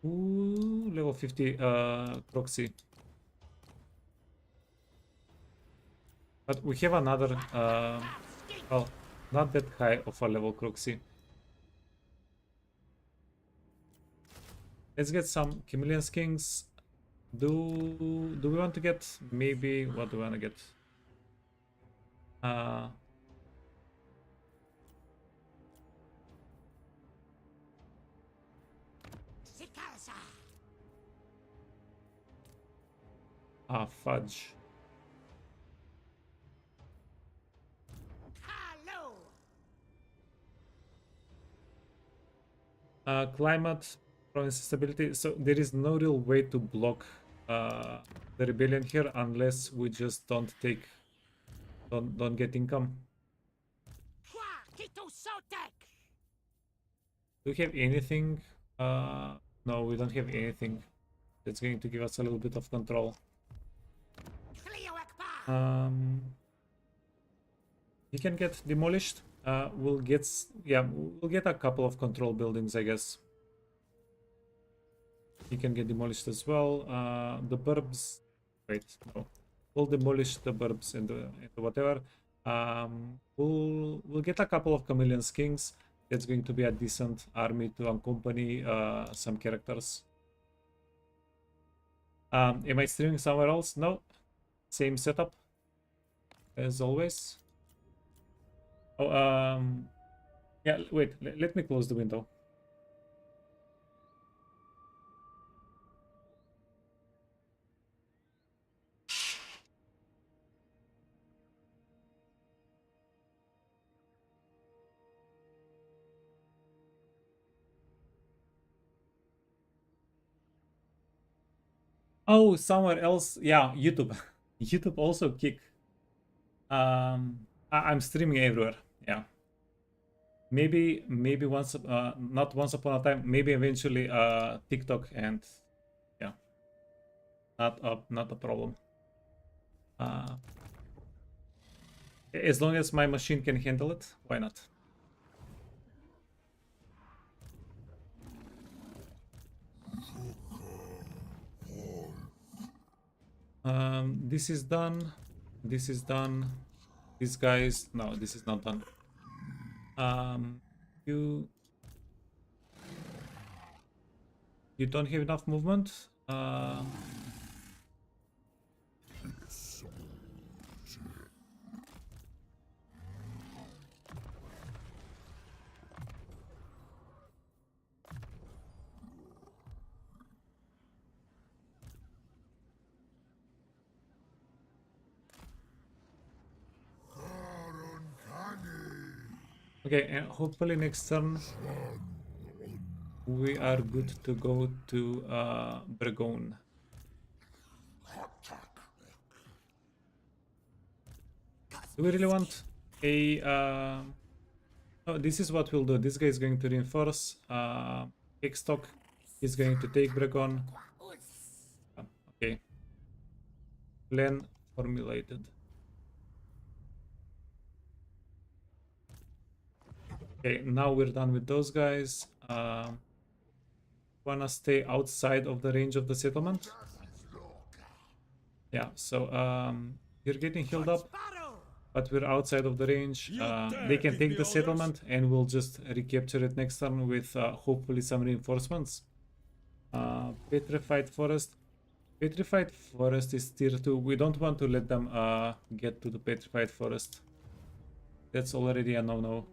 Ooh, level 50 proxy. But we have another well, not that high of a level proxy. Let's get some Chameleon Kings. Do we want to get maybe what do we want to get? Fudge. Climate, province stability. So there is no real way to block the rebellion here unless we just don't get income. Do we have anything? No, we don't have anything that's going to give us a little bit of control. He can get demolished. We'll get a couple of control buildings, I guess. He can get demolished as well. The burbs. Wait, no. We'll demolish the burbs into whatever. We'll get a couple of Chameleon Kings. That's going to be a decent army to accompany some characters. Am I streaming somewhere else? No. Same setup as always. Oh, yeah, wait, let me close the window. Oh, somewhere else. Yeah, YouTube. YouTube also kick. I'm streaming everywhere. Yeah. Maybe once, not once upon a time. Maybe eventually, TikTok, and yeah, not a problem. As long as my machine can handle it, why not? This is done. This is done. These guys, no, this is not done. You don't have enough movement. Okay, and hopefully next turn we are good to go to Burgoyne. Do we really want a... Oh, this is what we'll do. This guy is going to reinforce. Kickstock is going to take Burgoyne. Okay. Plan formulated. Okay, now we're done with those guys. Wanna stay outside of the range of the settlement? Yeah, so you're getting healed up, but we're outside of the range. They can take the settlement and we'll just recapture it next turn with hopefully some reinforcements. Petrified Forest. Petrified Forest is tier 2. We don't want to let them get to the Petrified Forest. That's already a no-no.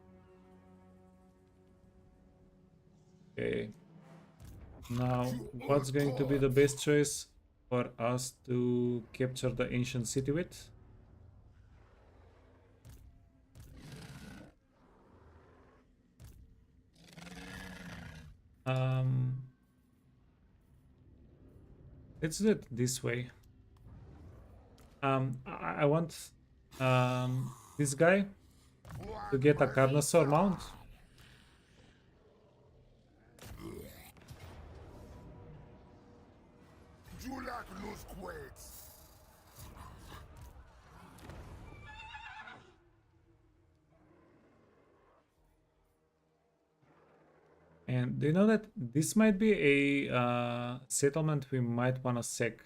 Okay. Now, what's going to be the best choice for us to capture the ancient city with? Let's do it this way. I want this guy to get a Carnosaur mount. You like los quads. And do you know that this might be a settlement we might want to sack?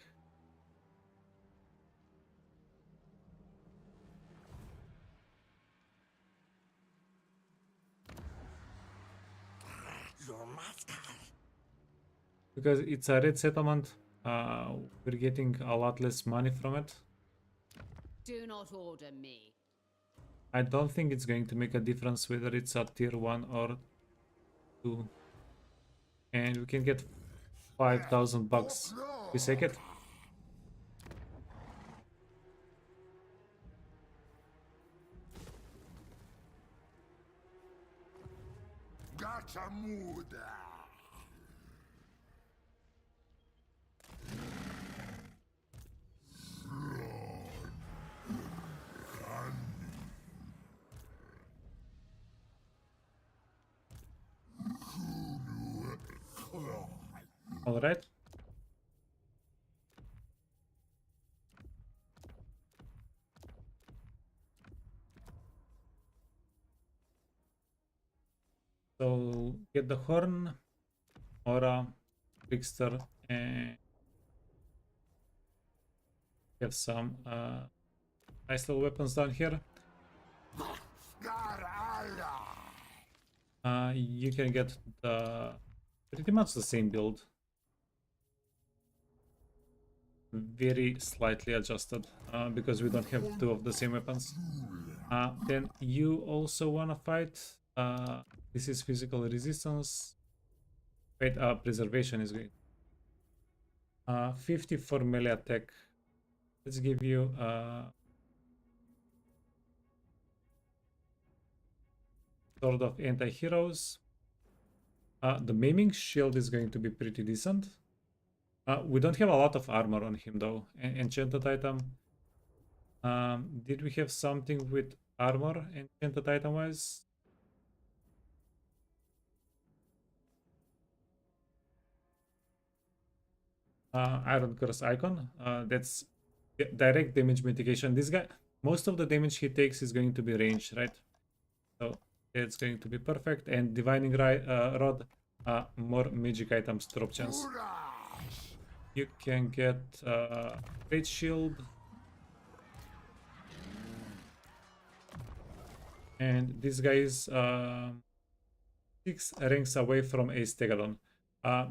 Because it's a red settlement, we're getting a lot less money from it. Do not order me. I don't think it's going to make a difference whether it's a tier 1 or 2. And we can get 5,000 bucks. We take it. Gotcha mood. All right. So get the horn, aura, trickster, and have some nice little weapons down here. You can get the pretty much the same build. Very slightly adjusted because we don't have two of the same weapons. Then you also want to fight. This is physical resistance. Wait, preservation is great. 50 for melee attack. Let's give you Sword of Anti-Heroes. The maiming shield is going to be pretty decent. We don't have a lot of armor on him though. Enchanted item. Did we have something with armor enchanted item wise? Iron Curse icon. That's direct damage mitigation. This guy, most of the damage he takes is going to be ranged, right? So it's going to be perfect. And Divining Rod, more magic items drop chance. You can get Great Shield. And this guy is 6 ranks away from a Stegadon.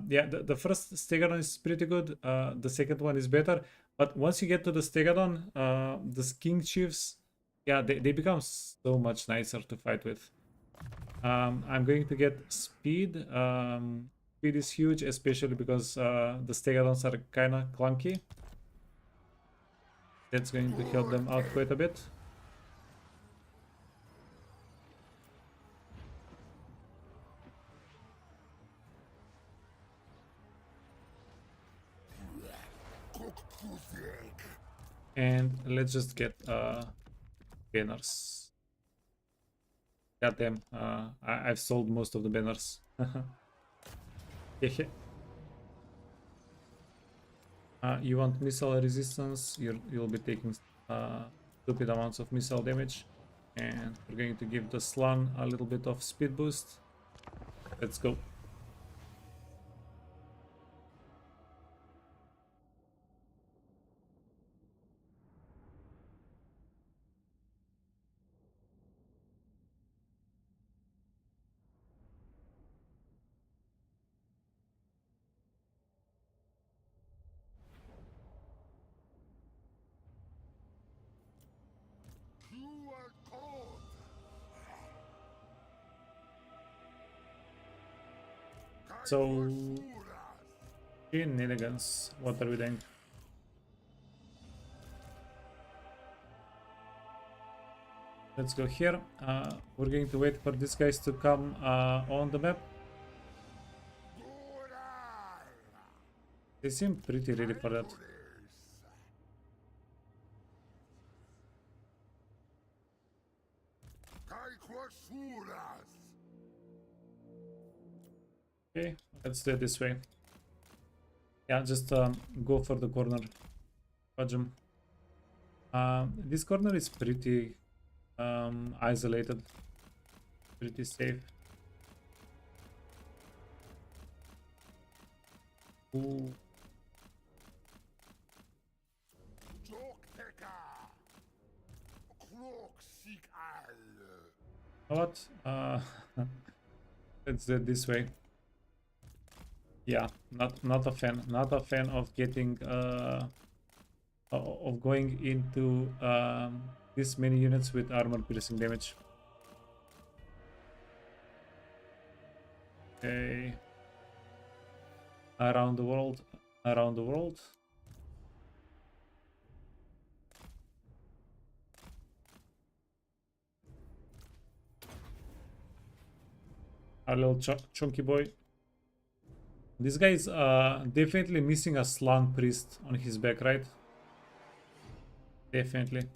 Yeah, the first Stegadon is pretty good. The second one is better. But once you get to the Stegadon, the King Chiefs, yeah, they become so much nicer to fight with. I'm going to get speed. Speed is huge, especially because the Stegadons are kind of clunky. That's going to help them out quite a bit. And let's just get banners. Goddamn, I've sold most of the banners. Hehe. You want missile resistance? You'll be taking stupid amounts of missile damage, and we're going to give the Slan a little bit of speed boost. Let's go. So, shenanigans, what are we doing? Let's go here. We're going to wait for these guys to come on the map. They seem pretty ready for that. Okay, let's do it this way. Yeah, just go for the corner. Fudge 'em. This corner is pretty isolated, pretty safe. Ooh. What? Let's do it this way. Yeah, not a fan of getting of going into this many units with armor piercing damage. Okay, around the world. Our little chunky boy. This guy is definitely missing a Slan priest on his back, right? Definitely.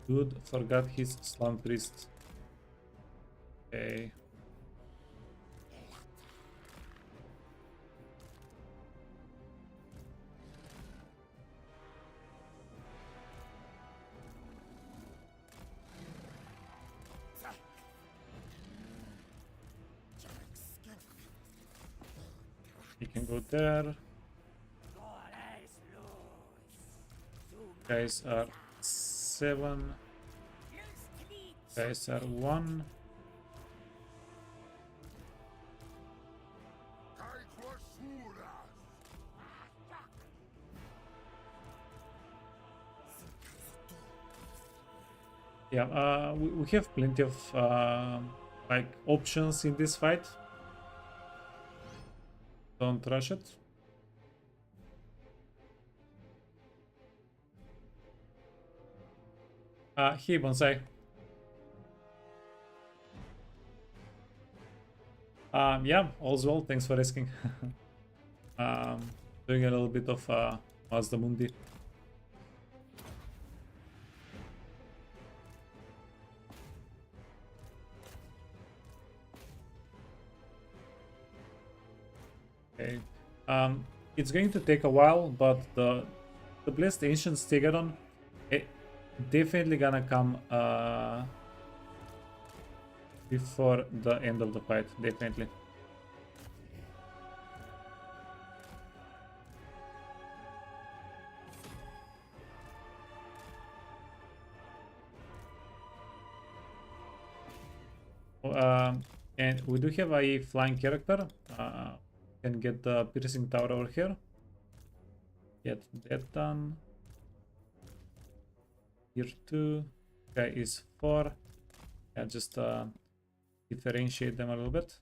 Dude forgot his Slan priest. Okay. He can go there. Guys are 7. Guys are 1. Yeah, we have plenty of like options in this fight. Don't rush it. Hey, Bonsai. Yeah, all's well. Thanks for asking. Doing a little bit of Mazdamundi. Okay. It's going to take a while, but the Blessed Ancient Stegadon definitely gonna come before the end of the fight, definitely. And we do have a flying character. Can get the piercing tower over here. Get that done. Here 2. Guy is 4. Yeah, just differentiate them a little bit.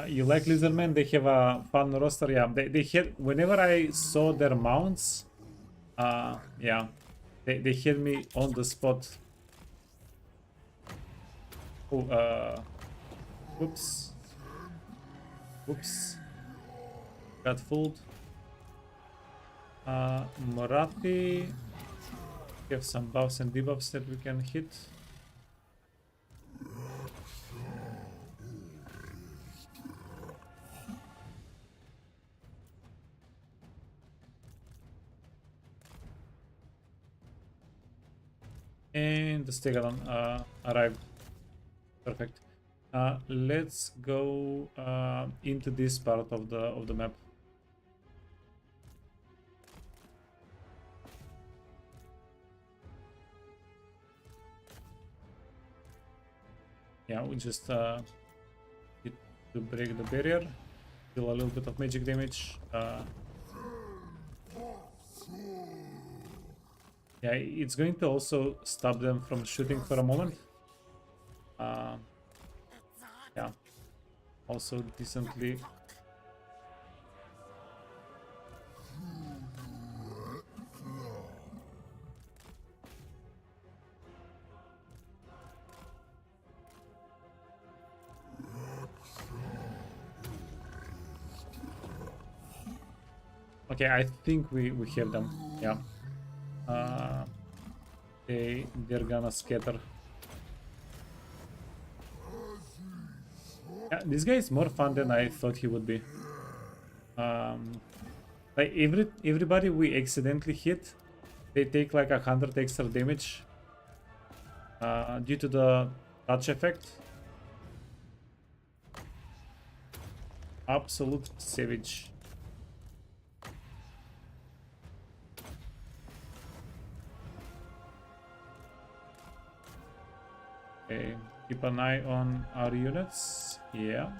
You like Lizardmen? They have a fun roster. Yeah, they had, whenever I saw their mounts, yeah, they had me on the spot. Oh, whoops. Whoops. Got fooled. Morathi. Have some buffs and debuffs that we can hit. And the Stegadon arrived. Perfect. Let's go into this part of the map. Yeah, we just need to break the barrier, deal a little bit of magic damage. Yeah, it's going to also stop them from shooting for a moment. Yeah, also decently. Okay, I think we have them. Yeah. They're gonna scatter. Yeah, this guy is more fun than I thought he would be. Like everybody we accidentally hit, they take like 100 extra damage due to the touch effect. Absolute savage. Okay, keep an eye on our units. Yeah.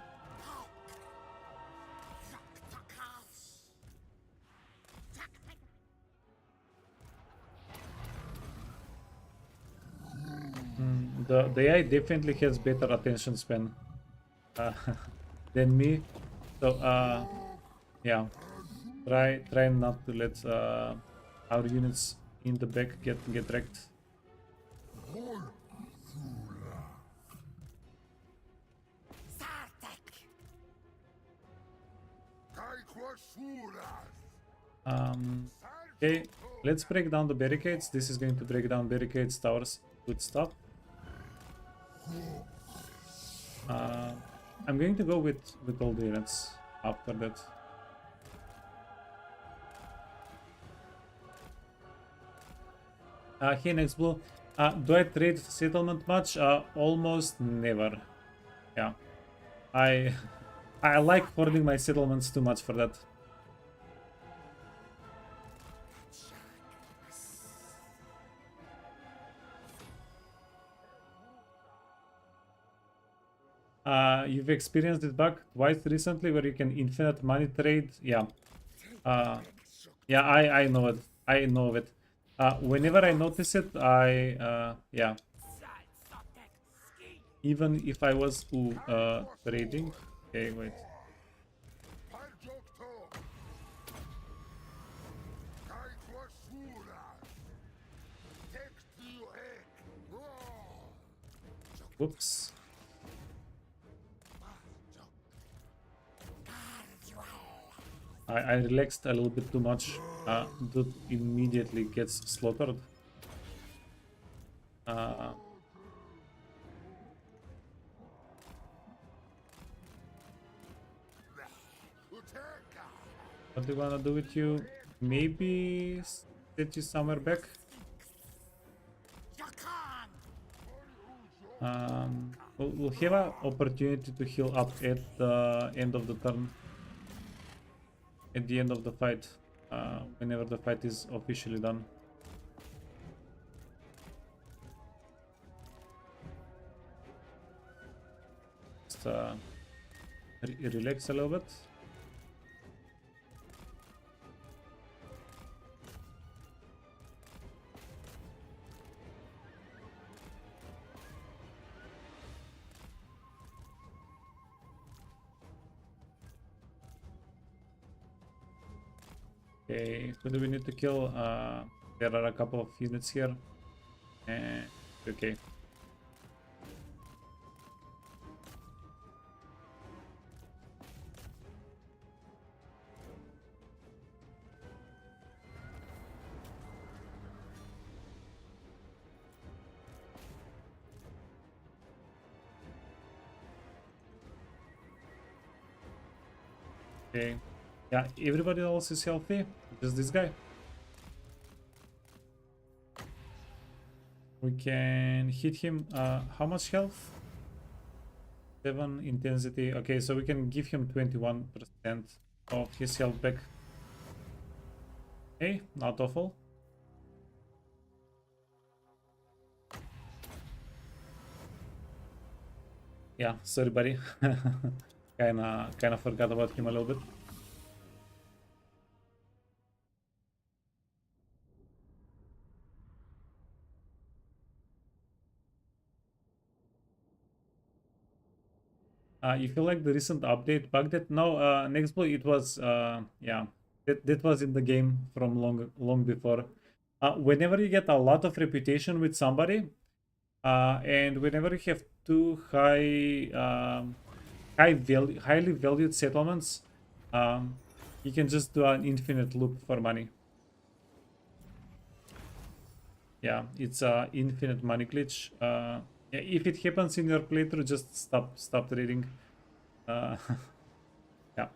The AI definitely has better attention span than me. So yeah, try not to let our units in the back get wrecked. Okay, let's break down the barricades. This is going to break down barricades, towers, good stuff. I'm going to go with all the units after that. Hey, next blue. Do I trade settlement much? Almost never. Yeah, I I like hoarding my settlements too much for that. You've experienced this bug twice recently where you can infinite money trade. Yeah. Yeah, I know it. I know of it. Whenever I notice it, yeah. Even if I was trading. Okay, wait. Whoops. I relaxed a little bit too much. Dude immediately gets slaughtered. What do you wanna do with you? Maybe set you somewhere back. We'll have an opportunity to heal up at the end of the turn. At the end of the fight, whenever the fight is officially done. Just relax a little bit. Okay, who do we need to kill? There are a couple of units here. Okay. Okay. Yeah, everybody else is healthy. Just this guy. We can hit him. How much health? 7 intensity. Okay, so we can give him 21% of his health back. Okay, not awful. Yeah, sorry buddy. kinda forgot about him a little bit. You feel like the recent update bugged it? No, Nextblow, it was yeah, that was in the game from long before. Whenever you get a lot of reputation with somebody, and whenever you have two highly valued settlements, you can just do an infinite loop for money. Yeah, it's a infinite money glitch. Yeah, if it happens in your playthrough, just stop trading. Yeah.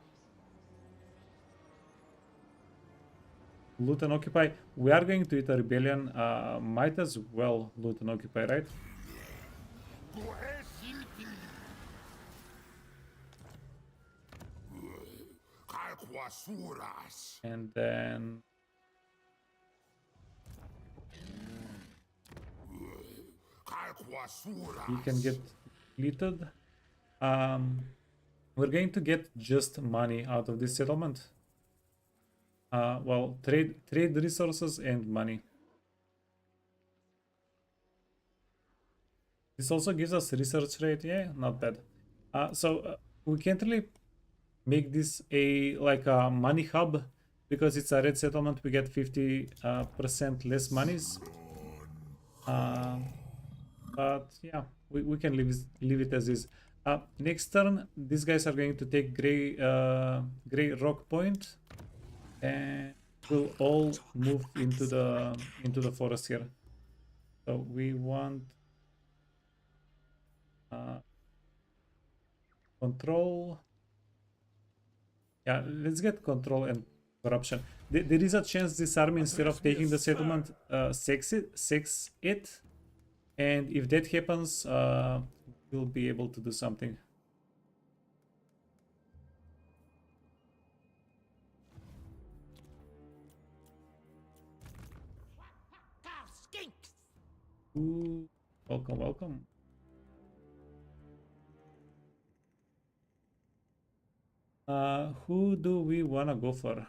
Loot and occupy. We are going to eat a rebellion. Might as well loot and occupy, right? And then you can get depleted. We're going to get just money out of this settlement. Well, trade resources and money. This also gives us research rate. Yeah, not bad. So we can't really make this like a money hub because it's a red settlement. We get 50% less monies. But yeah, we can leave it as is. Next turn, these guys are going to take gray rock point, and we'll all move into the forest here. So we want control. Yeah, let's get control and corruption. There is a chance this army, instead of taking the settlement, sacks it. And if that happens, we'll be able to do something. Ooh, welcome. Who do we wanna go for?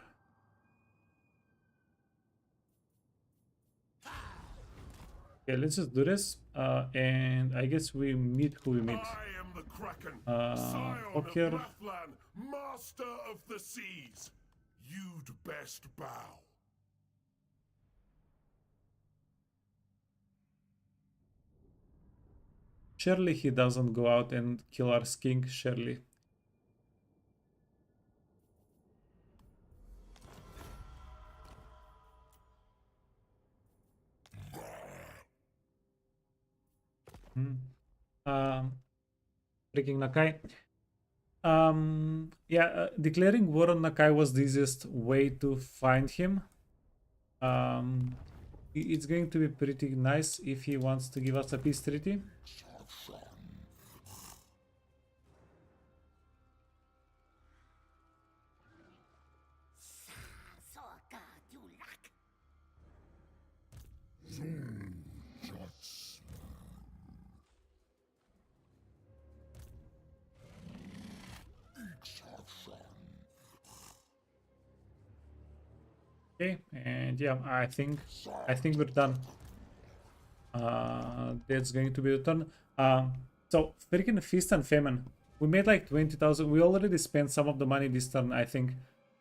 Okay, let's just do this. And I guess we meet who we meet. I am the Kraken, Okir. Rathlan, master of the seas. You'd best bow. Surely he doesn't go out and kill our skink, surely. Freaking Nakai. Yeah, declaring war on Nakai was the easiest way to find him. It's going to be pretty nice if he wants to give us a peace treaty. Okay, and yeah, I think we're done. That's going to be the turn. So freaking feast and famine. We made like 20,000. We already spent some of the money this turn, I think.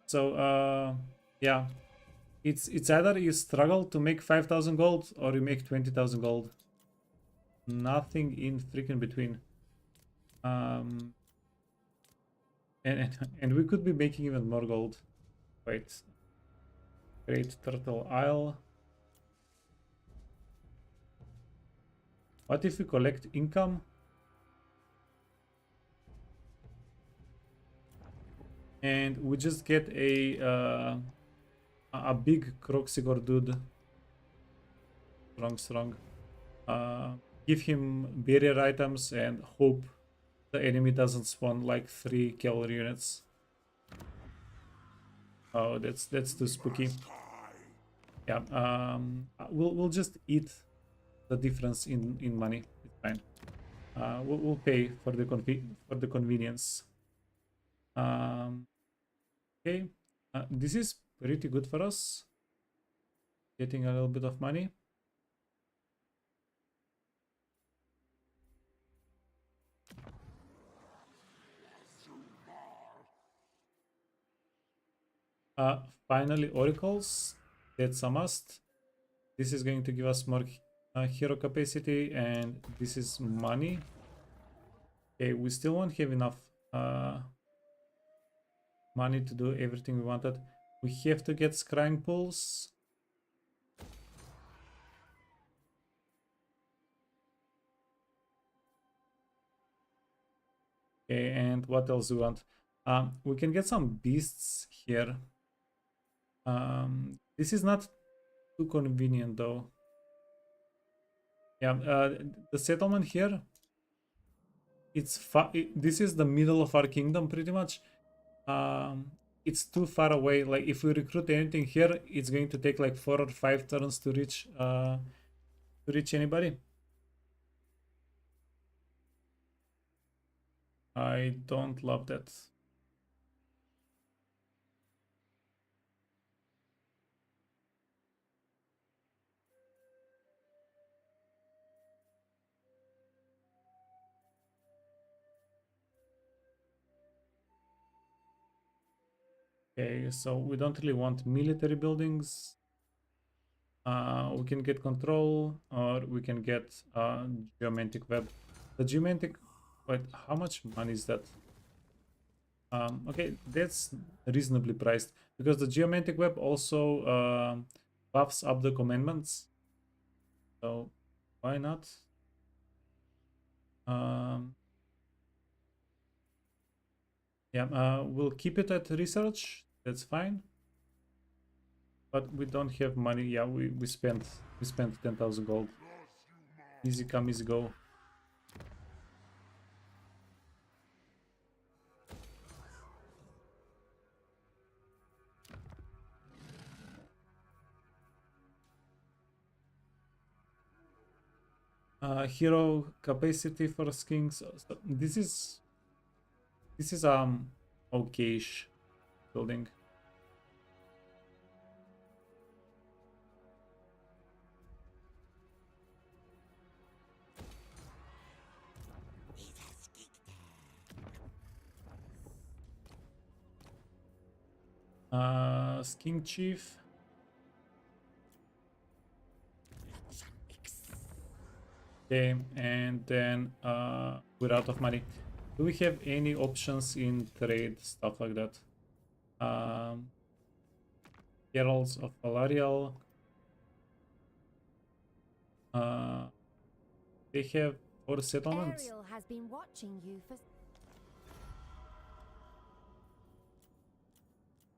So yeah, it's either you struggle to make 5,000 gold or you make 20,000 gold. Nothing in freaking between. And we could be making even more gold. Wait. Great Turtle Isle. What if we collect income? And we just get a big Croxigor dude. Strong. Give him barrier items and hope the enemy doesn't spawn like 3 cavalry units. Oh, that's too spooky. Yeah, we'll just eat the difference in money. It's fine. We'll pay for the convenience. Okay, this is pretty good for us. Getting a little bit of money. Finally, oracles. That's a must. This is going to give us more hero capacity, and this is money. Okay, we still won't have enough money to do everything we wanted. We have to get scrying pools. Okay, and what else do we want? We can get some beasts here. This is not too convenient though. Yeah, the settlement here. This is the middle of our kingdom pretty much. It's too far away. Like if we recruit anything here, it's going to take like 4 or 5 turns to reach anybody. I don't love that. Okay, so we don't really want military buildings. We can get control, or we can get geomantic web. The geomantic, wait, how much money is that? Okay, that's reasonably priced because the geomantic web also buffs up the commandments. So why not? Yeah, we'll keep it at research. That's fine. But we don't have money. Yeah, we spent 10,000 gold. Easy come, easy go. Hero capacity for skins. So this is okayish building. Skin chief. Okay, and then we're out of money. Do we have any options in trade, stuff like that? Heralds of Valarial. They have 4 settlements. Ariel has been watching you for.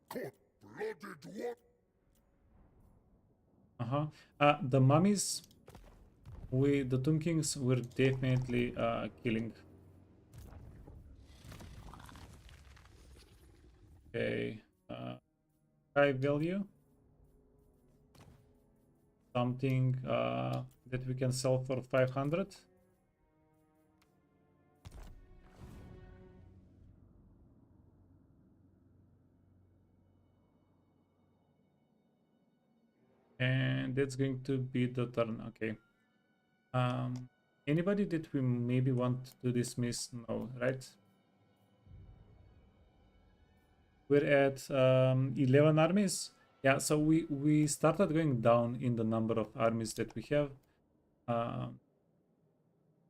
Cold-blooded what? The mummies with the Tomb Kings were definitely killing. Okay, high value. Something that we can sell for 500. And that's going to be the turn. Okay. Anybody that we maybe want to dismiss? No, right? We're at 11 armies. Yeah, so we started going down in the number of armies that we have.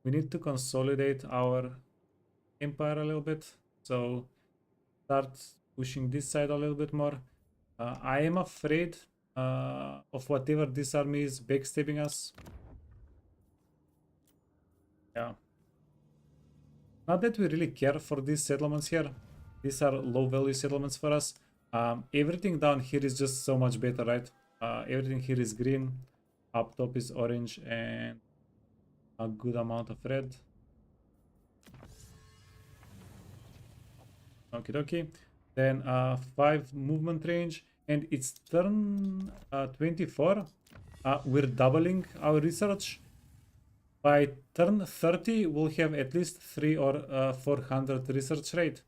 We need to consolidate our empire a little bit. So start pushing this side a little bit more. I am afraid of whatever this army is backstabbing us. Yeah. Not that we really care for these settlements here. These are low value settlements for us. Everything down here is just so much better, right? Everything here is green. Up top is orange and a good amount of red. Okie dokie. Then 5 movement range, and it's turn 24. We're doubling our research. By turn 30, we'll have at least 3 or 400 research rate.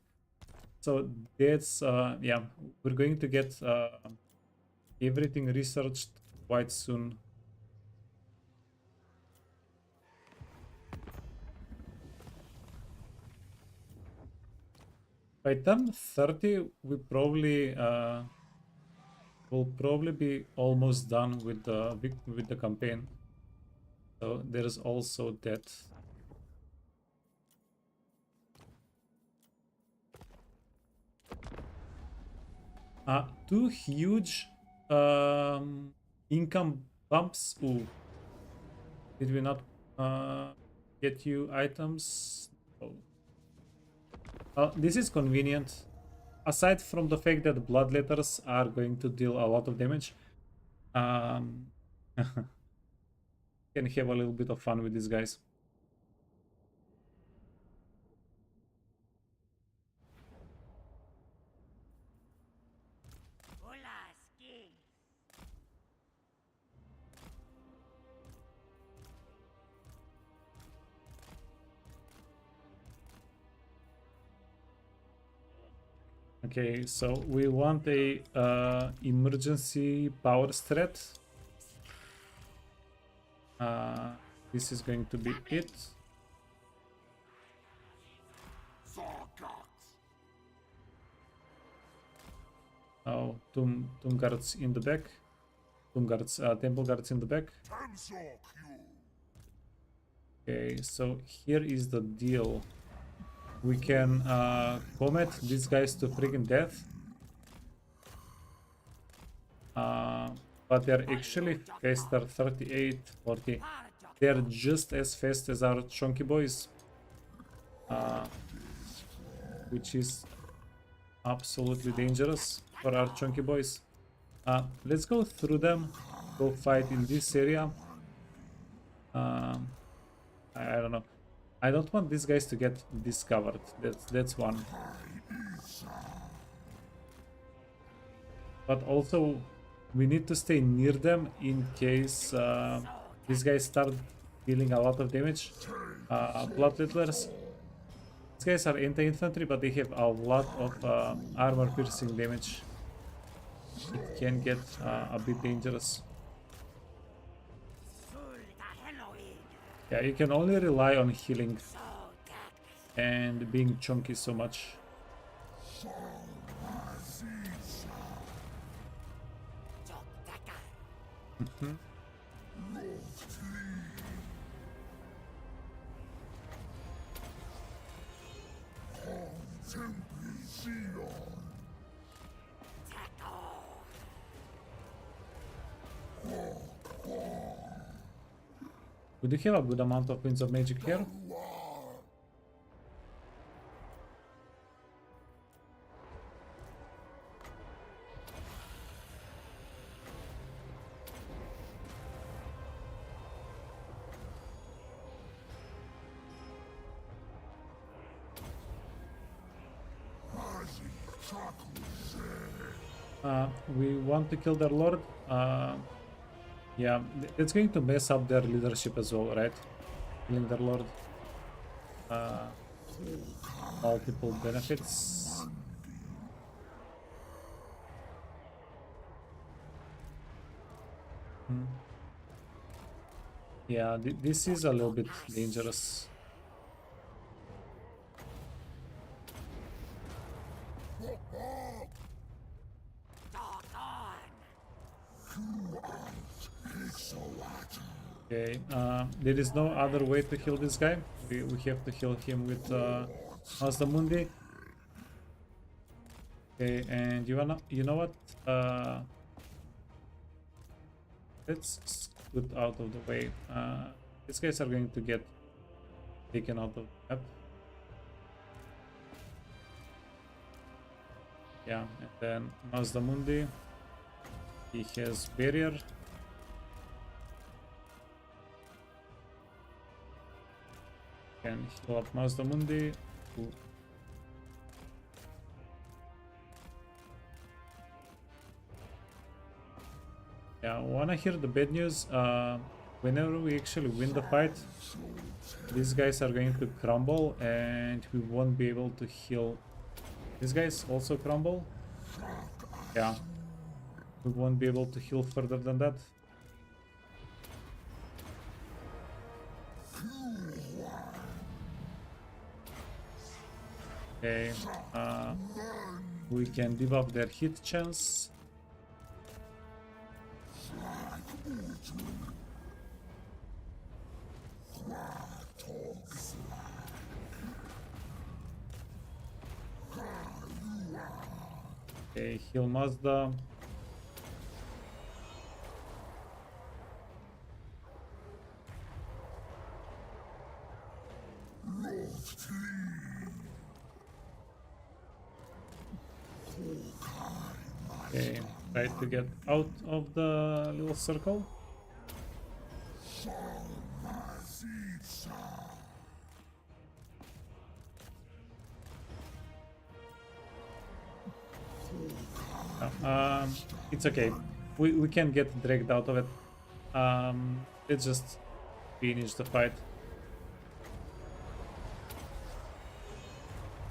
So that's yeah, we're going to get everything researched quite soon. By turn 30, we probably will probably be almost done with the campaign. So there's also that. Two huge income bumps. Ooh. Did we not get you items? Oh. This is convenient. Aside from the fact that bloodletters are going to deal a lot of damage, can have a little bit of fun with these guys. Okay, so we want a emergency power strat. This is going to be it. Oh, tomb guards in the back. Tomb guards, temple guards in the back. Okay, so here is the deal. We can combat these guys to freaking death. But they're actually faster, 38, 40. They're just as fast as our chunky boys. Which is absolutely dangerous for our chunky boys. Let's go through them, go fight in this area. I don't know. I don't want these guys to get discovered. That's one. But also, we need to stay near them in case these guys start dealing a lot of damage. Bloodlettlers. These guys are anti-infantry, but they have a lot of armor-piercing damage. It can get a bit dangerous. Yeah, you can only rely on healing and being chunky so much. We do have a good amount of Winds of Magic here. We want to kill their lord. Yeah, it's going to mess up their leadership as well, right? Killing their lord. Multiple benefits. Yeah, this is a little bit dangerous. Okay, there is no other way to heal this guy. We have to heal him with Mazdamundi. Okay, and you know what? Let's scoot out of the way. These guys are going to get taken out of the map. Yeah, and then Mazdamundi. He has barrier. Can heal up Mazdamundi. Ooh. Yeah, wanna hear the bad news? Whenever we actually win the fight, these guys are going to crumble and we won't be able to heal. These guys also crumble. Yeah, we won't be able to heal further than that. Okay, we can debuff their hit chance. Okay, heal Mazda. Okay, try to get out of the little circle. It's okay. We can get dragged out of it. Let's just finish the fight.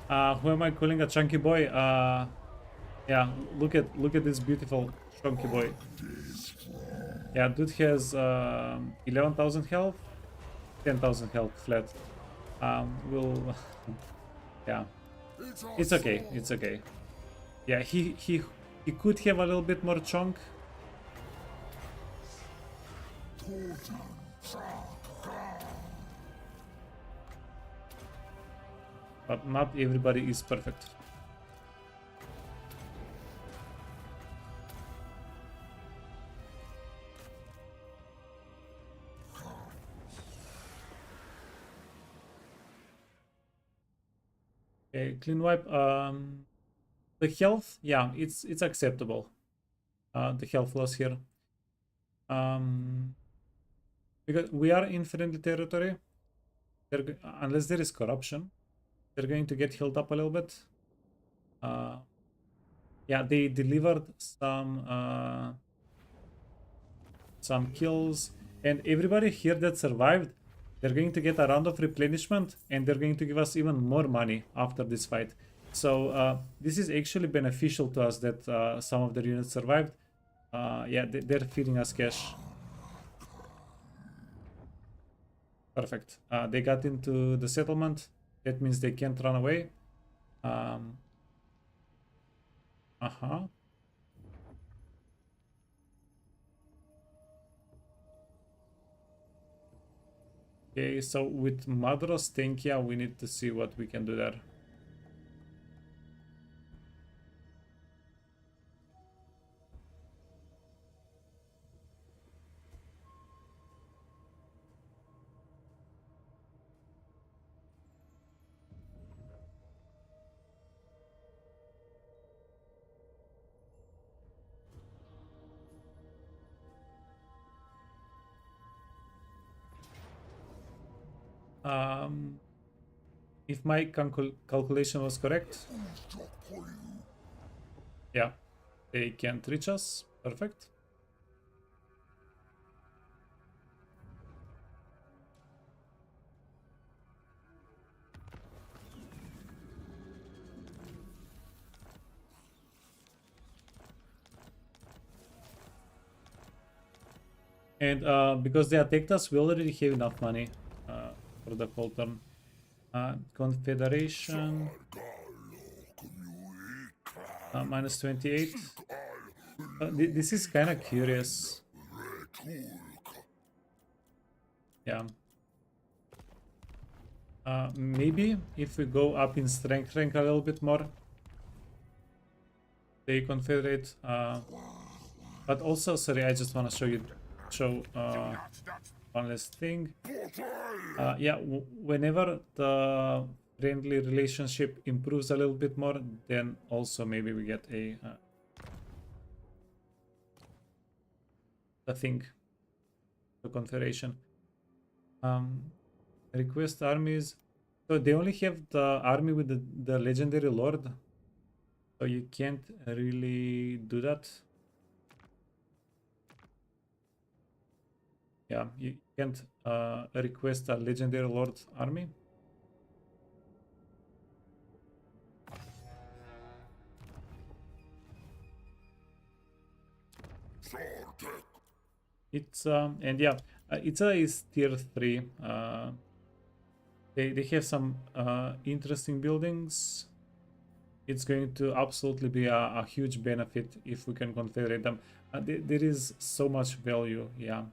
Who am I calling a chunky boy? Yeah, look at this beautiful chunky boy. Yeah, dude has 11,000 health, 10,000 health flat. We'll yeah, it's okay. It's okay. Yeah, he could have a little bit more chunk. But not everybody is perfect. Okay, clean wipe. The health, yeah, it's acceptable. The health loss here. Because we are in friendly territory. Unless there is corruption, they're going to get healed up a little bit. Yeah, they delivered some kills, and everybody here that survived, they're going to get a round of replenishment, and they're going to give us even more money after this fight. So this is actually beneficial to us that some of the units survived. Yeah, they're feeding us cash. Perfect. They got into the settlement. That means they can't run away. Okay, so with Madros Tenkia, we need to see what we can do there. If my calculation was correct, yeah, they can't reach us. Perfect. And because they attacked us, we already have enough money for the whole turn. Confederation. -28. This is kind of curious. Yeah. Maybe if we go up in strength rank a little bit more, they confederate. But also, sorry, I just want to show one last thing. Yeah, whenever the friendly relationship improves a little bit more, then also maybe we get a thing, the confederation. Request armies. So they only have the army with the legendary lord, so you can't really do that. Yeah, you can't request a legendary lord army. It's and yeah, it's is tier 3. They have some interesting buildings. It's going to absolutely be a huge benefit if we can confederate them. There is so much value, yeah,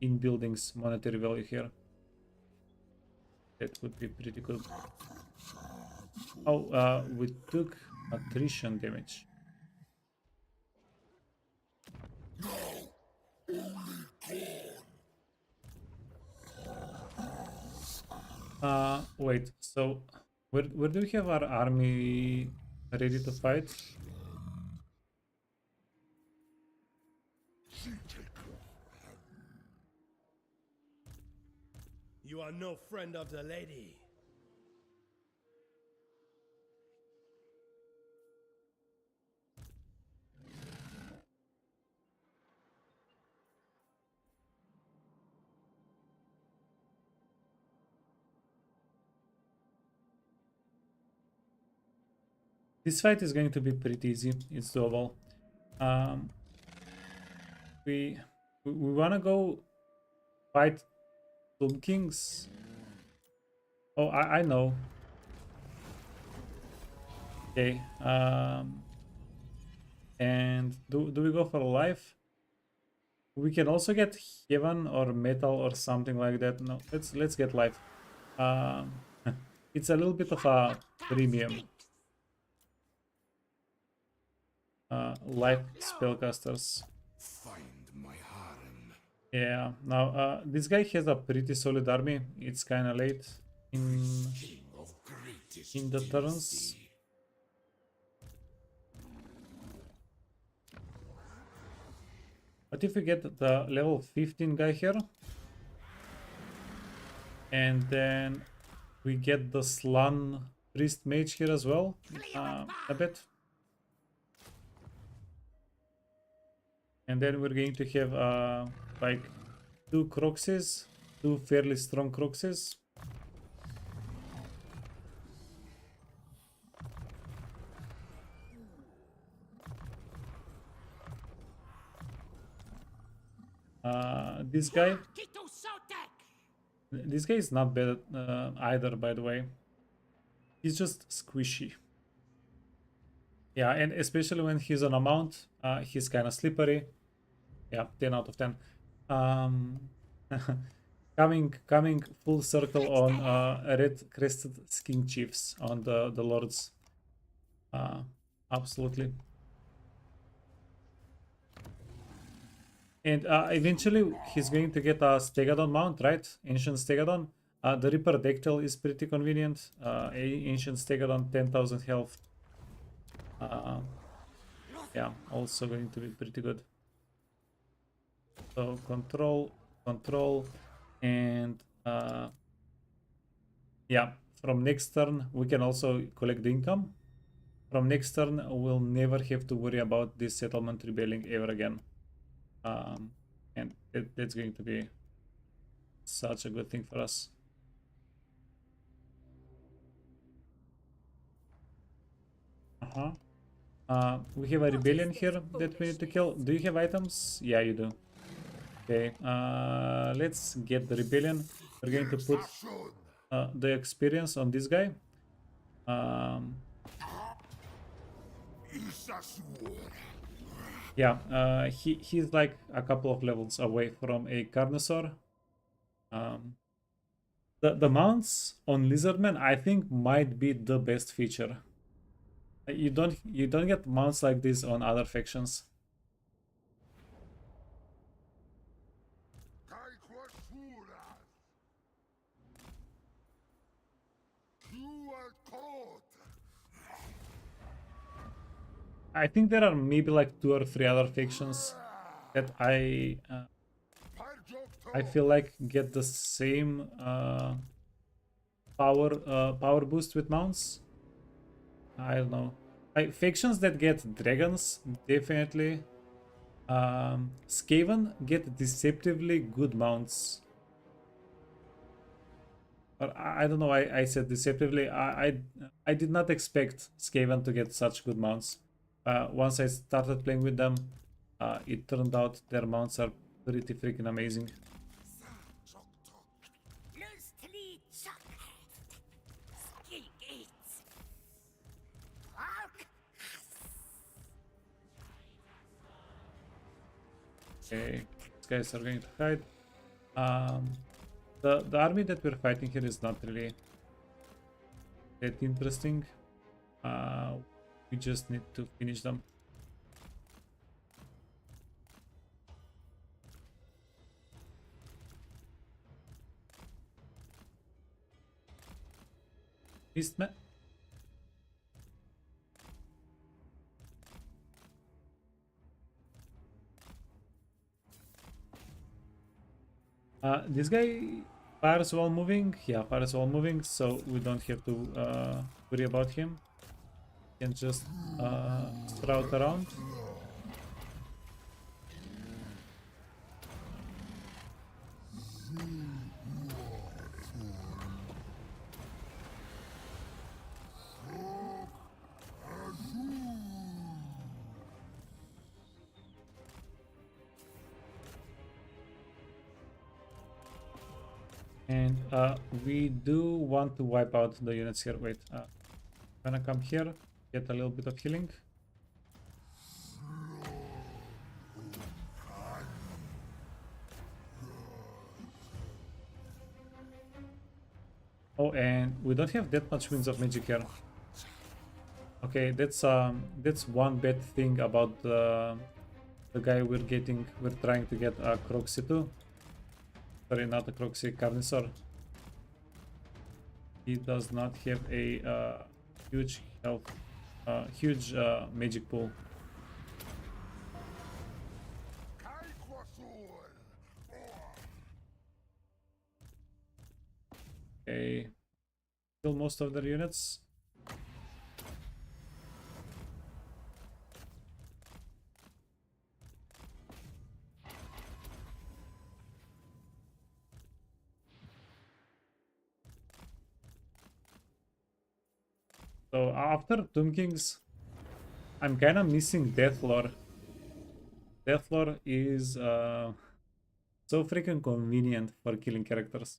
in buildings, monetary value here. That would be pretty good. Oh, we took attrition damage. Wait, so where do we have our army ready to fight? You are no friend of the lady. This fight is going to be pretty easy. It's doable. We wanna go fight Tomb Kings. Oh, I know. Okay. And do we go for life? We can also get heaven or metal or something like that. No, let's get life. It's a little bit of a premium. Life spellcasters. Find my harem. Yeah. Now this guy has a pretty solid army. It's kind of late in King of greatest the turns. What if we get the level 15 guy here? And then we get the Slan Priest Mage here as well, a bit. And then we're going to have like 2 Croxes, 2 fairly strong Croxes. This guy is not bad either, by the way. He's just squishy. Yeah, and especially when he's on a mount, he's kind of slippery. Yeah, 10 out of 10. Coming full circle on red crested skin chiefs on the lords. Absolutely. And eventually he's going to get a Stegadon mount, right? Ancient Stegadon. The Reaper Dactyl is pretty convenient. Ancient Stegadon, 10,000 health. Yeah, also going to be pretty good. So control, and yeah, from next turn we can also collect the income. From next turn we'll never have to worry about this settlement rebelling ever again. And that's going to be such a good thing for us. We have a rebellion here that we need to kill. Do you have items? Yeah, you do. Okay, let's get the rebellion. We're going to put the experience on this guy. Yeah, he's like a couple of levels away from a Carnosaur. The mounts on Lizardmen I think might be the best feature. You don't get mounts like this on other factions. I think there are maybe like 2 or 3 other factions that I feel like get the same power boost with mounts. I don't know. Like factions that get dragons definitely. Skaven get deceptively good mounts. Or I don't know. I said deceptively. I did not expect Skaven to get such good mounts. Once I started playing with them, it turned out their mounts are pretty freaking amazing. Okay, these guys are going to hide. The army that we're fighting here is not really that interesting. We just need to finish them. Beastman. This guy fires while moving. Yeah, fires while moving, so we don't have to worry about him. Can just sprout around. And we do want to wipe out the units here. Wait, gonna come here, get a little bit of healing. Oh, and we don't have that much winds of magic here. Okay, that's one bad thing about the guy we're trying to get a Croxy to. Sorry, not a Croxy, Carnosaur. He does not have a huge health, huge magic pool. Okay, kill most of their units. So after Tomb Kings, I'm kind of missing Deathlore. Deathlore is so freaking convenient for killing characters.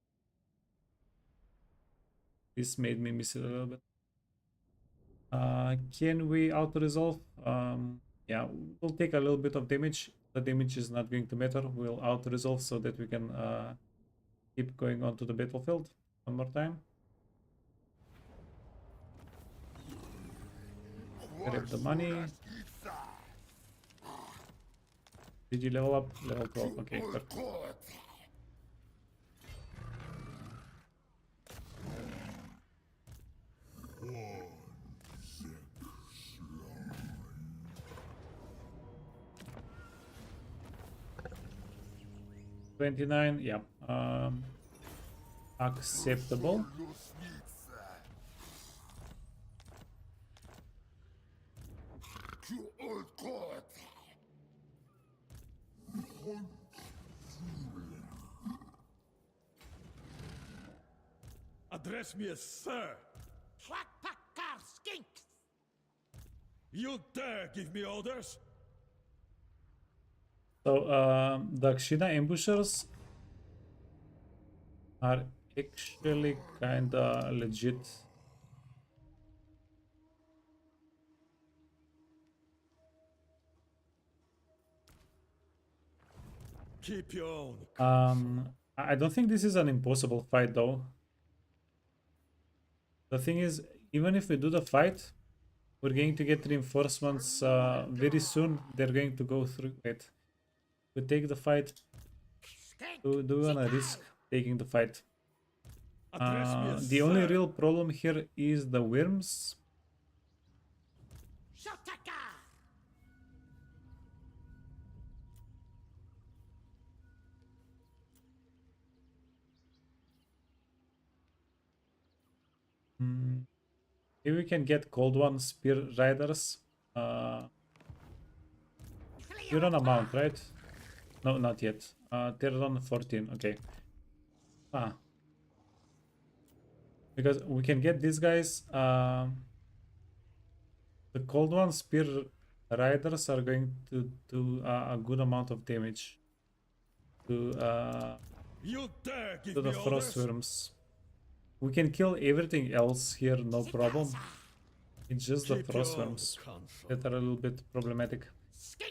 This made me miss it a little bit. Can we auto-resolve? Yeah, we'll take a little bit of damage. The damage is not going to matter. We'll auto-resolve so that we can keep going on to the battlefield one more time. Grab the money. Did you level up? Level 12. Okay, perfect. $29, yeah. Acceptable. Address me as sir. You dare give me orders? So the Kshina ambushers are actually kinda legit. Keep your own. I don't think this is an impossible fight though. The thing is, even if we do the fight, we're going to get reinforcements very soon. They're going to go through it. We take the fight. Do we wanna risk taking the fight? Address me as The only sir. real problem here is the worms. If we can get cold one spear riders. You're on a mount, right? No, not yet. They're on 14. Okay. Because we can get these guys. The cold one spear riders are going to do a good amount of damage to You dare give the me frost orders? worms. We can kill everything else here, no problem. It's just the Keep frost your own worms counsel. that are a little bit problematic.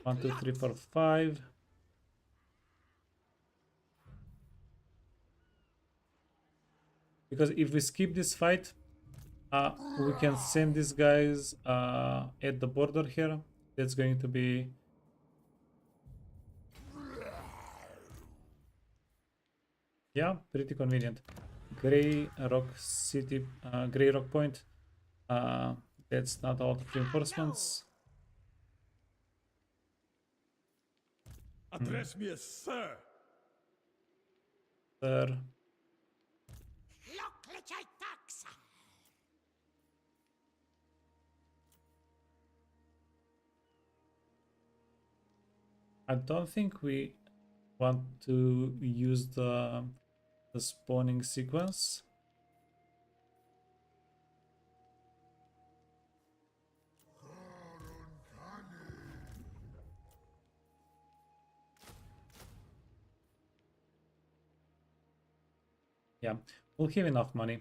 1, 2, 3, 4, 5. Because if we skip this fight, we can send these guys at the border here. That's going to be pretty convenient. Grey Rock City, Grey Rock Point. That's not a lot of reinforcements. Address me as sir. There. I don't think we want to use the spawning sequence. Yeah, we'll have enough money.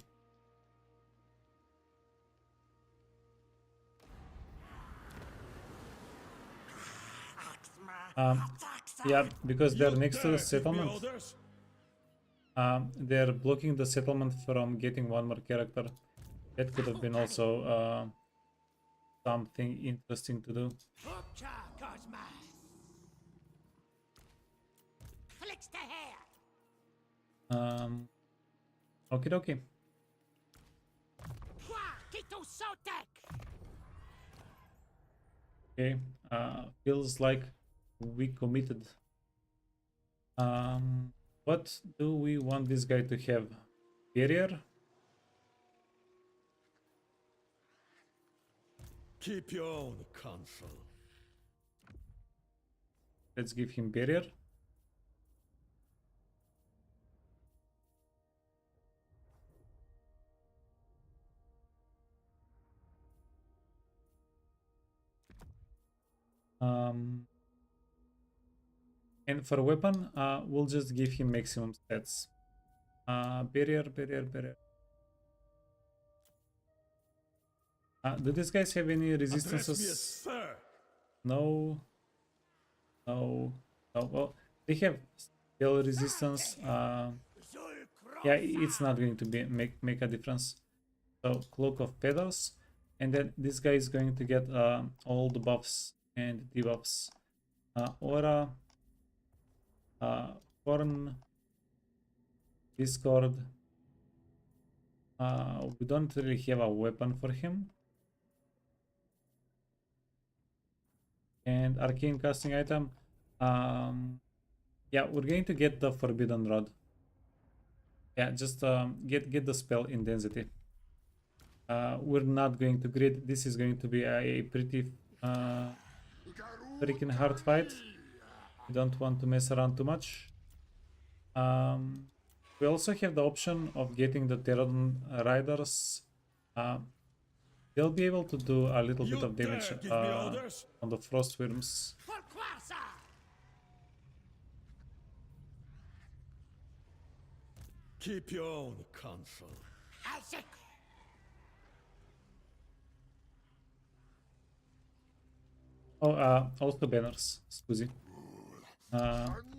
Yeah, because they're You next to the dare give me settlement. orders? They're blocking the settlement from getting one more character. That could have been also something interesting to do. Okie dokie. Okay, feels like we committed. What do we want this guy to have? Barrier? Keep your own counsel. Let's give him barrier. And for weapon, we'll just give him maximum stats. Barrier. Do these guys have any Address me as resistances? sir. No. Well, they have spell resistance. Yeah, it's not going to be make a difference. So Cloak of Feathers, and then this guy is going to get all the buffs and debuffs. Aura, Horn, Discord. We don't really have a weapon for him. And arcane casting item. Yeah, we're going to get the Forbidden Rod. Yeah, just get the spell in density. We're not going to grid. This is going to be a pretty freaking hard fight. We don't want to mess around too much. We also have the option of getting the Terran Riders. They'll be able to do a little bit of damage Give me orders? on the frost worms. Keep your own counsel. Oh, also banners, scusi.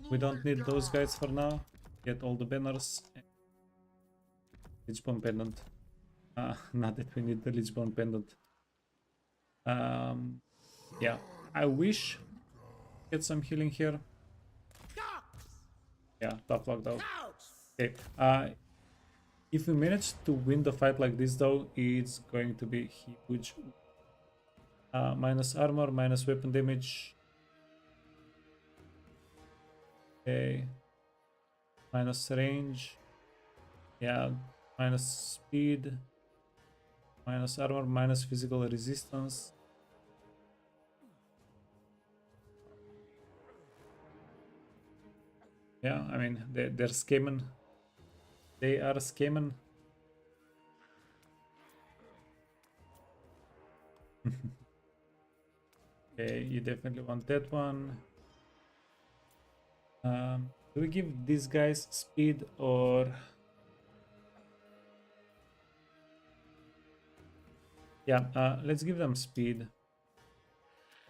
We don't need those guys for now. Get all the banners. Lichbone pendant. Not that we need the Lichbone pendant. Yeah, I wish get some healing here. Yeah, tough luck though. Okay. If we manage to win the fight like this though, it's going to be huge. Minus armor, minus weapon damage. Okay. Minus range. Yeah, minus speed. Minus armor, minus physical resistance. Yeah, I mean, they're scamming. They are scamming. Okay, you definitely want that one. Do we give these guys speed or... Yeah, let's give them speed.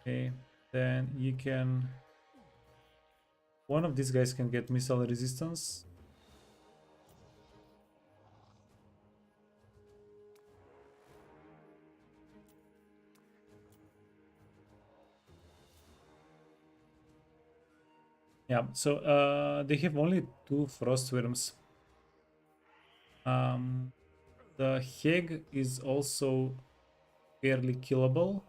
Okay, then you can... One of these guys can get missile resistance. Yeah, so they have only 2 frost worms. The Heg is also fairly killable.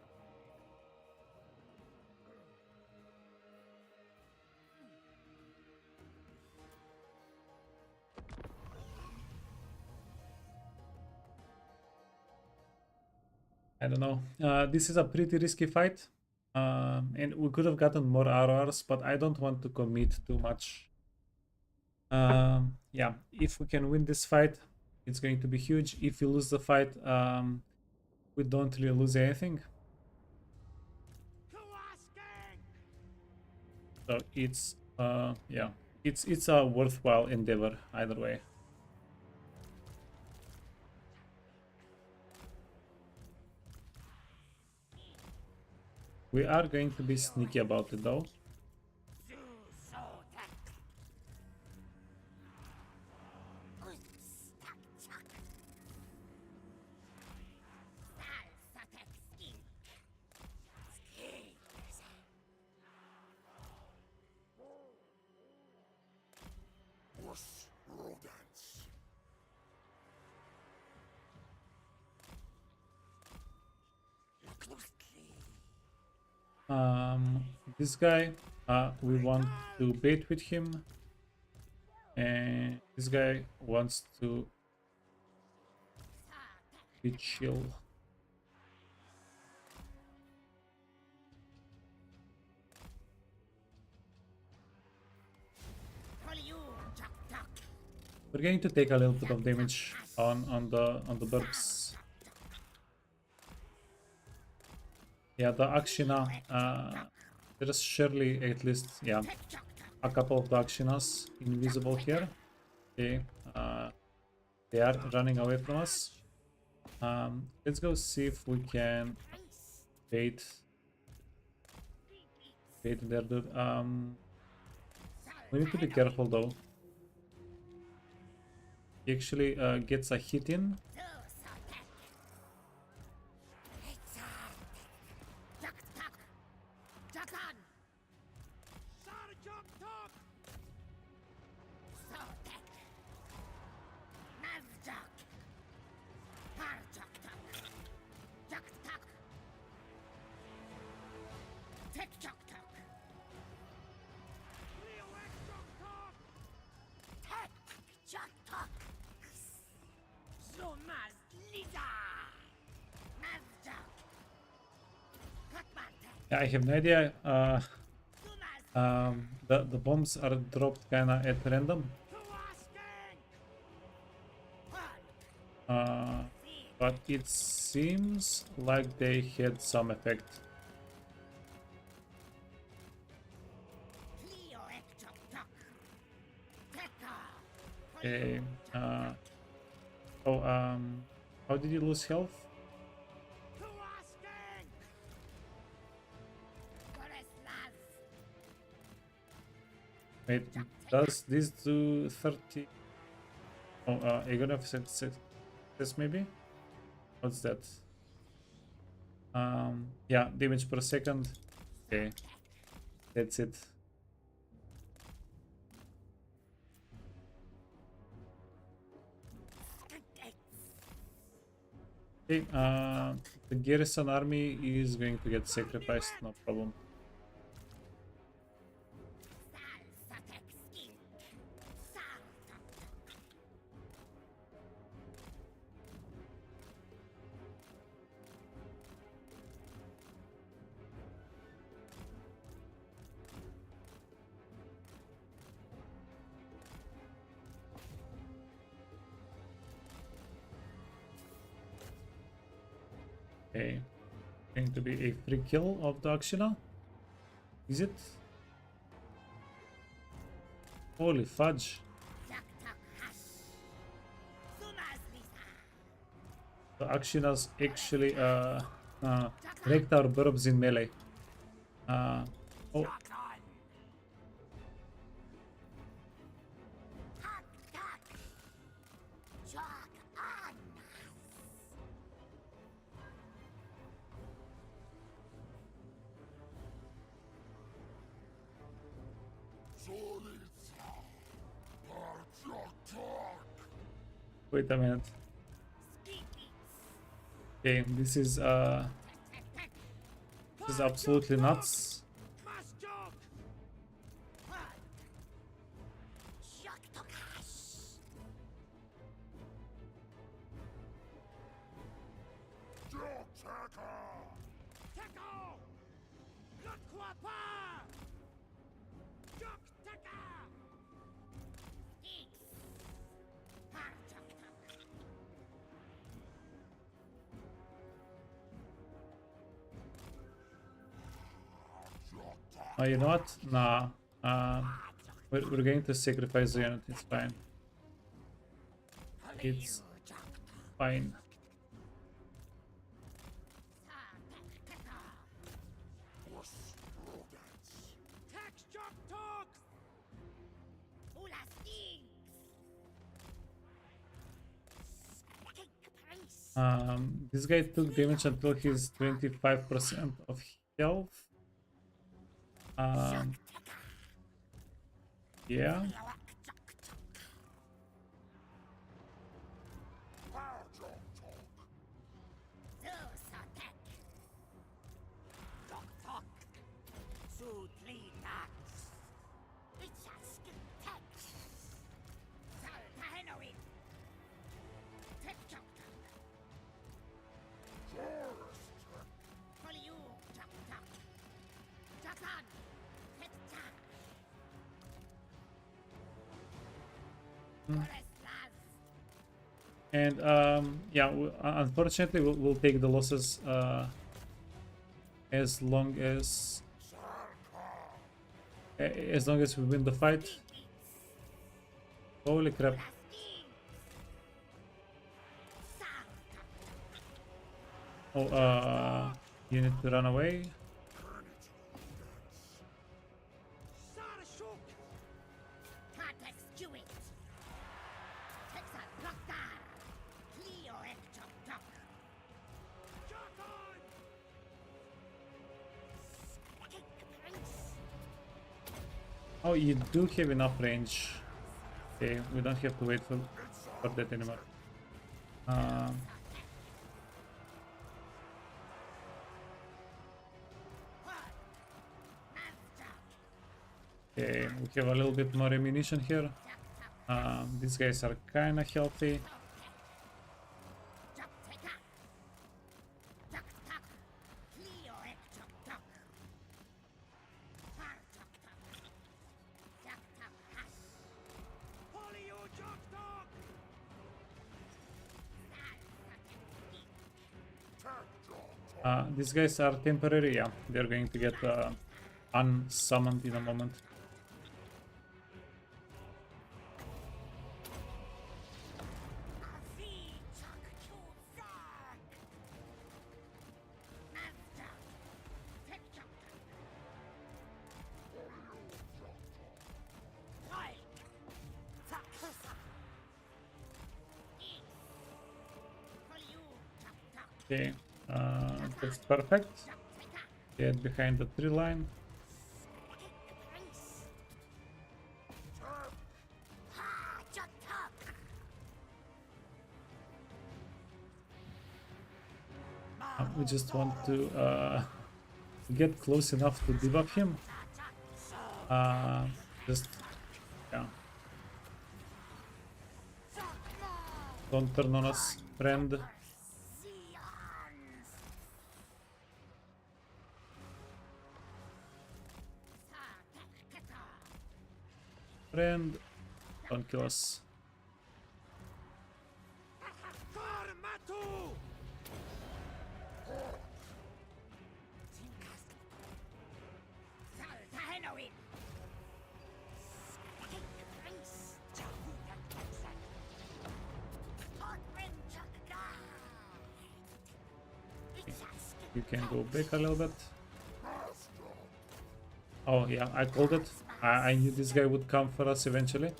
I don't know. This is a pretty risky fight. And we could have gotten more RRs, but I don't want to commit too much. Yeah, if we can win this fight, it's going to be huge. If we lose the fight, we don't really lose anything. So it's yeah, it's a worthwhile endeavor either way. We are going to be sneaky about it though. This guy, we want to bait with him, and this guy wants to be chill. We're going to take a little bit of damage on the burps. Yeah, the Akshina, there's surely at least, yeah, a couple of the Akshinas invisible here. Okay, they are running away from us. Let's go see if we can bait their dude. We need to be careful though. He actually gets a hit in. Yeah, I have no idea. The bombs are dropped kinda at random. But it seems like they had some effect. Okay. How did you lose health? Wait, does this do 30? Oh, Aegon of success maybe? What's that? Yeah, damage per second. Okay, that's it. Okay, the Garrison army is going to get sacrificed, no problem. Okay, going to be a free kill of the Akshina. Is it? Holy fudge. The Akshinas actually wrecked our burbs in melee. Oh, wait a minute. Okay, this is absolutely nuts. You know what? Nah. We're going to sacrifice the unit. It's fine. It's fine. This guy took damage until he's 25% of health. Yeah. And yeah, unfortunately we'll take the losses as long as we win the fight. Holy crap. Oh, you need to run away. Oh, you do have enough range. Okay, we don't have to wait for that anymore. Okay, we have a little bit more ammunition here. These guys are kinda healthy. These guys are temporary, yeah. They're going to get unsummoned in a moment. Okay, that's perfect. Get behind the tree line. We just want to get close enough to debuff him. Just, yeah. Don't turn on us, friend. Friend, don't kill us. You can go back a little bit. Oh yeah, I called it. I knew this guy would come for us eventually.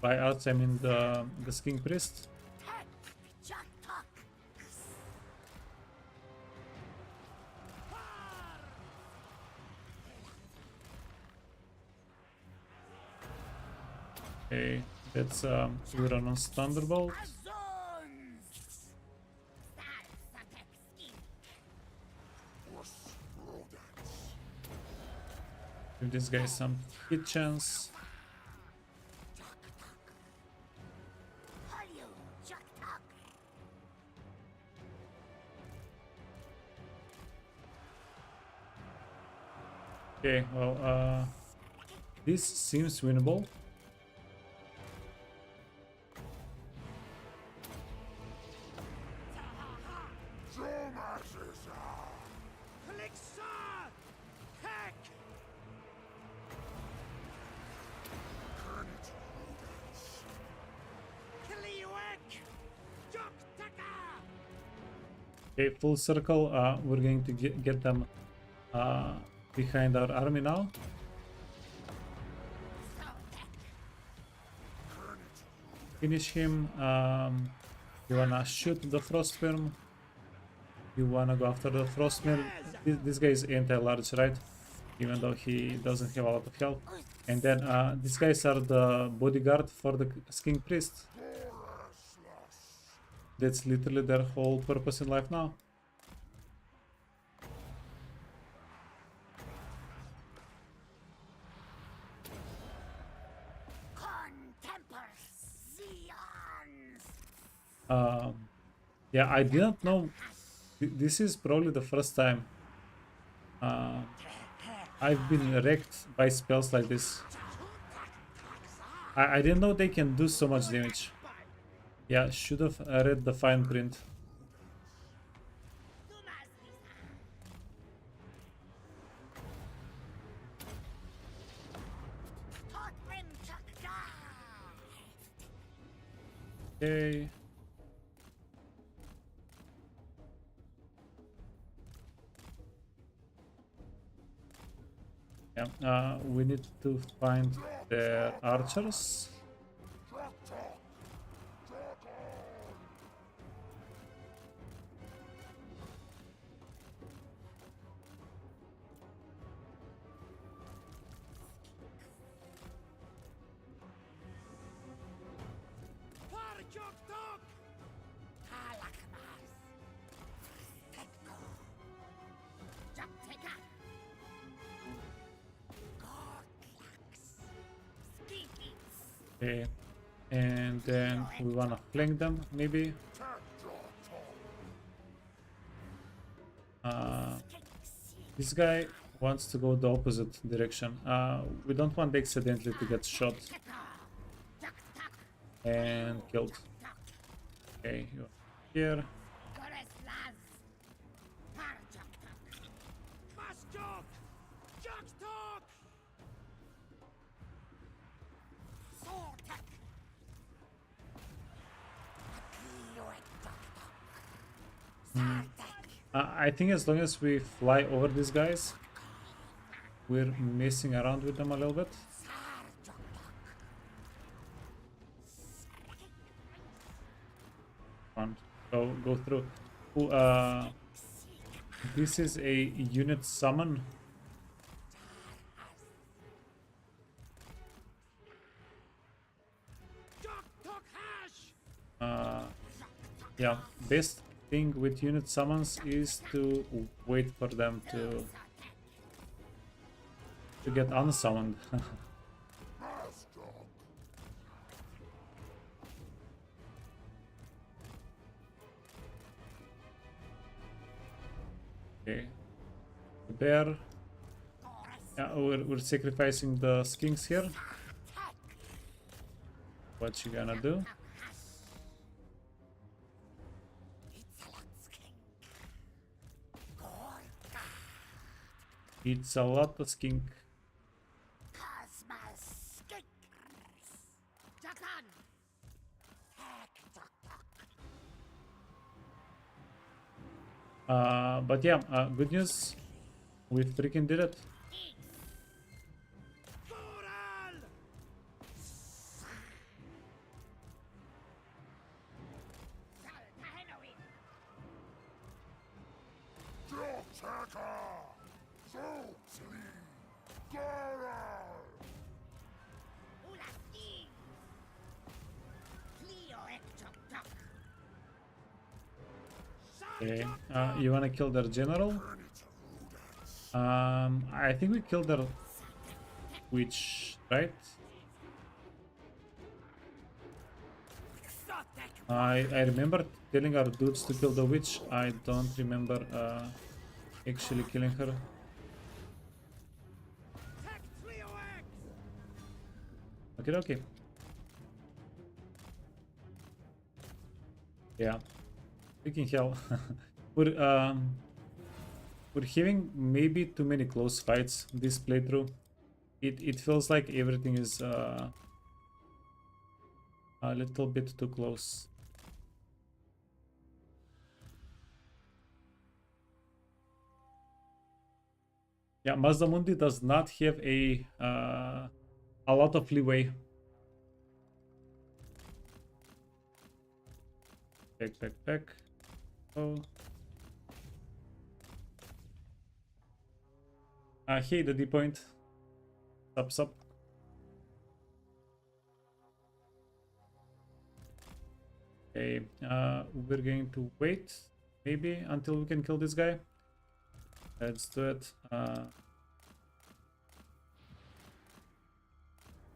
By us, I mean the King Priest. Okay, that's Uranus Thunderbolt. Give this guy some hit chance. Okay, well, this seems winnable. Okay, full circle. We're going to get them behind our army now. Finish him. You wanna shoot the Frostworm. You wanna go after the Frostmill. This guy is anti-large, right? Even though he doesn't have a lot of health. And then these guys are the bodyguard for the King Priest. That's literally their whole purpose in life now. Yeah, I didn't know. This is probably the first time I've been wrecked by spells like this. I didn't know they can do so much damage. Yeah, should have read the fine print. Okay. Yeah, we need to find the archers. Okay, and then we wanna flank them, maybe. This guy wants to go the opposite direction. We don't want accidentally to get shot and killed. Okay, you're here. I think as long as we fly over these guys, we're messing around with them a little bit. Come on, go. go through. Ooh, this is a unit summon. Yeah, best thing with unit summons is to wait for them to get unsummoned. Okay, bear. Yeah, we're sacrificing the skinks here. What you gonna do? It's a lot of skink. But yeah, good news. We freaking did it. Okay, you wanna kill their general? I think we killed their witch, right? I remember telling our dudes to kill the witch. I don't remember actually killing her. Okay, okay. Yeah. Freaking hell. We're having maybe too many close fights this playthrough. It feels like everything is a little bit too close. Yeah, Mazdamundi does not have a lot of leeway. Back. Oh. Hey, the D point. Sup. Okay, we're going to wait maybe until we can kill this guy. Let's do it.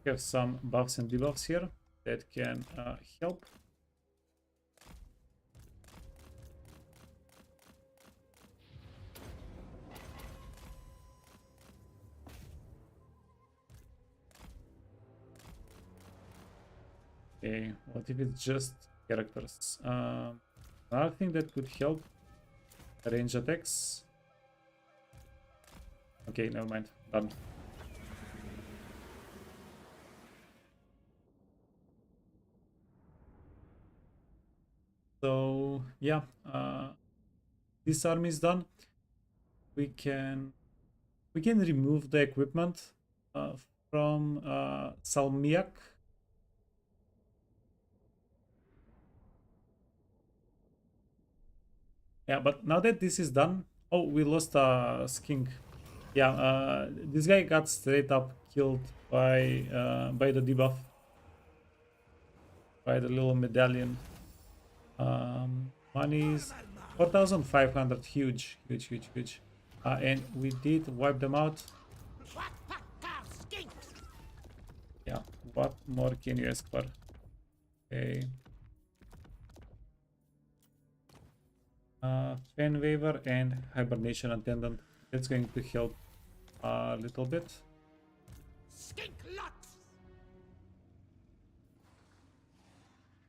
We have some buffs and debuffs here that can help. Okay, what if it's just characters? Another thing that could help, range attacks. Okay, never mind. Done. So yeah, this army is done. We can remove the equipment from Salmiak. Yeah, but now that this is done, oh, we lost a skink. Yeah, this guy got straight up killed by the debuff, by the little medallion. Money is 4,500. Huge. And we did wipe them out. Yeah, what more can you ask for? Okay. Fan Waver and Hibernation Attendant. That's going to help a little bit.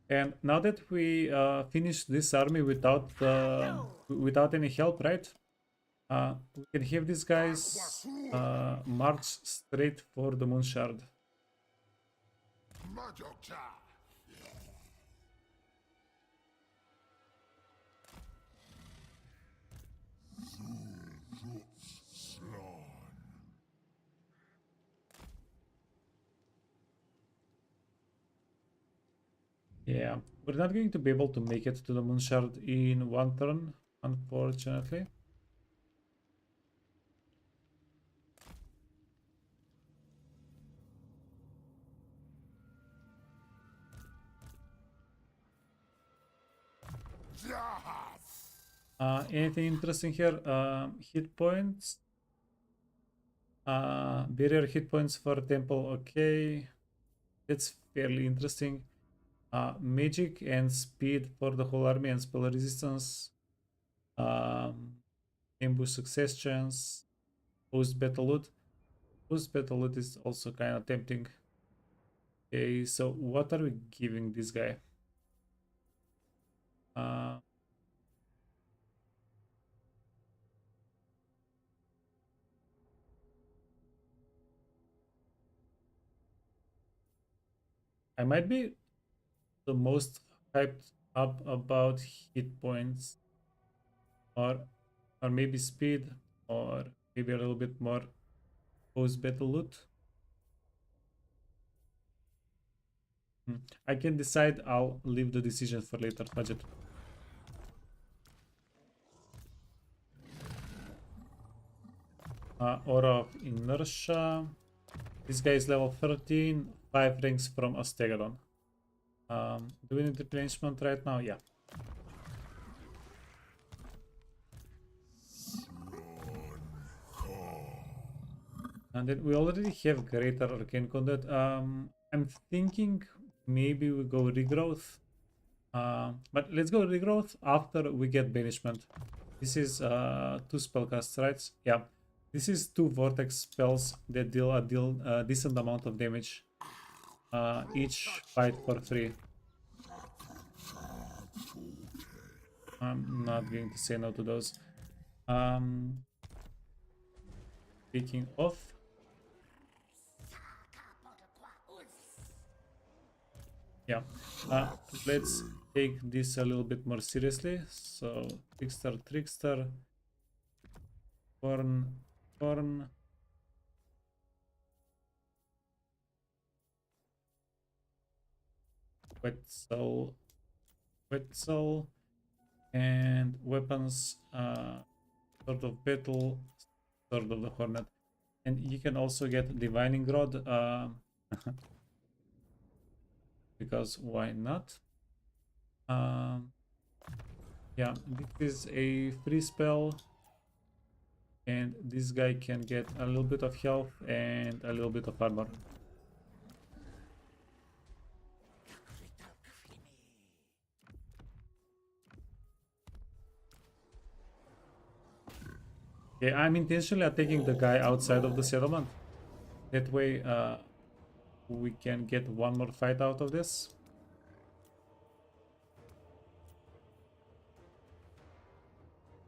And now that we finish this army without any help, right? We can have these guys march straight for the Moon Shard. Yeah, we're not going to be able to make it to the moon shard in one turn, unfortunately. Anything interesting here? Hit points. Barrier hit points for temple. Okay, that's fairly interesting. Magic and speed for the whole army and spell resistance. Ambush success chance. Post battle loot. Post battle loot is also kind of tempting. Okay, so what are we giving this guy? Uh, I might be the most hyped up about hit points, or maybe speed, or maybe a little bit more post battle loot. I can decide. I'll leave the decision for later budget. Aura of Inertia. This guy is level 13, 5 ranks from Astegadon. Do we need replenishment right now? Yeah. And then we already have Greater Arcane Conduit. I'm thinking maybe we go Regrowth. But let's go Regrowth after we get Banishment. This is 2 spellcasts, right? Yeah. This is 2 Vortex spells that deal a decent amount of damage. Each fight for free. I'm not going to say no to those. Speaking of, yeah, let's take this a little bit more seriously. So trickster, corn, Wetzel, and weapons, Sword of Battle, Sword of the Hornet. And you can also get Divining Rod, because why not? Yeah, this is a free spell, and this guy can get a little bit of health and a little bit of armor. Okay, I'm intentionally taking the guy outside of the settlement. That way, we can get one more fight out of this.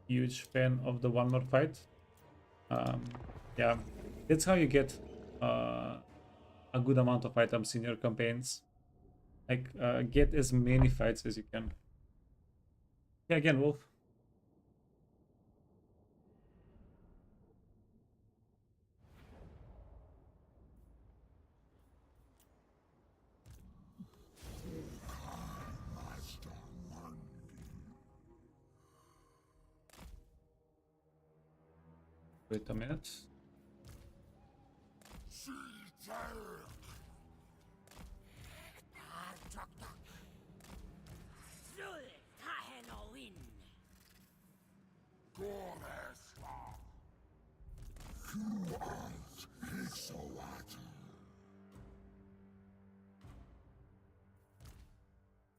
Huge fan of the one more fight. Yeah, that's how you get a good amount of items in your campaigns. Like, get as many fights as you can. Yeah, again, Wolf. Wait a minute.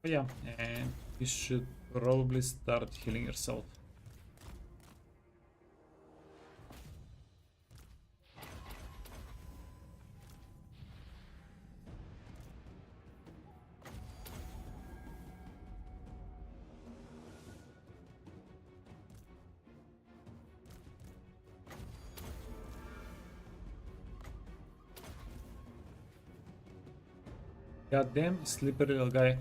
Oh, yeah, and you should probably start healing yourself. Goddamn slippery little guy.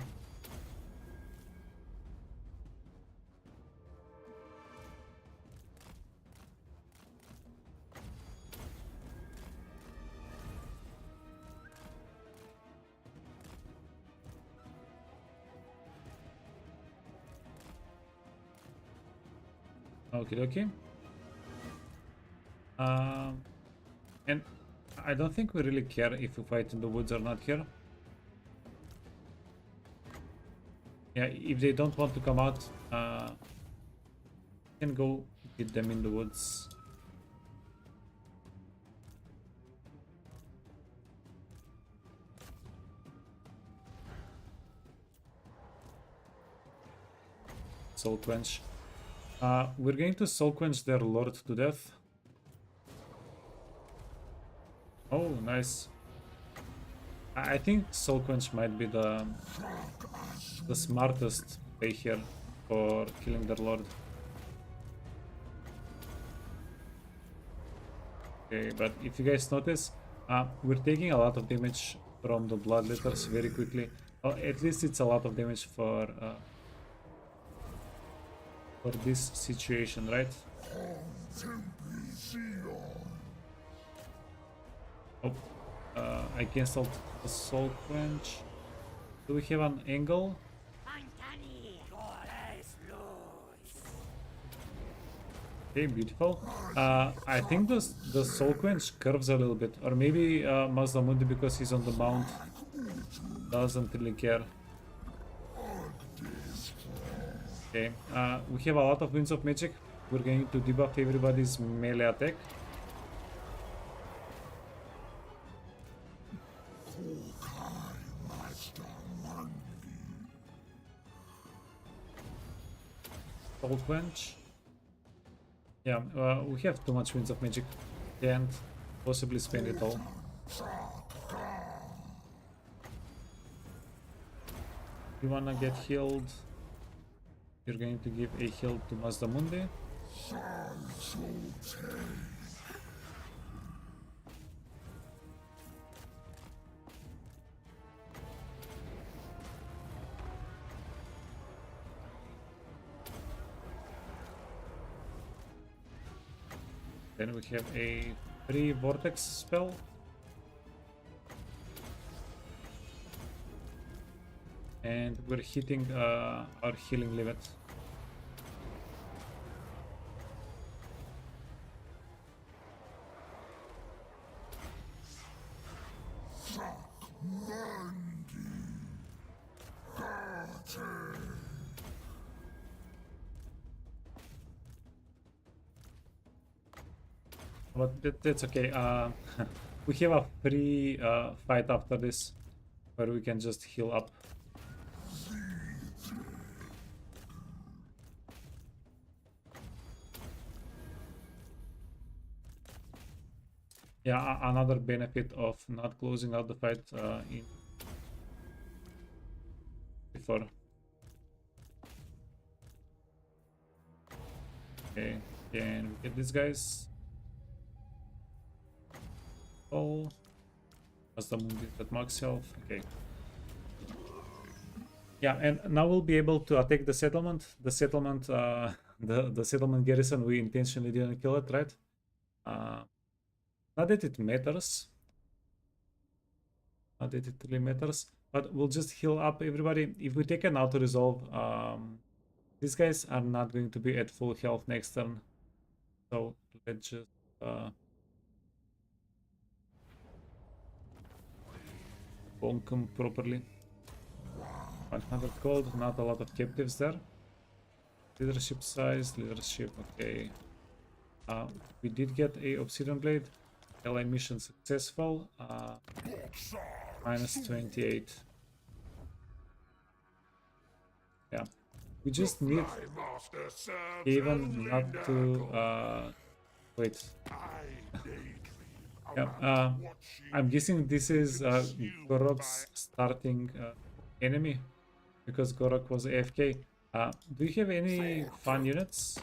Okay, okay. And I don't think we really care if we fight in the woods or not here. Yeah, if they don't want to come out, we can go hit them in the woods. Soul Quench. We're going to Soul Quench their Lord to death. Oh, nice. I think Soul Quench might be the smartest play here for killing their Lord. Okay, but if you guys notice, we're taking a lot of damage from the Bloodletters very quickly. Or at least it's a lot of damage for this situation, right? Oh, I cancelled the Soul Quench. Do we have an angle? Okay, beautiful. I think the Soul Quench curves a little bit, or maybe Mazdamundi, because he's on the mount, doesn't really care. Okay, we have a lot of Winds of Magic. We're going to debuff everybody's melee attack. Soul Quench. Yeah, we have too much Winds of Magic. Can't possibly spend it all. You wanna get healed? You're going to give a heal to Mazdamundi. Then we have a free vortex spell. And we're hitting our healing limit. But that's okay. We have a free fight after this, where we can just heal up. Yeah, another benefit of not closing out the fight in before. Okay, can we get these guys? Oh, Mazdamundi at max health. Okay. Yeah, and now we'll be able to attack the settlement. The settlement, the settlement garrison. We intentionally didn't kill it, right? Not that it matters. Not that it really matters. But we'll just heal up everybody. If we take an auto resolve, these guys are not going to be at full health next turn. So let's just bonk them properly. 100 gold, not a lot of captives there. Leadership size, leadership, okay. We did get a obsidian blade. Ally mission successful. Minus 28. Yeah. We just need even not to wait. Yeah, I'm guessing this is Gorok's starting enemy, because Gorok was AFK. Do you have any fun units?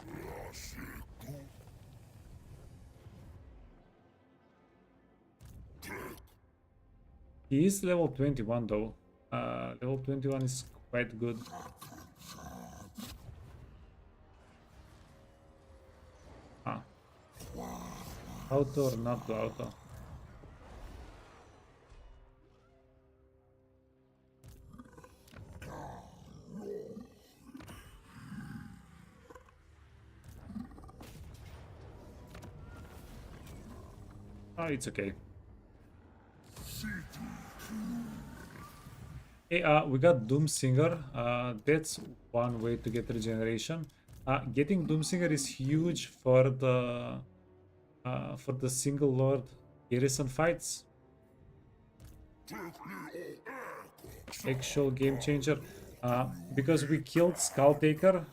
He is level 21 though. Level 21 is quite good. Auto or not to auto? Oh, it's okay. Hey, we got Doomsinger. That's one way to get regeneration. Getting Doomsinger is huge for the single lord Garrison fights. Actual game changer. Because we killed Skulltaker,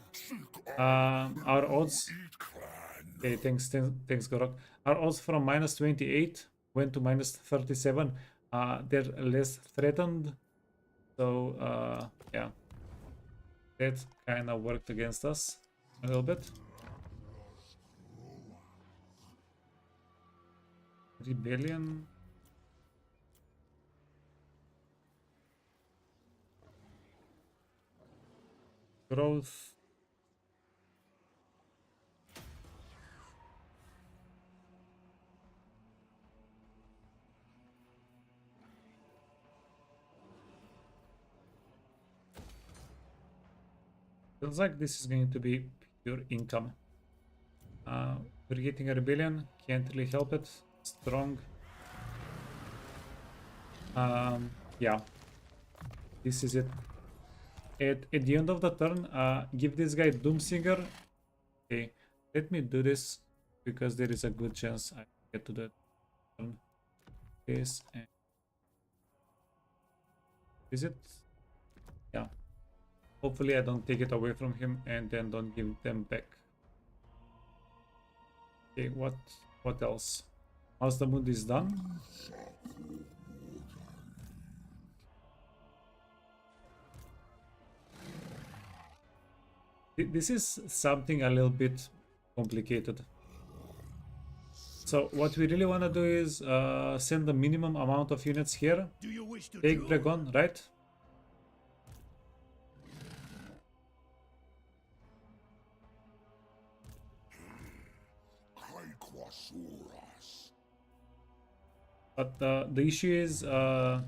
our odds. Okay, thanks, Gorok. Our odds from -28 went to -37. They're less threatened. So, yeah, that kind of worked against us a little bit. Rebellion. Growth. Feels like this is going to be pure income. We're getting a rebellion, can't really help it. Strong. Yeah, this is it. At the end of the turn, give this guy Doomsinger. Okay, let me do this because there is a good chance I get to the turn. This and is it? Yeah. Hopefully I don't take it away from him and then don't give them back. Okay, what else? Mazdamundi is done. This is something a little bit complicated. So what we really want to do is send the minimum amount of units here. Do you wish to Take Dragon, right? But the issue is, what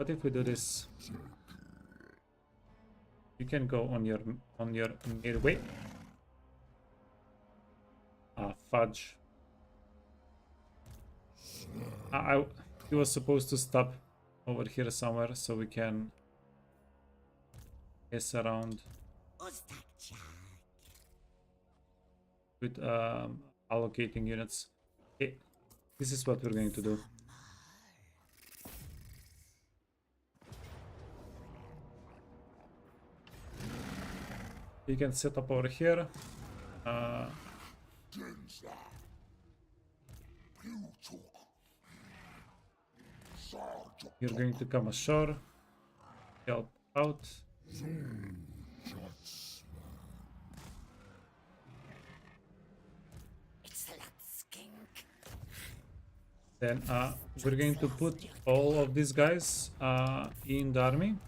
if we do this? You can go on your midway. Fudge. He was supposed to stop over here somewhere so we can mess around with allocating units. Okay, this is what we're going to do. You can set up over here. You're going to come ashore, help out. Then we're going to put all of these guys in the army.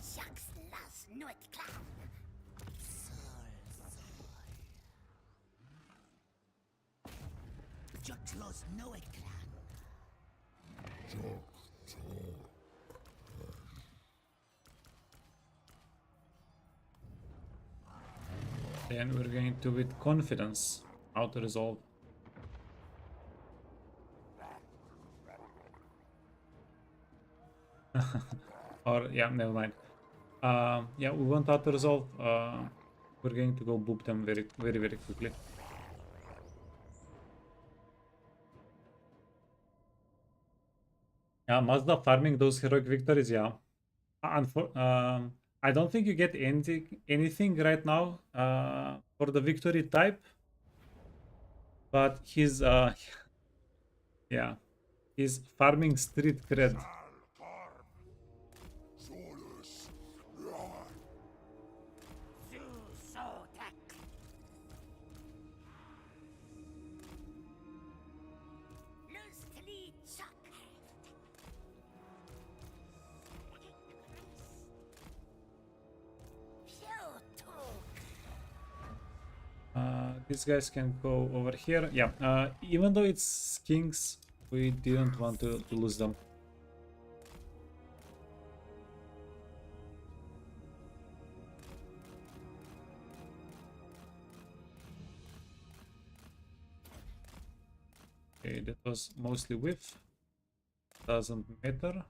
Then we're going to, with confidence, auto resolve. Or yeah, never mind. Yeah, we want auto resolve. We're going to go boop them very quickly. Yeah, Mazda farming those heroic victories. Yeah, I don't think you get anything right now for the victory type, but he's yeah, he's farming street cred. These guys can go over here. Yeah, even though it's kings, we didn't want to lose them. Okay, that was mostly width. Doesn't matter.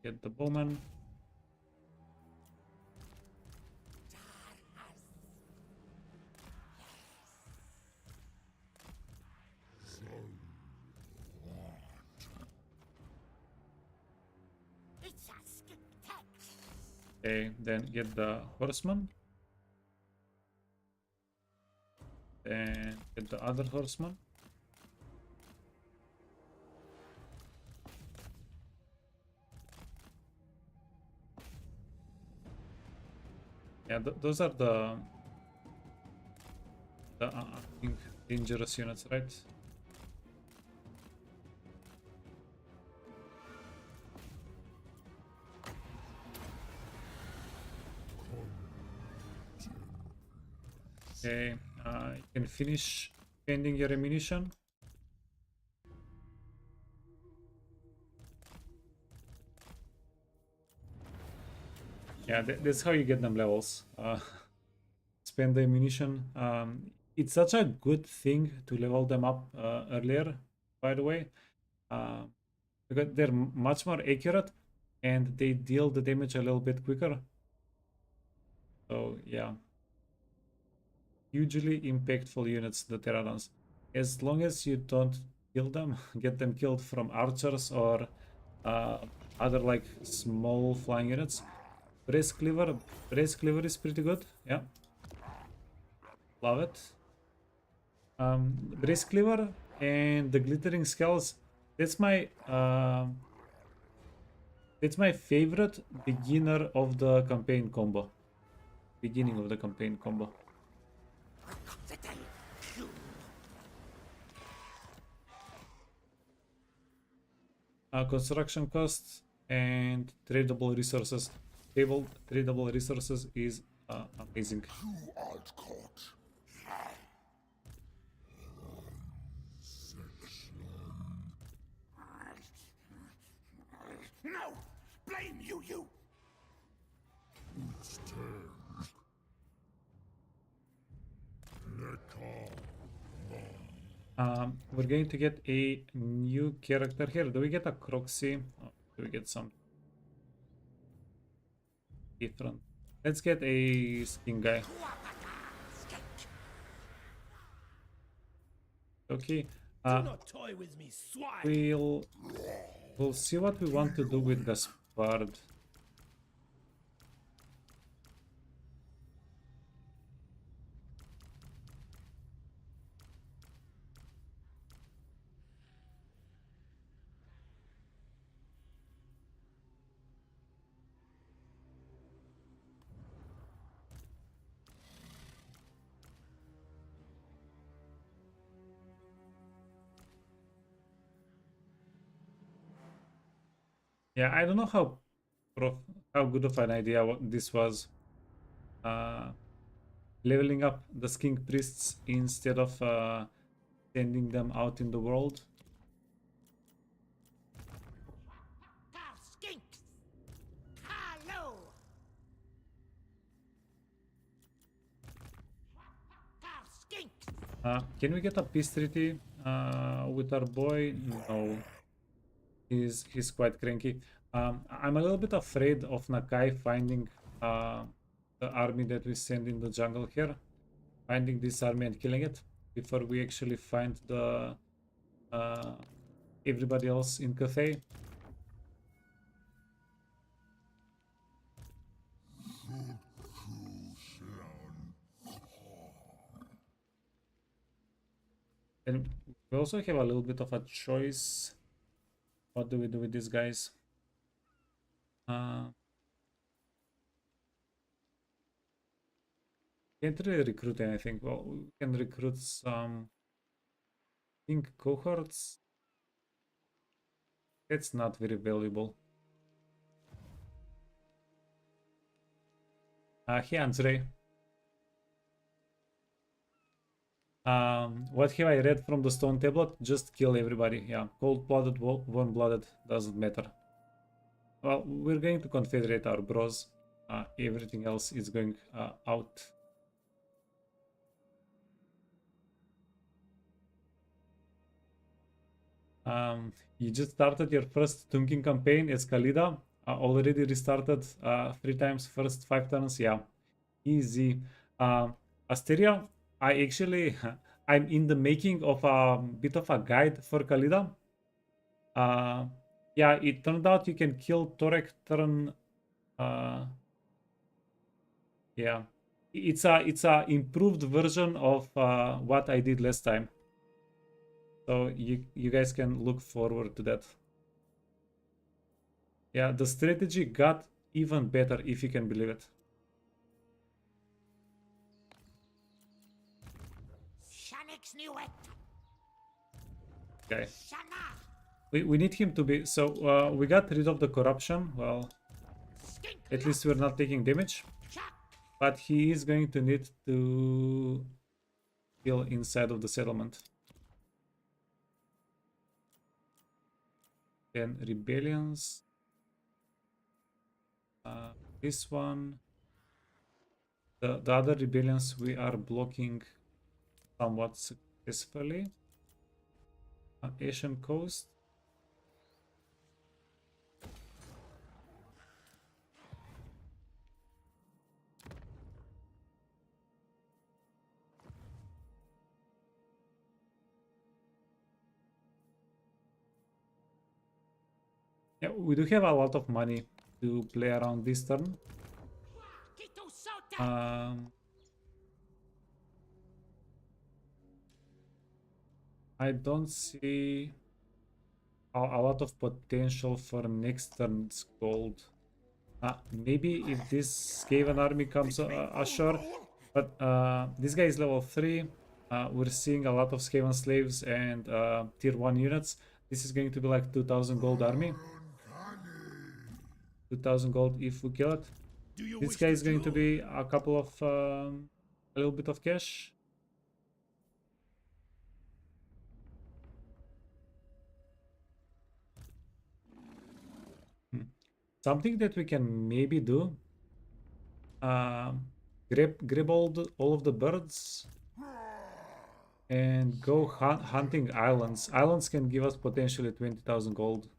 Get the bowman. Okay, then get the horseman. Then get the other horseman. Yeah, those are the I think dangerous units, right? Okay, you can finish spending your ammunition. Yeah, that's how you get them levels. Spend the ammunition. It's such a good thing to level them up earlier, by the way, because they're much more accurate and they deal the damage a little bit quicker. So yeah, hugely impactful units, the Pteranodons. As long as you don't kill them, get them killed from archers or other like small flying units. Brace cleaver is pretty good. Yeah, love it. Brace cleaver and the glittering skulls. That's my favorite beginner of the campaign combo. Beginning of the campaign combo. Construction costs and tradable resources. Tradable resources is amazing. You art caught. No! Blame you! It's turn. We're going to get a new character here. Do we get a Croxy? Or do we get some different? Let's get a skin guy. Okay. Do not toy with me, swine! We'll see what we want to do with Gaspard. Yeah, I don't know how good of an idea this was. Leveling up the skink priests instead of sending them out in the world. Skinks! Hello! Skinks! Can we get a peace treaty with our boy? No. He's quite cranky. I'm a little bit afraid of Nakai finding the army that we send in the jungle here. Finding this army and killing it before we actually find the everybody else in Cathay. And we also have a little bit of a choice. What do we do with these guys? Can't really recruit anything. Well, we can recruit some pink cohorts. That's not very valuable. Hey Andre. What have I read from the stone tablet? Just kill everybody. Yeah, cold-blooded, warm-blooded, doesn't matter. Well, we're going to confederate our bros. everything else is going out. You just started your first Tomb King campaign as Khalida. Already restarted 3 times, first 5 turns. Yeah, easy. Asteria, I actually I'm in the making of a bit of a guide for Khalida. Yeah, it turned out you can kill Torek turn. Yeah, it's a improved version of what I did last time. So you guys can look forward to that. Yeah, the strategy got even better, if you can believe it. Shanix knew it. Okay. Shana. We need him to be... So we got rid of the corruption. Well, Skink. at least we're not taking damage. Chuck. But he is going to need to kill inside of the settlement. Then rebellions. This one. The other rebellions we are blocking somewhat successfully. Asian coast. Yeah, we do have a lot of money to play around this turn. Kito Sota. I don't see a lot of potential for next turn's gold. Maybe if this Skaven army comes ashore, but this guy is level 3. We're seeing a lot of Skaven slaves and tier 1 units. This is going to be like 2000 gold army. 2000 gold if we kill it. This guy is going to be a couple of a little bit of cash. Something that we can maybe do. Grab all of the birds and go hunting islands. Islands can give us potentially 20,000 gold.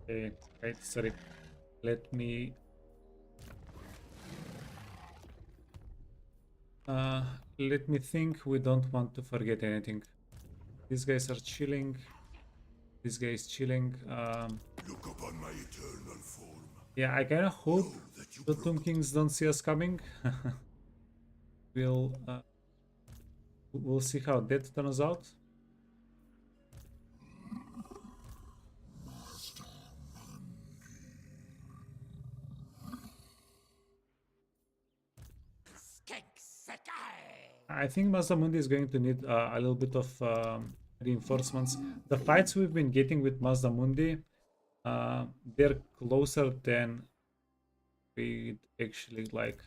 Okay, right, sorry. Let me think. We don't want to forget anything. These guys are chilling. This guy is chilling. Look upon my eternal form. Yeah, I kind of hope the Tomb Kings don't see us coming. We'll see how that turns out. I think Mazdamundi is going to need a little bit of reinforcements. The fights we've been getting with Mazdamundi, they're closer than we'd actually like.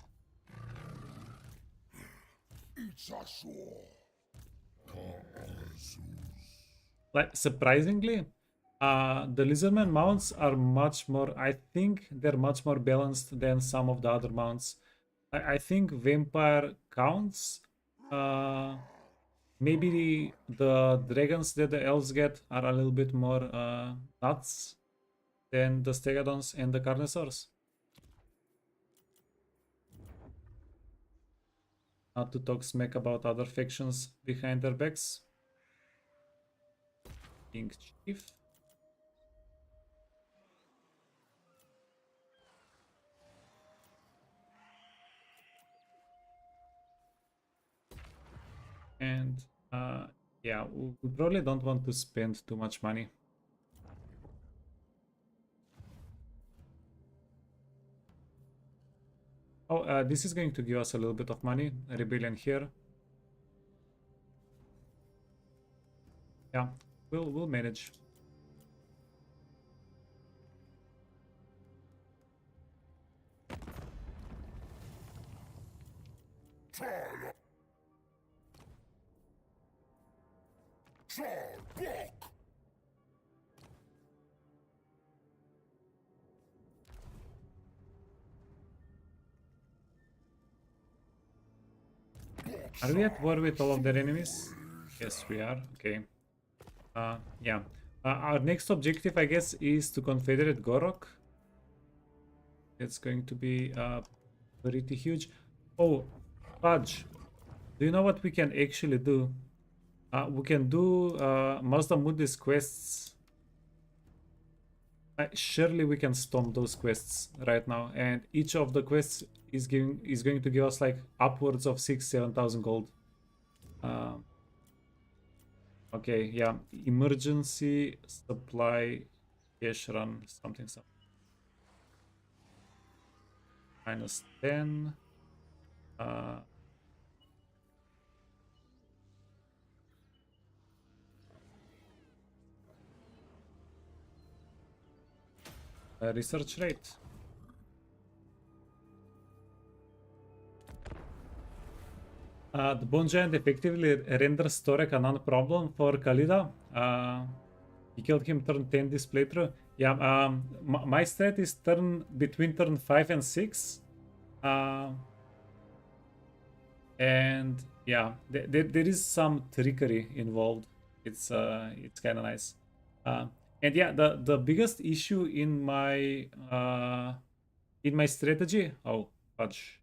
Like, surprisingly, the Lizardmen mounts are much more... I think they're much more balanced than some of the other mounts. I think Vampire counts. Maybe the dragons that the elves get are a little bit more nuts than the Stegadons and the Carnosaurs. Not to talk smack about other factions behind their backs. King Chief. And yeah, we probably don't want to spend too much money. Oh, this is going to give us a little bit of money. A rebellion here. Yeah, we'll manage. Are we at war with all of their enemies? Yes, we are. Okay. Yeah. Our next objective, I guess, is to confederate Gorok. It's going to be pretty huge. Oh, Fudge. Do you know what we can actually do? We can do Mazdamundi's quests. Surely we can stomp those quests right now, and each of the quests is going to give us like upwards of 6,000-7,000 gold. Okay, yeah, emergency supply cash run something. -10. Research rate. The Bone Giant effectively renders Torek a non-problem for Khalida. He killed him turn 10 this playthrough. Yeah, my strat is between turn 5 and 6. And yeah, there is some trickery involved. It's kind of nice. And yeah, the biggest issue in my strategy. Oh, fudge.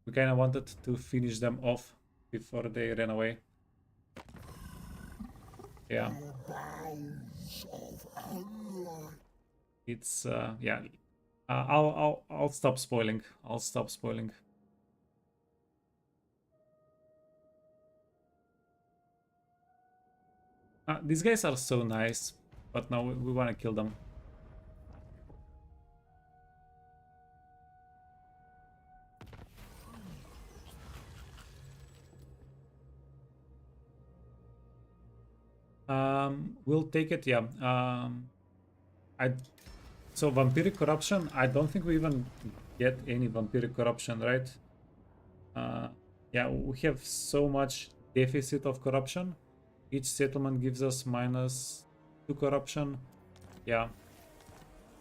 We kind of wanted to finish them off before they ran away. Yeah. It's yeah. I'll stop spoiling. I'll stop spoiling. These guys are so nice, but no, we want to kill them. We'll take it, yeah. So vampiric corruption, I don't think we even get any vampiric corruption, right? Yeah, we have so much deficit of corruption. Each settlement gives us -2 corruption. Yeah.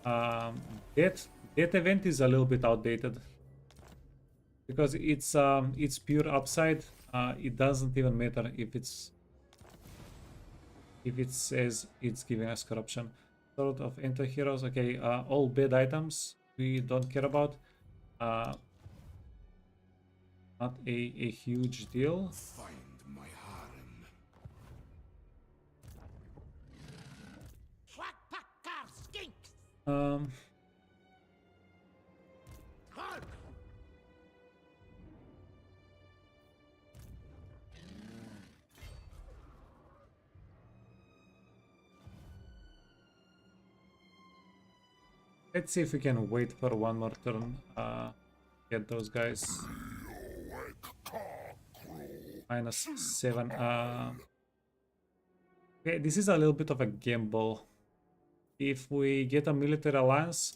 That event is a little bit outdated because it's pure upside. It doesn't even matter if it says it's giving us corruption. Sort of anti-heroes. Okay, all bad items we don't care about. Not a huge deal. Find my harem. Quack-pack-car skink! Hark! Let's see if we can wait for one more turn. Get those guys. -7. Okay, this is a little bit of a gamble. If we get a military alliance,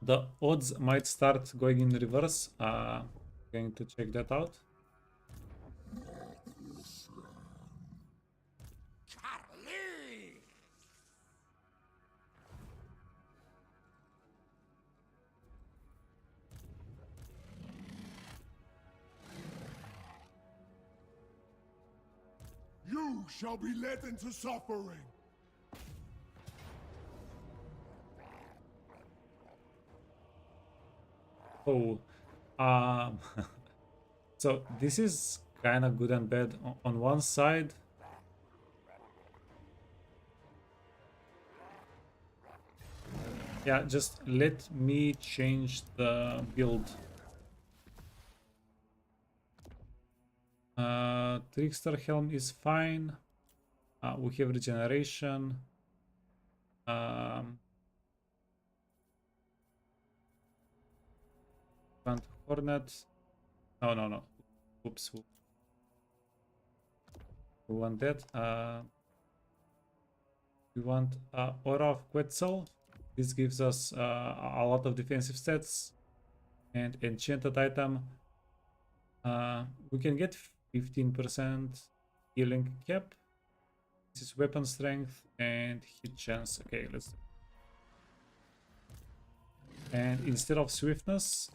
the odds might start going in reverse. Going to check that out. Charlie! You shall be led into suffering. Oh, so this is kind of good and bad. On one side, yeah, just let me change the build. Trickster Helm is fine. We have regeneration. Hornet. No. Oops. We want that. We want Aura of Quetzal. This gives us a lot of defensive stats. And enchanted item. We can get 15% healing cap. This is weapon strength and hit chance. Okay, let's. And instead of swiftness,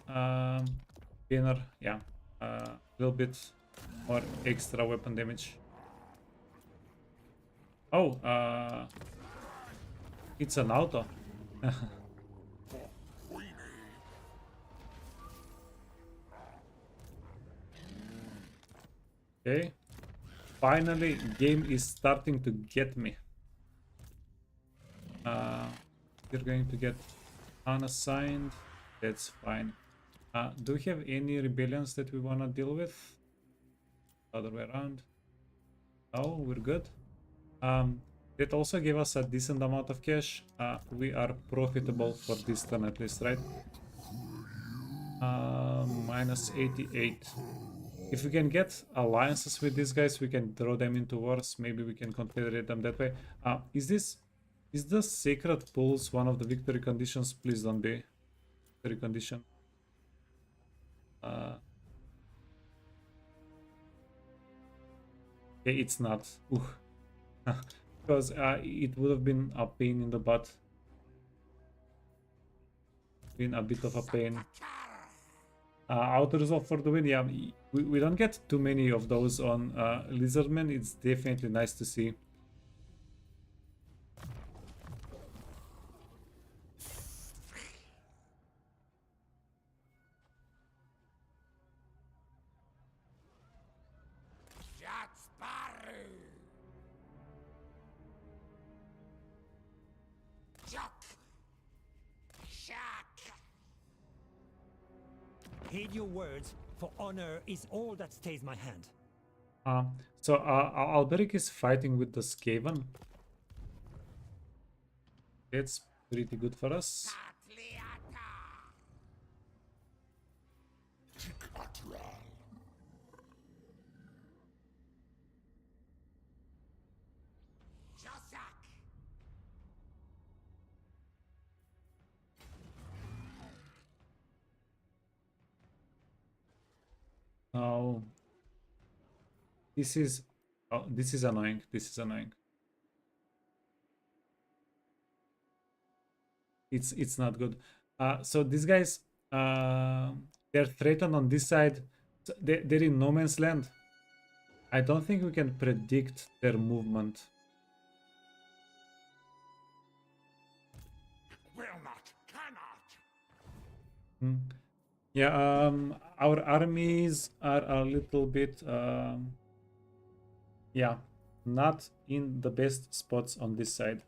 gainer, yeah, a little bit more extra weapon damage. Oh, it's an auto. Okay, finally, game is starting to get me. You're going to get unassigned. That's fine. Do we have any rebellions that we want to deal with? Other way around. Oh, we're good. It also gave us a decent amount of cash. We are profitable for this turn at least, right? Minus 88. If we can get alliances with these guys, we can throw them into wars. Maybe we can confederate them that way. Is the sacred pulse one of the victory conditions? Please don't be victory condition. Okay, it's not. Because it would have been a pain in the butt. Been a bit of a pain. Auto resolve for the win. Yeah, we don't get too many of those on Lizardmen. It's definitely nice to see. Heed your words, for honor is all that stays my hand. So Alberic is fighting with the Skaven. That's pretty good for us. Oh, this is annoying. This is annoying. It's not good. So these guys, they're threatened on this side. So they're in no man's land. I don't think we can predict their movement. Will not, cannot. Yeah, our armies are a little bit, yeah, not in the best spots on this side.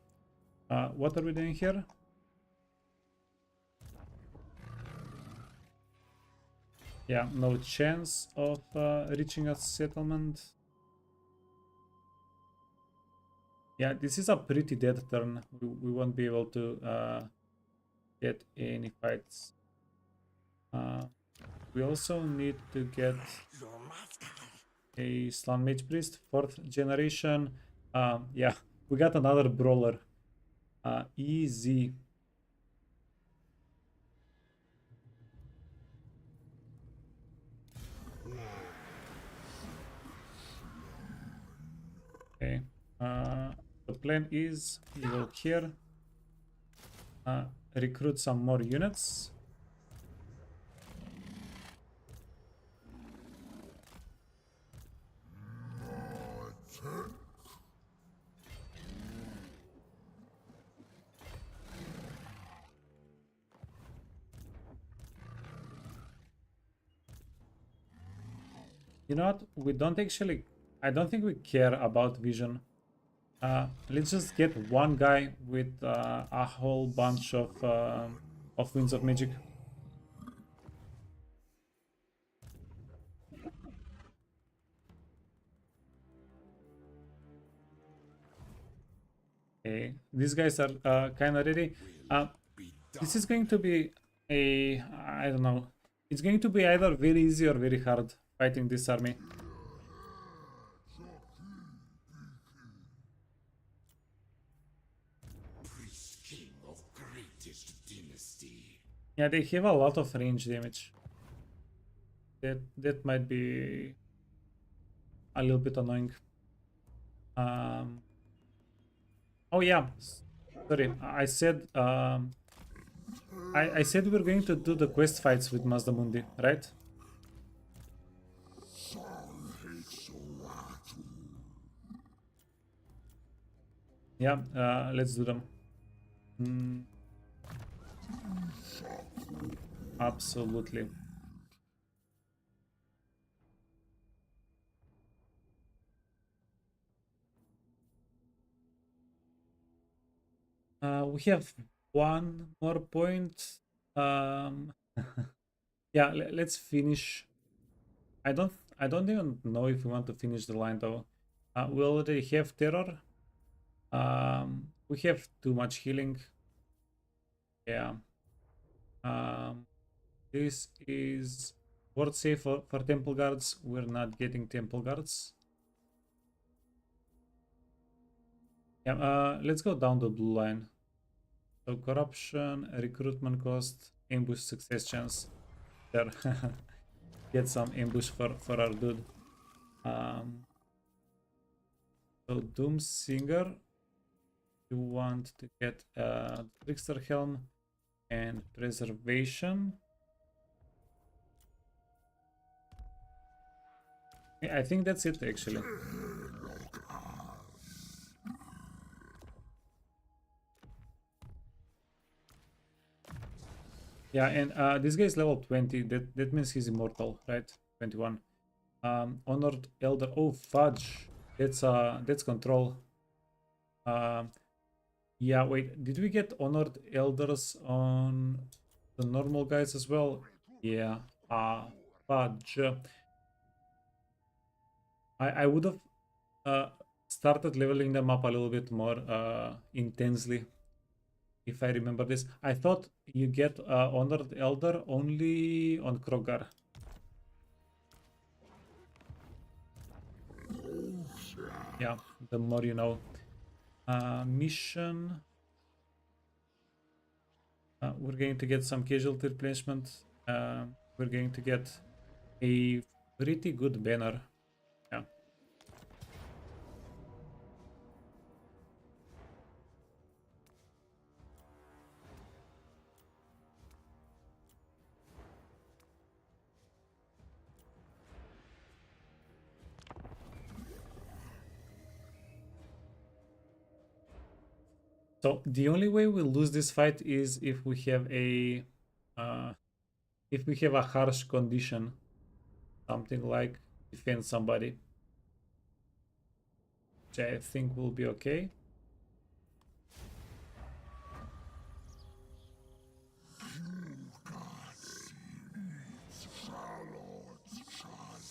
What are we doing here? Yeah, no chance of reaching a settlement. Yeah, this is a pretty dead turn. We won't be able to get any fights. We also need to get a Slum Mage Priest, 4th generation. Yeah, we got another brawler. Easy. Okay. The plan is we go here, recruit some more units. You know what? We don't actually... I don't think we care about vision. Let's just get one guy with a whole bunch of Winds of Magic. Okay, these guys are kind of ready. This is going to be a... I don't know. It's going to be either very easy or very hard fighting this army. Priest king of greatest dynasty. Yeah, they have a lot of range damage. That might be a little bit annoying. Oh yeah, sorry. I said I said we're going to do the quest fights with Mazdamundi, right? Yeah, let's do them. Absolutely. We have one more point. Yeah, let's finish. I don't even know if we want to finish the line though. We already have terror. We have too much healing. Yeah. This is word safe for temple guards. We're not getting temple guards. Yeah. Let's go down the blue line. So corruption, recruitment cost, ambush success chance. There. Get some ambush for our dude. So Doom Singer, you want to get Trickster Helm and Preservation. Yeah, I think that's it actually. Yeah, and this guy is level 20. That means he's immortal, right? 21. Honored Elder. Oh fudge. That's control. Yeah, wait, did we get Honored Elders on the normal guys as well? Yeah. Fudge. I would have started leveling them up a little bit more intensely. If I remember this, I thought you get Honored Elder only on Krogar. Yeah, the more you know. Mission. We're going to get some casualty replenishment. We're going to get a pretty good banner. Yeah. So the only way we'll lose this fight is if we have a harsh condition, something like defend somebody, which I think will be okay.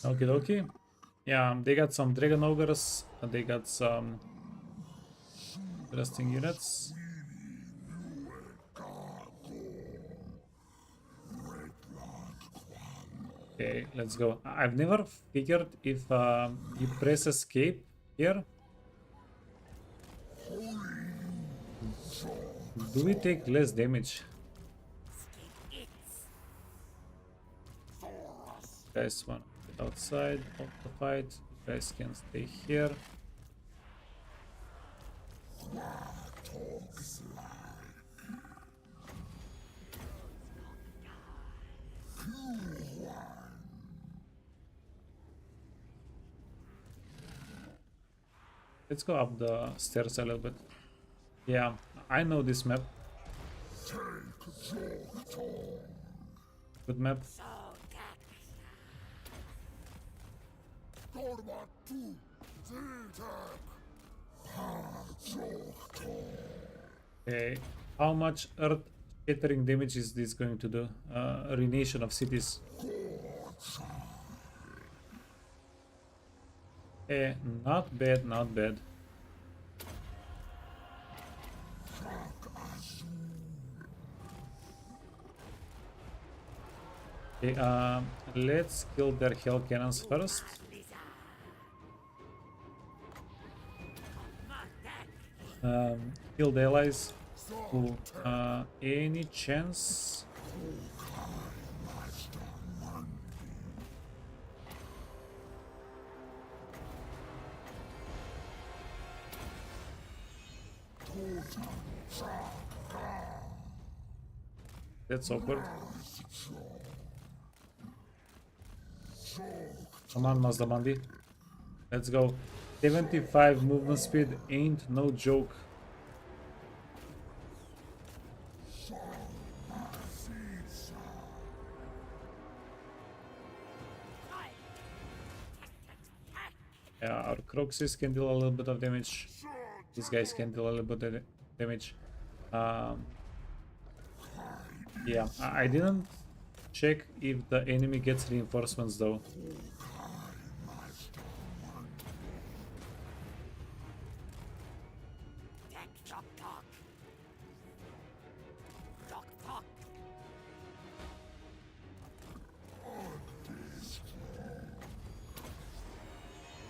Okay, okay. Yeah, they got some Dragon Ogres, they got some interesting units. Okay, let's go. I've never figured if you press escape here, do we take less damage? You guys want to get outside of the fight. You guys can stay here. Let's go up the stairs a little bit. Yeah, I know this map. Good map. Okay, how much earth shattering damage is this going to do? Renation of cities. Not bad, not bad. Okay, let's kill their hell cannons first. Kill the allies. Ooh, any chance? That's awkward. Come on, Mazdamundi. Let's go. 75 movement speed ain't no joke. Yeah, our Croxes can deal a little bit of damage. These guys can deal a little bit of damage. Yeah, I didn't check if the enemy gets reinforcements though.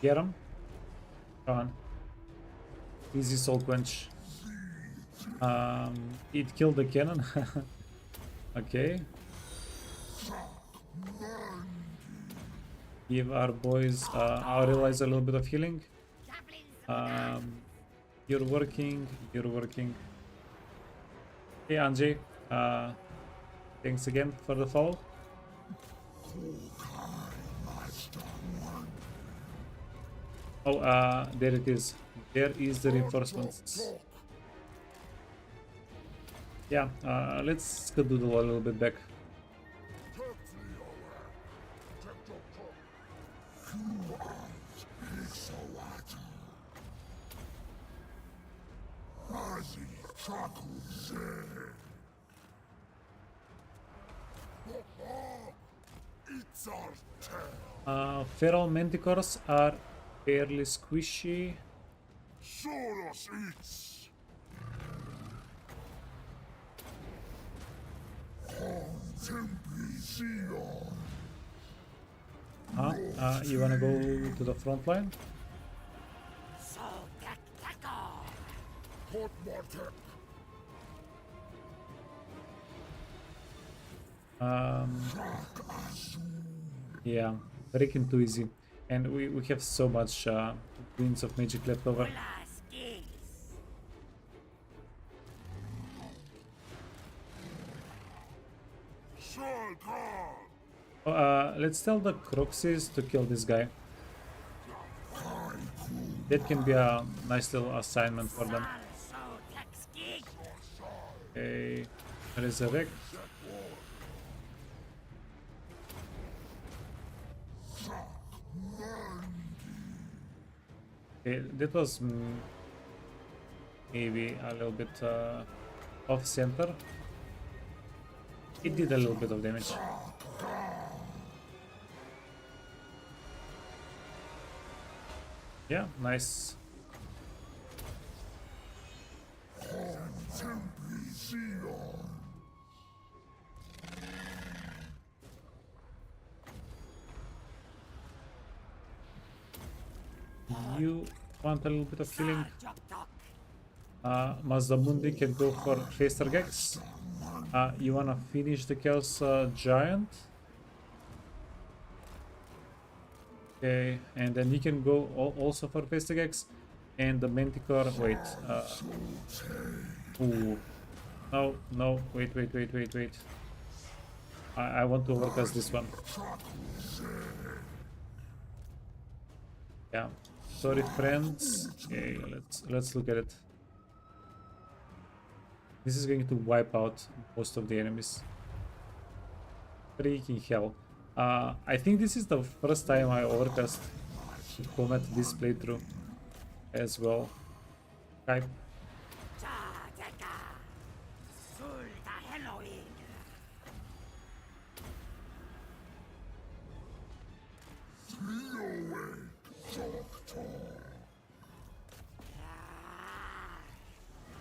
Get him. Come on. Easy soul quench. It killed the cannon. Okay. Give our boys, our allies a little bit of healing. You're working. Hey Anjay, thanks again for the follow. Oh, there it is. There is the reinforcements. Yeah, let's skedaddle a little bit back. Feral manticores are fairly squishy. Soros eats. You wanna go to the front line? Yeah, freaking too easy. And we have so much Winds of Magic left over. Let's tell the Croxes to kill this guy. That can be a nice little assignment for them. Okay, resurrect. Okay, that was maybe a little bit off center. It did a little bit of damage. Yeah, nice. You want a little bit of healing? Mazdamundi can go for faster gags. You wanna finish the Chaos Giant? Okay, and then you can go also for faster gags. And the Manticore, wait. Ooh. No, wait. I want to overcast this one. Yeah. Sorry, friends. Okay, let's look at it. This is going to wipe out most of the enemies. Freaking hell. I think this is the first time I overcast combat this playthrough as well. Hype.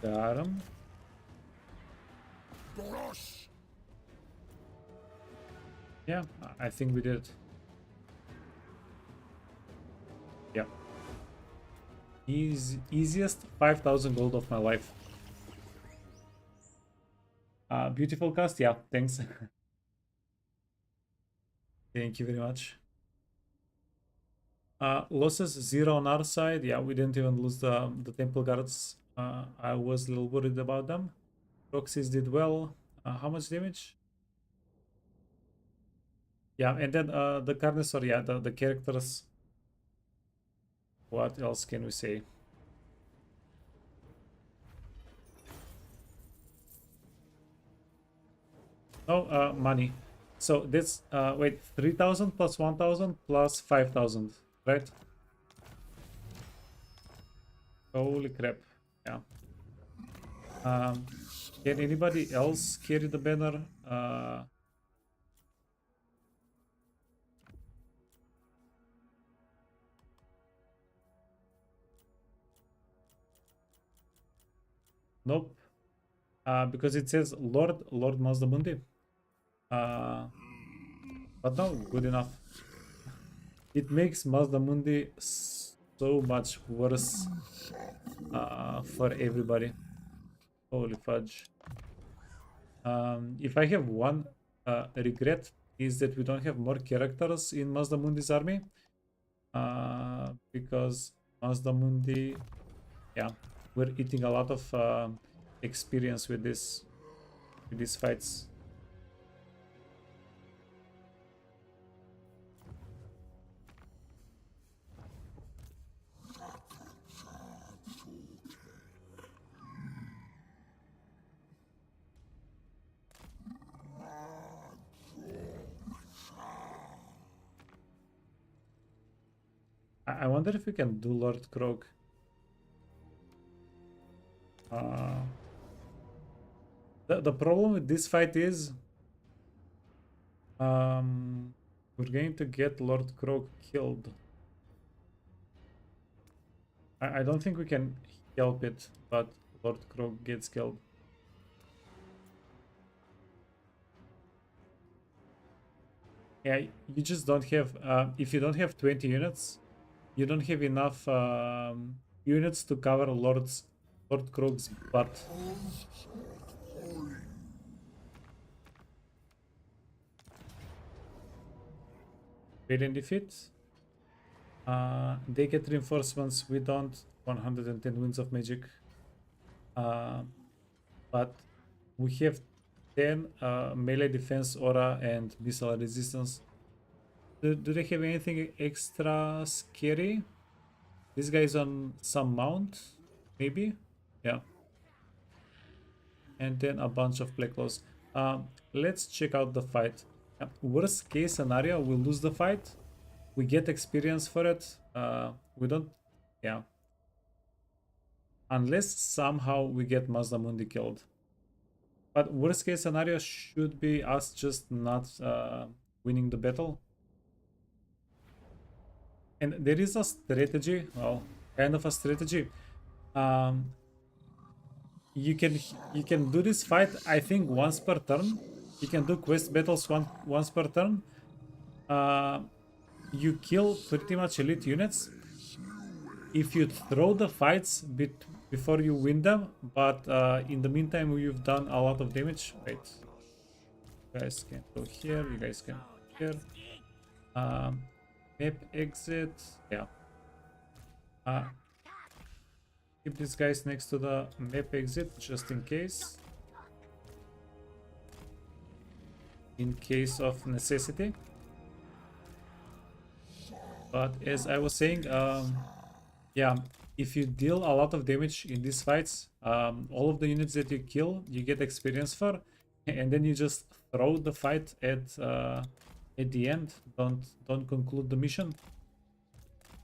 Got him. Yeah, I think we did. Yeah. Easiest 5,000 gold of my life. Beautiful cast, yeah, thanks. Thank you very much. Losses 0 on our side. Yeah, we didn't even lose the temple guards. I was a little worried about them. Proxies did well. How much damage? Yeah, and then the Carnosaur, yeah, the characters. What else can we say? Oh, money. So that's wait, 3,000 plus 1,000 plus 5,000, right? Holy crap! Yeah. Can anybody else carry the banner? Nope. Because it says Lord Mazdamundi. But no, good enough. It makes Mazdamundi so much worse for everybody. Holy fudge. If I have one regret is that we don't have more characters in Mazdamundi's army. Because Mazdamundi, yeah, we're eating a lot of experience with these fights. I wonder if we can do Lord Krog. The problem with this fight is we're going to get Lord Krog killed. I don't think we can help it, but Lord Krog gets killed. Yeah, you just don't have if you don't have 20 units, you don't have enough units to cover Lord Krog's butt. Valiant defeat. They get reinforcements. We don't. 110 winds of magic. But we have 10 melee defense, aura, and missile resistance. Do they have anything extra scary? This guy is on some mount, maybe? Yeah. And then a bunch of black claws. Let's check out the fight. Worst case scenario, we lose the fight. We get experience for it. We don't... Yeah. Unless somehow we get Mazdamundi killed. But worst case scenario should be us just not winning the battle. And there is a strategy, well, kind of a strategy. You can do this fight, I think, once per turn. You can do quest battles once per turn. You kill pretty much elite units. If you throw the fights before you win them, but in the meantime you've done a lot of damage. Wait, you guys can go here. You guys can go here. Map exit. Yeah. Keep these guys next to the map exit just in case. In case of necessity. But as I was saying, yeah, if you deal a lot of damage in these fights, all of the units that you kill, you get experience for, and then you just throw the fight at the end. Don't conclude the mission.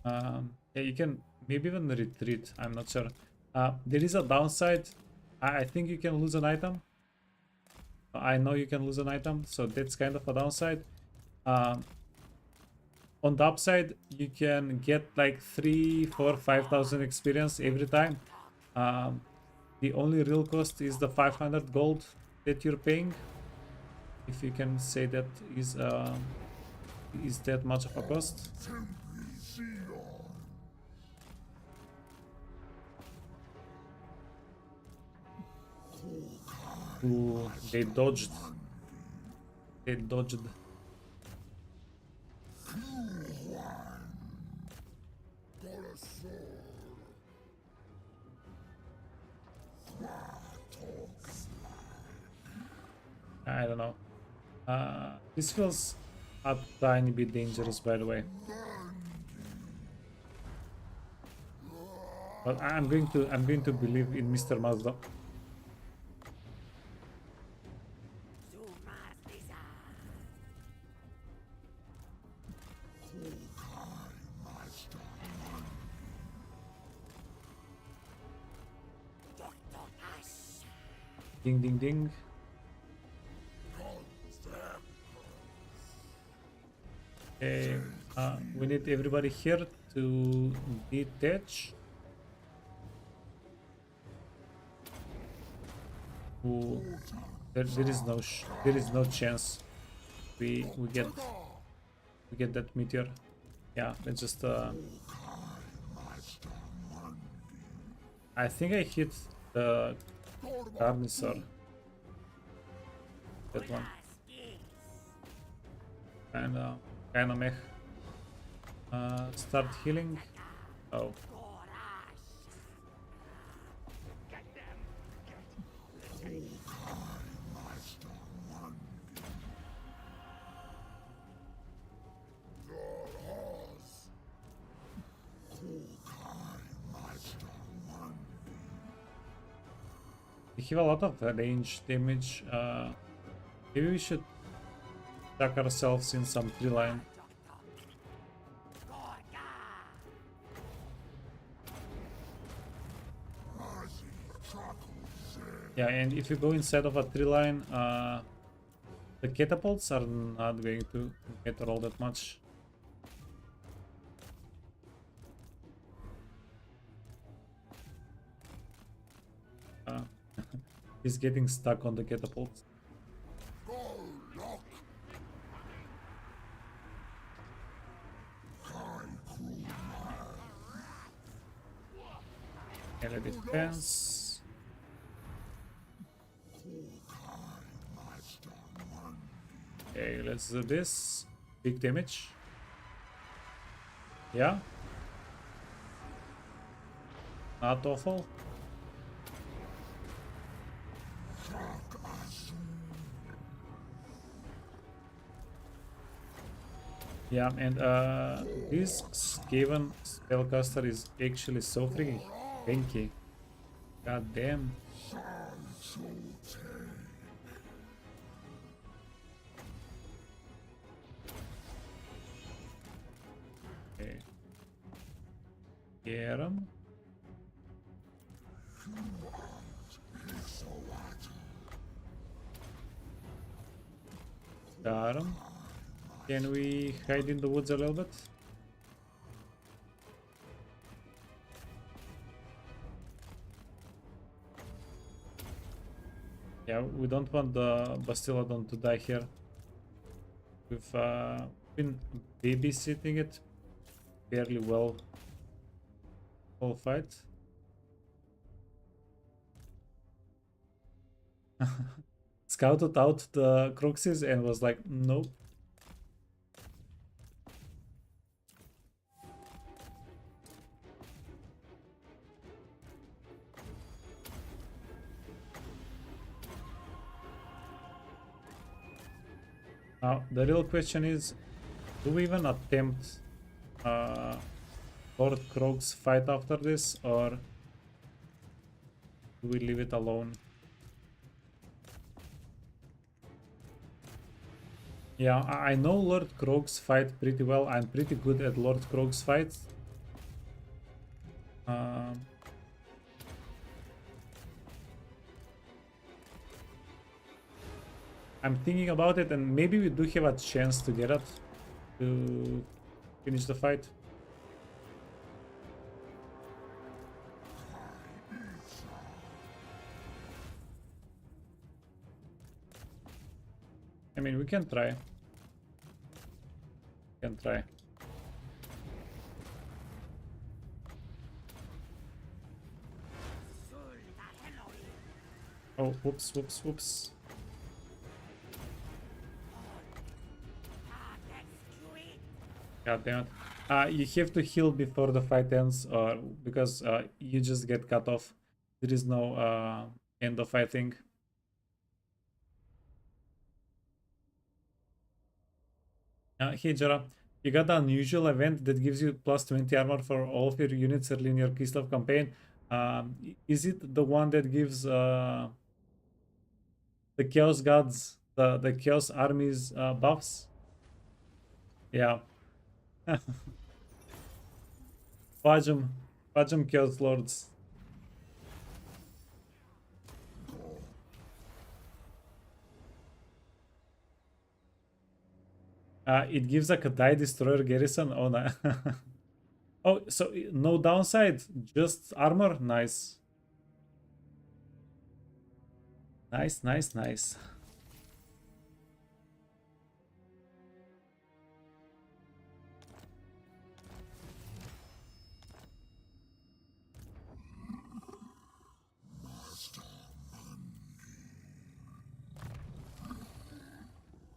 Yeah, you can maybe even retreat. I'm not sure. There is a downside. I think you can lose an item. I know you can lose an item, so that's kind of a downside. On the upside, you can get like 3, 4, 5,000 experience every time. The only real cost is the 500 gold that you're paying if you can say that is that much of a cost. Ooh, they dodged. They dodged. I don't know. This feels a tiny bit dangerous, by the way. But I'm going to believe in Mr. Mazda. Ding ding ding. Okay, we need everybody here to detach. Ooh, there is no chance we get that meteor. Yeah, let's just I think I hit the Garrison. That one. And kind of mech. Start healing. Oh. We have a lot of range damage. Maybe we should tuck ourselves in some tree line. Yeah, and if you go inside of a tree line, the catapults are not going to matter all that much. He's getting stuck on the catapult. And a defense. Okay, let's do this. Big damage. Yeah. Not awful. Yeah, and this Skaven spellcaster is actually so freaking tanky. God damn. Okay. Get him. Got him. Can we hide in the woods a little bit? Yeah, we don't want the Bastiladon to die here. We've been babysitting it fairly well whole fight. Scouted out the Cruxes and was like, nope. Now, the real question is, do we even attempt Lord Krog's fight after this, or do we leave it alone? Yeah, I know Lord Krog's fight pretty well. I'm pretty good at Lord Krog's fights. I'm thinking about it, and maybe we do have a chance to get it to finish the fight. I mean, we can try. Can try. Oh, whoops, whoops, whoops. God damn it. You have to heal before the fight ends, or because you just get cut off. There is no end of fighting. Hey Jara, you got an unusual event that gives you plus 20 armor for all of your units early in your Kislev campaign. Is it the one that gives the Chaos Gods, the Chaos Armies buffs? Yeah. Fudge 'em Chaos Lords. It gives like a die destroyer garrison. Oh no. Oh, so no downside, just armor. Nice. Nice, nice, nice.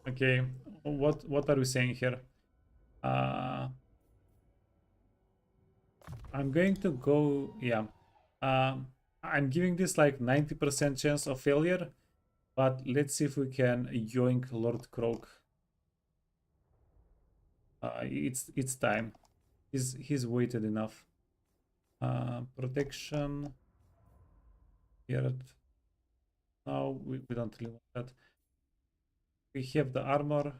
Okay, what are we saying here? I'm going to go, yeah. I'm giving this like 90% chance of failure, but let's see if we can yoink Lord Croak. It's time. He's waited enough. Protection. Here. No, we don't really want that. We have the armor.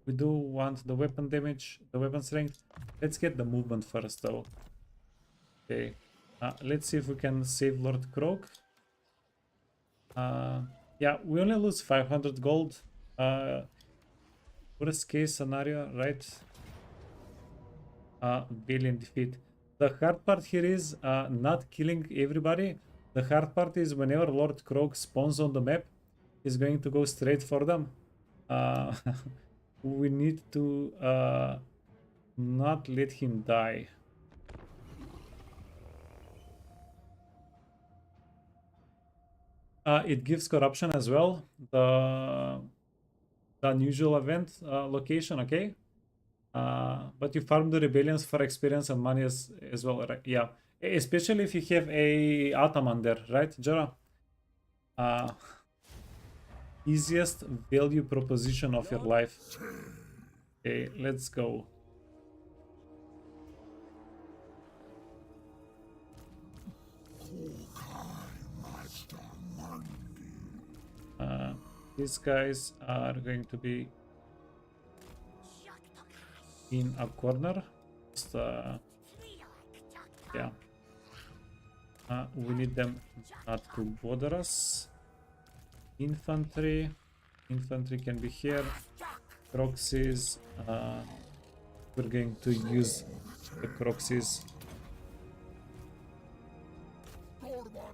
We do want the weapon damage, the weapon strength. Let's get the movement first, though. Okay. Let's see if we can save Lord Croak. Yeah, we only lose 500 gold. Worst case scenario, right? Valiant defeat. The hard part here is not killing everybody. The hard part is whenever Lord Croak spawns on the map, he's going to go straight for them. We need to not let him die. It gives corruption as well. The unusual event location, okay? But you farm the rebellions for experience and money as well, right? Yeah, especially if you have a Ataman there, right, Jara? Easiest value proposition of your life. Okay, let's go. These guys are going to be in a corner. Just, yeah. We need them not to bother us. Infantry can be here. Proxies, we're going to use the proxies.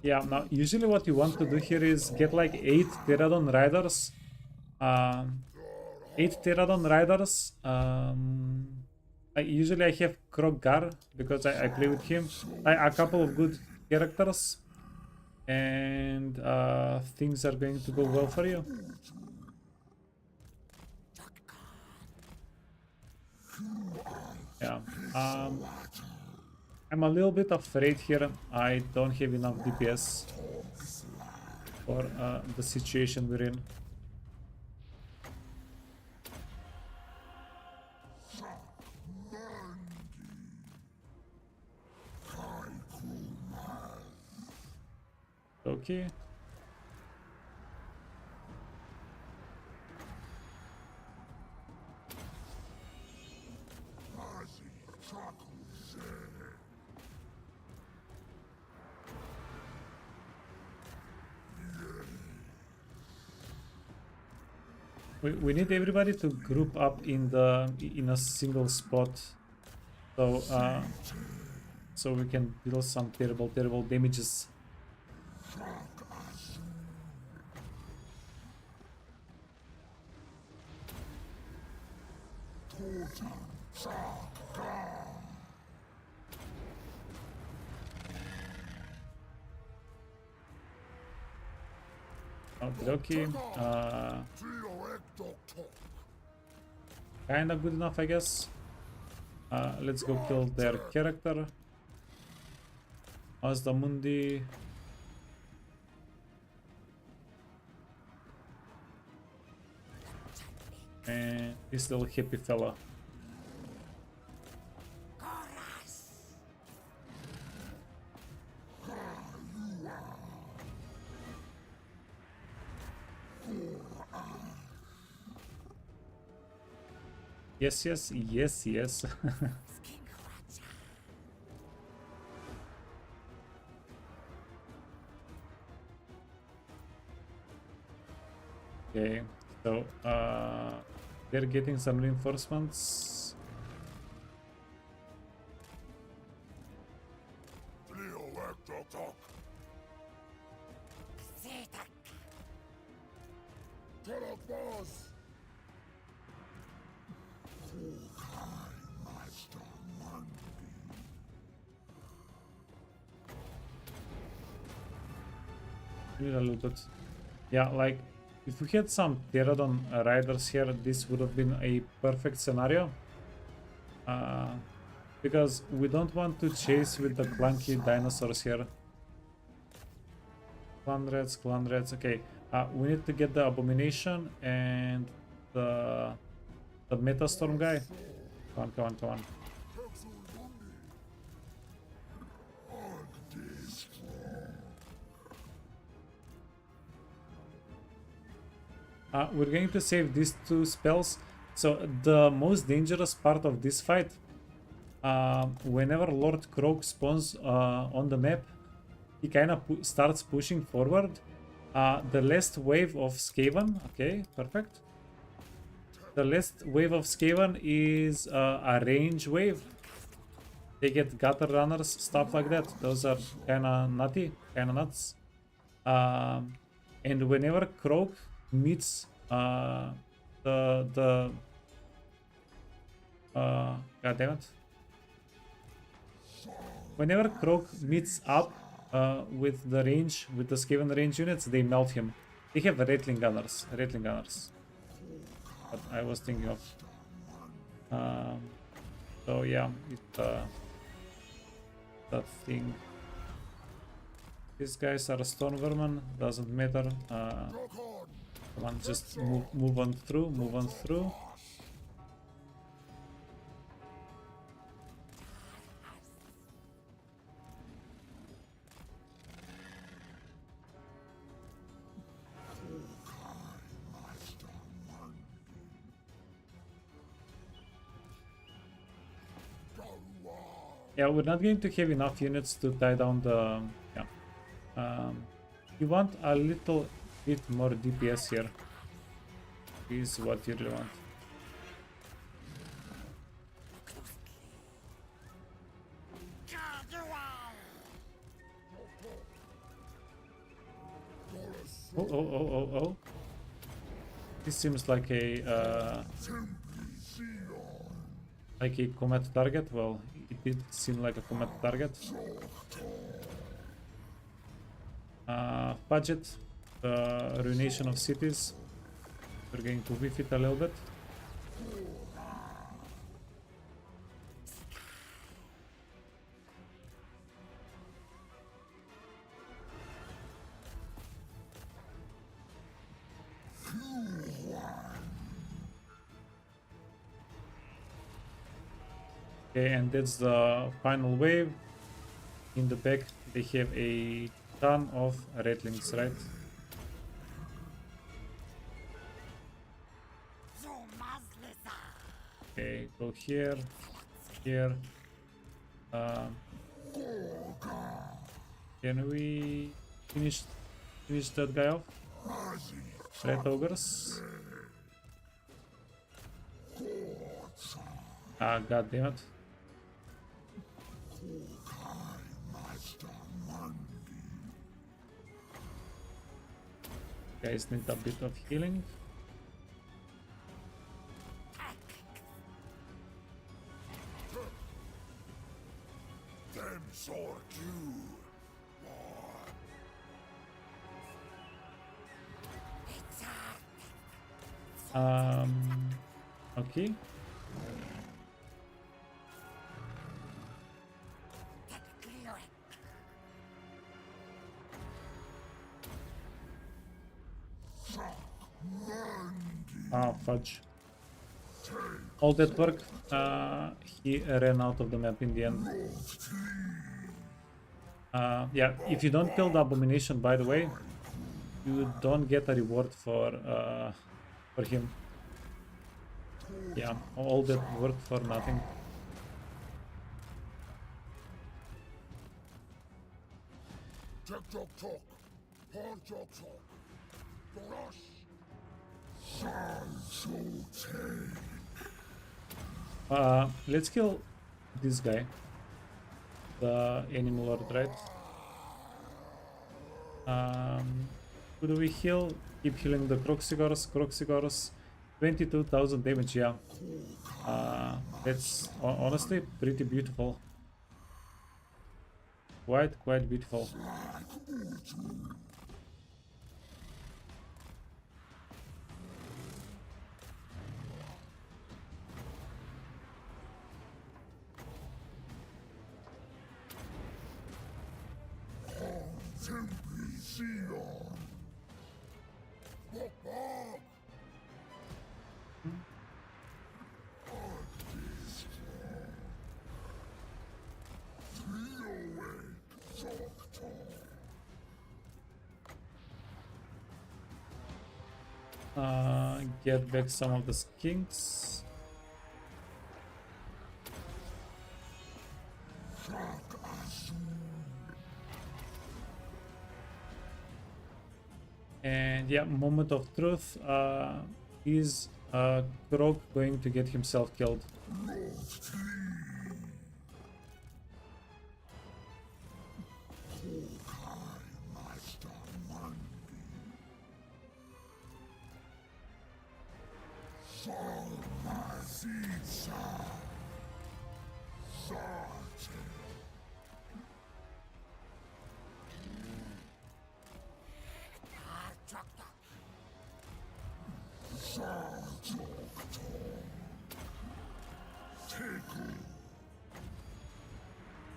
Yeah, now usually what you want to do here is get like 8 Pterodon riders. 8 Pterodon riders. Usually I have Kroggar because I play with him. A couple of good characters. And things are going to go well for you. Yeah. I'm a little bit afraid here. I don't have enough DPS for the situation we're in. Okay. We need everybody to group up in a single spot, so we can deal some terrible damages. Okay. Kinda good enough, I guess. Let's go kill their character. Mazdamundi. And this little hippie fella. Yes, yes, yes, yes. Okay, so they're getting some reinforcements. Need a little bit. Yeah, like if we had some pterodon riders here, this would have been a perfect scenario. Because we don't want to chase with the clunky dinosaurs here. Clan rats, okay. We need to get the abomination and the metastorm guy. Come on, come on, come on. We're going to save these two spells. So the most dangerous part of this fight, whenever Lord Croak spawns on the map, he kind of starts pushing forward. The last wave of Skaven, okay, perfect. The last wave of Skaven is a range wave. They get gutter runners, stuff like that. Those are kind of nutty, kind of nuts. And whenever Croak meets god damn it. Whenever Croak meets up with the range, with the Skaven range units, they melt him. They have Rattling Gunners. What I was thinking of. So yeah, it's that thing. These guys are Stone Vermin, doesn't matter. Come on, just move on through, move on through. Yeah, we're not going to have enough units to tie down the... yeah. You want a little bit more DPS here. Is what you really want. Oh. This seems like a combat target. Well, it did seem like a combat target. Budget, the ruination of cities. We're going to whiff it a little bit. Okay, and that's the final wave. In the back, they have a ton of rattlings, right? Okay, go here, here. Can we finish that guy off? Red ogres. God damn it. Guys need a bit of healing. Okay. Ah, fudge. All that work, he ran out of the map in the end. Yeah, if you don't kill the abomination, by the way, you don't get a reward for him. Yeah, all that work for nothing. Talk, talk, talk. Hard talk, talk. Rush. Let's kill this guy, the animal lord, right? Who do we heal? Keep healing the Croxigors. 22,000 damage, yeah. That's honestly pretty beautiful. Quite beautiful. Get back some of the skinks. And yeah, moment of truth. Is Krog going to get himself killed?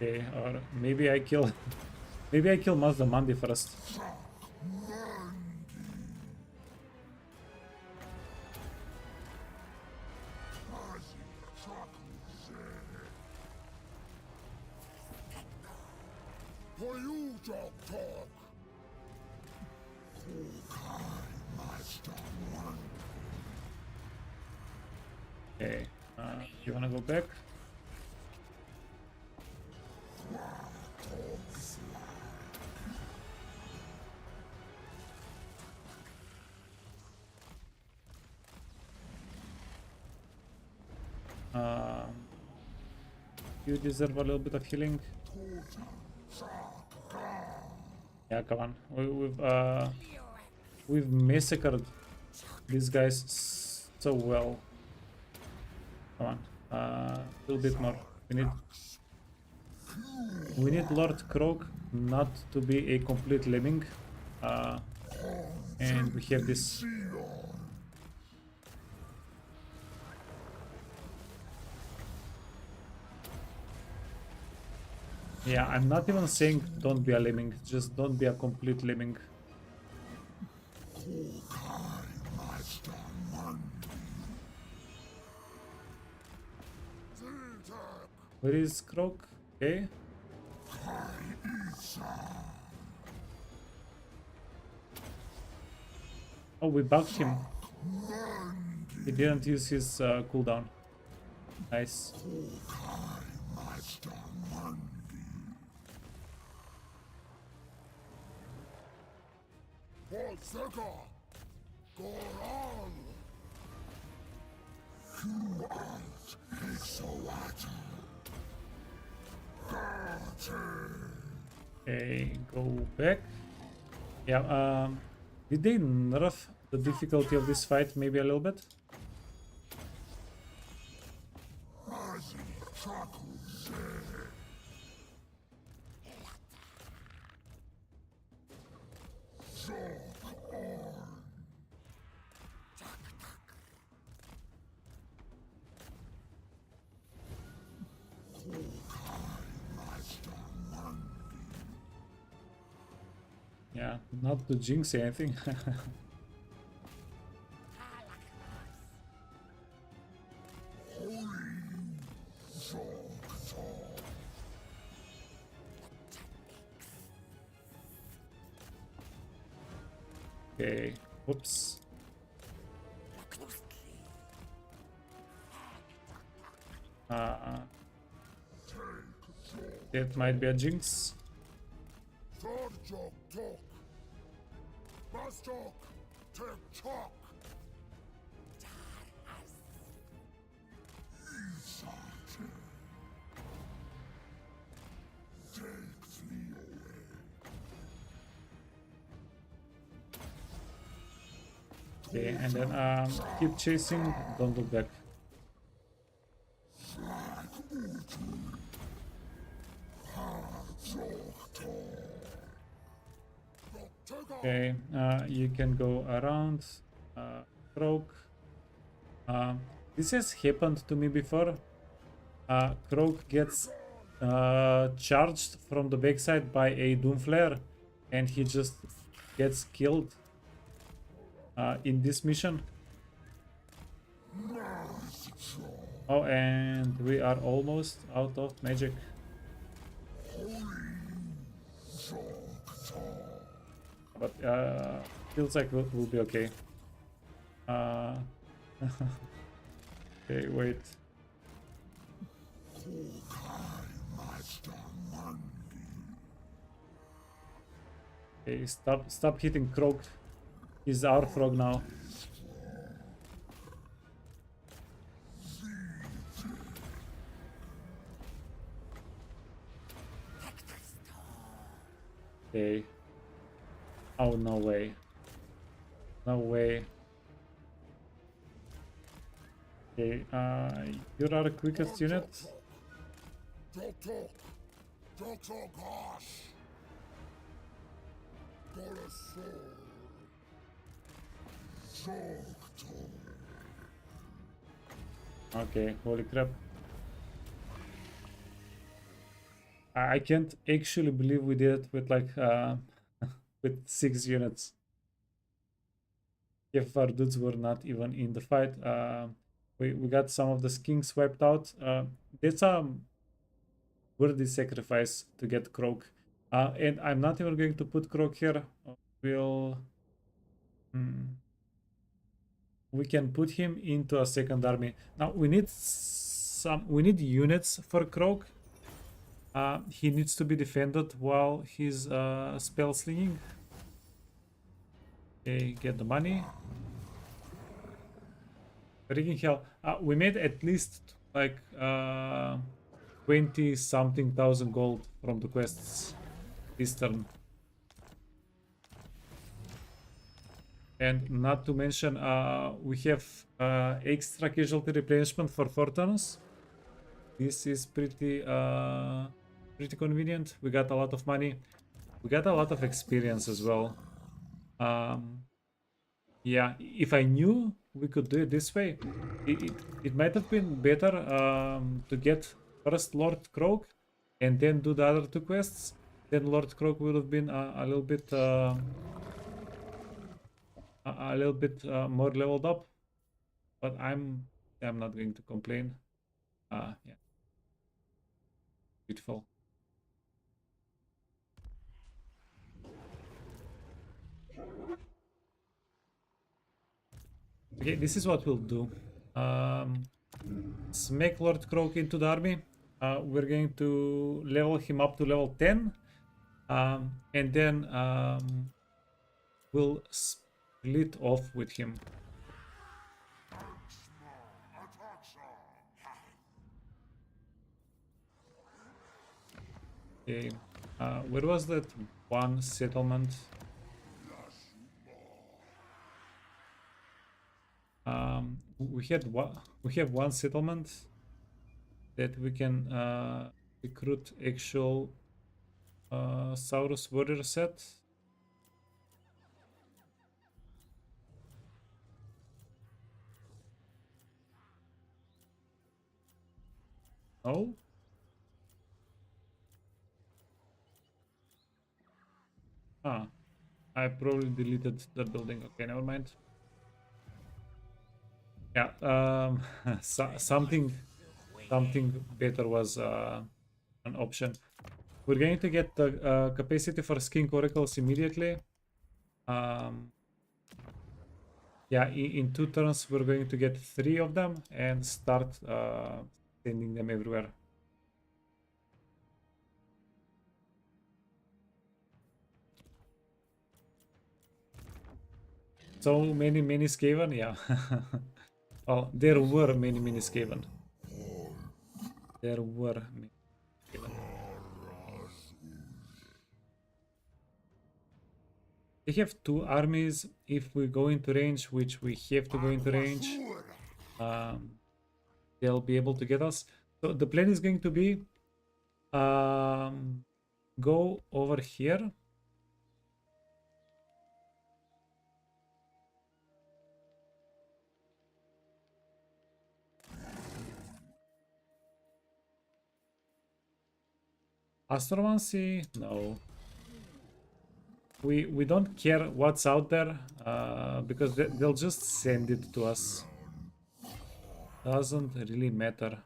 Okay, or maybe I kill maybe I kill Mazdamundi first. For you, talk, talk. Okay, you wanna go back? You deserve a little bit of healing. Yeah, come on. We've massacred these guys so well. Come on, a little bit more. We need Lord Krog not to be a complete lemming, and we have this. Yeah, I'm not even saying don't be a lemming, just don't be a complete lemming. Where is Krog? Okay. Oh, we bugged him. He didn't use his cooldown. Nice. Okay, go back. Yeah, did they nerf the difficulty of this fight maybe a little bit? Yeah, not to jinx anything. Okay, whoops. That might be a jinx. Third joke talk. Last talk. Take talk. Okay, and then keep chasing, don't look back. Okay, you can go around, Croak. This has happened to me before. Croak gets charged from the backside by a Doomflare, and he just gets killed in this mission. Oh, and we are almost out of magic. But feels like we'll be okay. Okay, wait. Okay, stop hitting Croak. He's our frog now. Okay. Oh, no way. No way. Okay, you're our quickest unit. Okay, holy crap. I can't actually believe we did it with like with 6 units. If our dudes were not even in the fight. We got some of the skinks wiped out. That's a worthy sacrifice to get Croak. And I'm not even going to put Croak here. We'll... we can put him into a second army. Now we need units for Croak. He needs to be defended while he's spell slinging. Okay, get the money. Freaking hell. We made at least like 20 something thousand gold from the quests this turn. And not to mention, we have extra casualty replenishment for 4 turns. This is pretty convenient. We got a lot of money. We got a lot of experience as well. Yeah, if I knew we could do it this way, it might have been better to get first Lord Croak and then do the other 2 quests. Then Lord Croak would have been a little bit more leveled up. But I'm not going to complain. Yeah, beautiful. Okay, this is what we'll do. Smack Lord Croak into the army. We're going to level him up to level 10. And then we'll split off with him. Okay, where was that one settlement? We have one settlement that we can recruit actual Saurus warrior set. Oh. Ah, I probably deleted the building. Okay, never mind. Yeah, something better was an option. We're going to get the capacity for Skink Oracles immediately. Yeah, in 2 turns we're going to get 3 of them and start sending them everywhere. So many Skaven, yeah. Well, there were many Skaven. There were many Skaven. They have 2 armies. If we go into range, which we have to go into range, they'll be able to get us. So the plan is going to be go over here. Astromancy? No. We don't care what's out there because they'll just send it to us. Doesn't really matter.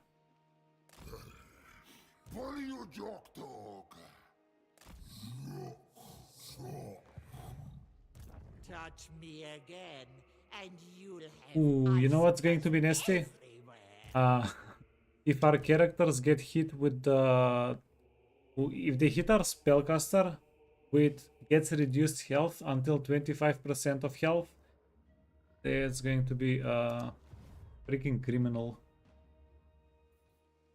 Touch me again, and you'll have Ooh, you know what's going to be nasty? If our characters get hit with the... If they hit our spellcaster with gets reduced health until 25% of health, that's going to be freaking criminal.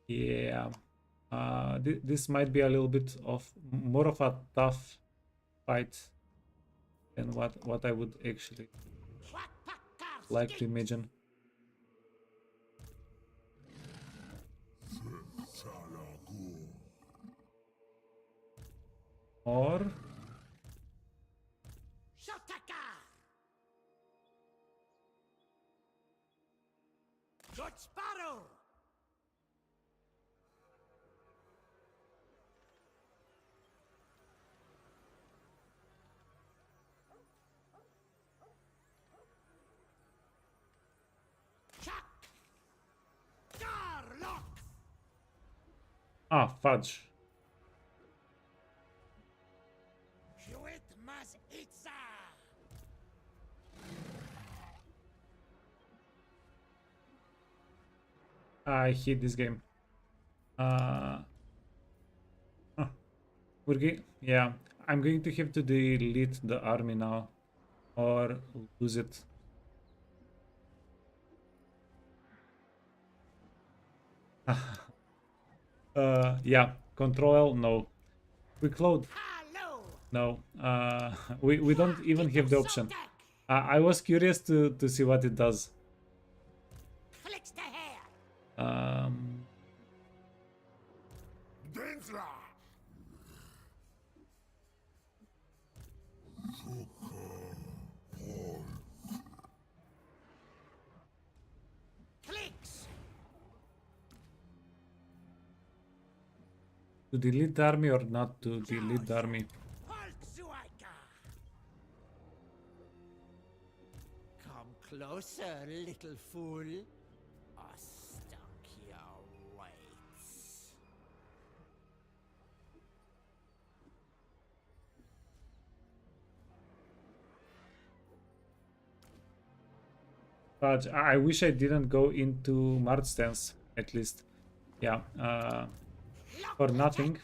Yeah. This might be a little bit of more of a tough fight than what I would actually like to imagine. Or Shataka! Good Sparrow! Chuck! Garlock! ah, fudge. Huit mas itza! I hate this game. Huh. Yeah, I'm going to have to delete the army now or lose it. Yeah, control L, no. Quick load, Hello! no. We don't even have the option. I was curious to see what it does. Clicks the hair! Densra! Clicks! To delete the army or not to delete the army? Holzuaika! Come closer, little fool. Ostakia waits. But I wish I didn't go into March stance, at least. Yeah, for nothing.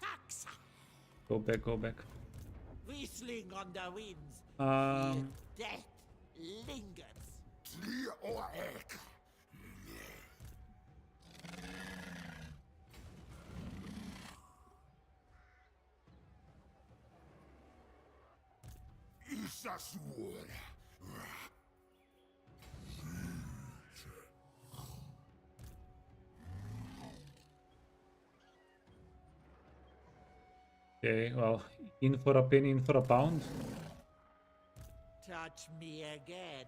Go back. Whistling on the winds. Um, Death lingers. Isasur! okay, well, in for a penny, in for a pound. Touch me again,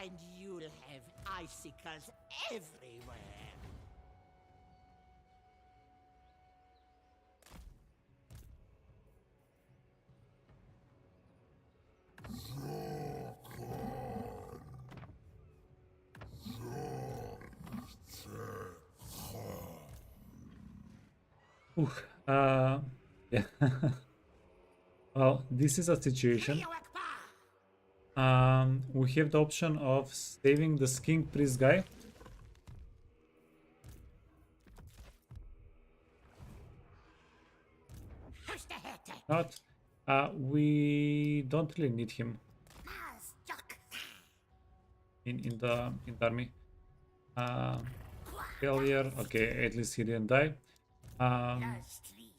and you'll have icicles everywhere. Ooh, yeah. Well, this is a situation. We have the option of saving the skink priest guy. Not. We don't really need him in the army. Failure. Okay, at least he didn't die.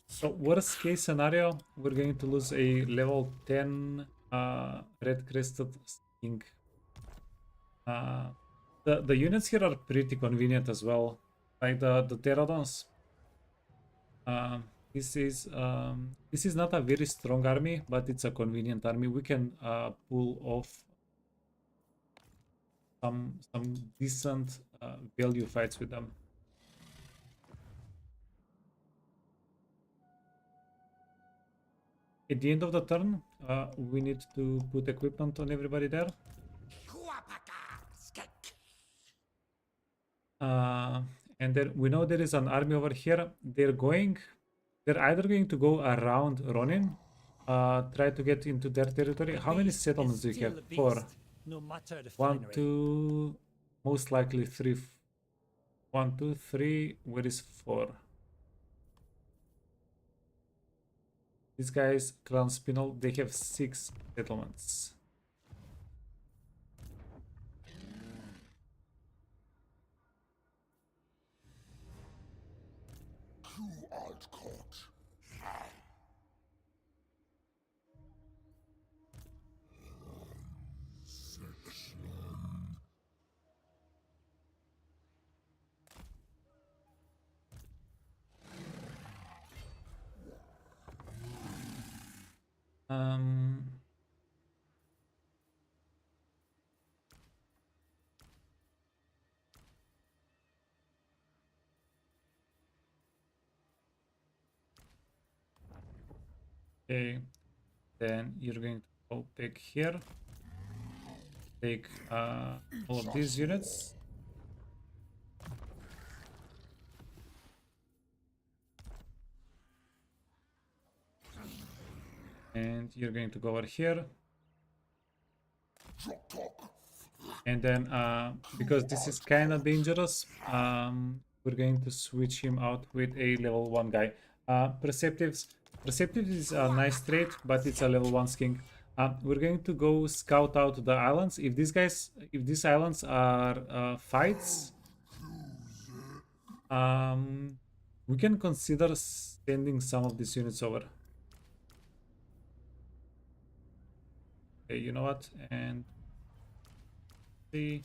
So worst case scenario, we're going to lose a level 10 red crested skink. The units here are pretty convenient as well, like the pterodons. This is not a very strong army, but it's a convenient army. We can pull off some decent value fights with them. At the end of the turn, we need to put equipment on everybody there. And then we know there is an army over here. They're either going to go around Ronin, try to get into their territory. How many settlements do you have? 4. No matter the 1, finery. 2, most likely 3. 1, 2, 3. Where is 4? These guys, Clan Spinel, they have 6 settlements. You art caught. Um, okay, then you're going to go back here, take all of these units. And you're going to go over here. And then, because this is kind of dangerous, we're going to switch him out with a level 1 guy. Perceptives is a nice trait, but it's a level 1 skink. We're going to go scout out the islands. If these islands are fights, we can consider sending some of these units over. Okay, you know what? And see,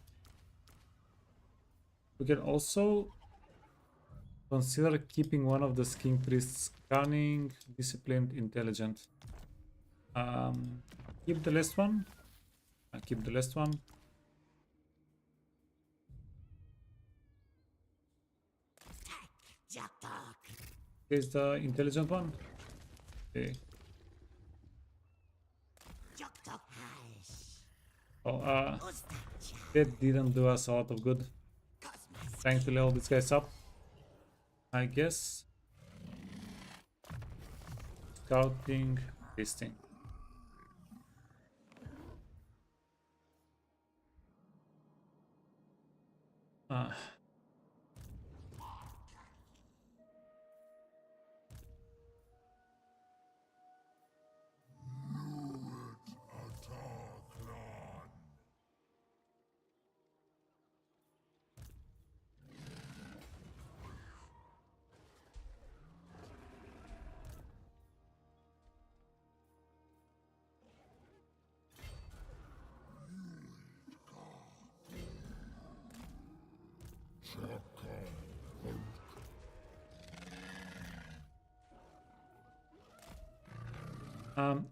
we can also consider keeping one of the skink priests cunning, disciplined, intelligent. Keep the last one. Keep the last one. Here's the intelligent one. Okay. Oh, that didn't do us a lot of good. Trying to level these guys up, I guess. Scouting, tasting.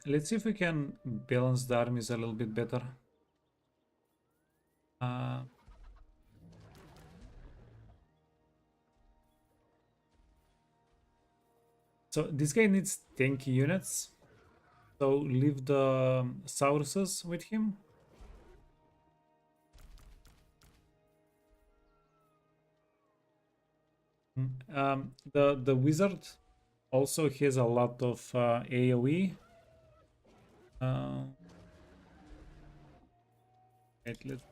Let's see if we can balance the armies a little bit better. So this guy needs tanky units. So leave the Sauruses with him. The wizard also has a lot of AoE. Wait, let's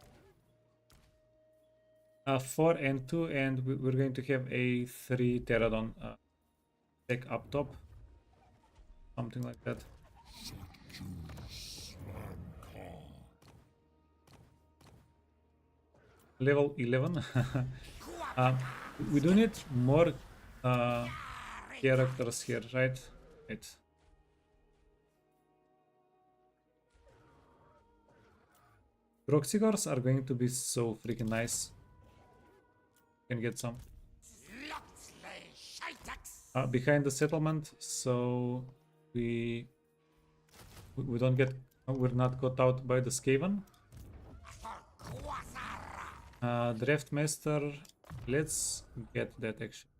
4 and 2, and we're going to have a 3 Pterodon deck up top, something like that. Level 11. We do need more characters here, right? Right. Proxygors are going to be so freaking nice. Can get some behind the settlement, so we don't get, we're not caught out by the Skaven. Draft Master, let's get that actually.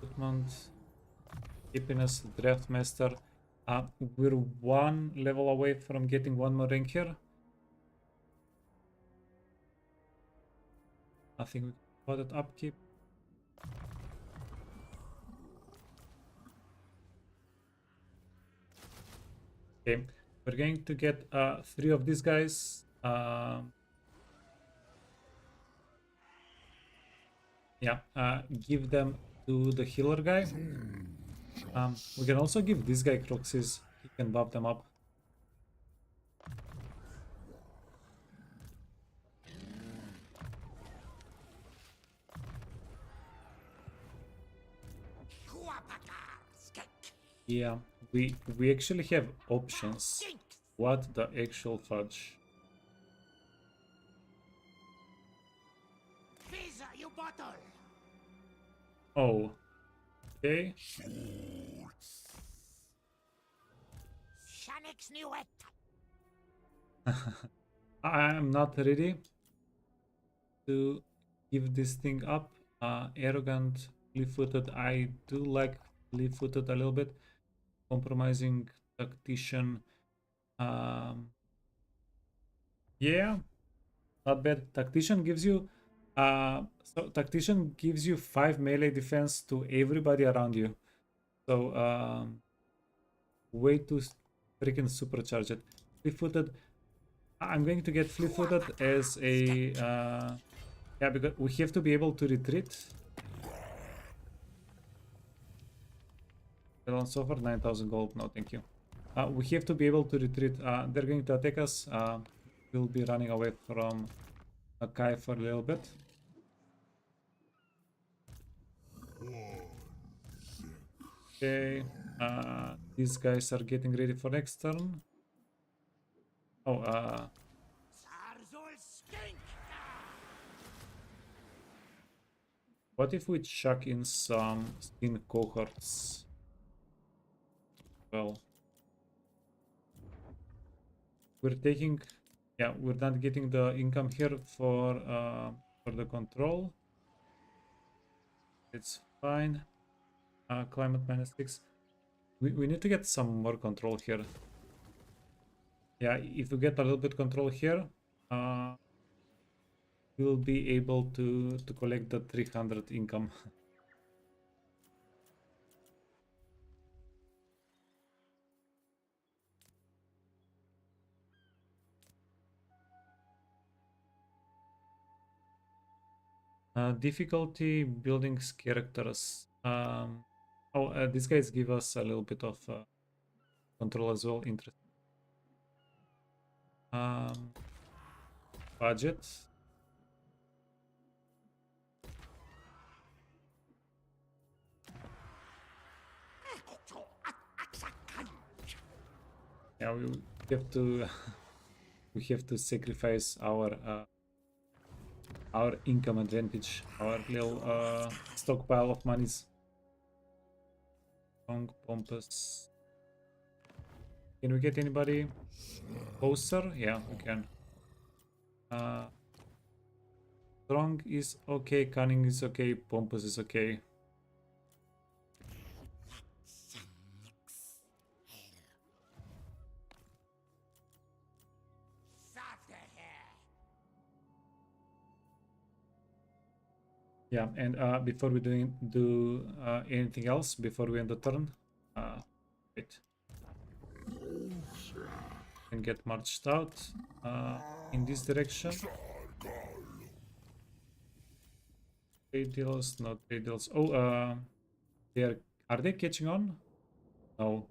Equipment, happiness, Draft Master. We're 1 level away from getting 1 more rank here. I think we got it upkeep. Okay, we're going to get 3 of these guys. Yeah, give them to the healer guy. We can also give this guy Croxes. He can buff them up. Yeah, we actually have options. What the actual fudge? You bottle. Oh, okay. Shanix knew it. I'm not ready to give this thing up. Arrogant, flea-footed. I do like flea-footed a little bit. Compromising tactician. Yeah, not bad. Tactician gives you so tactician gives you 5 melee defense to everybody around you. So way too freaking supercharged. Flea-footed. I'm going to get flea-footed as a yeah, because we have to be able to retreat. So far 9,000 gold. No, thank you. We have to be able to retreat. They're going to attack us. We'll be running away from Akai for a little bit. Okay, these guys are getting ready for next turn. Oh, what if we chuck in some skin cohorts? Well, we're taking, yeah, we're not getting the income here for the control. It's fine. Climate -6. We need to get some more control here. Yeah, if we get a little bit control here, we'll be able to collect the 300 income. Difficulty building characters. These guys give us a little bit of control as well. Interesting. Budget. Yeah, we have to we have to sacrifice our income advantage, our little stockpile of monies. Strong, pompous. Can we get anybody closer? Yeah, we can. Strong is okay, cunning is okay, pompous is okay. Yeah, and before we do anything else, before we end the turn, wait, and get marched out in this direction. Trade deals, no trade deals. Oh, are they catching on? No.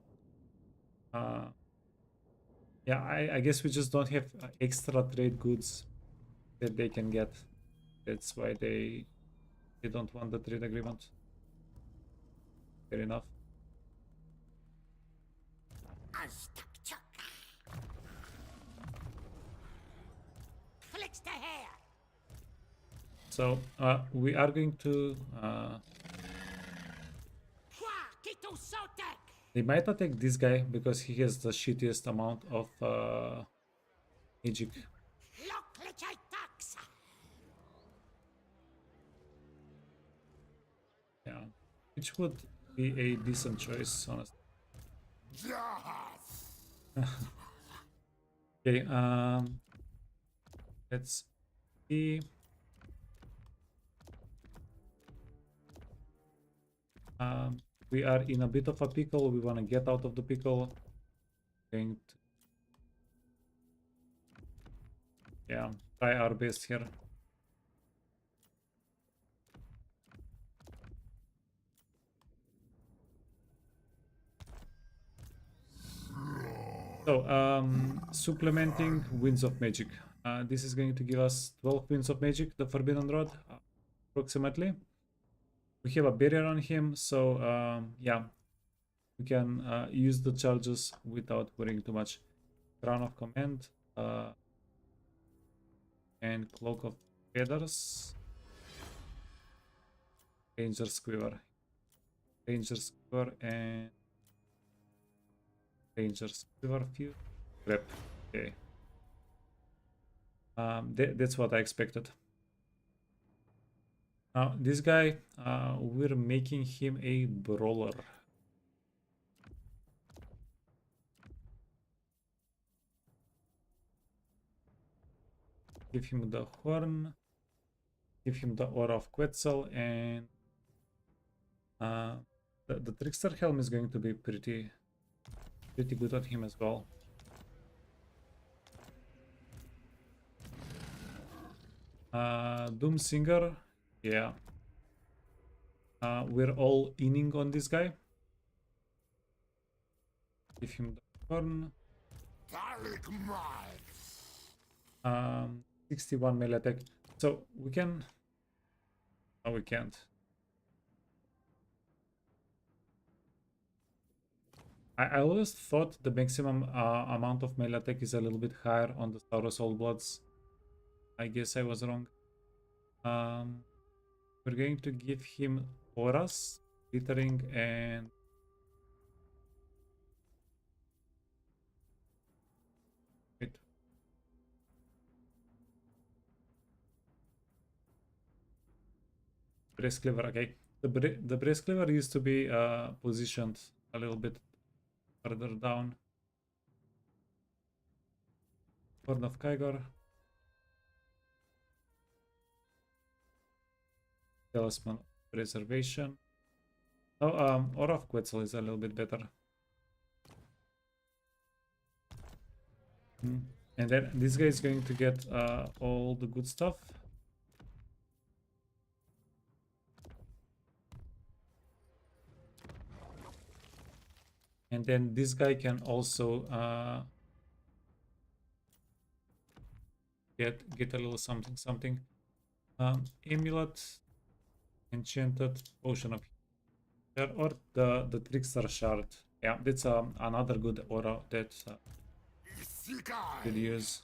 Yeah, I guess we just don't have extra trade goods that they can get. That's why they don't want the trade agreement. Fair enough. Flicks the hair. So we are going to. They might attack this guy because he has the shittiest amount of magic. Yeah, which would be a decent choice, honestly. Okay, let's see. We are in a bit of a pickle. We want to get out of the pickle. Going to, yeah, try our best here. So, supplementing Winds of Magic. This is going to give us 12 Winds of Magic, the Forbidden Rod, approximately. We have a barrier on him, so yeah, we can use the charges without worrying too much. Crown of Command and Cloak of Feathers. Ranger Squiver. Ranger Squiver and Ranger Squiver few. Grip. Okay. That's what I expected. Now, this guy, we're making him a brawler. Give him the horn, give him the aura of Quetzal, and the trickster helm is going to be pretty good on him as well. Doomsinger, yeah. We're all inning on this guy. Give him the horn. 61 melee attack. So we can. No, we can't. I always thought the maximum amount of melee attack is a little bit higher on the Taurus All Bloods. I guess I was wrong. We're going to give him auras, glittering, and wait. Brace Cleaver, okay. The Brace Cleaver used to be positioned a little bit further down. Horn of Kygor. Talisman of Preservation. Oh, Aura of Quetzal is a little bit better. And then this guy is going to get all the good stuff. And then this guy can also get a little something. Amulet, Enchanted Potion of Healer, or the Trickster Shard. Yeah, that's another good aura that could use.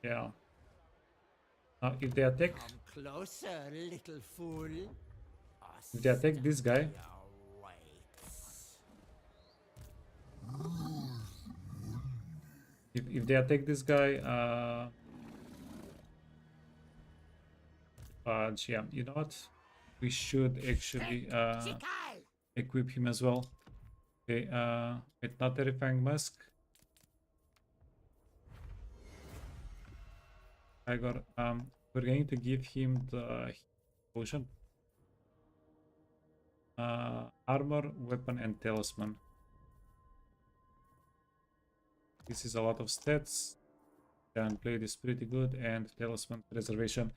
Yeah. Now, if they attack, Closer, little fool. if they attack this guy, if they attack this guy, yeah, you know what? We should actually equip him as well. Okay, with not terrifying mask. Igor, we're going to give him the potion. Armor, weapon, and talisman. This is a lot of stats. And blade is pretty good, and talisman preservation.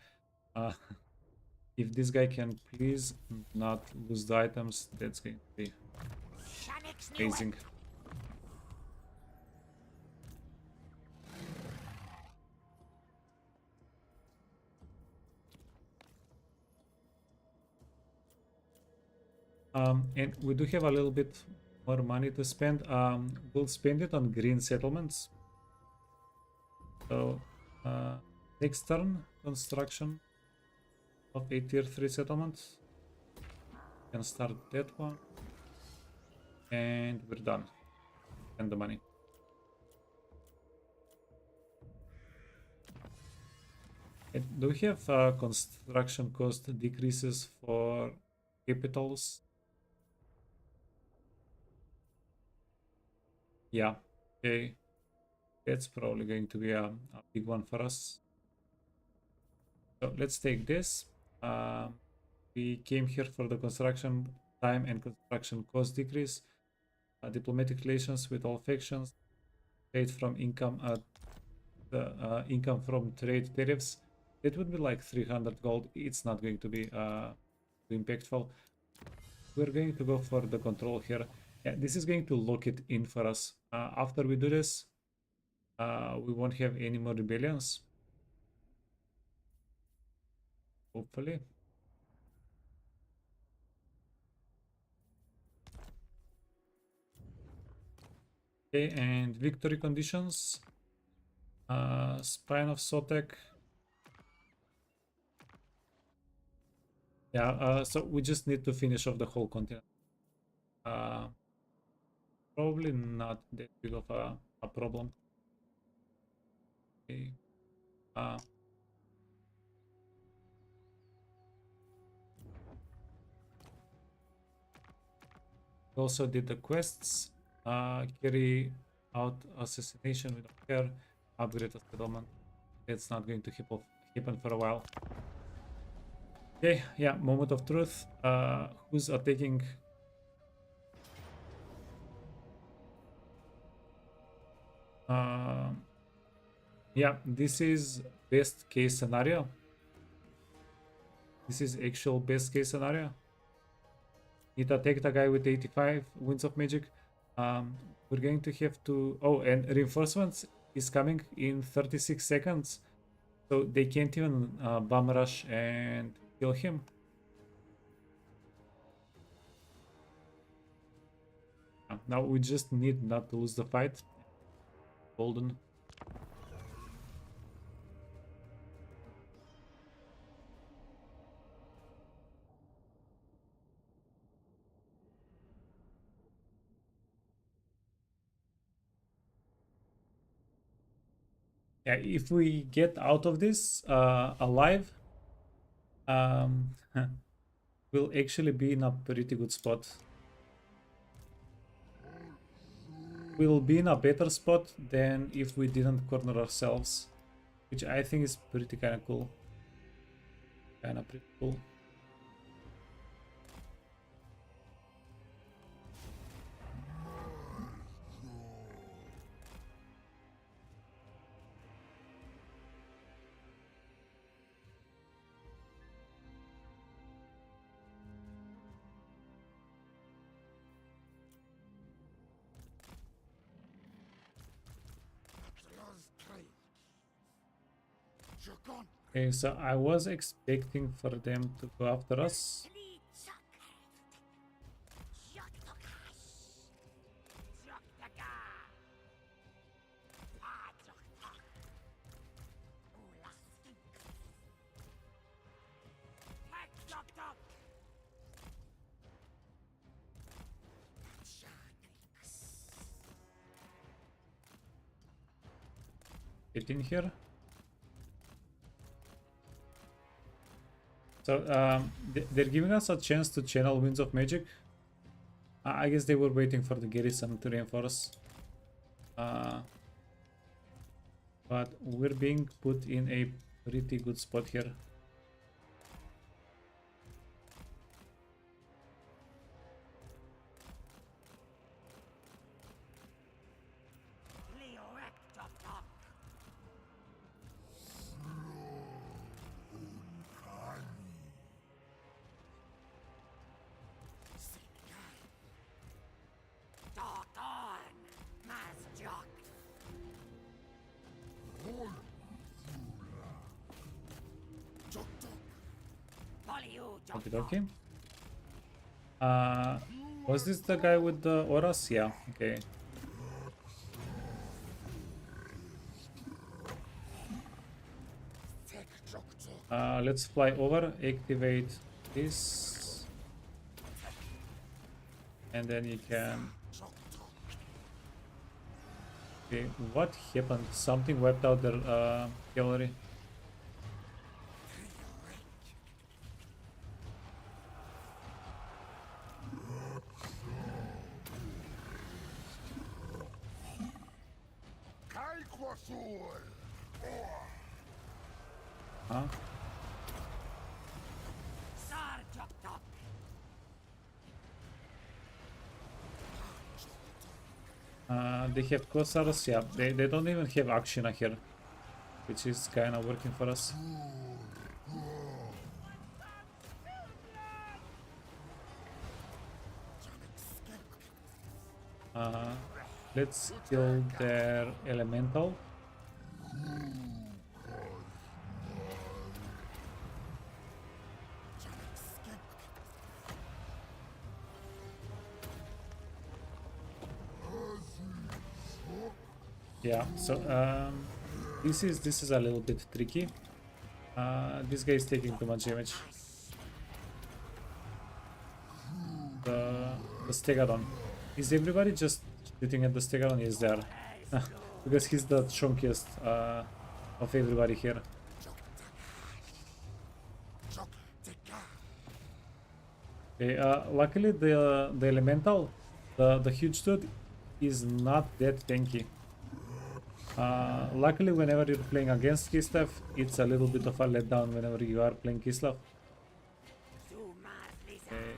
If this guy can please not lose the items, that's going to be amazing. And we do have a little bit more money to spend. We'll spend it on green settlements. So next turn, construction of a tier 3 settlement. Can start that one. And we're done. Spend the money. And do we have construction cost decreases for capitals? Yeah, okay. That's probably going to be a big one for us. So let's take this. We came here for the construction time and construction cost decrease. Diplomatic relations with all factions. Trade from income income from trade tariffs. It would be like 300 gold. It's not going to be too impactful. We're going to go for the control here. Yeah, this is going to lock it in for us. After we do this, we won't have any more rebellions. Hopefully. Okay, and victory conditions. Spine of Sotek. Yeah, so we just need to finish off the whole continent. Probably not that big of a problem. Okay. We also did the quests. Carry out assassination with care. Upgrade a settlement. It's not going to happen for a while. Okay, yeah, moment of truth. Who's attacking? Yeah, this is best case scenario. This is actual best case scenario. Need to attack the guy with 85 winds of magic. We're going to have to... Oh, and reinforcements is coming in 36 seconds. So they can't even bomb rush and kill him. Now we just need not to lose the fight. Golden. Yeah, if we get out of this alive, we'll actually be in a pretty good spot. We'll be in a better spot than if we didn't corner ourselves, which I think is pretty kind of cool. Kind of pretty cool. Okay, so I was expecting for them to go after us. Get in here. So they're giving us a chance to channel Winds of Magic. I guess they were waiting for the Garrison to reinforce. But we're being put in a pretty good spot here. Okay, okay. Was this the guy with the auras? Yeah, okay. Let's fly over, activate this, and then you can... Okay, what happened? Something wiped out their cavalry. Huh? They have Kossars, yeah. They don't even have Akshina here, which is kinda working for us. Let's kill their elemental. Yeah, so this is a little bit tricky. This guy is taking too much damage. The Stegadon. Is everybody just shooting at the Stegadon? Is there? Because he's the chunkiest of everybody here. Okay, luckily the elemental, the huge dude, is not that tanky. Luckily, whenever you're playing against Kislev, it's a little bit of a letdown whenever you are playing Kislev. Okay.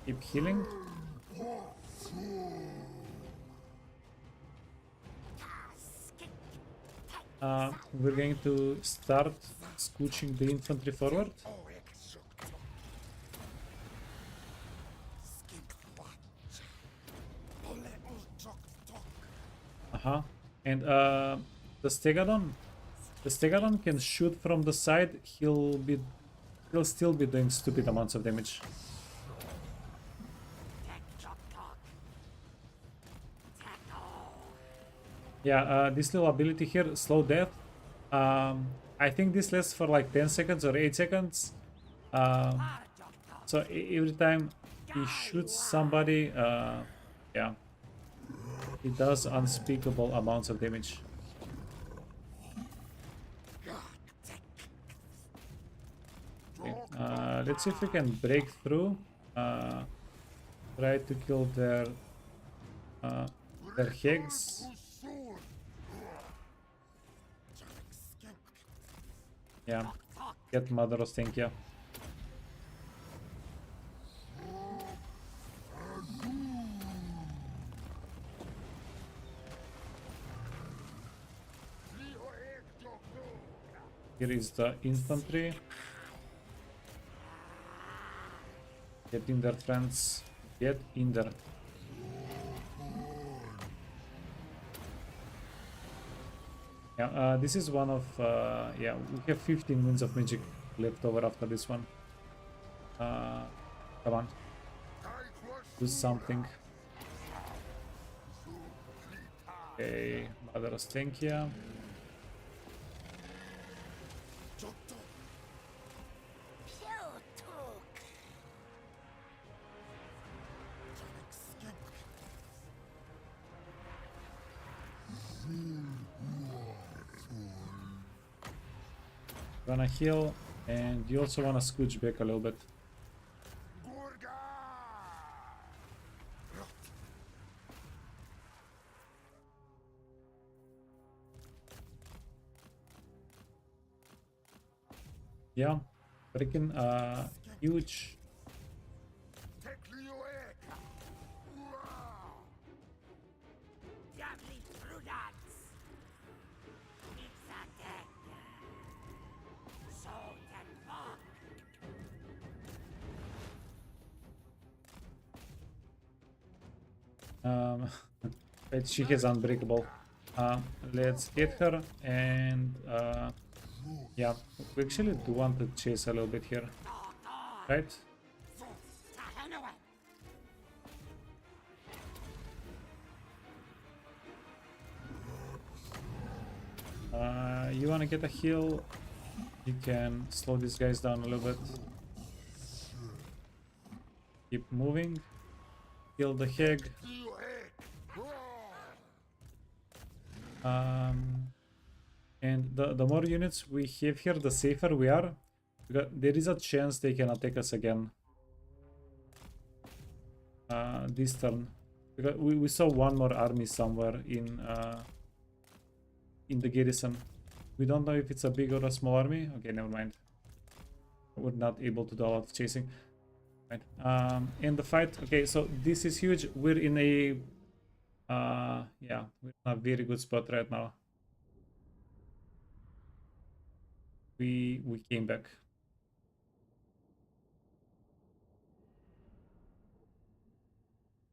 Keep healing. We're going to start scooching the infantry forward. And the Stegadon can shoot from the side. He'll still be doing stupid amounts of damage. Yeah, this little ability here, slow death. I think this lasts for like 10 seconds or 8 seconds. So every time he shoots somebody, yeah, it does unspeakable amounts of damage. Okay, let's see if we can break through. Try to kill their Hegs. Yeah, get Mother of Stenkia. Here is the infantry. Get in there, friends. Get in there. Yeah, this is one of... yeah, we have 15 winds of magic left over after this one. Come on. Do something. Okay, Mother of Stenkia. Gonna heal, and you also wanna scooch back a little bit. Yeah, freaking huge. Diabli prudence! It's a deck! Salt and mock! Wait, she is unbreakable. Let's hit her and yeah, we actually do want to chase a little bit here, right? You wanna get a heal? You can slow these guys down a little bit. Keep moving. Kill the heg. And the more units we have here, the safer we are. Because there is a chance they can attack us again. This turn. Because we saw one more army somewhere in the garrison. We don't know if it's a big or a small army. Okay, never mind. We're not able to do a lot of chasing. Right. In the fight. Okay, so this is huge. We're in a yeah, we're in a very good spot right now. We came back.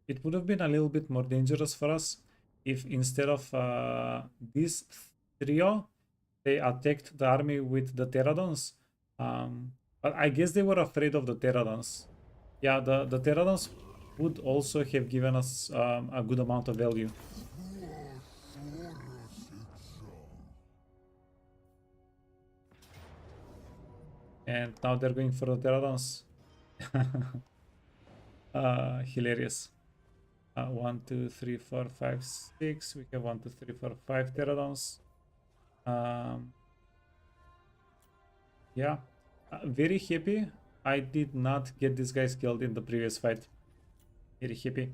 It would have been a little bit more dangerous for us if instead of this trio, they attacked the army with the pterodons. But I guess they were afraid of the pterodons. Yeah, the pterodons would also have given us a good amount of value. And now they're going for the pterodons. Hilarious. 1, 2, 3, 4, 5, 6. We have 1, 2, 3, 4, 5 pterodons. Yeah, very happy. I did not get these guys killed in the previous fight. Very happy.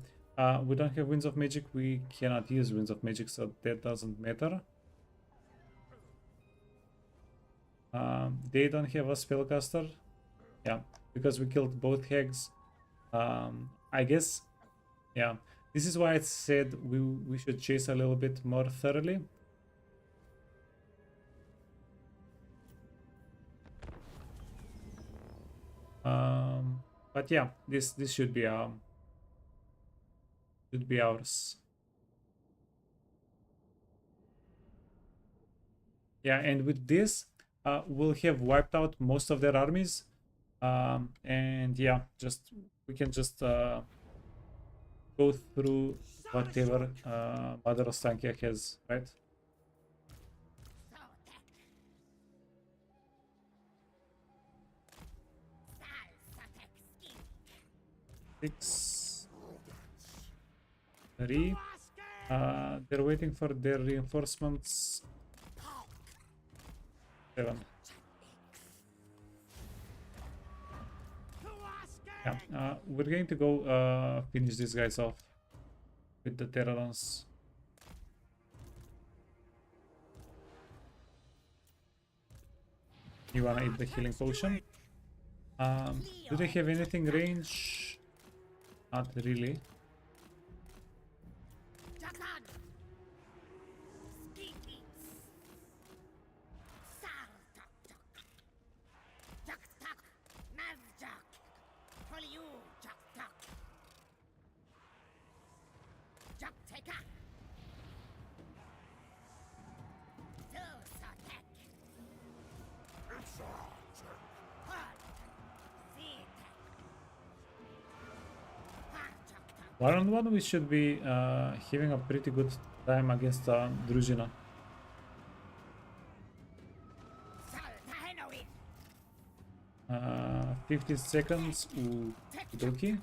We don't have Winds of Magic. We cannot use Winds of Magic, so that doesn't matter. They don't have a spellcaster. Yeah, because we killed both hags. I guess, yeah. This is why I said we should chase a little bit more thoroughly. But yeah, this should be ours. Yeah, and with this, we'll have wiped out most of their armies. And yeah, we can just go through whatever Mother of Stankia has, right? Six, 3. They're waiting for their reinforcements. 7. Yeah, we're going to go finish these guys off with the pterodons. You wanna eat the healing potion? Do they have anything range? Not really. Round 1 we should be having a pretty good time against Druzhina. 15 seconds. Okie.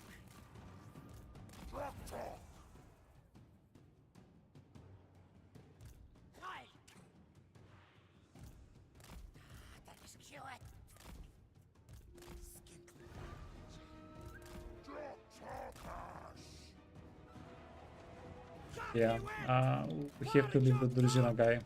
Yeah, we have to leave the Druzhina guy.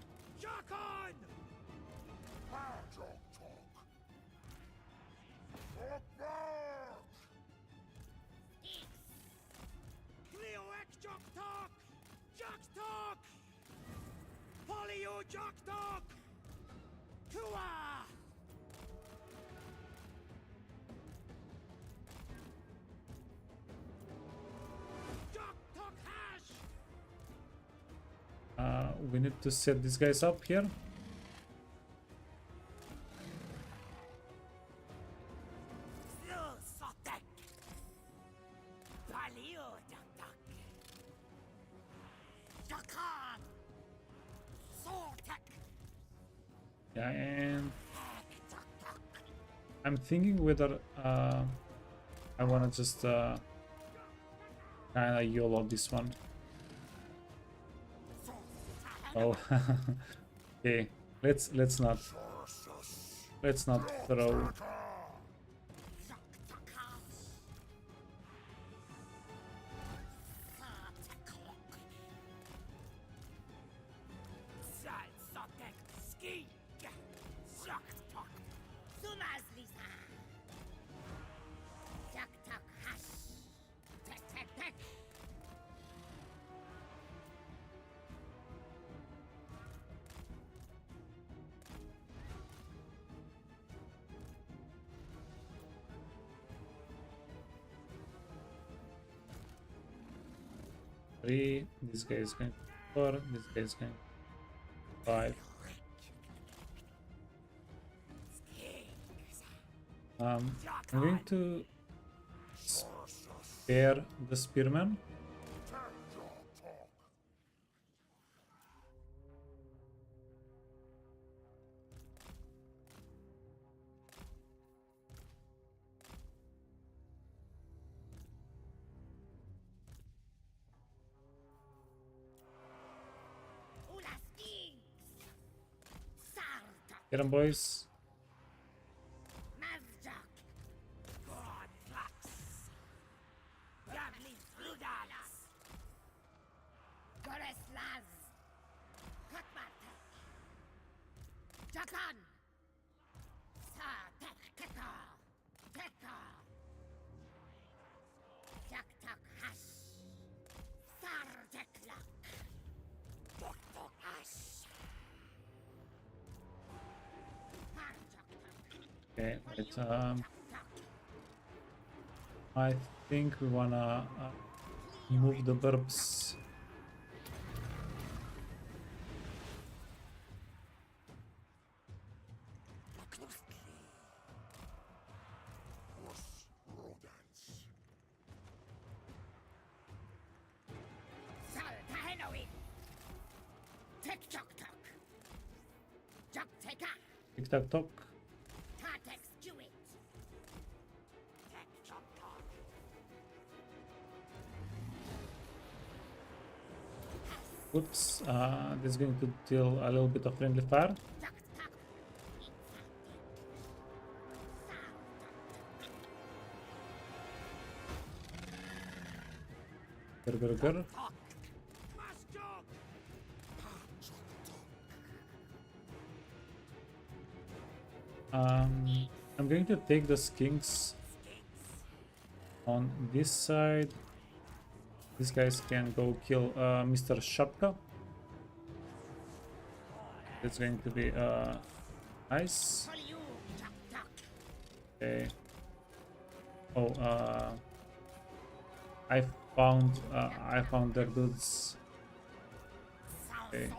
We need to set these guys up here. Yeah, and I'm thinking whether I wanna just kinda YOLO this one. Oh, okay. Let's not throw. Three. This guy is going 4. This guy is going 5. I'm going to spare the spearman. Get 'em, boys. Okay, right. I think we wanna move the burbs. Tick tock tock. Whoops, this is going to deal a little bit of friendly fire. Good. I'm going to take the skinks on this side. These guys can go kill Mr. Shapka. It's going to be nice. Okay. Oh, I found their dudes. Okay.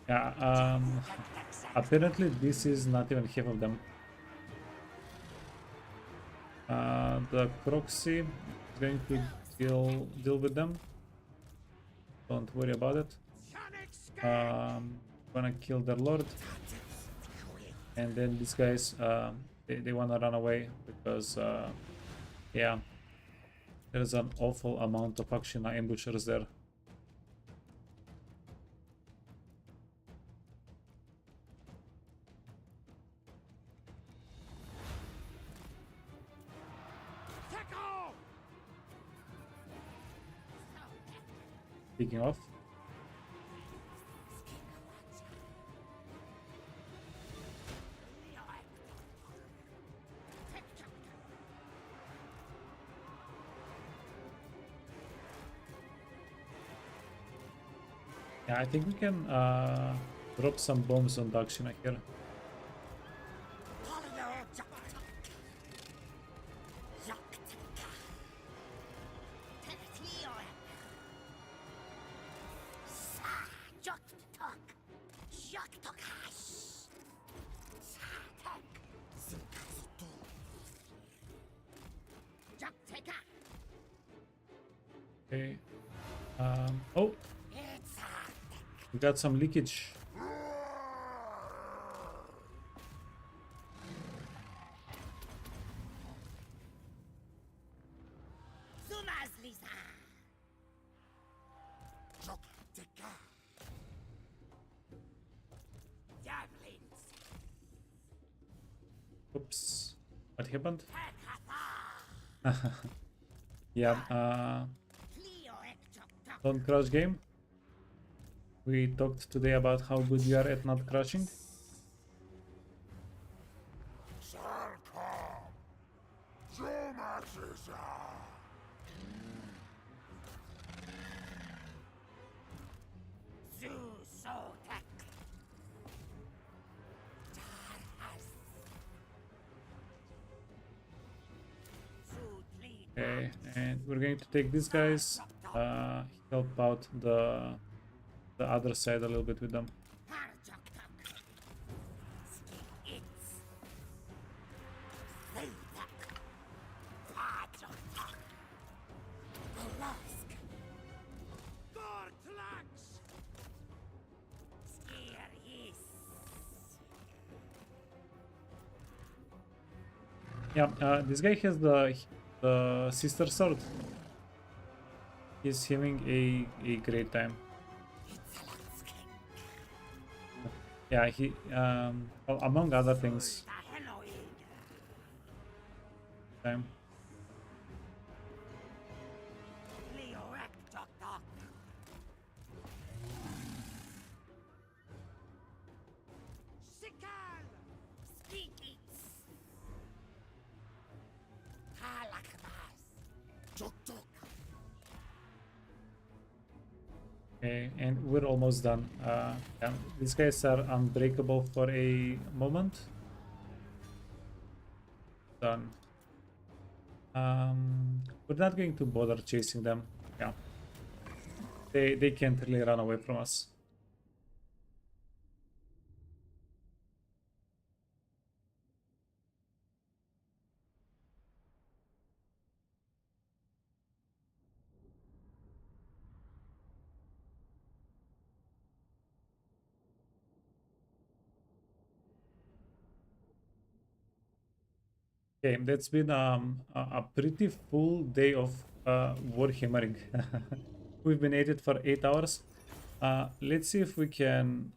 Yeah. Apparently, this is not even half of them. The proxy is going to deal with them. Don't worry about it. Gonna kill their lord, and then these guys they wanna run away because yeah, there's an awful amount of action ambushers there. Speaking of, Yeah, I think we can drop some bombs on Dakshina here. Okay. Oh, we got some leakage. Oops. What happened? Yeah. Don't crush game. We talked today about how good you are at not crushing. Okay, and we're going to take these guys, help out the other side a little bit with them. Yeah, this guy has the sister sword. He's having a great time. Yeah, he well, among other things. Time. Okay, and we're almost done. Yeah, these guys are unbreakable for a moment. Done. We're not going to bother chasing them. Yeah, they can't really run away from us. Okay, that's been a pretty full day of warhammering. We've been at it for 8 hours. Let's see if we can.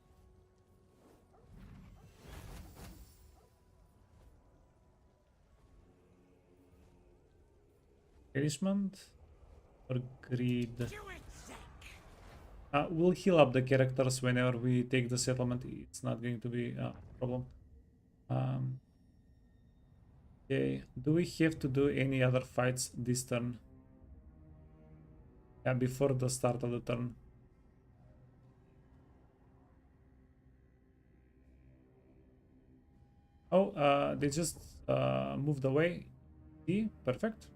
Punishment or greed? We'll heal up the characters whenever we take the settlement. It's not going to be a problem. Okay, do we have to do any other fights this turn? Yeah, before the start of the turn. Oh, they just moved away. See, perfect.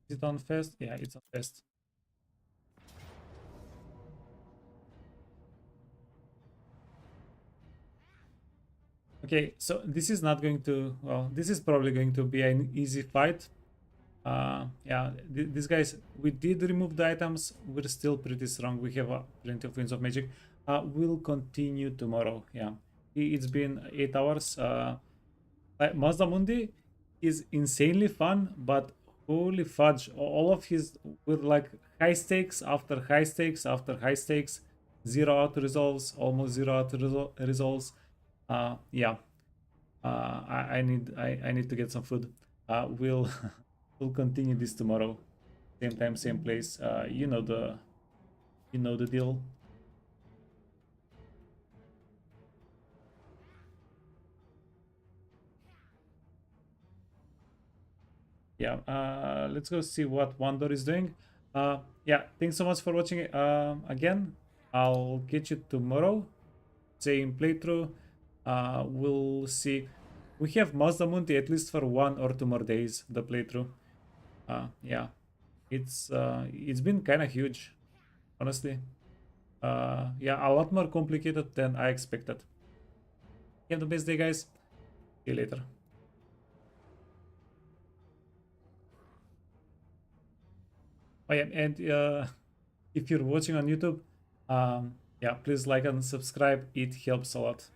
Is it on fast? Yeah, it's on fast. Okay, so this is not going to, well, this is probably going to be an easy fight. Yeah, these guys, we did remove the items. We're still pretty strong. We have plenty of Winds of Magic. We'll continue tomorrow. Yeah, it's been 8 hours. Mazdamundi is insanely fun, but holy fudge, all of his with like high stakes after high stakes after high stakes, zero auto resolves, almost zero auto resolves. Yeah, I need to get some food. We'll we'll continue this tomorrow, same time, same place. You know the deal. yeah, let's go see what Wandor is doing. Yeah, thanks so much for watching again. I'll catch you tomorrow. Same playthrough. We'll see. We have Mazdamundi at least for 1 or 2 more days, the playthrough. Yeah, it's been kind of huge, honestly. Yeah, a lot more complicated than I expected. Have the best day, guys. See you later. Oh yeah, and if you're watching on YouTube, yeah, please like and subscribe. It helps a lot.